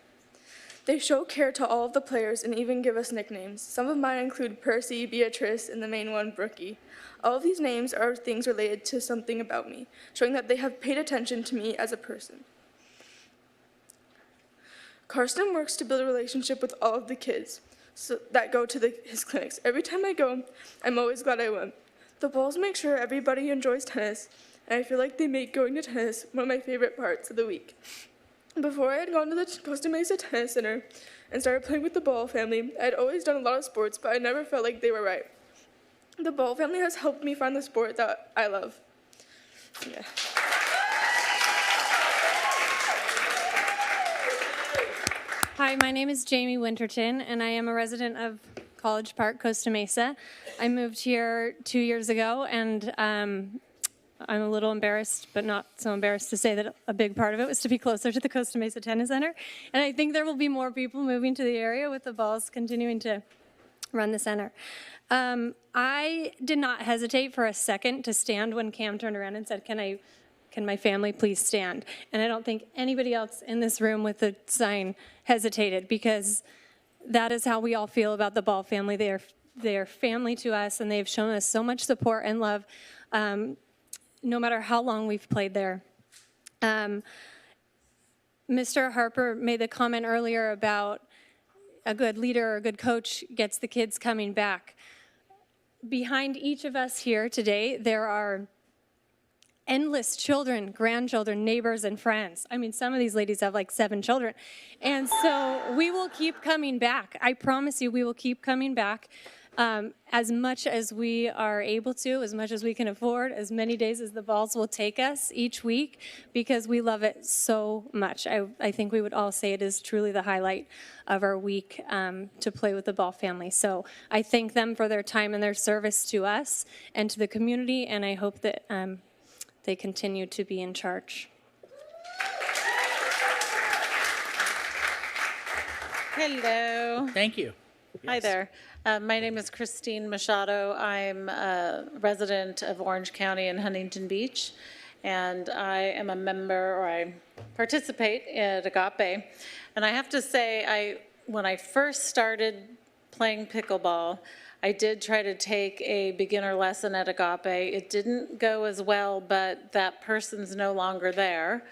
Speaker 16: They show care to all of the players and even give us nicknames. Some of mine include Percy, Beatrice, and the main one, Brookie. All of these names are things related to something about me, showing that they have paid attention to me as a person. Karsten works to build a relationship with all of the kids that go to his clinics. Every time I go, I'm always glad I went. The Balls make sure everybody enjoys tennis, and I feel like they make going to tennis one of my favorite parts of the week. Before I had gone to the Costa Mesa Tennis Center and started playing with the Ball family, I had always done a lot of sports, but I never felt like they were right. The Ball family has helped me find the sport that I love. Yeah.
Speaker 17: Hi, my name is Jamie Winterton, and I am a resident of College Park, Costa Mesa. I moved here 2 years ago, and I'm a little embarrassed, but not so embarrassed to say that a big part of it was to be closer to the Costa Mesa Tennis Center. And I think there will be more people moving to the area with the Balls continuing to run the center. I did not hesitate for a second to stand when Cam turned around and said, can my family please stand? And I don't think anybody else in this room with the sign hesitated, because that is how we all feel about the Ball family. They are family to us, and they've shown us so much support and love, no matter how long we've played there. Mr. Harper made the comment earlier about a good leader or a good coach gets the kids coming back. Behind each of us here today, there are endless children, grandchildren, neighbors, and friends. I mean, some of these ladies have like 7 children. And so we will keep coming back. I promise you, we will keep coming back as much as we are able to, as much as we can afford, as many days as the Balls will take us each week, because we love it so much. I think we would all say it is truly the highlight of our week to play with the Ball family. So I thank them for their time and their service to us and to the community, and I hope that they continue to be in charge.
Speaker 23: Hello.
Speaker 1: Thank you.
Speaker 23: Hi there. My name is Christine Machado. I'm a resident of Orange County in Huntington Beach, and I am a member, or I participate at Agape. And I have to say, when I first started playing pickleball, I did try to take a beginner lesson at Agape. It didn't go as well, but that person's no longer there.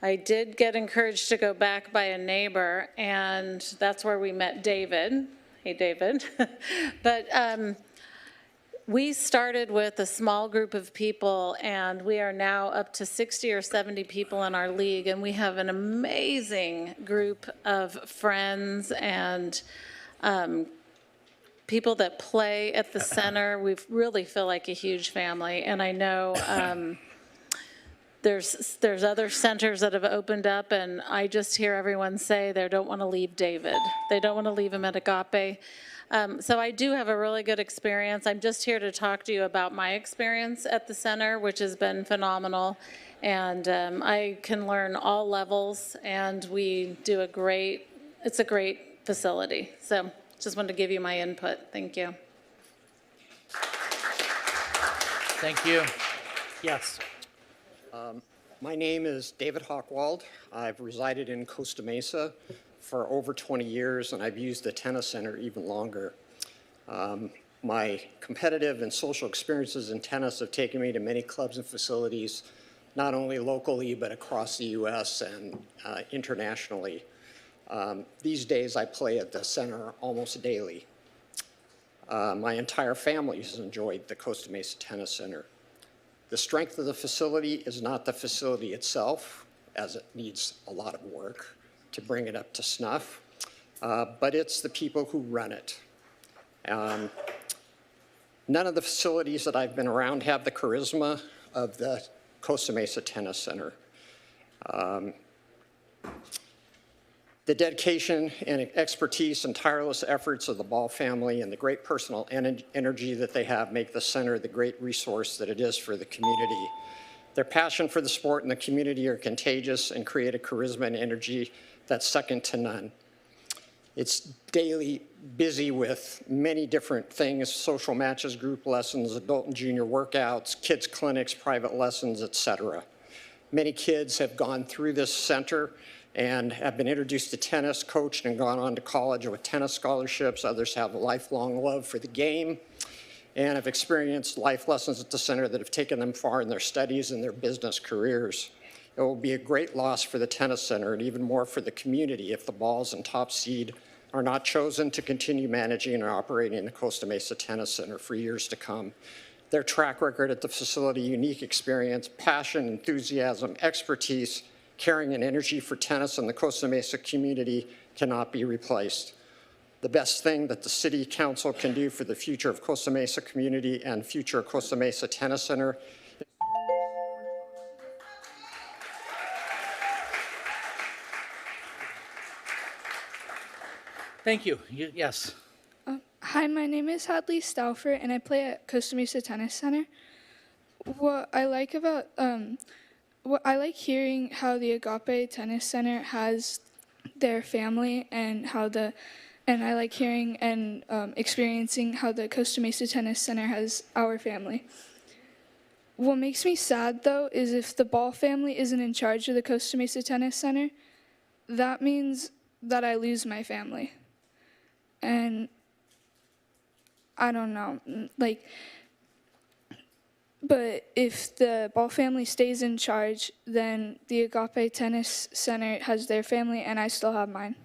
Speaker 23: I did get encouraged to go back by a neighbor, and that's where we met David. Hey, David. But we started with a small group of people, and we are now up to 60 or 70 people in our league, and we have an amazing group of friends and people that play at the center. We really feel like a huge family, and I know there's other centers that have opened up, and I just hear everyone say they don't want to leave David. They don't want to leave him at Agape. So I do have a really good experience. I'm just here to talk to you about my experience at the center, which has been phenomenal. And I can learn all levels, and we do it's a great facility. So just wanted to give you my input. Thank you.
Speaker 1: Thank you. Yes.
Speaker 5: My name is David Hockwald. I've resided in Costa Mesa for over 20 years, and I've used the tennis center even longer. My competitive and social experiences in tennis have taken me to many clubs and facilities, not only locally, but across the U.S. and internationally. These days, I play at the center almost daily. My entire family has enjoyed the Costa Mesa Tennis Center. The strength of the facility is not the facility itself, as it needs a lot of work to bring it up to snuff, but it's the people who run it. None of the facilities that I've been around have the charisma of the Costa Mesa Tennis Center. The dedication and expertise and tireless efforts of the Ball family and the great personal energy that they have make the center the great resource that it is for the community. Their passion for the sport and the community are contagious and create a charisma and energy that's second to none. It's daily busy with many different things: social matches, group lessons, adult and junior workouts, kids clinics, private lessons, etc. Many kids have gone through this center and have been introduced to tennis, coached, and gone on to college with tennis scholarships. Others have a lifelong love for the game and have experienced life lessons at the center that have taken them far in their studies and their business careers. It will be a great loss for the tennis center and even more for the community if the Balls and top seed are not chosen to continue managing and operating the Costa Mesa Tennis Center for years to come. Their track record at the facility, unique experience, passion, enthusiasm, expertise, caring and energy for tennis and the Costa Mesa community cannot be replaced. The best thing that the City Council can do for the future of Costa Mesa community and future Costa Mesa Tennis Center.
Speaker 1: Thank you. Yes.
Speaker 16: Hi, my name is Hadley Stauffer, and I play at Costa Mesa Tennis Center. What I like hearing how the Agape Tennis Center has their family, and I like hearing and experiencing how the Costa Mesa Tennis Center has our family. What makes me sad, though, is if the Ball family isn't in charge of the Costa Mesa Tennis Center, that means that I lose my family. And I don't know, but if the Ball family stays in charge, then the Agape Tennis Center has their family, and I still have mine.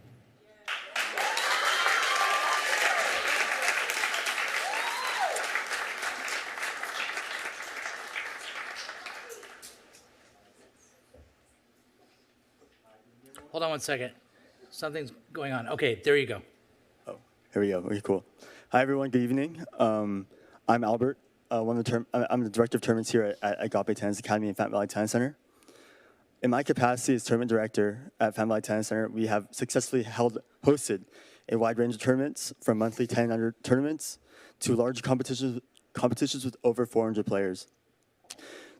Speaker 1: Hold on one second. Something's going on. Okay, there you go.
Speaker 7: Oh, here we go. Okay, cool. Hi, everyone. Good evening. I'm Albert. I'm the director of tournaments here at Agape Tennis Academy and Fountain Valley Tennis Center. In my capacity as tournament director at Fountain Valley Tennis Center, we have successfully hosted a wide range of tournaments, from monthly 10-under tournaments to large competitions with over 400 players.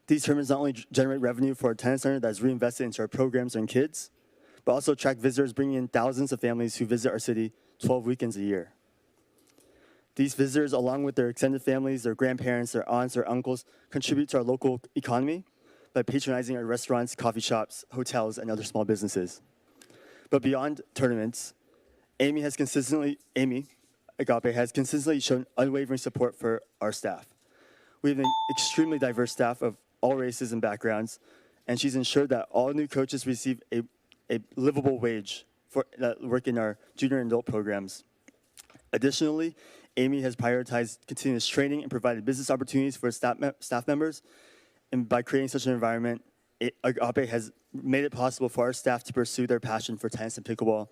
Speaker 7: These tournaments not only generate revenue for our tennis center that is reinvested into our programs and kids, but also attract visitors, bringing in thousands of families who visit our city 12 weekends a year. These visitors, along with their extended families, their grandparents, their aunts, their uncles, contribute to our local economy by patronizing our restaurants, coffee shops, hotels, and other small businesses. But beyond tournaments, Agape has consistently shown unwavering support for our staff. We have an extremely diverse staff of all races and backgrounds, and she's ensured that all new coaches receive a livable wage that work in our junior and adult programs. Additionally, Amy has prioritized continuous training and provided business opportunities for staff members. And by creating such an environment, Agape has made it possible for our staff to pursue their passion for tennis and pickleball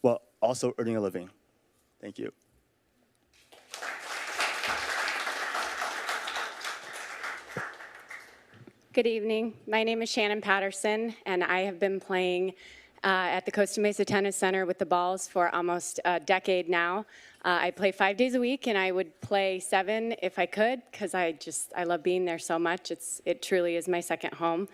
Speaker 7: while also earning a living. Thank you.
Speaker 18: Good evening. My name is Shannon Patterson, and I have been playing
Speaker 3: at the Costa Mesa Tennis Center with the balls for almost a decade now. I play 5 days a week, and I would play 7 if I could, because I love being there so much. It truly is my second home.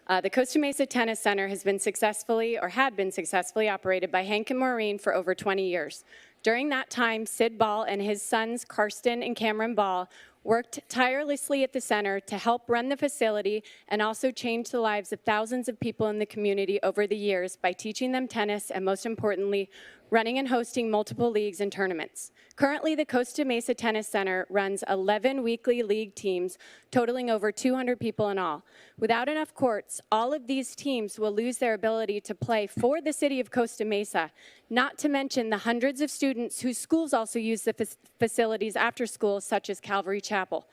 Speaker 3: The Costa Mesa Tennis Center has been had been successfully operated by Hank and Maureen for over 20 years. During that time, Sid Ball and his sons, Karsten and Cameron Ball, worked tirelessly at the center to help run the facility and also change the lives of thousands of people in the community over the years by teaching them tennis and, most importantly, running and hosting multiple leagues and tournaments. Currently, the Costa Mesa Tennis Center runs 11 weekly league teams, totaling over 200 people in all. Without enough courts, all of these teams will lose their ability to play for the city of Costa Mesa, not to mention the hundreds of students whose schools also use the facilities after school, such as Calvary Chapel.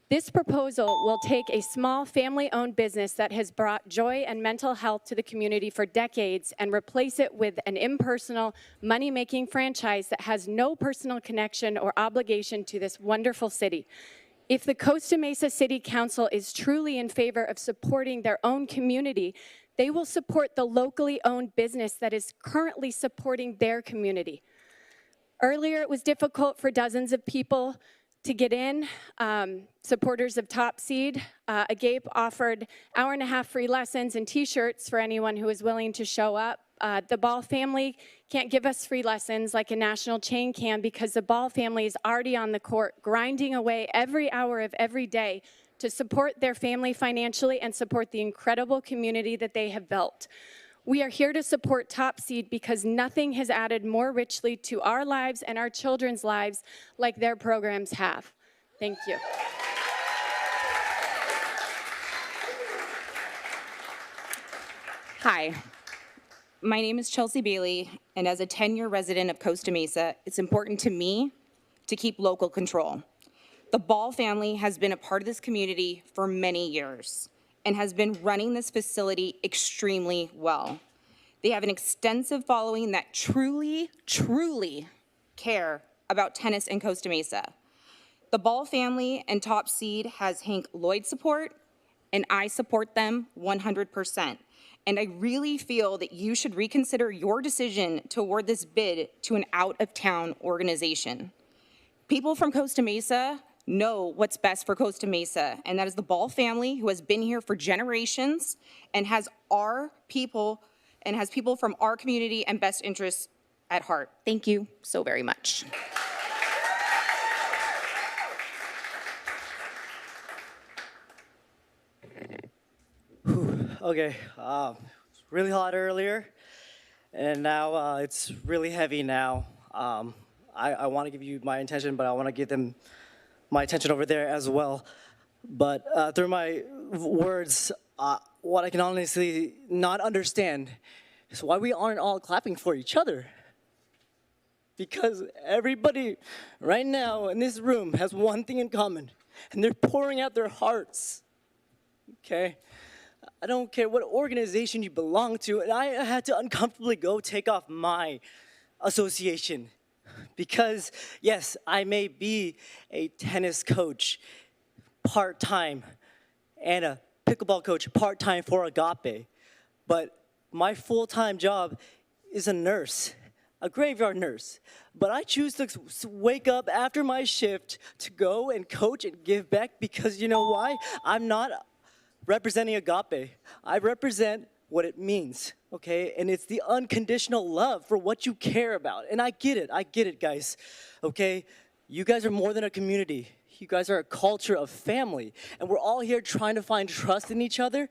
Speaker 3: This proposal will take a small family-owned business that has brought joy and mental health to the community for decades and replace it with an impersonal, money-making franchise that has no personal connection or obligation to this wonderful city. If the Costa Mesa City Council is truly in favor of supporting their own community, they will support the locally owned business that is currently supporting their community. Earlier, it was difficult for dozens of people to get in. Supporters of Top Seed, Agape offered hour-and-a-half free lessons and t-shirts for anyone who was willing to show up. The Ball family can't give us free lessons like a national chain can because the Ball family is already on the court, grinding away every hour of every day to support their family financially and support the incredible community that they have built. We are here to support Top Seed because nothing has added more richly to our lives and our children's lives like their programs have. Thank you.
Speaker 8: Hi, my name is Chelsea Bailey, and as a 10-year resident of Costa Mesa, it's important to me to keep local control. The Ball family has been a part of this community for many years and has been running this facility extremely well. They have an extensive following that truly care about tennis in Costa Mesa. The Ball family and Top Seed has Hank Lloyd's support, and I support them 100%. And I really feel that you should reconsider your decision to award this bid to an out-of-town organization. People from Costa Mesa know what's best for Costa Mesa, and that is the Ball family, who has been here for generations and has people from our community and best interests at heart. Thank you so very much.
Speaker 11: Okay, it's really hot earlier, and now it's really heavy now. I want to give you my attention, but I want to give them my attention over there as well. But through my words, what I can honestly not understand is why we aren't all clapping for each other. Because everybody right now in this room has one thing in common, and they're pouring out their hearts, okay? I don't care what organization you belong to, and I had to uncomfortably go take off my association. Because, yes, I may be a tennis coach part-time and a pickleball coach part-time for Agape, but my full-time job is a nurse, a graveyard nurse. But I choose to wake up after my shift to go and coach and give back because you know why? I'm not representing Agape. I represent what it means, okay? And it's the unconditional love for what you care about. And I get it, guys, okay? You guys are more than a community. You guys are a culture of family. And we're all here trying to find trust in each other.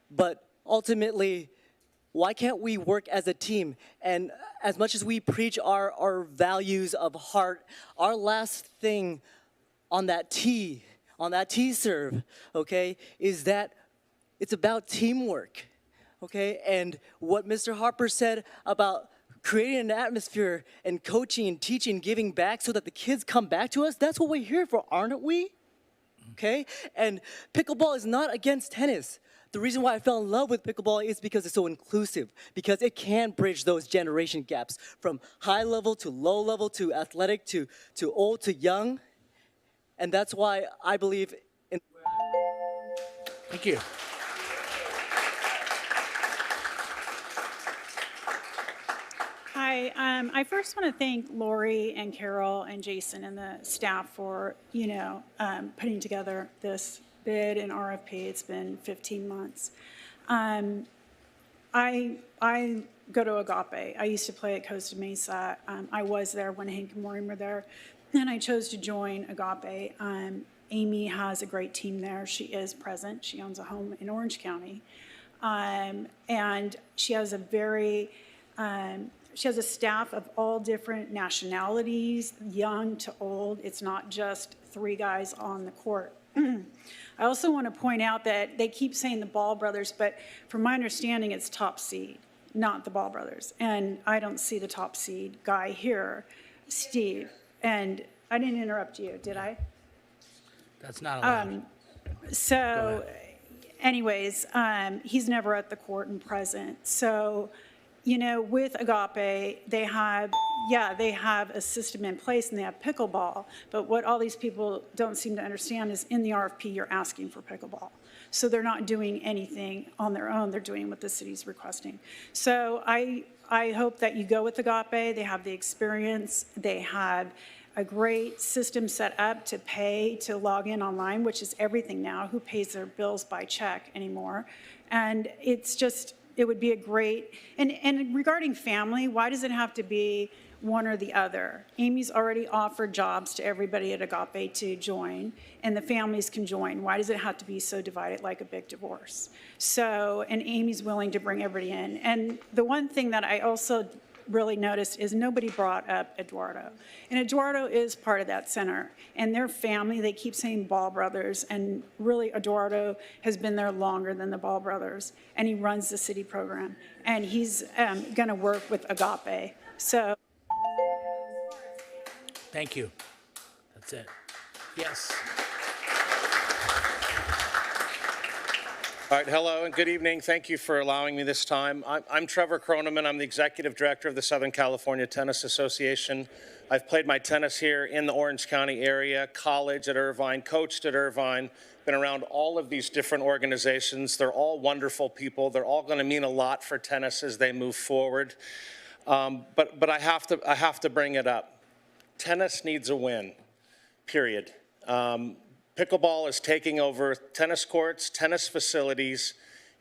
Speaker 11: But ultimately, why can't we work as a team? And as much as we preach our values of heart, our last thing on that T serve, okay, is that it's about teamwork, okay? And what Mr. Harper said about creating an atmosphere and coaching and teaching, giving back so that the kids come back to us, that's what we're here for, aren't we? Okay? And pickleball is not against tennis. The reason why I fell in love with pickleball is because it's so inclusive, because it can bridge those generation gaps from high level to low level to athletic to old to young. And that's why I believe in...
Speaker 1: Thank you.
Speaker 6: Hi, I first want to thank Lori and Carol and Jason and the staff for, putting together this bid and RFP. It's been 15 months. I go to Agape. I used to play at Costa Mesa. I was there when Hank and Maureen were there. Then I chose to join Agape. Amy has a great team there. She is present. She owns a home in Orange County. And she has she has a staff of all different nationalities, young to old. It's not just 3 guys on the court. I also want to point out that they keep saying the Ball brothers, but from my understanding, it's top seed, not the Ball brothers. And I don't see the top seed guy here, Steve. And I didn't interrupt you, did I?
Speaker 1: That's not allowed.
Speaker 6: So anyways, he's never at the court and present. So, with Agape, they have a system in place and they have pickleball. But what all these people don't seem to understand is in the RFP, you're asking for pickleball. So they're not doing anything on their own. They're doing what the city's requesting. So I hope that you go with Agape. They have the experience. They have a great system set up to pay to log in online, which is everything now. Who pays their bills by check anymore? And it would be a great, and regarding family, why does it have to be one or the other? Amy's already offered jobs to everybody at Agape to join, and the families can join. Why does it have to be so divided like a big divorce? So, and Amy's willing to bring everybody in. And the one thing that I also really noticed is nobody brought up Eduardo. And Eduardo is part of that center. And their family, they keep saying Ball brothers, and really Eduardo has been there longer than the Ball brothers, and he runs the city program. And he's going to work with Agape. So.
Speaker 1: Thank you. That's it. Yes.
Speaker 18: All right, hello and good evening. Thank you for allowing me this time. I'm Trevor Croneman. I'm the Executive Director of the Southern California Tennis Association. I've played my tennis here in the Orange County area, college at Irvine, coached at Irvine, been around all of these different organizations. They're all wonderful people. They're all going to mean a lot for tennis as they move forward. But I have to bring it up. Tennis needs a win, period. Pickleball is taking over tennis courts, tennis facilities,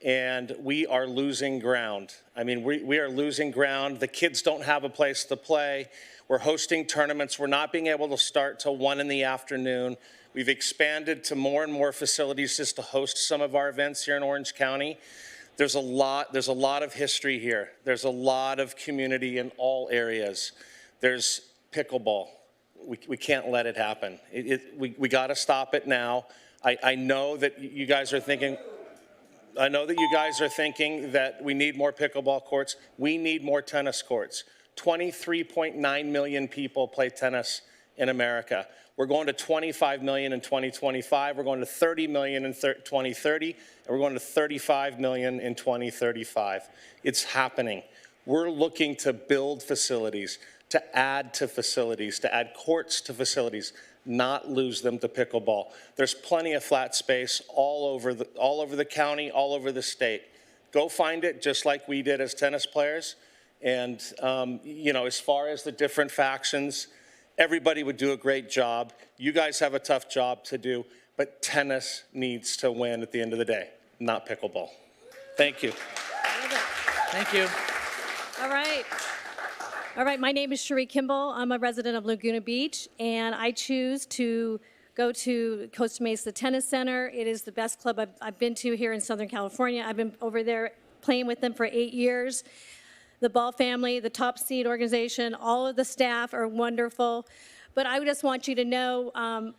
Speaker 18: and we are losing ground. I mean, we are losing ground. The kids don't have a place to play. We're hosting tournaments. We're not being able to start till 1 in the afternoon. We've expanded to more and more facilities just to host some of our events here in Orange County. There's a lot of history here. There's a lot of community in all areas. There's pickleball. We can't let it happen. We got to stop it now. I know that you guys are thinking, that we need more pickleball courts. We need more tennis courts. 23.9 million people play tennis in America. We're going to 25 million in 2025. We're going to 30 million in 2030, and we're going to 35 million in 2035. It's happening. We're looking to build facilities, to add courts to facilities, not lose them to pickleball. There's plenty of flat space all over the county, all over the state. Go find it, just like we did as tennis players. And as far as the different factions, everybody would do a great job. You guys have a tough job to do, but tennis needs to win at the end of the day, not pickleball. Thank you.
Speaker 1: Thank you.
Speaker 21: All right, my name is Cherie Kimball. I'm a resident of Laguna Beach, and I choose to go to Costa Mesa Tennis Center. It is the best club I've been to here in Southern California. I've been over there playing with them for 8 years. The Ball family, the top seed organization, all of the staff are wonderful. But I just want you to know,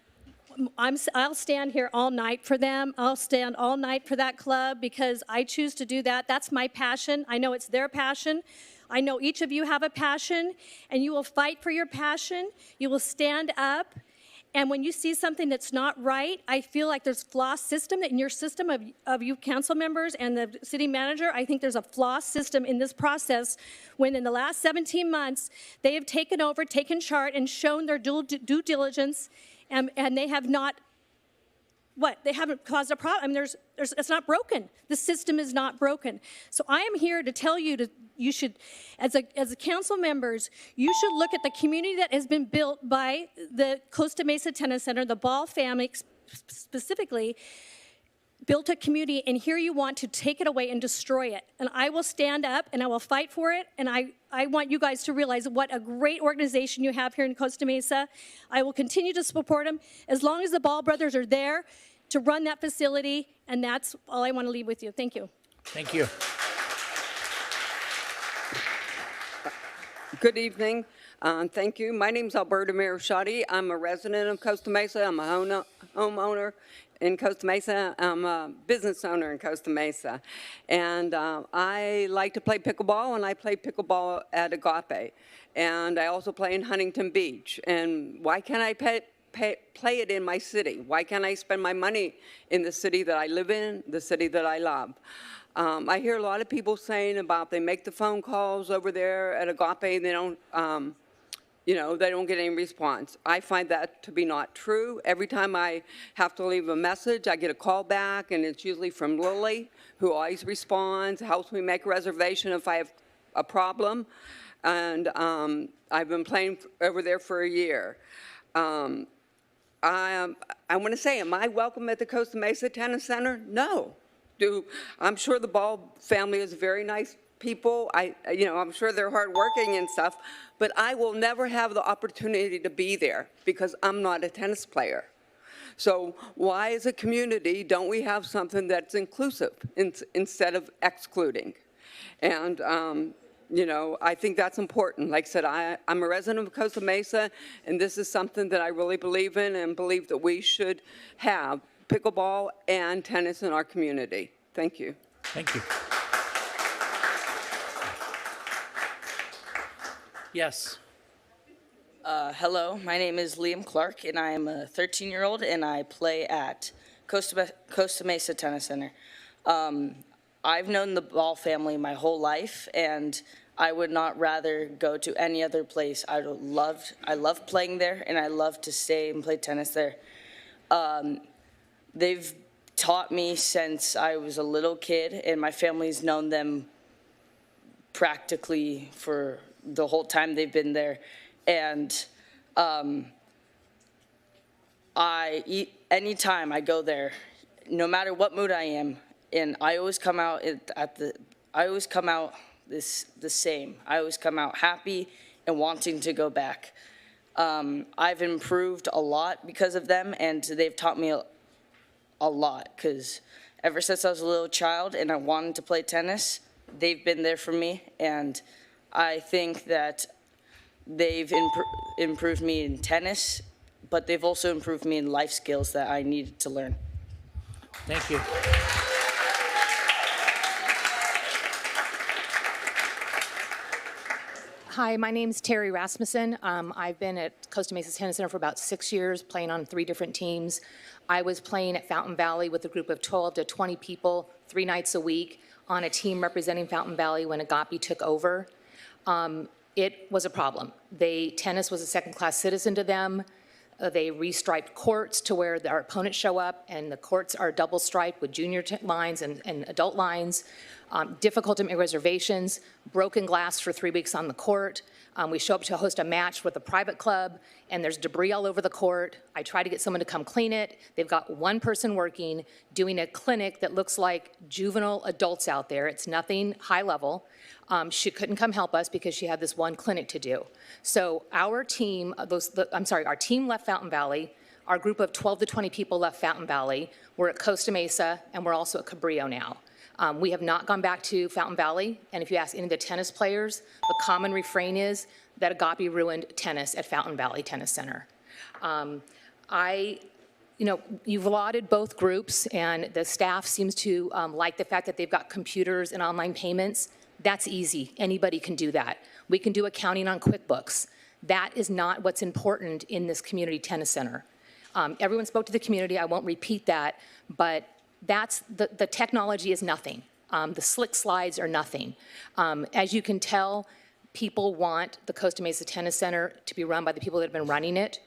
Speaker 21: I'll stand here all night for them. I'll stand all night for that club because I choose to do that. That's my passion. I know it's their passion. I know each of you have a passion, and you will fight for your passion. You will stand up, and when you see something that's not right, I feel like there's flaw system in your system of you council members and the city manager. I think there's a flaw system in this process when in the last 17 months, they have taken over, taken charge, and shown their due diligence, and they have not what? They haven't caused a problem. I mean, it's not broken. The system is not broken. So I am here to tell you you should, as a council members, you should look at the community that has been built by the Costa Mesa Tennis Center, the Ball family specifically, built a community, and here you want to take it away and destroy it. And I will stand up and I will fight for it, and I want you guys to realize what a great organization you have here in Costa Mesa. I will continue to support them as long as the Ball brothers are there to run that facility, and that's all I want to leave with you. Thank you.
Speaker 1: Thank you.
Speaker 9: Good evening. Thank you. My name's Alberta Marisotti. I'm a resident of Costa Mesa. I'm a homeowner in Costa Mesa. I'm a business owner in Costa Mesa. And I like to play pickleball, and I play pickleball at Agape. And I also play in Huntington Beach. And why can't I play it in my city? Why can't I spend my money in the city that I live in, the city that I love? I hear a lot of people saying about they make the phone calls over there at Agape and they don't, they don't get any response. I find that to be not true. Every time I have to leave a message, I get a call back, and it's usually from Lily, who always responds, helps me make a reservation if I have a problem. And I've been playing over there for a year. I want to say, am I welcome at the Costa Mesa Tennis Center? No. I'm sure the Ball family is very nice people. I'm sure they're hardworking and stuff, but I will never have the opportunity to be there because I'm not a tennis player. So why, as a community, don't we have something that's inclusive instead of excluding? And I think that's important. Like I said, I'm a resident of Costa Mesa, and this is something that I really believe in and believe that we should have pickleball and tennis in our community. Thank you.
Speaker 1: Thank you. Yes.
Speaker 10: Hello, my name is Liam Clark, and I am a 13-year-old, and I play at Costa Mesa Tennis Center. I've known the Ball family my whole life, and I would not rather go to any other place. I love playing there, and I love to stay and play tennis there. They've taught me since I was a little kid, and my family's known them practically for the whole time they've been there. And anytime I go there, no matter what mood I am, and I always come out the same. I always come out happy and wanting to go back. I've improved a lot because of them, and they've taught me a lot, because ever since I was a little child and I wanted to play tennis, they've been there for me, and I think that they've improved me in tennis, but they've also improved me in life skills that I needed to learn.
Speaker 1: Thank you.
Speaker 12: Hi, my name's Terry Rasmussen. I've been at Costa Mesa Tennis Center for about 6 years, playing on 3 different teams. I was playing at Fountain Valley with a group of 12 to 20 people 3 nights a week on a team representing Fountain Valley when Agape took over. It was a problem. Tennis was a second-class citizen to them. They restriped courts to where our opponents show up, and the courts are double-striped with junior lines and adult lines. Difficult to make reservations, broken glass for 3 weeks on the court. We show up to host a match with a private club, and there's debris all over the court. I try to get someone to come clean it. They've got one person working, doing a clinic that looks like juvenile adults out there. It's nothing high level. She couldn't come help us because she had this one clinic to do. So our team, our team left Fountain Valley. Our group of 12 to 20 people left Fountain Valley. We're at Costa Mesa, and we're also at Cabrillo now. We have not gone back to Fountain Valley, and if you ask any of the tennis players, the common refrain is that Agape ruined tennis at Fountain Valley Tennis Center. You've lauded both groups, and the staff seems to like the fact that they've got computers and online payments. That's easy. Anybody can do that. We can do accounting on QuickBooks. That is not what's important in this community tennis center. Everyone spoke to the community. I won't repeat that, but the technology is nothing. The slick slides are nothing. As you can tell, people want the Costa Mesa Tennis Center to be run by the people that have been running it.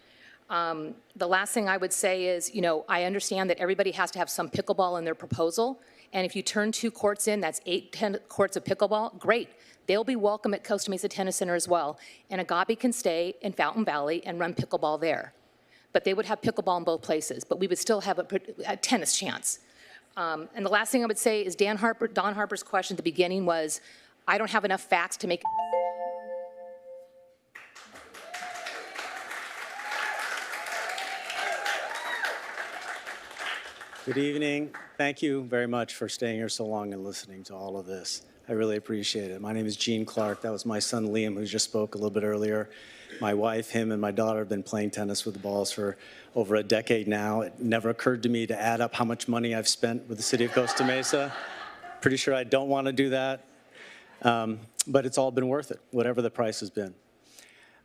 Speaker 12: The last thing I would say is, I understand that everybody has to have some pickleball in their proposal, and if you turn 2 courts in, that's 10 courts of pickleball, great. They'll be welcome at Costa Mesa Tennis Center as well, and Agape can stay in Fountain Valley and run pickleball there. But they would have pickleball in both places, but we would still have a tennis chance. And the last thing I would say is Don Harper's question at the beginning was, I don't have enough facts to make.
Speaker 13: Good evening. Thank you very much for staying here so long and listening to all of this. I really appreciate it. My name is Gene Clark. That was my son Liam, who just spoke a little bit earlier. My wife, him, and my daughter have been playing tennis with the balls for over a decade now. It never occurred to me to add up how much money I've spent with the city of Costa Mesa. Pretty sure I don't want to do that. But it's all been worth it, whatever the price has been.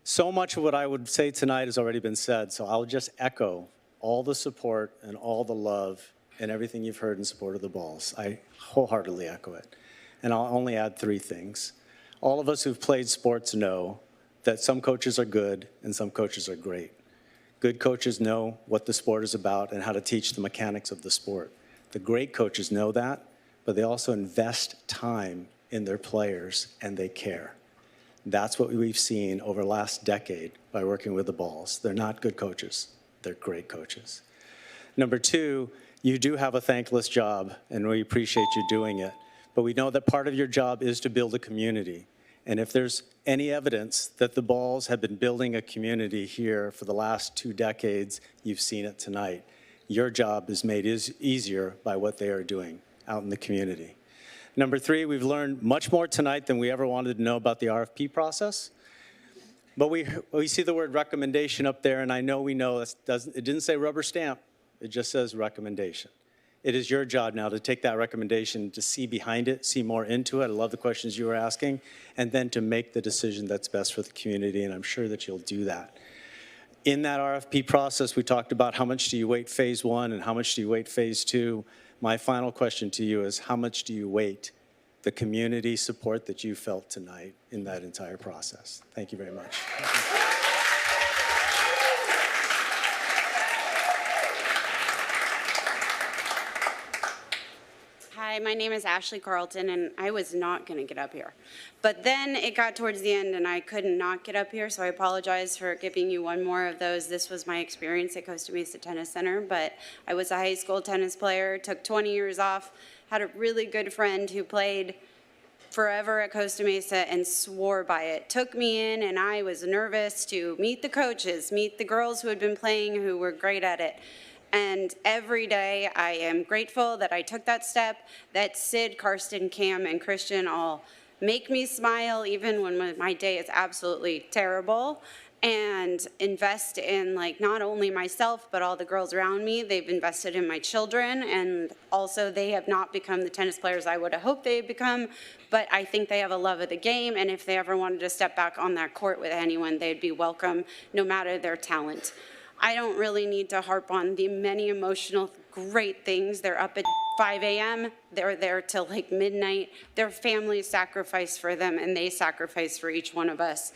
Speaker 13: So much of what I would say tonight has already been said, so I'll just echo all the support and all the love and everything you've heard in support of the balls. I wholeheartedly echo it. And I'll only add 3 things. All of us who've played sports know that some coaches are good and some coaches are great. Good coaches know what the sport is about and how to teach the mechanics of the sport. The great coaches know that, but they also invest time in their players and they care. That's what we've seen over the last decade by working with the balls. They're not good coaches. They're great coaches. Number 2, you do have a thankless job, and we appreciate you doing it. But we know that part of your job is to build a community. And if there's any evidence that the balls have been building a community here for the last 2 decades, you've seen it tonight. Your job is made easier by what they are doing out in the community. Number 3, we've learned much more tonight than we ever wanted to know about the RFP process. But we see the word recommendation up there, and I know we know it didn't say rubber stamp. It just says recommendation. It is your job now to take that recommendation, to see behind it, see more into it. I love the questions you were asking, and then to make the decision that's best for the community, and I'm sure that you'll do that. In that RFP process, we talked about how much do you weight phase 1 and how much do you weight phase 2. My final question to you is how much do you weight the community support that you felt tonight in that entire process? Thank you very much.
Speaker 19: Hi, my name is Ashley Carlton, and I was not going to get up here. But then it got towards the end, and I could not get up here, so I apologize for giving you one more of those. This was my experience at Costa Mesa Tennis Center, but I was a high school tennis player, took 20 years off, had a really good friend who played forever at Costa Mesa and swore by it. Took me in, and I was nervous to meet the coaches, meet the girls who had been playing who were great at it. And every day I am grateful that I took that step, that Sid, Karsten, Cam, and Christian all make me smile even when my day is absolutely terrible, and invest in not only myself but all the girls around me. They've invested in my children, and also they have not become the tennis players I would have hoped they had become, but I think they have a love of the game, and if they ever wanted to step back on that court with anyone, they'd be welcome no matter their talent. I don't really need to harp on the many emotional, great things. They're up at 5 a.m., they're there till midnight. Their families sacrifice for them, and they sacrifice for each one of us.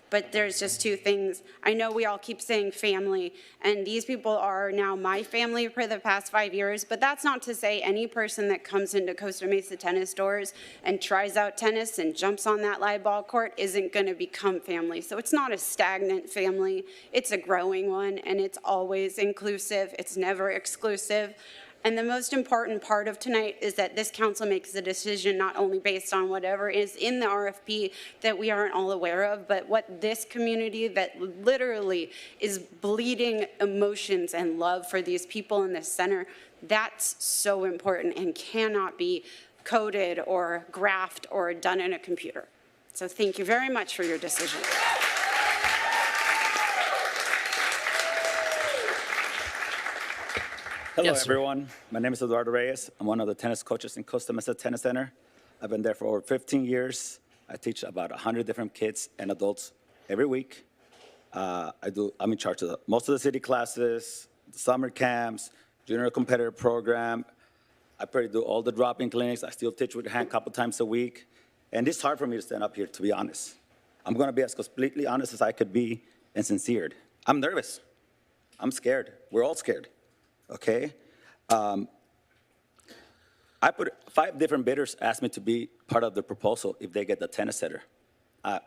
Speaker 19: But there's just 2 things. I know we all keep saying family, and these people are now my family for the past 5 years, but that's not to say any person that comes into Costa Mesa tennis doors and tries out tennis and jumps on that live ball court isn't going to become family. So it's not a stagnant family. It's a growing one, and it's always inclusive. It's never exclusive. And the most important part of tonight is that this council makes the decision not only based on whatever is in the RFP that we aren't all aware of, but what this community that literally is bleeding emotions and love for these people in this center, that's so important and cannot be coded or graphed or done in a computer. So thank you very much for your decision.
Speaker 20: Hello,
Speaker 1: Yes, sir.
Speaker 20: everyone. My name is Eduardo Reyes. I'm one of the tennis coaches in Costa Mesa Tennis Center. I've been there for over 15 years. I teach about 100 different kids and adults every week. I'm in charge of most of the city classes, the summer camps, junior competitor program. I pretty do all the drop-in clinics. I still teach with hand a couple times a week. And it's hard for me to stand up here, to be honest. I'm going to be as completely honest as I could be and sincere. I'm nervous. I'm scared. We're all scared, okay? I put 5 different bidders asked me to be part of the proposal if they get the tennis center. I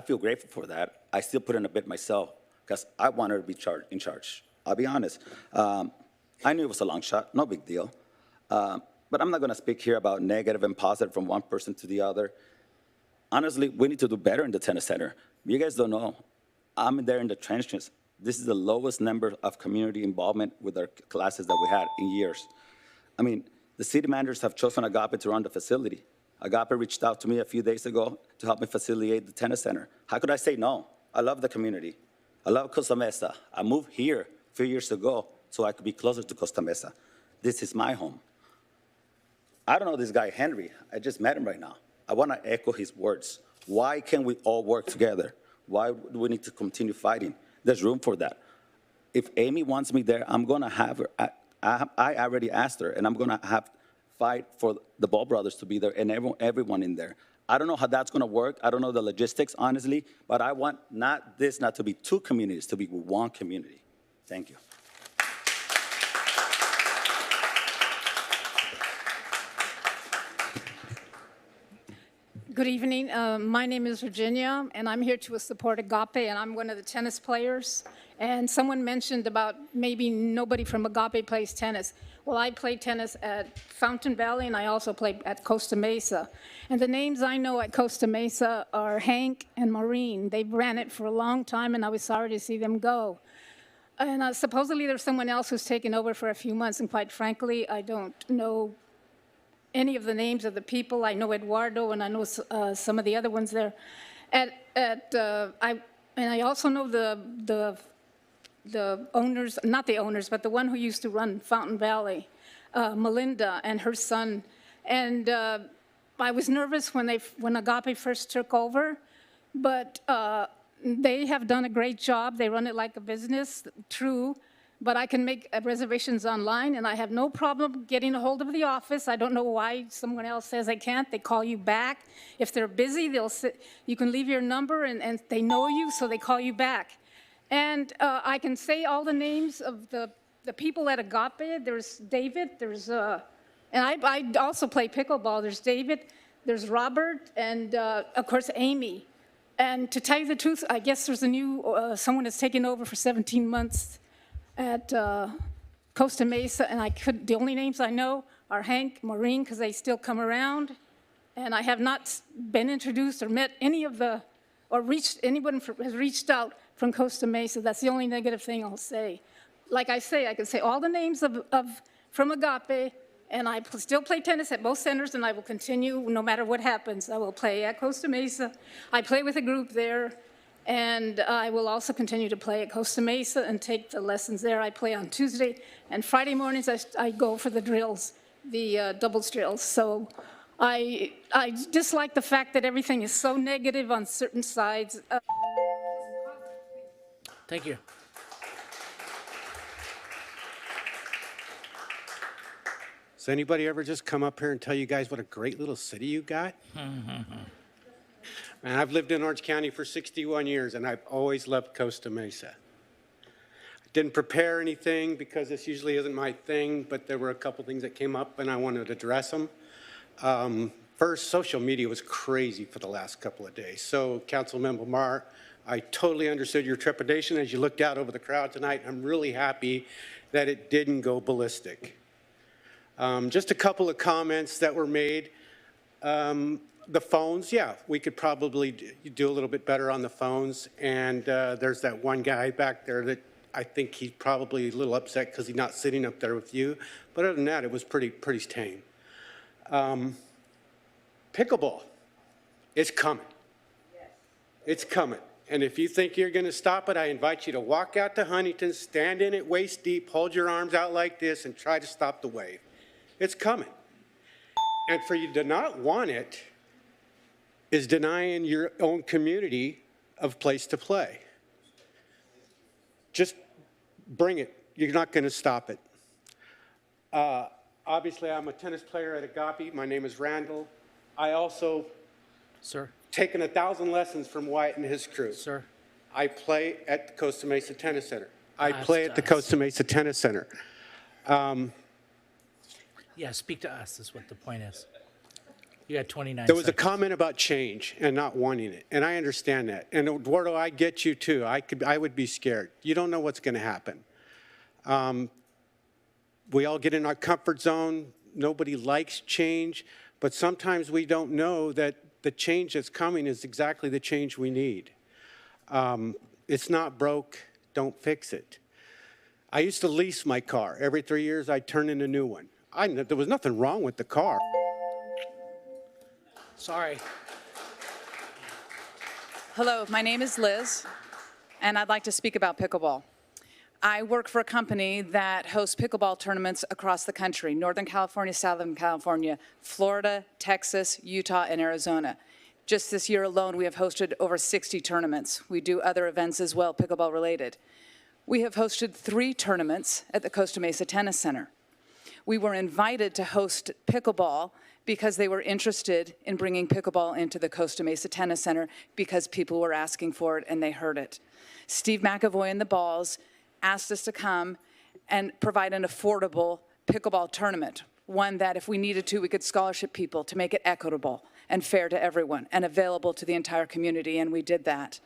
Speaker 20: feel grateful for that. I still put in a bid myself because I wanted to be in charge. I'll be honest. I knew it was a long shot, no big deal. But I'm not going to speak here about negative and positive from one person to the other. Honestly, we need to do better in the tennis center. You guys don't know. I'm there in the trenches. This is the lowest number of community involvement with our classes that we had in years. I mean, the city managers have chosen Agape to run the facility. Agape reached out to me a few days ago to help me facilitate the tennis center. How could I say no? I love the community. I love Costa Mesa. I moved here a few years ago so I could be closer to Costa Mesa. This is my home. I don't know this guy, Henry. I just met him right now. I want to echo his words. Why can't we all work together? Why do we need to continue fighting? There's room for that. If Amy wants me there, I'm going to have her. I already asked her, and I'm going to have fight for the Ball brothers to be there and everyone in there. I don't know how that's going to work. I don't know the logistics, honestly, but I want not to be 2 communities, to be 1 community. Thank you.
Speaker 2: Good evening. My name is Virginia, and I'm here to support Agape, and I'm one of the tennis players. And someone mentioned about maybe nobody from Agape plays tennis. Well, I play tennis at Fountain Valley, and I also play at Costa Mesa. And the names I know at Costa Mesa are Hank and Maureen. They've ran it for a long time, and I was sorry to see them go. And supposedly there's someone else who's taken over for a few months, and quite frankly, I don't know any of the names of the people. I know Eduardo, and I know some of the other ones there. And I also know the owners, not the owners, but the one who used to run Fountain Valley, Melinda and her son. And I was nervous when Agape first took over, but they have done a great job. They run it like a business, true. But I can make reservations online, and I have no problem getting a hold of the office. I don't know why someone else says I can't. They call you back. If they're busy, you can leave your number, and they know you, so they call you back. And I can say all the names of the people at Agape. There's David, and I also play pickleball. There's David, there's Robert, and of course, Amy. And to tell you the truth, I guess there's a new, someone that's taken over for 17 months at Costa Mesa, and the only names I know are Hank, Maureen, because they still come around, and I have not been introduced or met any of anyone has reached out from Costa Mesa. That's the only negative thing I'll say. Like I say, I can say all the names from Agape, and I still play tennis at both centers, and I will continue no matter what happens. I will play at Costa Mesa. I play with a group there. And I will also continue to play at Costa Mesa and take the lessons there. I play on Tuesday and Friday mornings. I go for the drills, the doubles drills. So I dislike the fact that everything is so negative on certain sides.
Speaker 1: Thank you.
Speaker 15: Does anybody ever just come up here and tell you guys what a great little city you got? And I've lived in Orange County for 61 years, and I've always loved Costa Mesa. I didn't prepare anything because this usually isn't my thing, but there were a couple things that came up, and I wanted to address them. First, social media was crazy for the last couple of days. So, Councilmember Mar, I totally understood your trepidation as you looked out over the crowd tonight. I'm really happy that it didn't go ballistic. Just a couple of comments that were made. The phones, yeah, we could probably do a little bit better on the phones. And there's that one guy back there that I think he's probably a little upset because he's not sitting up there with you. But other than that, it was pretty tame. Pickleball, it's coming. It's coming. And if you think you're going to stop it, I invite you to walk out to Huntington, stand in it waist deep, hold your arms out like this, and try to stop the wave. It's coming. And for you to not want it is denying your own community of place to play. Just bring it. You're not going to stop it. Obviously, I'm a tennis player at Agape. My name is Randall. I also taken 1,000 lessons from Wyatt and his crew.
Speaker 1: Sir.
Speaker 15: I play at the Costa Mesa Tennis Center. I play at the Costa Mesa Tennis Center.
Speaker 1: Yeah, speak to us is what the point is. You got 29
Speaker 15: There was a
Speaker 1: seconds.
Speaker 15: comment about change and not wanting it, and I understand that. And Eduardo, I get you too. I would be scared. You don't know what's going to happen. We all get in our comfort zone. Nobody likes change, but sometimes we don't know that the change that's coming is exactly the change we need. It's not broke, don't fix it. I used to lease my car. Every 3 years, I'd turn in a new one. There was nothing wrong with the car.
Speaker 1: Sorry.
Speaker 4: Hello, my name is Liz, and I'd like to speak about pickleball. I work for a company that hosts pickleball tournaments across the country, Northern California, Southern California, Florida, Texas, Utah, and Arizona. Just this year alone, we have hosted over 60 tournaments. We do other events as well, pickleball related. We have hosted 3 tournaments at the Costa Mesa Tennis Center. We were invited to host pickleball because they were interested in bringing pickleball into the Costa Mesa Tennis Center because people were asking for it and they heard it. Steve McAvoy and the Balls asked us to come and provide an affordable pickleball tournament, one that if we needed to, we could scholarship people to make it equitable and fair to everyone and available to the entire community, and we did that.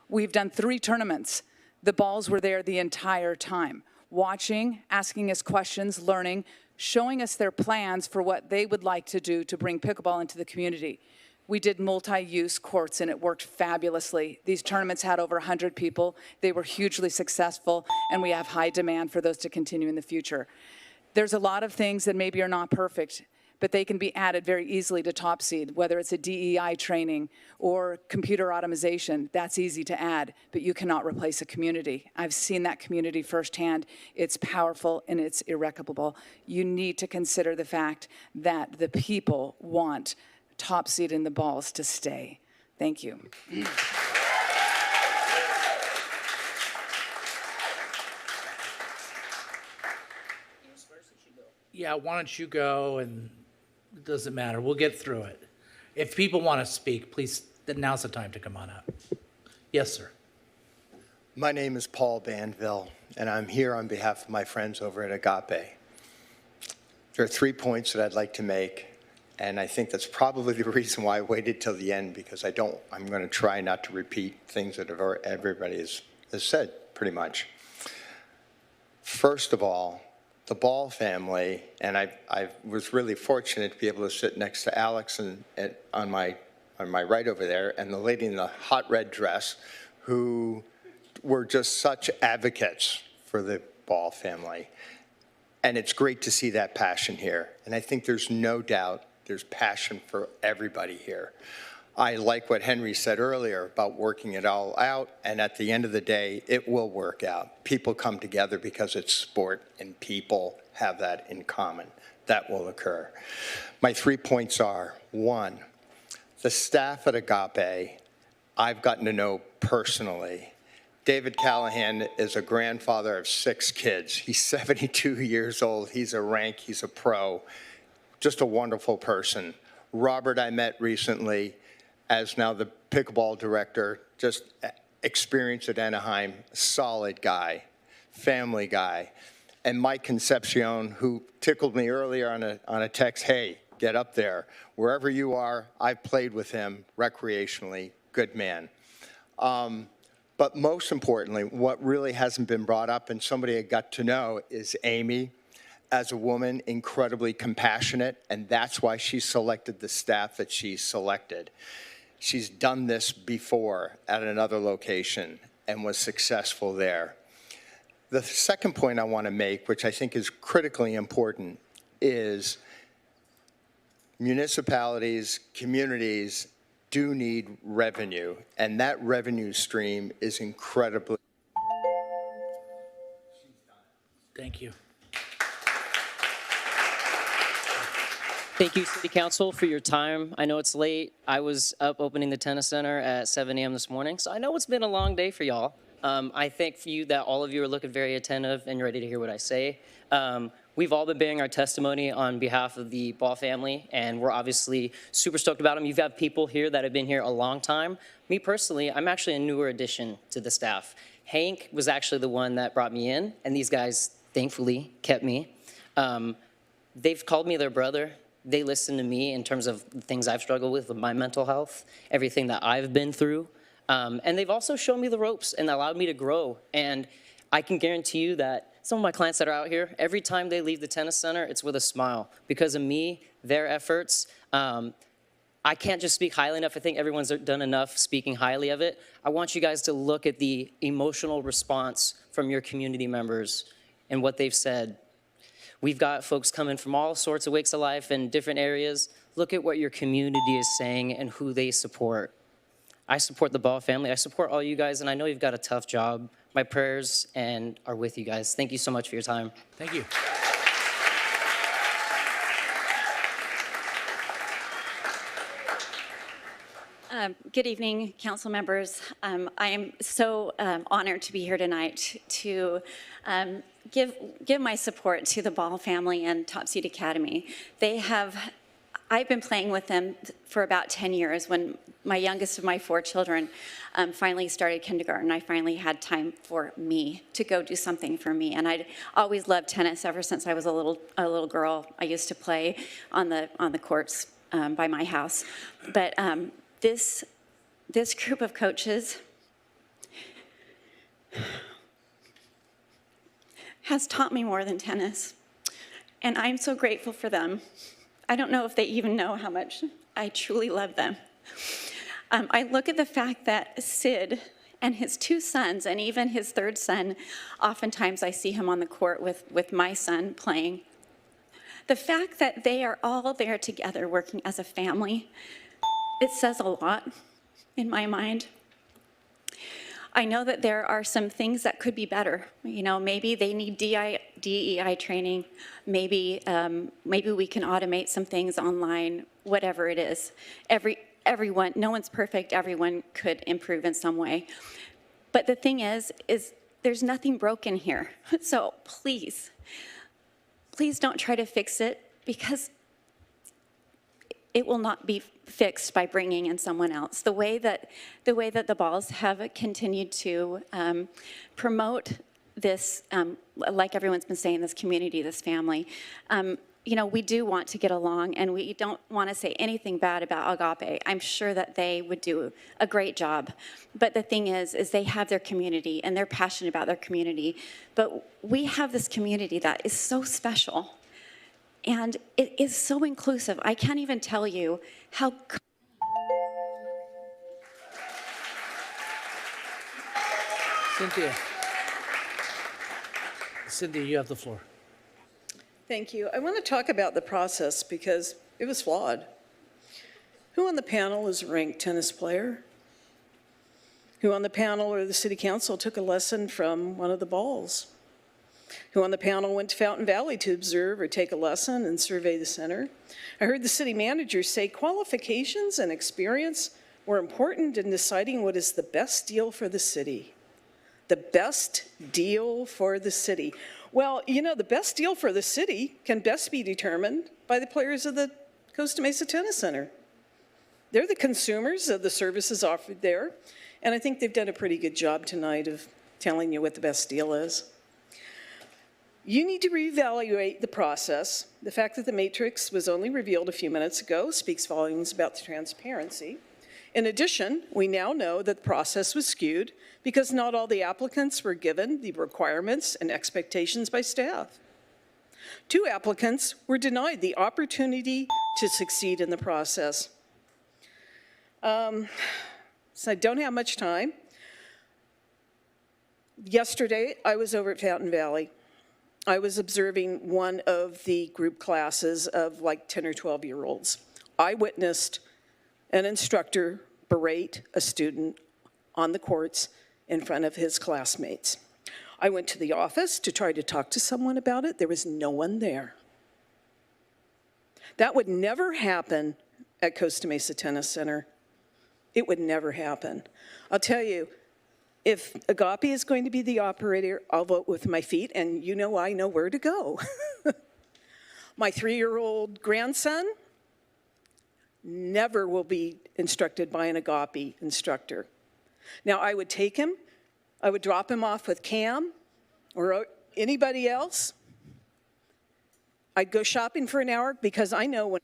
Speaker 4: We've done 3 tournaments. The Balls were there the entire time, watching, asking us questions, learning, showing us their plans for what they would like to do to bring pickleball into the community. We did multi-use courts, and it worked fabulously. These tournaments had over 100 people. They were hugely successful, and we have high demand for those to continue in the future. There's a lot of things that maybe are not perfect, but they can be added very easily to Top Seed, whether it's a DEI training or computer automation. That's easy to add, but you cannot replace a community. I've seen that community firsthand. It's powerful and it's irreparable. You need to consider the fact that the people want Top Seed in the Balls to stay. Thank you.
Speaker 1: Yeah, why don't you go, and it doesn't matter. We'll get through it. If people want to speak, please, then now's the time to come on up. Yes, sir.
Speaker 14: My name is Paul Banville, and I'm here on behalf of my friends over at Agape. There are 3 points that I'd like to make, and I think that's probably the reason why I waited till the end, because I'm going to try not to repeat things that everybody has said, pretty much. First of all, the Ball family, and I was really fortunate to be able to sit next to Alex on my right over there, and the lady in the hot red dress, who were just such advocates for the Ball family. And it's great to see that passion here. And I think there's no doubt there's passion for everybody here. I like what Henry said earlier about working it all out, and at the end of the day, it will work out. People come together because it's sport, and people have that in common. That will occur. My 3 points are, 1, the staff at Agape, I've gotten to know personally. David Callahan is a grandfather of 6 kids. He's 72 years old. He's a rank. He's a pro. Just a wonderful person. Robert, I met recently, as now the pickleball director, just experience at Anaheim, solid guy, family guy. And Mike Concepcion, who tickled me earlier on a text, hey, get up there. Wherever you are, I've played with him recreationally, good man. But most importantly, what really hasn't been brought up and somebody I got to know is Amy. As a woman, incredibly compassionate, and that's why she selected the staff that she selected. She's done this before at another location and was successful there. The second point I want to make, which I think is critically important, is municipalities, communities do need revenue, and that revenue stream is incredibly.
Speaker 1: Thank you.
Speaker 22: Thank you, City Council, for your time. I know it's late. I was up opening the tennis center at 7 a.m. this morning, so I know it's been a long day for y'all. I think for you that all of you are looking very attentive and ready to hear what I say. We've all been bearing our testimony on behalf of the Ball family, and we're obviously super stoked about them. You've got people here that have been here a long time. Me personally, I'm actually a newer addition to the staff. Hank was actually the one that brought me in, and these guys thankfully kept me. They've called me their brother. They listen to me in terms of the things I've struggled with my mental health, everything that I've been through. And they've also shown me the ropes and allowed me to grow. And I can guarantee you that some of my clients that are out here, every time they leave the tennis center, it's with a smile. Because of me, their efforts, I can't just speak highly enough. I think everyone's done enough speaking highly of it. I want you guys to look at the emotional response from your community members and what they've said. We've got folks coming from all sorts of walks of life in different areas. Look at what your community is saying and who they support. I support the Ball family. I support all you guys, and I know you've got a tough job. My prayers are with you guys. Thank you so much for your time.
Speaker 1: Thank you.
Speaker 5: Good evening, council members. I am so honored to be here tonight to give my support to the Ball family and Top Seed Academy. I've been playing with them for about 10 years. When my youngest of my 4 children finally started kindergarten, I finally had time for me to go do something for me. And I'd always loved tennis ever since I was a little girl. I used to play on the courts by my house. But this group of coaches has taught me more than tennis, and I'm so grateful for them. I don't know if they even know how much I truly love them. I look at the fact that Sid and his 2 sons, and even his 3rd son, oftentimes I see him on the court with my son playing. The fact that they are all there together working as a family, it says a lot in my mind. I know that there are some things that could be better. You know, maybe they need DEI training. Maybe we can automate some things online, whatever it is. Everyone, no one's perfect. Everyone could improve in some way. But the thing is there's nothing broken here. So please don't try to fix it, because it will not be fixed by bringing in someone else. The way that the Balls have continued to promote this, like everyone's been saying, this community, this family, you know, we do want to get along, and we don't want to say anything bad about Agape. I'm sure that they would do a great job. But the thing is they have their community, and they're passionate about their community. But we have this community that is so special. And it is so inclusive. I can't even tell you how.
Speaker 1: Cynthia, you have the floor.
Speaker 17: Thank you. I want to talk about the process because it was flawed. Who on the panel is a ranked tennis player? Who on the panel or the city council took a lesson from one of the Balls? Who on the panel went to Fountain Valley to observe or take a lesson and survey the center? I heard the city manager say qualifications and experience were important in deciding what is the best deal for the city. The best deal for the city. Well, you know, the best deal for the city can best be determined by the players of the Costa Mesa Tennis Center. They're the consumers of the services offered there, and I think they've done a pretty good job tonight of telling you what the best deal is. You need to reevaluate the process. The fact that the matrix was only revealed a few minutes ago speaks volumes about the transparency. In addition, we now know that the process was skewed because not all the applicants were given the requirements and expectations by staff. 2 applicants were denied the opportunity to succeed in the process. So I don't have much time. Yesterday, I was over at Fountain Valley. I was observing one of the group classes of like 10 or 12-year-olds. I witnessed an instructor berate a student on the courts in front of his classmates. I went to the office to try to talk to someone about it. There was no one there. That would never happen at Costa Mesa Tennis Center. It would never happen. I'll tell you, if Agape is going to be the operator, I'll vote with my feet, and you know I know where to go. My 3-year-old grandson never will be instructed by an agape instructor. Now, I would take him, I would drop him off with Cam or anybody else. I'd go shopping for an hour because I know when.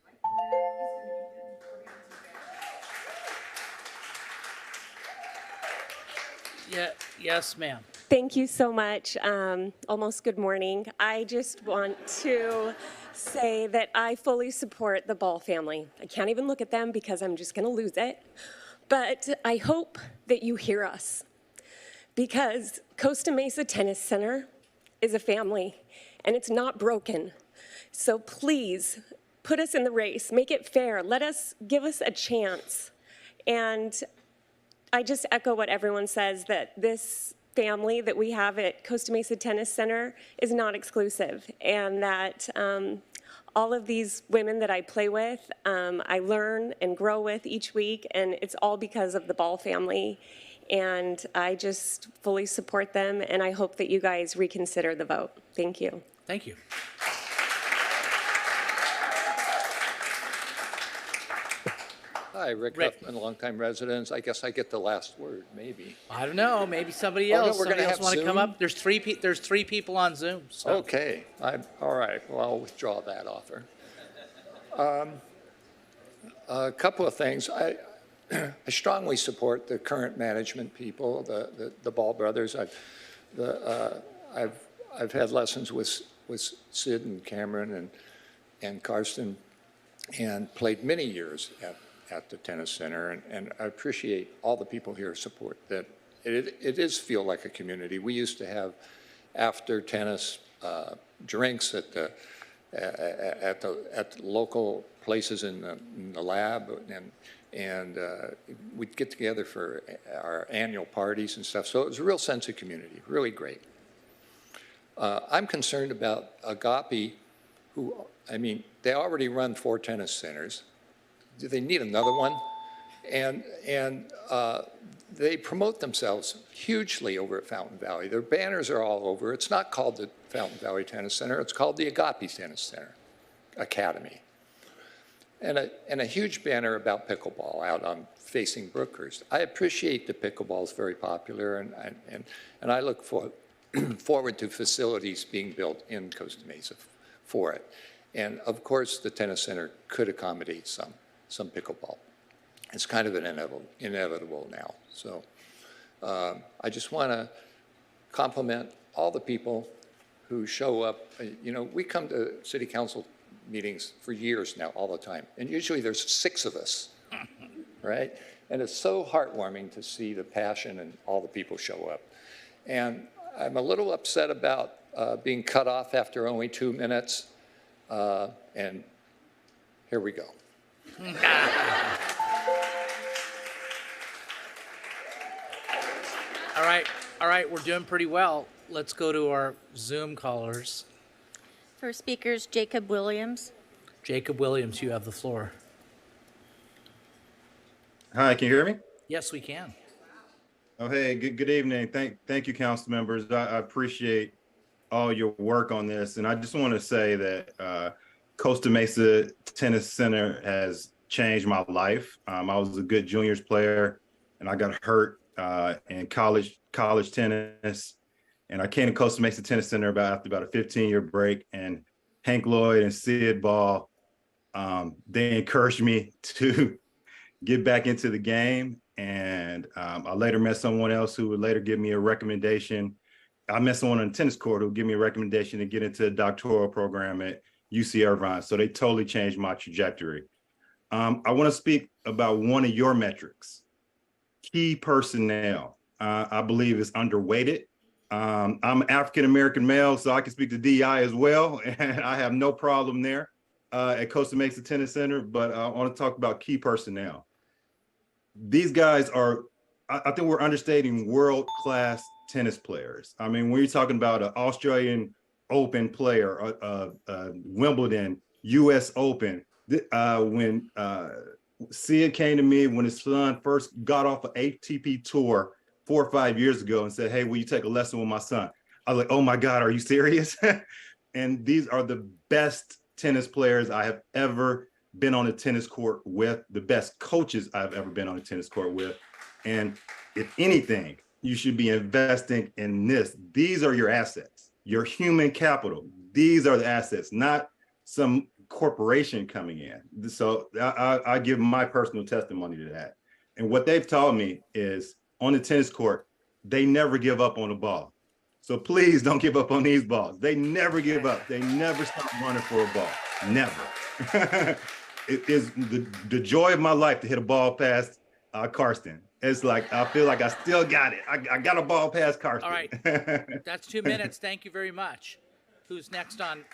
Speaker 1: Yeah, yes, ma'am.
Speaker 7: Thank you so much. Almost good morning. I just want to say that I fully support the Ball family. I can't even look at them because I'm just going to lose it. But I hope that you hear us because Costa Mesa Tennis Center is a family and it's not broken. So please put us in the race, make it fair, give us a chance. And I just echo what everyone says, that this family that we have at Costa Mesa Tennis Center is not exclusive, and that all of these women that I play with, I learn and grow with each week, and it's all because of the Ball family. And I just fully support them, and I hope that you guys reconsider the vote. Thank you.
Speaker 1: Thank you.
Speaker 16: Hi, Rick Huffman, longtime resident. I guess I get the last word, maybe.
Speaker 1: I don't know, maybe somebody
Speaker 16: Oh, no,
Speaker 1: else.
Speaker 16: we're gonna
Speaker 1: Somebody else
Speaker 16: have
Speaker 1: want to come
Speaker 16: Zoom?
Speaker 1: up? There's three people on Zoom. So.
Speaker 16: Okay, all right, well, I'll withdraw that offer. A couple of things. I strongly support the current management people, the Ball brothers. I've had lessons with Sid and Cameron and Karsten, and played many years at the tennis center, and I appreciate all the people here support that. It does feel like a community. We used to have after tennis drinks at the local places in the lab, and we'd get together for our annual parties and stuff. So it was a real sense of community, really great. I'm concerned about Agape, they already run 4 tennis centers. Do they need another one? And they promote themselves hugely over at Fountain Valley. Their banners are all over. It's not called the Fountain Valley Tennis Center. It's called the Agape Tennis Center Academy. And a huge banner about pickleball out on facing Brookhurst. I appreciate the pickleball is very popular, and I look forward to facilities being built in Costa Mesa for it. And of course, the tennis center could accommodate some pickleball. It's kind of an inevitable now. So I just want to compliment all the people who show up. We come to city council meetings for years now, all the time. And usually there's 6 of us, right? And it's so heartwarming to see the passion and all the people show up. And I'm a little upset about being cut off after only 2 minutes. And here we go.
Speaker 1: All right, we're doing pretty well. Let's go to our Zoom callers.
Speaker 23: First speaker is Jacob Williams.
Speaker 1: Jacob Williams, you have the floor.
Speaker 24: Hi, can you hear me?
Speaker 1: Yes, we can.
Speaker 24: Oh, hey, good evening. Thank you, council members. I appreciate all your work on this. And I just want to say that Costa Mesa Tennis Center has changed my life. I was a good juniors player, and I got hurt in college tennis. And I came to Costa Mesa Tennis Center after about a 15-year break. And Hank Lloyd and Sid Ball, they encouraged me to get back into the game. And I later met someone else who would later give me a recommendation. I met someone on the tennis court who would give me a recommendation to get into a doctoral program at UC Irvine. So they totally changed my trajectory. I want to speak about one of your metrics, key personnel. I believe is underweighted. I'm African-American male, so I can speak to DEI as well, and I have no problem there at Costa Mesa Tennis Center, but I want to talk about key personnel. These guys are, I think we're understating world-class tennis players. I mean, when you're talking about an Australian Open player, Wimbledon, US Open, when Sia came to me when his son first got off an ATP tour 4 or 5 years ago and said, hey, will you take a lesson with my son? I was like, oh my God, are you serious? And these are the best tennis players I have ever been on a tennis court with, the best coaches I've ever been on a tennis court with. And if anything, you should be investing in this. These are your assets, your human capital. These are the assets, not some corporation coming in. So I give my personal testimony to that. And what they've taught me is on the tennis court, they never give up on the ball. So please don't give up on these balls. They never give up. They never stop running for a ball. Never. It is the joy of my life to hit a ball past Karsten. It's like, I feel like I still got it. I got a ball past Karsten.
Speaker 1: All right, that's 2 minutes. Thank you very much. Who's next on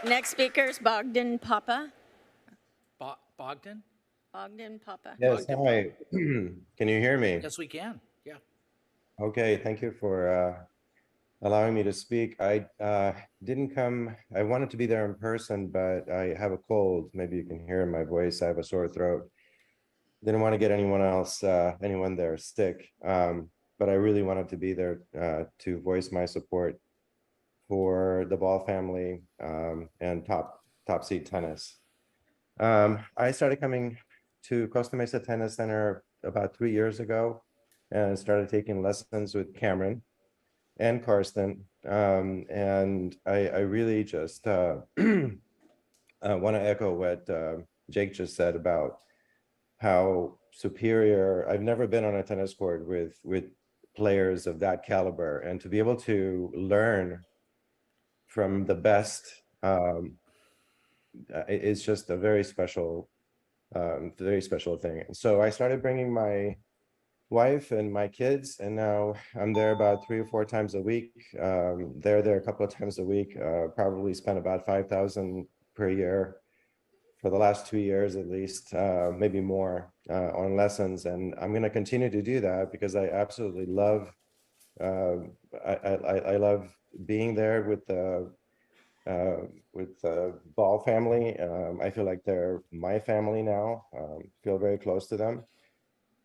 Speaker 23: Next speaker is Bogdan Papa.
Speaker 1: Bogdan?
Speaker 23: Bogdan Papa.
Speaker 3: Yes, hi. Can you hear me?
Speaker 1: Yes, we can. Yeah.
Speaker 3: Okay, thank you for allowing me to speak. I didn't come, I wanted to be there in person, but I have a cold. Maybe you can hear in my voice, I have a sore throat. Didn't want to get anyone there sick, but I really wanted to be there to voice my support for the Ball family and top seed tennis. I started coming to Costa Mesa Tennis Center about 3 years ago and started taking lessons with Cameron and Karsten. And I really just want to echo what Jake just said about how superior. I've never been on a tennis court with players of that caliber, and to be able to learn from the best is just a very special thing. And so I started bringing my wife and my kids, and now I'm there about 3 or 4 times a week. They're there a couple of times a week. Probably spent about $5,000 per year for the last 2 years at least, maybe more, on lessons. And I'm going to continue to do that because I absolutely love. I love being there with the Ball family. I feel like they're my family now. Feel very close to them.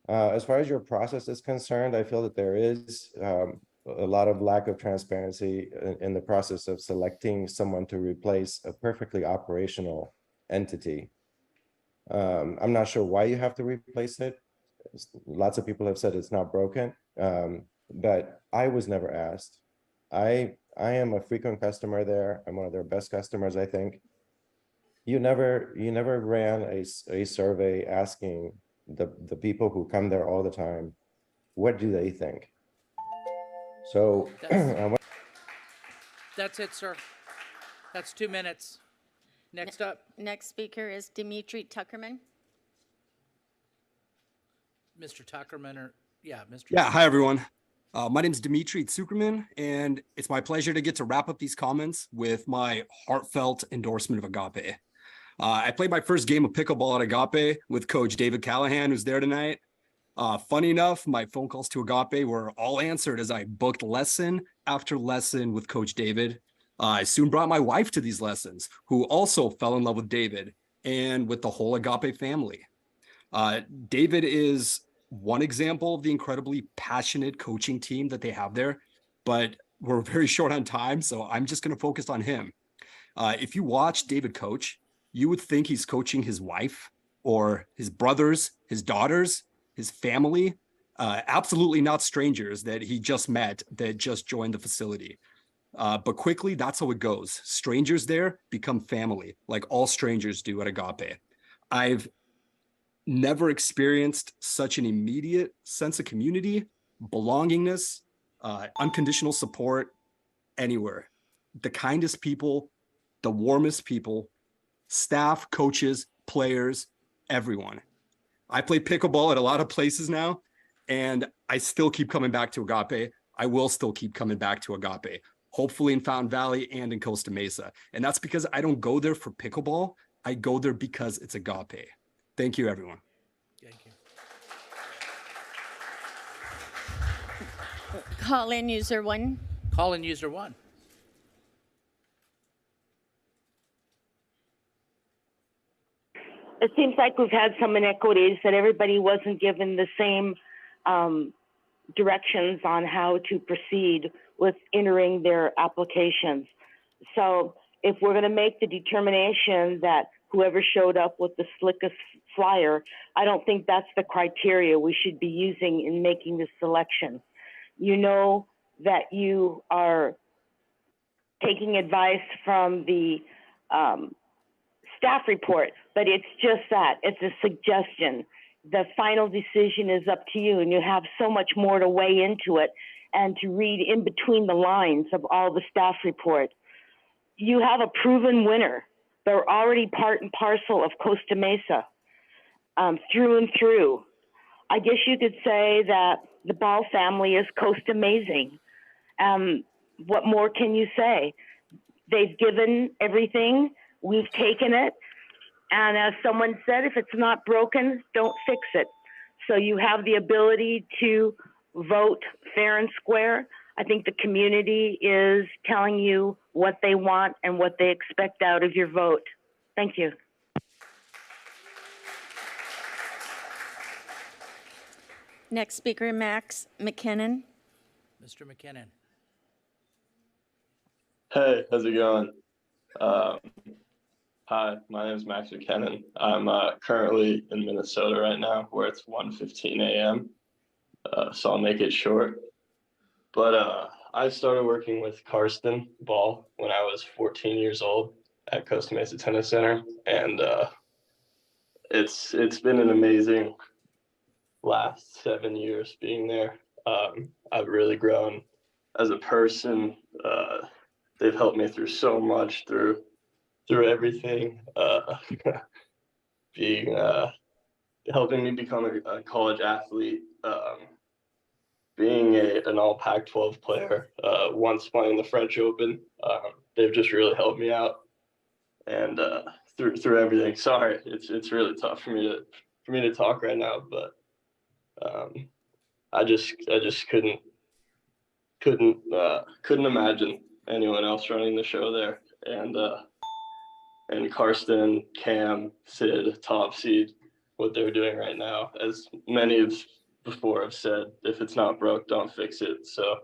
Speaker 3: As far as your process is concerned, I feel that there is a lot of lack of transparency in the process of selecting someone to replace a perfectly operational entity. I'm not sure why you have to replace it. Lots of people have said it's not broken, but I was never asked. I am a frequent customer there. I'm one of their best customers, I think. You never ran a survey asking the people who come there all the time, what do they think? So
Speaker 1: That's it, sir. That's 2 minutes. Next up.
Speaker 23: Next speaker is Dimitri Tuckerman.
Speaker 1: Mr. Tuckerman, or Mr.
Speaker 6: Yeah, hi everyone. My name is Dimitri Tsukerman, and it's my pleasure to get to wrap up these comments with my heartfelt endorsement of Agape. I played my first game of pickleball at Agape with Coach David Callahan, who's there tonight. Funny enough, my phone calls to Agape were all answered as I booked lesson after lesson with Coach David. I soon brought my wife to these lessons, who also fell in love with David and with the whole Agape family. David is one example of the incredibly passionate coaching team that they have there, but we're very short on time, so I'm just going to focus on him. If you watch David coach, you would think he's coaching his wife or his brothers, his daughters, his family, absolutely not strangers that he just met that just joined the facility. But quickly, that's how it goes. Strangers there become family, like all strangers do at Agape. I've never experienced such an immediate sense of community, belongingness, unconditional support anywhere. The kindest people, the warmest people, staff, coaches, players, everyone. I play pickleball at a lot of places now, and I still keep coming back to Agape. I will still keep coming back to Agape, hopefully in Fountain Valley and in Costa Mesa. And that's because I don't go there for pickleball. I go there because it's Agape. Thank you, everyone.
Speaker 1: Thank you.
Speaker 23: Call in user 1.
Speaker 1: Call in user 1.
Speaker 8: It seems like we've had some inequities, that everybody wasn't given the same directions on how to proceed with entering their applications. So if we're going to make the determination that whoever showed up with the slickest flyer, I don't think that's the criteria we should be using in making this selection. You know that you are taking advice from the staff report, but it's just that. It's a suggestion. The final decision is up to you, and you have so much more to weigh into it and to read in between the lines of all the staff report. You have a proven winner. They're already part and parcel of Costa Mesa, through and through. I guess you could say that the Ball family is Costa Amazing. What more can you say? They've given everything. We've taken it. And as someone said, if it's not broken, don't fix it. So you have the ability to vote fair and square. I think the community is telling you what they want and what they expect out of your vote. Thank you.
Speaker 23: Next speaker, Max McKinnon.
Speaker 1: Mr. McKinnon.
Speaker 9: Hey, how's it going? Hi, my name is Max McKinnon. I'm currently in Minnesota right now, where it's 1:15 a.m., so I'll make it short. But I started working with Karsten Ball when I was 14 years old at Costa Mesa Tennis Center, and it's been an amazing last 7 years being there. I've really grown as a person. They've helped me through so much, through everything, being helping me become a college athlete, being an all Pac-12 player, once playing the French Open. They've just really helped me out, and through everything. Sorry, it's really tough for me to talk right now, but I just couldn't imagine anyone else running the show there. And Karsten, Cam, Sid, Top Seed, what they're doing right now, as many of before have said, if it's not broke, don't fix it. So,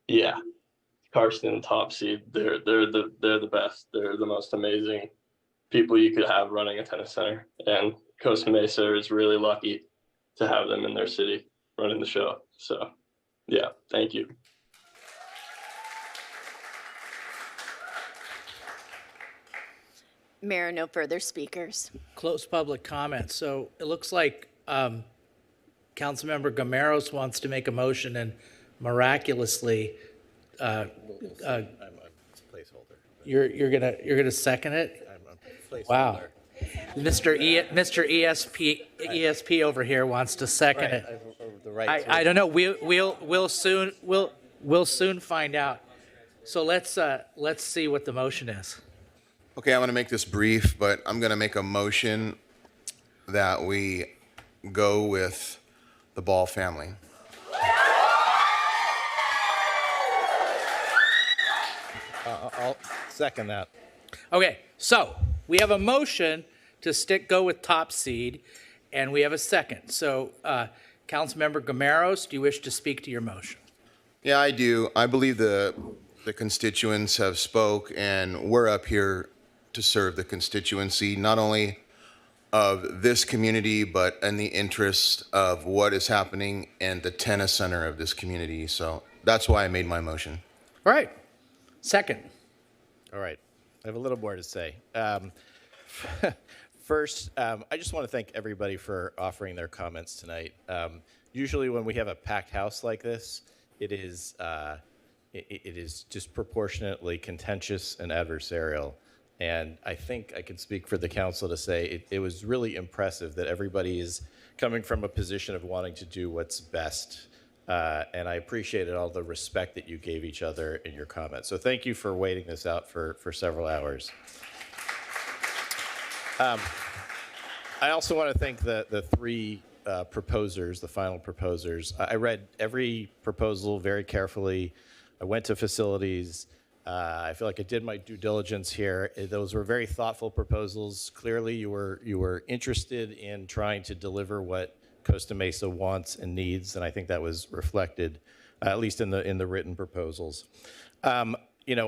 Speaker 9: yeah, Karsten and Top Seed, they're the best. They're the most amazing people you could have running a tennis center. And Costa Mesa is really lucky to have them in their city running the show. So, yeah, thank you.
Speaker 23: Mayor, no further speakers.
Speaker 1: Close public comment. So it looks like Councilmember Gameros wants to make a motion, and miraculously,
Speaker 11: I'm a placeholder.
Speaker 1: you're gonna second it.
Speaker 11: I'm a placeholder.
Speaker 1: Wow, Mr. ESP over here wants to second
Speaker 11: Right,
Speaker 1: it.
Speaker 11: the right to-
Speaker 1: I don't know. We'll soon find out. So let's see what the motion is.
Speaker 18: Okay, I'm going to make this brief, but I'm going to make a motion that we go with the Ball family.
Speaker 11: I'll second that.
Speaker 1: Okay, so we have a motion to go with Top Seed, and we have a second. So, Councilmember Gameros, do you wish to speak to your motion?
Speaker 18: Yeah, I do. I believe the constituents have spoke, and we're up here to serve the constituency, not only of this community, but in the interest of what is happening in the tennis center of this community. So that's why I made my motion.
Speaker 1: All right. Second.
Speaker 11: All right. I have a little more to say. First, I just want to thank everybody for offering their comments tonight. Usually when we have a packed house like this, it is disproportionately contentious and adversarial. And I think I can speak for the council to say it was really impressive that everybody is coming from a position of wanting to do what's best. And I appreciated all the respect that you gave each other in your comments. So thank you for waiting this out for several hours. I also want to thank the three proposers, the final proposers. I read every proposal very carefully. I went to facilities. I feel like I did my due diligence here. Those were very thoughtful proposals. Clearly, you were interested in trying to deliver what Costa Mesa wants and needs, and I think that was reflected, at least in the written proposals.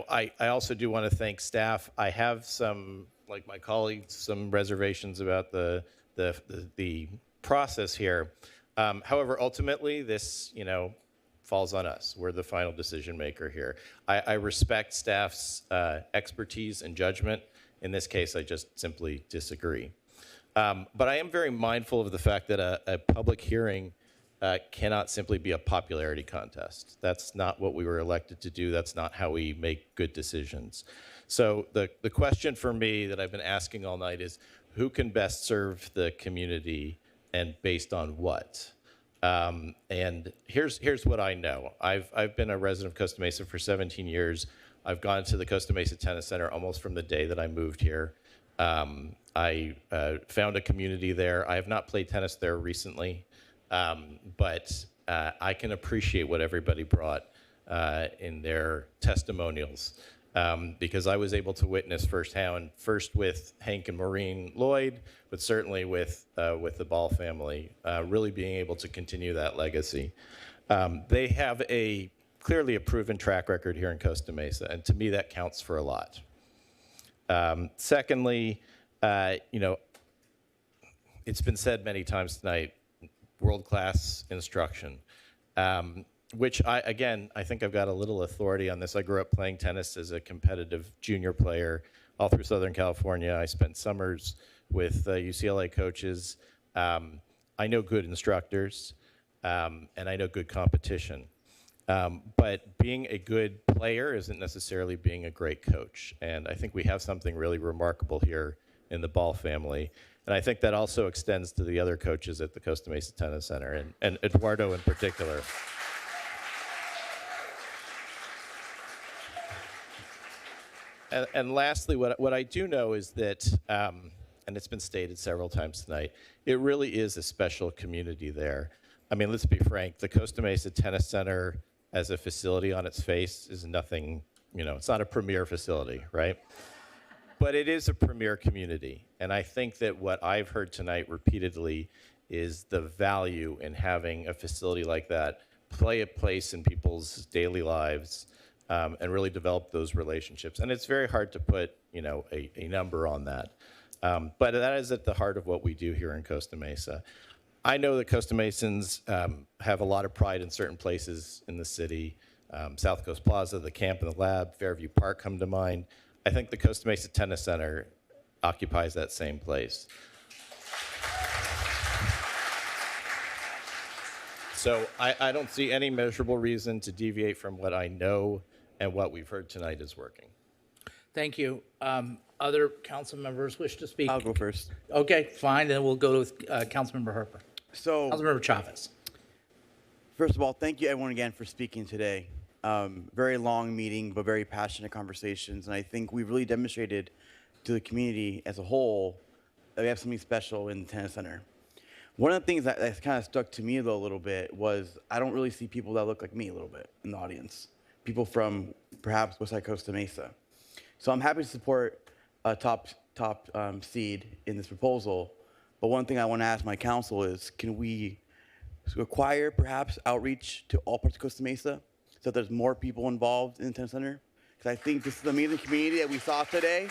Speaker 11: I also do want to thank staff. I have some, like my colleagues, some reservations about the process here. However, ultimately, this, falls on us. We're the final decision maker here. I respect staff's expertise and judgment. In this case, I just simply disagree. But I am very mindful of the fact that a public hearing cannot simply be a popularity contest. That's not what we were elected to do. That's not how we make good decisions. So the question for me that I've been asking all night is, who can best serve the community and based on what? And here's what I know. I've been a resident of Costa Mesa for 17 years. I've gone to the Costa Mesa Tennis Center almost from the day that I moved here. I found a community there. I have not played tennis there recently, but I can appreciate what everybody brought in their testimonials, because I was able to witness firsthand, first with Hank and Maureen Lloyd, but certainly with the Ball family, really being able to continue that legacy. They have clearly a proven track record here in Costa Mesa, and to me that counts for a lot. Secondly, it's been said many times tonight, world-class instruction, which I think I've got a little authority on this. I grew up playing tennis as a competitive junior player all through Southern California. I spent summers with UCLA coaches. I know good instructors, and I know good competition. But being a good player isn't necessarily being a great coach. And I think we have something really remarkable here in the Ball family. And I think that also extends to the other coaches at the Costa Mesa Tennis Center, and Eduardo in particular. And lastly, what I do know is that, and it's been stated several times tonight, it really is a special community there. I mean, let's be frank, the Costa Mesa Tennis Center as a facility on its face is nothing, it's not a premier facility, right? But it is a premier community. And I think that what I've heard tonight repeatedly is the value in having a facility like that play a place in people's daily lives, and really develop those relationships. And it's very hard to put, a number on that. But that is at the heart of what we do here in Costa Mesa. I know that Costa Mesans have a lot of pride in certain places in the city. South Coast Plaza, the camp and the lab, Fairview Park come to mind. I think the Costa Mesa Tennis Center occupies that same place. So I don't see any measurable reason to deviate from what I know and what we've heard tonight is working.
Speaker 1: Thank you. Other council members wish to speak?
Speaker 10: I'll go first.
Speaker 1: Okay, fine, then we'll go with Councilmember Harper.
Speaker 10: So,
Speaker 1: Councilmember Chavez.
Speaker 10: first of all, thank you everyone again for speaking today. Very long meeting, but very passionate conversations. And I think we've really demonstrated to the community as a whole that we have something special in the tennis center. One of the things that kind of stuck to me though a little bit was I don't really see people that look like me a little bit in the audience. People from perhaps Westside Costa Mesa. So I'm happy to support a top seed in this proposal. But one thing I want to ask my council is, can we require perhaps outreach to all parts of Costa Mesa so that there's more people involved in the tennis center? Because I think this is an amazing community that we saw today.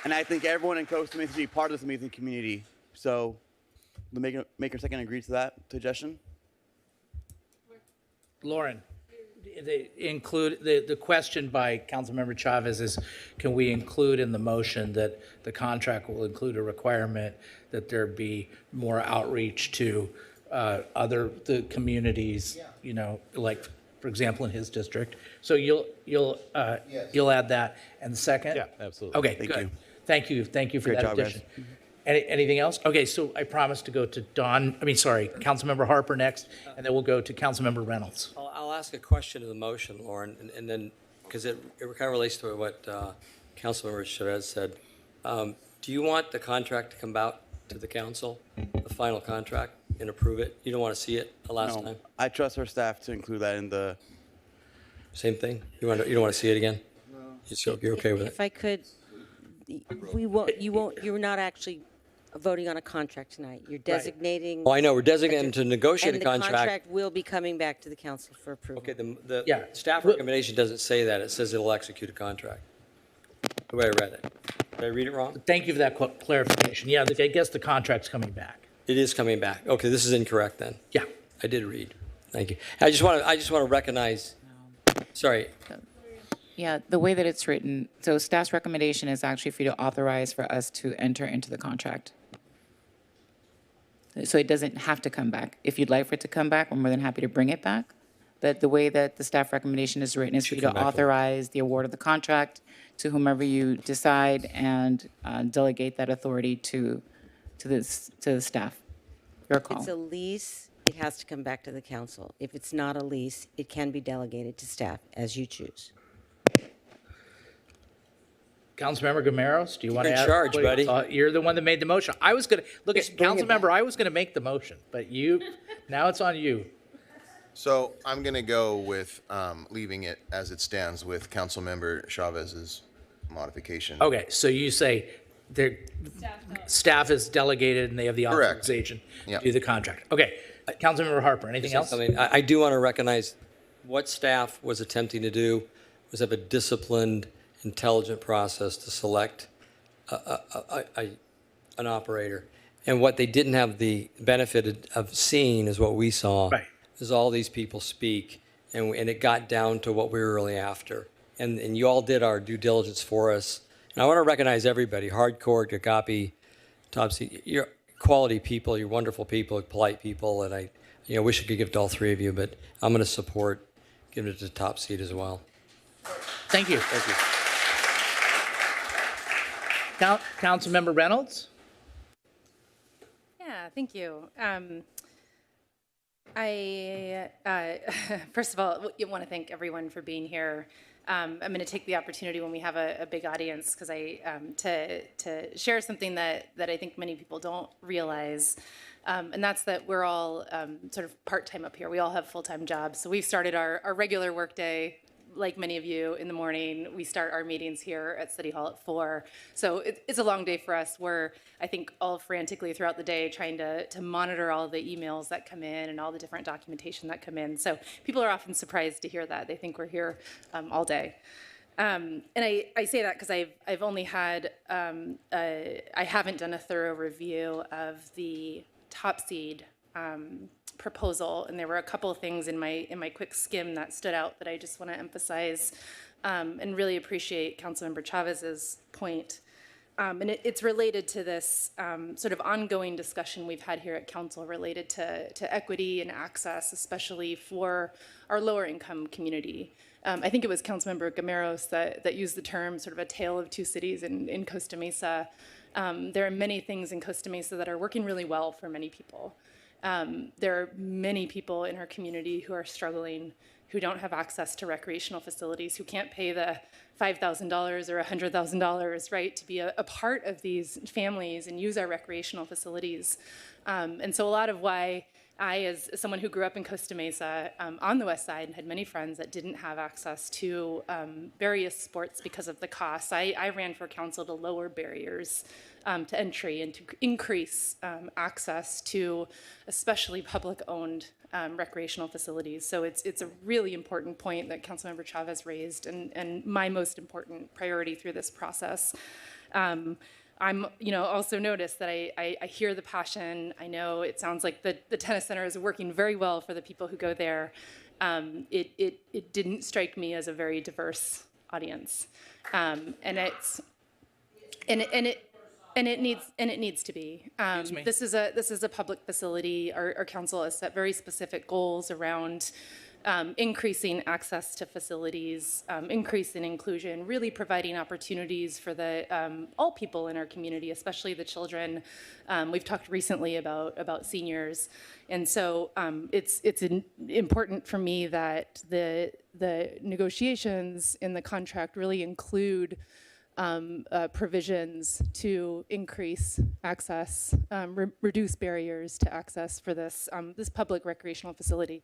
Speaker 10: And I think everyone in Costa Mesa should be part of this amazing community. So the maker second agree to that suggestion?
Speaker 1: Lauren, the question by Councilmember Chavez is, can we include in the motion that the contract will include a requirement that there be more outreach to the communities, like, for example, in his district. So you'll add that. And the second?
Speaker 11: Yeah, absolutely.
Speaker 1: Okay, good. Thank you for
Speaker 10: Great
Speaker 1: that
Speaker 10: job,
Speaker 1: addition.
Speaker 10: guys.
Speaker 1: Anything else? Okay, so I promised to go to Councilmember Harper next, and then we'll go to Councilmember Reynolds.
Speaker 12: I'll ask a question to the motion, Lauren, and then, because it kind of relates to what Councilmember Chavez said. Do you want the contract to come out to the council, the final contract, and approve it? You don't want to see it the last time?
Speaker 10: I trust our staff to include that in the...
Speaker 12: Same thing? You don't want to see it again? No. You're okay with it?
Speaker 23: If I could, you're not actually
Speaker 13: voting on a contract tonight. You're designating.
Speaker 12: Well, I know, we're designating to negotiate a
Speaker 13: And the
Speaker 12: contract.
Speaker 13: contract will be coming back to the council for approval.
Speaker 12: Okay, the staff recommendation doesn't say that. It says it'll execute a contract. The way I read it. Did I read it wrong?
Speaker 1: Thank you for that clarification. Yeah, I guess the contract's coming back.
Speaker 12: It is coming back. Okay, this is incorrect then.
Speaker 1: Yeah.
Speaker 12: I did read. Thank you. I just want to recognize, sorry.
Speaker 19: Yeah, the way that it's written, so staff's recommendation is actually for you to authorize for us to enter into the contract. So it doesn't have to come back. If you'd like for it to come back, we're more than happy to bring it back. But the way that the staff recommendation is written is for you to authorize the award of the contract to whomever you decide and delegate that authority to the staff. Your
Speaker 13: If
Speaker 19: call.
Speaker 13: it's a lease, it has to come back to the council. If it's not a lease, it can be delegated to staff as you choose.
Speaker 1: Councilmember Gameros, do you want to
Speaker 12: You're
Speaker 1: add?
Speaker 12: in charge, buddy.
Speaker 1: You're the one that made the motion. I was going to, look at, Councilmember, I was going to make the motion, but now it's on you.
Speaker 18: So I'm going to go with leaving it as it stands with Councilmember Chavez's modification.
Speaker 1: Okay, so you say staff is delegated and they have the
Speaker 18: Correct.
Speaker 1: authorization
Speaker 18: Yep.
Speaker 1: to do the contract. Okay, Councilmember Harper, anything else?
Speaker 12: I do want to recognize what staff was attempting to do was have a disciplined, intelligent process to select an operator. And what they didn't have the benefit of seeing is what we saw.
Speaker 1: Right.
Speaker 12: Is all these people speak, and it got down to what we were really after. And you all did our due diligence for us. And I want to recognize everybody, Hardcore, Agape, Topsy, you're quality people, you're wonderful people, polite people, and I wish I could give it to all three of you, but I'm going to support giving it to Top Seed as well.
Speaker 1: Thank you.
Speaker 12: Thank you.
Speaker 1: Councilmember Reynolds?
Speaker 20: Yeah, thank you. I first of all, I want to thank everyone for being here. I'm going to take the opportunity when we have a big audience because to share something that I think many people don't realize, and that's that we're all sort of part-time up here. We all have full-time jobs, so we've started our regular workday. Like many of you, in the morning, we start our meetings here at City Hall at 4. So it's a long day for us. We're, I think, all frantically throughout the day trying to monitor all the emails that come in and all the different documentation that come in. So people are often surprised to hear that. They think we're here all day. And I say that because I've only had, I haven't done a thorough review of the Top Seed proposal, and there were a couple of things in my quick skim that stood out that I just want to emphasize and really appreciate Councilmember Chavez's point. And it's related to this sort of ongoing discussion we've had here at Council related to equity and access, especially for our lower income community. I think it was Councilmember Gameros that used the term sort of a tale of two cities in Costa Mesa. There are many things in Costa Mesa that are working really well for many people. There are many people in our community who are struggling, who don't have access to recreational facilities, who can't pay the $5,000 or $100,000, right, to be a part of these families and use our recreational facilities. And so a lot of why I, as someone who grew up in Costa Mesa on the west side and had many friends that didn't have access to various sports because of the costs, I ran for council to lower barriers to entry and to increase access to especially public-owned recreational facilities. So it's a really important point that Councilmember Chavez raised and my most important priority through this process. I'm, also notice that I hear the passion. I know it sounds like the tennis center is working very well for the people who go there. It didn't strike me as a very diverse audience, and it needs to be. This is a public facility. Our council has set very specific goals around increasing access to facilities, increasing inclusion, really providing opportunities for all people in our community, especially the children. We've talked recently about seniors, and so it's important for me that the negotiations in the contract really include provisions to increase access, reduce barriers to access for this this public recreational facility.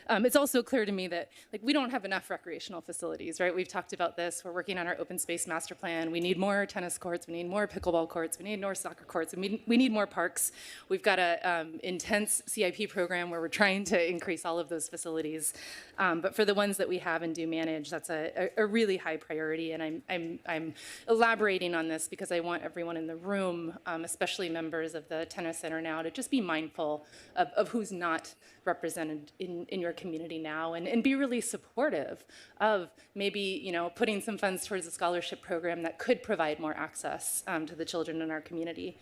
Speaker 20: It's also clear to me that we don't have enough recreational facilities, right? We've talked about this. We're working on our open space master plan. We need more tennis courts. We need more pickleball courts. We need more soccer courts. And we need more parks. We've got a intense CIP program where we're trying to increase all of those facilities. But for the ones that we have and do manage, that's a really high priority. And I'm elaborating on this because I want everyone in the room, especially members of the tennis center now, to just be mindful of who's not represented in your community now, and be really supportive of maybe putting some funds towards a scholarship program that could provide more access to the children in our community.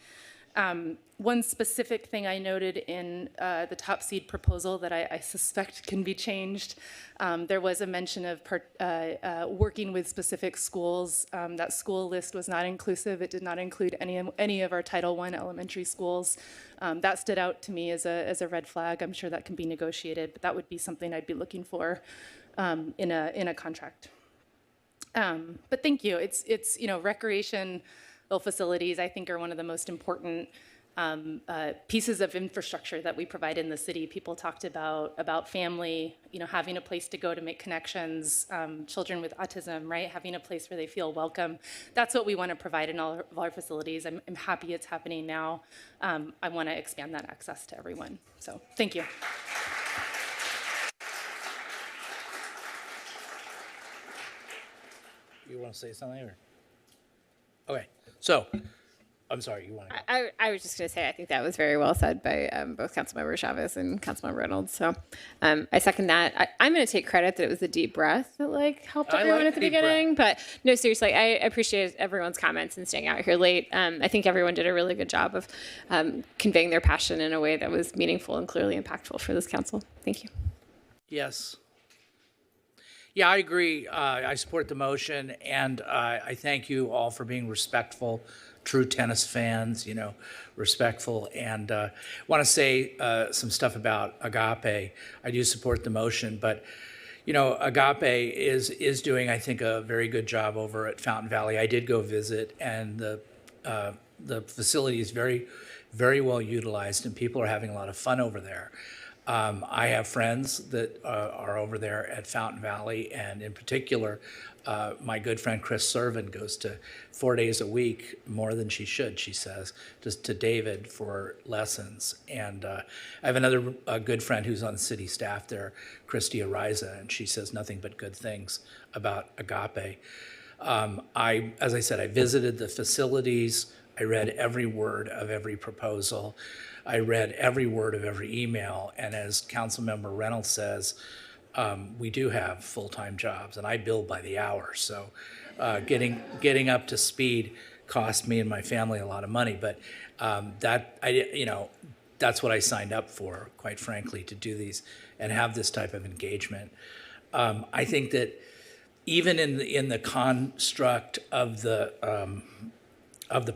Speaker 20: One specific thing I noted in the top seed proposal that I suspect can be changed, there was a mention of working with specific schools. That school list was not inclusive. It did not include any of our Title I elementary schools. That stood out to me as a red flag. I'm sure that can be negotiated, but that would be something I'd be looking for in a contract. But thank you. It's recreation facilities, I think, are one of the most important pieces of infrastructure that we provide in the city. People talked about family, having a place to go to make connections, children with autism, right? Having a place where they feel welcome. That's what we want to provide in all of our facilities. I'm happy it's happening now. I want to expand that access to everyone. So thank you.
Speaker 1: You want to say something? Or? Okay. So, I'm sorry, you want to
Speaker 2: I was just going to say, I think that was very well said by both Councilmember Chavez and Councilmember Reynolds. So I second that. I'm going to take credit that it was the deep breath that helped everyone at the beginning. But no, seriously, I appreciate everyone's comments and staying out here late. I think everyone did a really good job of conveying their passion in a way that was meaningful and clearly impactful for this council. Thank you.
Speaker 1: Yes. Yeah, I agree. I support the motion, and I thank you all for being respectful, true tennis fans, respectful. And want to say some stuff about Agape. I do support the motion, but Agape is doing, I think, a very good job over at Fountain Valley. I did go visit, and the facility is very, very well utilized, and people are having a lot of fun over there. I have friends that are over there at Fountain Valley, and in particular, my good friend Chris Servin goes to 4 days a week, more than she should, she says, just to David for lessons. And I have another good friend who's on city staff there, Christy Ariza, and she says nothing but good things about Agape. As I said, I visited the facilities. I read every word of every proposal. I read every word of every email, and as Councilmember Reynolds says, we do have full-time jobs, and I bill by the hour. So, getting up to speed cost me and my family a lot of money. But that's what I signed up for, quite frankly, to do these and have this type of engagement. I think that even in the construct of the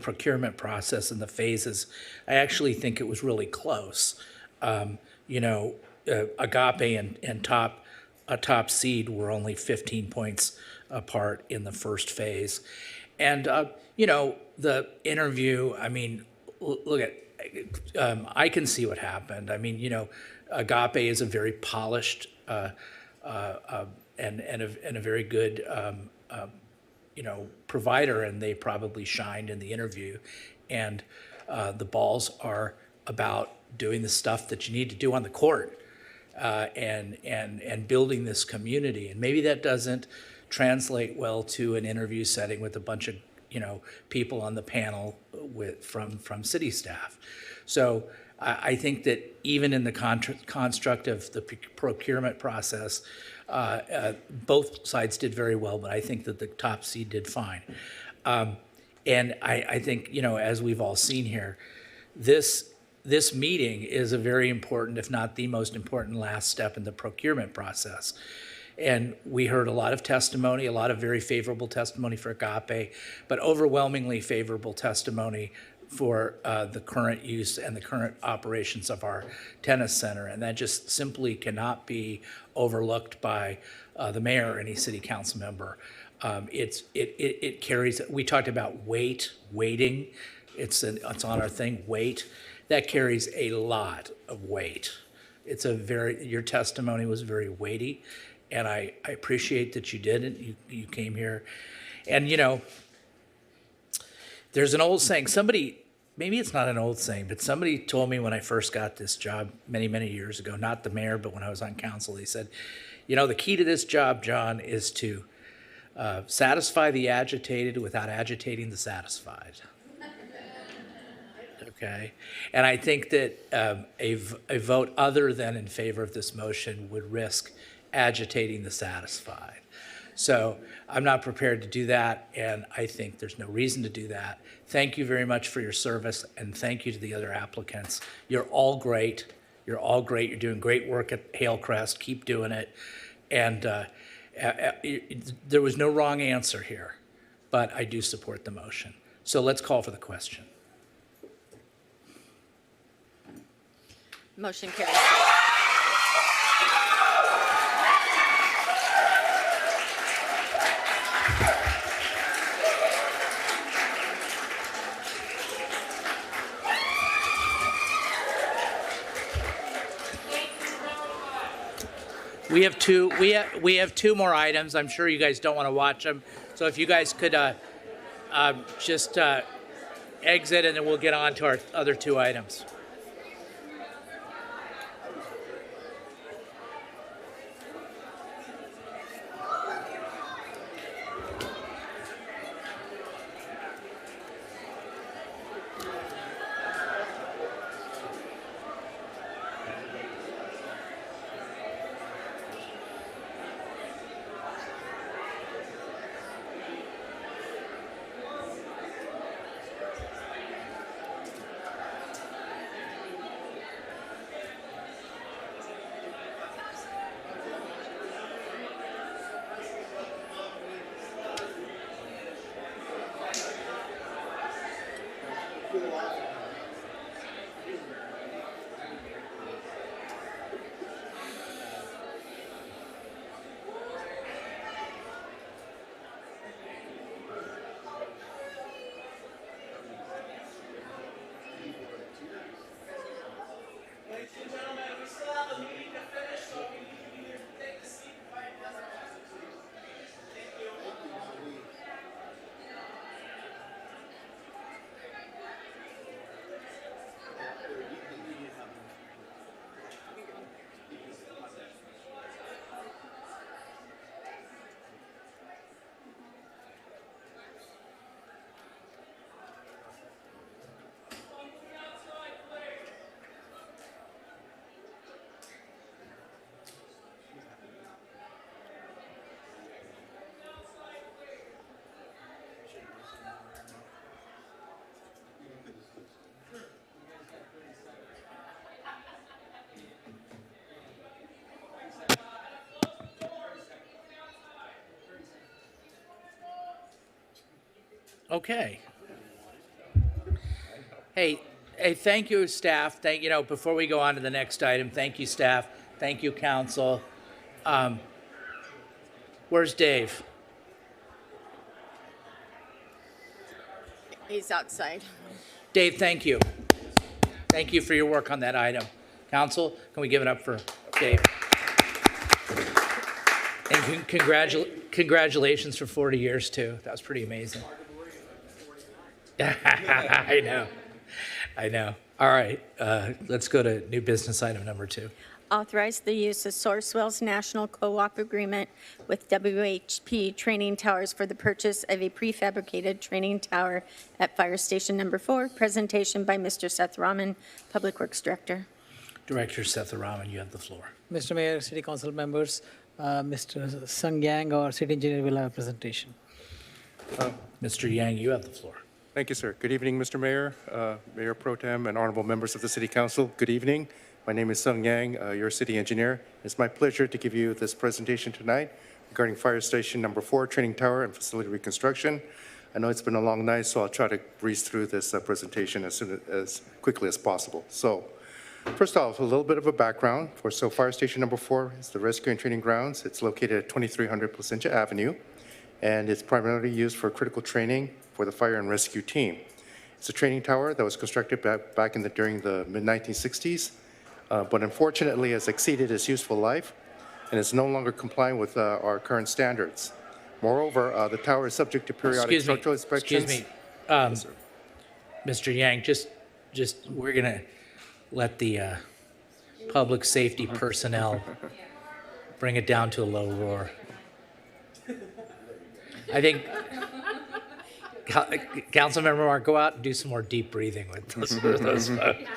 Speaker 1: procurement process and the phases, I actually think it was really close. Agape and top seed were only 15 points apart in the first phase. And, the interview, I mean, look at, I can see what happened. I mean, Agape is a very polished and a very good provider, and they probably shined in the interview. And the balls are about doing the stuff that you need to do on the court, and building this community. And maybe that doesn't translate well to an interview setting with a bunch of people on the panel from city staff. So I think that even in the construct of the procurement process, both sides did very well, but I think that the top seed did fine. And I think, as we've all seen here, this meeting is a very important, if not the most important, last step in the procurement process. And we heard a lot of testimony, a lot of very favorable testimony for Agape, but overwhelmingly favorable testimony for the current use and the current operations of our tennis center. And that just simply cannot be overlooked by the mayor or any city council member. It carries, we talked about weighting. It's on our thing, weight. That carries a lot of weight. Your testimony was very weighty, and I appreciate that you did it. You came here. And, there's an old saying, maybe it's not an old saying, but somebody told me when I first got this job many, many years ago, not the mayor, but when I was on council, he said, the key to this job, John, is to satisfy the agitated without agitating the satisfied. Okay? And I think that a vote other than in favor of this motion would risk agitating the satisfied. So I'm not prepared to do that, and I think there's no reason to do that. Thank you very much for your service, and thank you to the other applicants. You're all great. You're all great. You're doing great work at Hailcrest. Keep doing it. And there was no wrong answer here, but I do support the motion. So let's call for the question.
Speaker 23: Motion carries.
Speaker 1: We have two more items. I'm sure you guys don't want to watch them. So if you guys could just exit, and then we'll get on to our other two items. Okay. Hey, thank you, staff. Before we go on to the next item, thank you, staff. Thank you, council. Where's Dave?
Speaker 23: He's outside.
Speaker 1: Dave, thank you. Thank you for your work on that item. Council, can we give it up for Dave? And congratulations for 40 years, too. That was pretty amazing. I know. All right, let's go to new business item number 2.
Speaker 23: Authorize the use of Sourcewell's National Co-op Agreement with WHP Training Towers for the purchase of a prefabricated training tower at Fire Station Number 4. Presentation by Mr. Seth Rahman, Public Works Director.
Speaker 1: Director Seth Rahman, you have the floor.
Speaker 4: Mr. Mayor, City Council members, Mr. Sung Yang, our City Engineer, will have a presentation.
Speaker 1: Mr. Yang, you have the floor.
Speaker 14: Thank you, sir. Good evening, Mr. Mayor, Mayor Pro Tem, and honorable members of the City Council. Good evening. My name is Sung Yang, your city engineer. It's my pleasure to give you this presentation tonight regarding Fire Station Number 4 training tower and facility reconstruction. I know it's been a long night, so I'll try to breeze through this presentation as quickly as possible. So, first off, a little bit of a background. Fire Station Number 4 is the Rescue and Training Grounds. It's located at 2300 Placentia Avenue. and it's primarily used for critical training for the fire and rescue team. It's a training tower that was constructed back during the mid-1960s, but unfortunately has exceeded its useful life and is no longer compliant with our current standards. Moreover, the tower is subject to periodic structural inspections.
Speaker 1: Excuse me,
Speaker 14: Yes, sir.
Speaker 1: Mr. Yang, just we're gonna let the public safety personnel bring it down to a low roar. I think Councilmember Mark, go out and do some more deep breathing with those folks.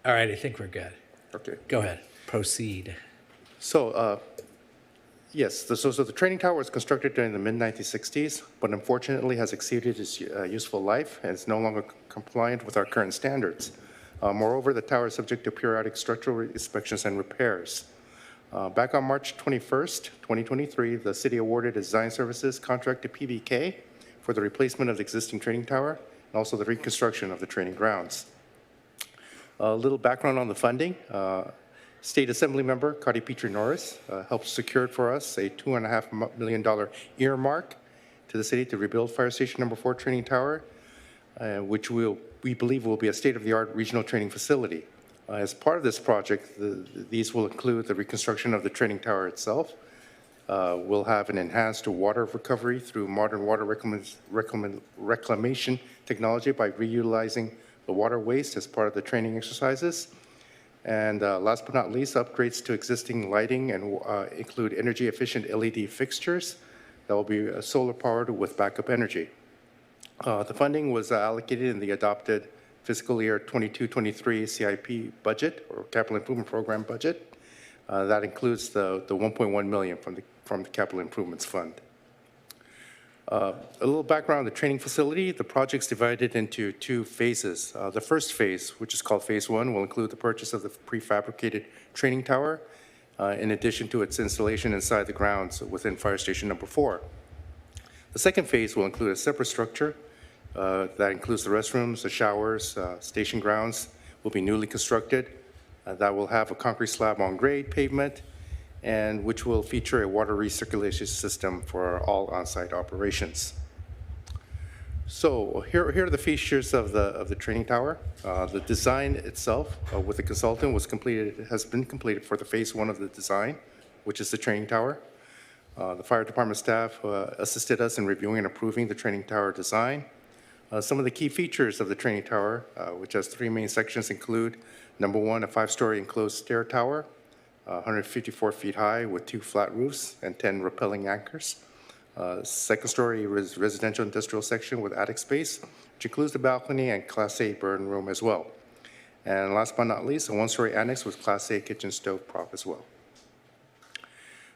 Speaker 1: All right, I think we're good.
Speaker 14: Okay.
Speaker 1: Go ahead, proceed.
Speaker 14: So, yes, so the training tower was constructed during the mid-1960s, but unfortunately has exceeded its useful life and is no longer compliant with our current standards. Moreover, the tower is subject to periodic structural inspections and repairs. Back on March 21st, 2023, the city awarded a design services contract to PBK for the replacement of the existing training tower and also the reconstruction of the training grounds. A little background on the funding. State Assembly member Cardi Petrie Norris helped secure for us a $2.5 million earmark to the city to rebuild Fire Station Number 4 training tower, which we believe will be a state-of-the-art regional training facility. As part of this project, these will include the reconstruction of the training tower itself. We'll have an enhanced water recovery through modern water reclamation technology by reutilizing the water waste as part of the training exercises. And last but not least, upgrades to existing lighting and include energy-efficient LED fixtures that will be solar-powered with backup energy. The funding was allocated in the adopted fiscal year 22-23 CIP budget, or Capital Improvement Program budget. That includes the $1.1 million from the Capital Improvements Fund. A little background on the training facility. The project's divided into two phases. The first phase, which is called Phase 1, will include the purchase of the prefabricated training tower, in addition to its installation inside the grounds within Fire Station Number 4. The second phase will include a separate structure that includes the restrooms, the showers, station grounds will be newly constructed. That will have a concrete slab on grade pavement, and which will feature a water recirculation system for all on-site operations. So here are the features of the training tower. The design itself with the consultant has been completed for the Phase 1 of the design, which is the training tower. The fire department staff assisted us in reviewing and approving the training tower design. Some of the key features of the training tower, which has three main sections, include number one, a 5-story enclosed stair tower, 154 feet high with 2 flat roofs and 10 rappelling anchors. Second story residential industrial section with attic space, which includes the balcony and Class A burn room as well. And last but not least, a 1-story annex with Class A kitchen stove prop as well.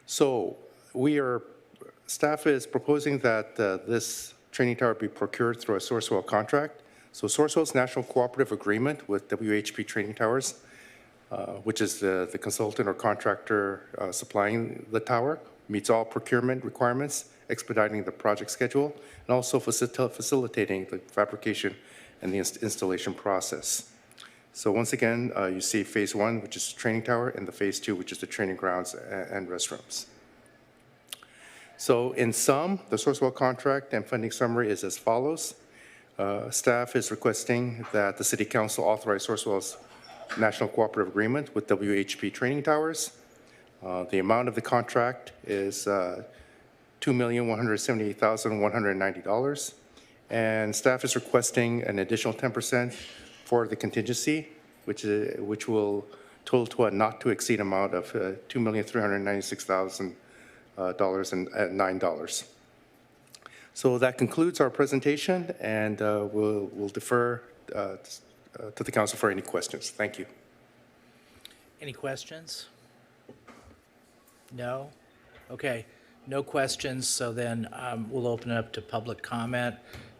Speaker 14: So staff is proposing that this training tower be procured through a Sourcewell contract. So Sourcewell's national cooperative agreement with WHP Training Towers, which is the consultant or contractor supplying the tower, meets all procurement requirements, expediting the project schedule, and also facilitating the fabrication and the installation process. So once again, you see Phase 1, which is the training tower, and the Phase 2, which is the training grounds and restrooms. So in sum, the Sourcewell contract and funding summary is as follows. Staff is requesting that the City Council authorize Sourcewell's National Cooperative Agreement with WHP Training Towers. The amount of the contract is $2,178,190, and staff is requesting an additional 10% for the contingency, which will total to a not to exceed amount of $2,396,009. So that concludes our presentation, and we'll defer to the council for any questions. Thank you.
Speaker 1: Any questions? No? Okay, no questions, so then we'll open it up to public comment.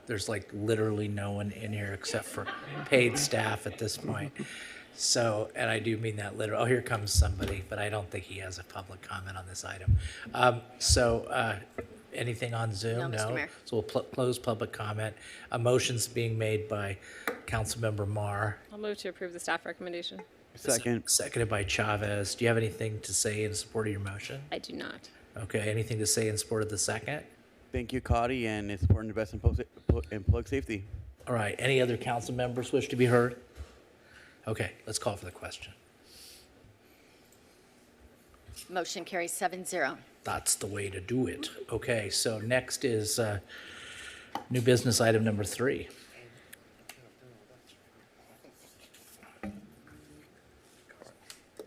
Speaker 1: There's like literally no one in here except for paid staff at this point. So, and I do mean that literally. Oh, here comes somebody, but I don't think he has a public comment on this item. Anything on Zoom?
Speaker 2: No, Mr. Mayor.
Speaker 1: So we'll close public comment. A motion's being made by Councilmember Marr.
Speaker 2: I'll move to approve the staff recommendation.
Speaker 10: Second.
Speaker 1: Seconded by Chavez. Do you have anything to say in support of your motion?
Speaker 2: I do not.
Speaker 1: Okay, anything to say in support of the second?
Speaker 10: Thank you, Cotty, and it's important to invest in plug safety.
Speaker 1: All right, any other council members wish to be heard? Okay, let's call for the question.
Speaker 23: Motion carries 7-0.
Speaker 1: That's the way to do it. Okay, so next is new business item number 3.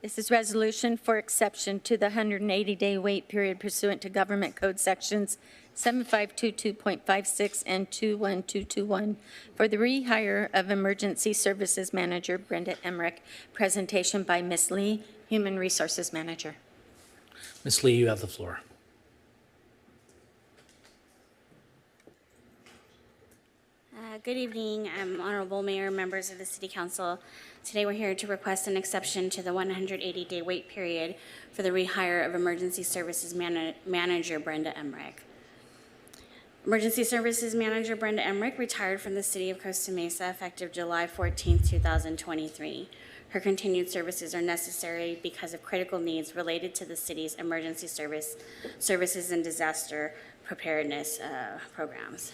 Speaker 23: This is resolution for exception to the 180-day wait period pursuant to Government Code Sections 7522.56 and 21221 for the rehire of Emergency Services Manager Brenda Emmerich. Presentation by Ms. Lee, Human Resources Manager.
Speaker 1: Ms. Lee, you have the floor.
Speaker 5: Good evening, Honorable Mayor, members of the City Council. Today we're here to request an exception to the 180-day wait period for the rehire of Emergency Services Manager Brenda Emmerich. Emergency Services Manager Brenda Emmerich retired from the City of Costa Mesa effective July 14, 2023. Her continued services are necessary because of critical needs related to the city's emergency services and disaster preparedness programs.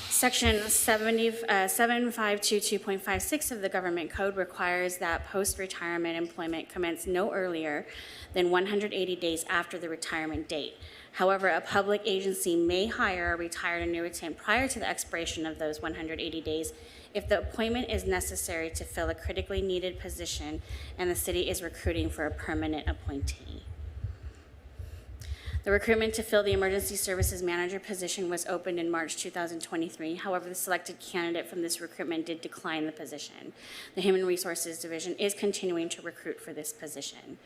Speaker 5: Section 7522.56 of the Government Code requires that post-retirement employment commence no earlier than 180 days after the retirement date. However, a public agency may hire a retired annuitant prior to the expiration of those 180 days if the appointment is necessary to fill a critically needed position and the city is recruiting for a permanent appointee. The recruitment to fill the Emergency Services Manager position was opened in March 2023. However, the selected candidate from this recruitment did decline the position. The Human Resources Division is continuing to recruit for this position.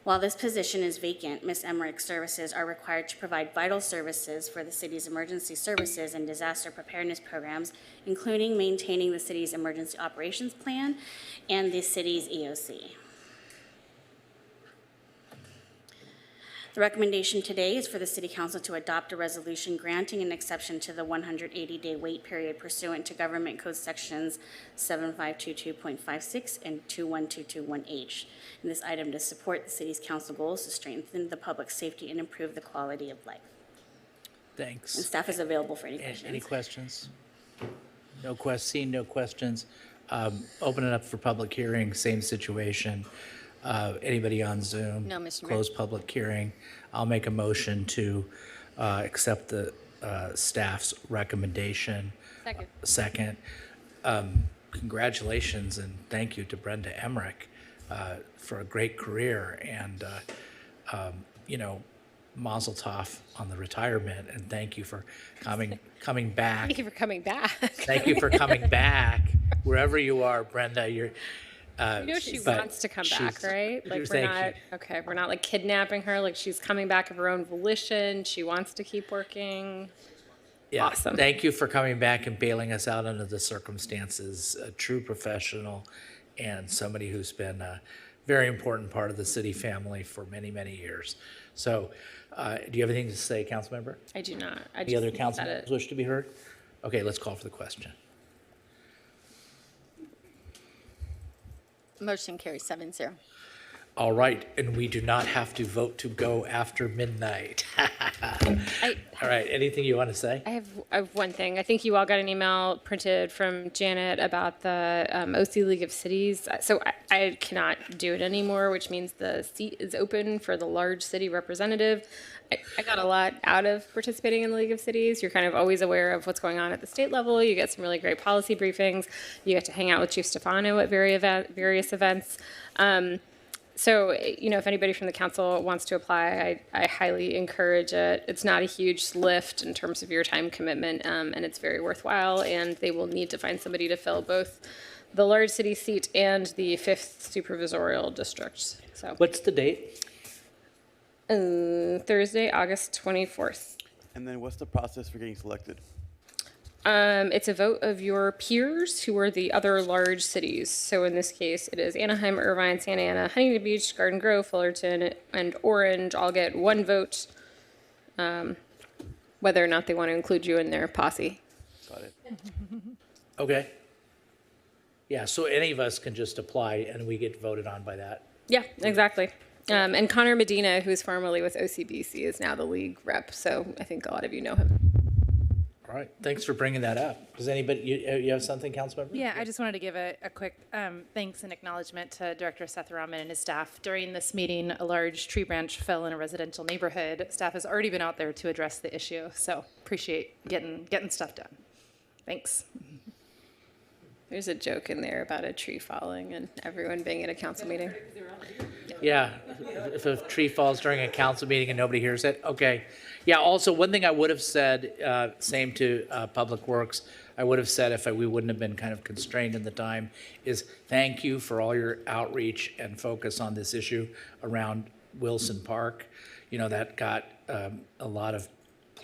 Speaker 5: While this position is vacant, Ms. Emmerich's services are required to provide vital services for the city's emergency services and disaster preparedness programs, including maintaining the city's emergency operations plan and the city's EOC. The recommendation today is for the City Council to adopt a resolution granting an exception to the 180-day wait period pursuant to Government Code Sections 7522.56 and 21221H. And this item to support the City's Council goals to strengthen the public safety and improve the quality of life.
Speaker 1: Thanks.
Speaker 5: And staff is available for any questions.
Speaker 1: Any questions? Seeing no questions. Open it up for public hearing, same situation. Anybody on Zoom?
Speaker 23: No, Mr. Mayor.
Speaker 1: Close public hearing. I'll make a motion to accept the staff's recommendation. Second. Congratulations and thank you to Brenda Emmerich for a great career and, mazel tov on the retirement and thank you for coming back.
Speaker 2: Thank you for coming back.
Speaker 1: Thank you for coming back. Wherever you are, Brenda, you're.
Speaker 2: She wants to come back, right? Like we're not like kidnapping her. Like she's coming back of her own volition. She wants to keep working.
Speaker 1: Yeah.
Speaker 2: Awesome.
Speaker 1: Thank you for coming back and bailing us out under the circumstances. A true professional and somebody who's been a very important part of the city family for many, many years. So, do you have anything to say, council member?
Speaker 2: I do not.
Speaker 1: Any other council members wish to be heard? Okay, let's call for the question.
Speaker 23: Motion carries 7-0.
Speaker 1: All right, and we do not have to vote to go after midnight. All right, anything you want to say?
Speaker 2: I have one thing. I think you all got an email printed from Janet about the OC League of Cities. So I cannot do it anymore, which means the seat is open for the large city representative. I got a lot out of participating in the League of Cities. You're kind of always aware of what's going on at the state level. You get some really great policy briefings. You get to hang out with Chief Stefano at various events. So, if anybody from the council wants to apply, I highly encourage it. It's not a huge lift in terms of your time commitment, and it's very worthwhile, and they will need to find somebody to fill both the large city seat and the 5th supervisorial district. So,
Speaker 1: what's the date?
Speaker 2: Thursday, August 24th.
Speaker 10: And then what's the process for getting selected?
Speaker 2: It's a vote of your peers who are the other large cities. So in this case, it is Anaheim, Irvine, Santa Ana, Huntington Beach, Garden Grove, Fullerton, and Orange all get one vote, whether or not they want to include you in their posse.
Speaker 10: Got it.
Speaker 1: Okay. Yeah, so any of us can just apply and we get voted on by that.
Speaker 2: Yeah, exactly. And Connor Medina, who was formerly with OCBC, is now the league rep. So I think a lot of you know him.
Speaker 1: All right, thanks for bringing that up. Does anybody, you have something, Councilmember?
Speaker 20: Yeah, I just wanted to give a quick thanks and acknowledgement to Director Seth Rahman and his staff. During this meeting, a large tree branch fell in a residential neighborhood. Staff has already been out there to address the issue, so appreciate getting stuff done. Thanks.
Speaker 2: There's a joke in there about a tree falling and everyone being at a council meeting.
Speaker 1: Yeah, if a tree falls during a council meeting and nobody hears it, okay. Yeah, also, one thing I would have said, same to Public Works, I would have said if we wouldn't have been kind of constrained in the time, is thank you for all your outreach and focus on this issue around Wilson Park. You know, that got a lot of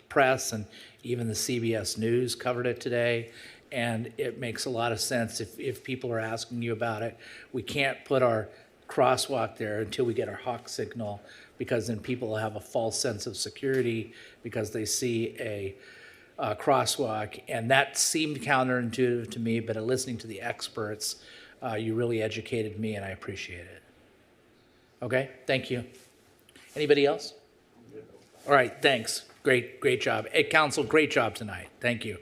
Speaker 1: press, and even the CBS News covered it today. And it makes a lot of sense if people are asking you about it. We can't put our crosswalk there until we get our hawk signal, because then people will have a false sense of security because they see a crosswalk. And that seemed counterintuitive to me, but listening to the experts, you really educated me, and I appreciate it. Okay, thank you. Anybody else? All right, thanks. Great job. Hey, Council, great job tonight. Thank you.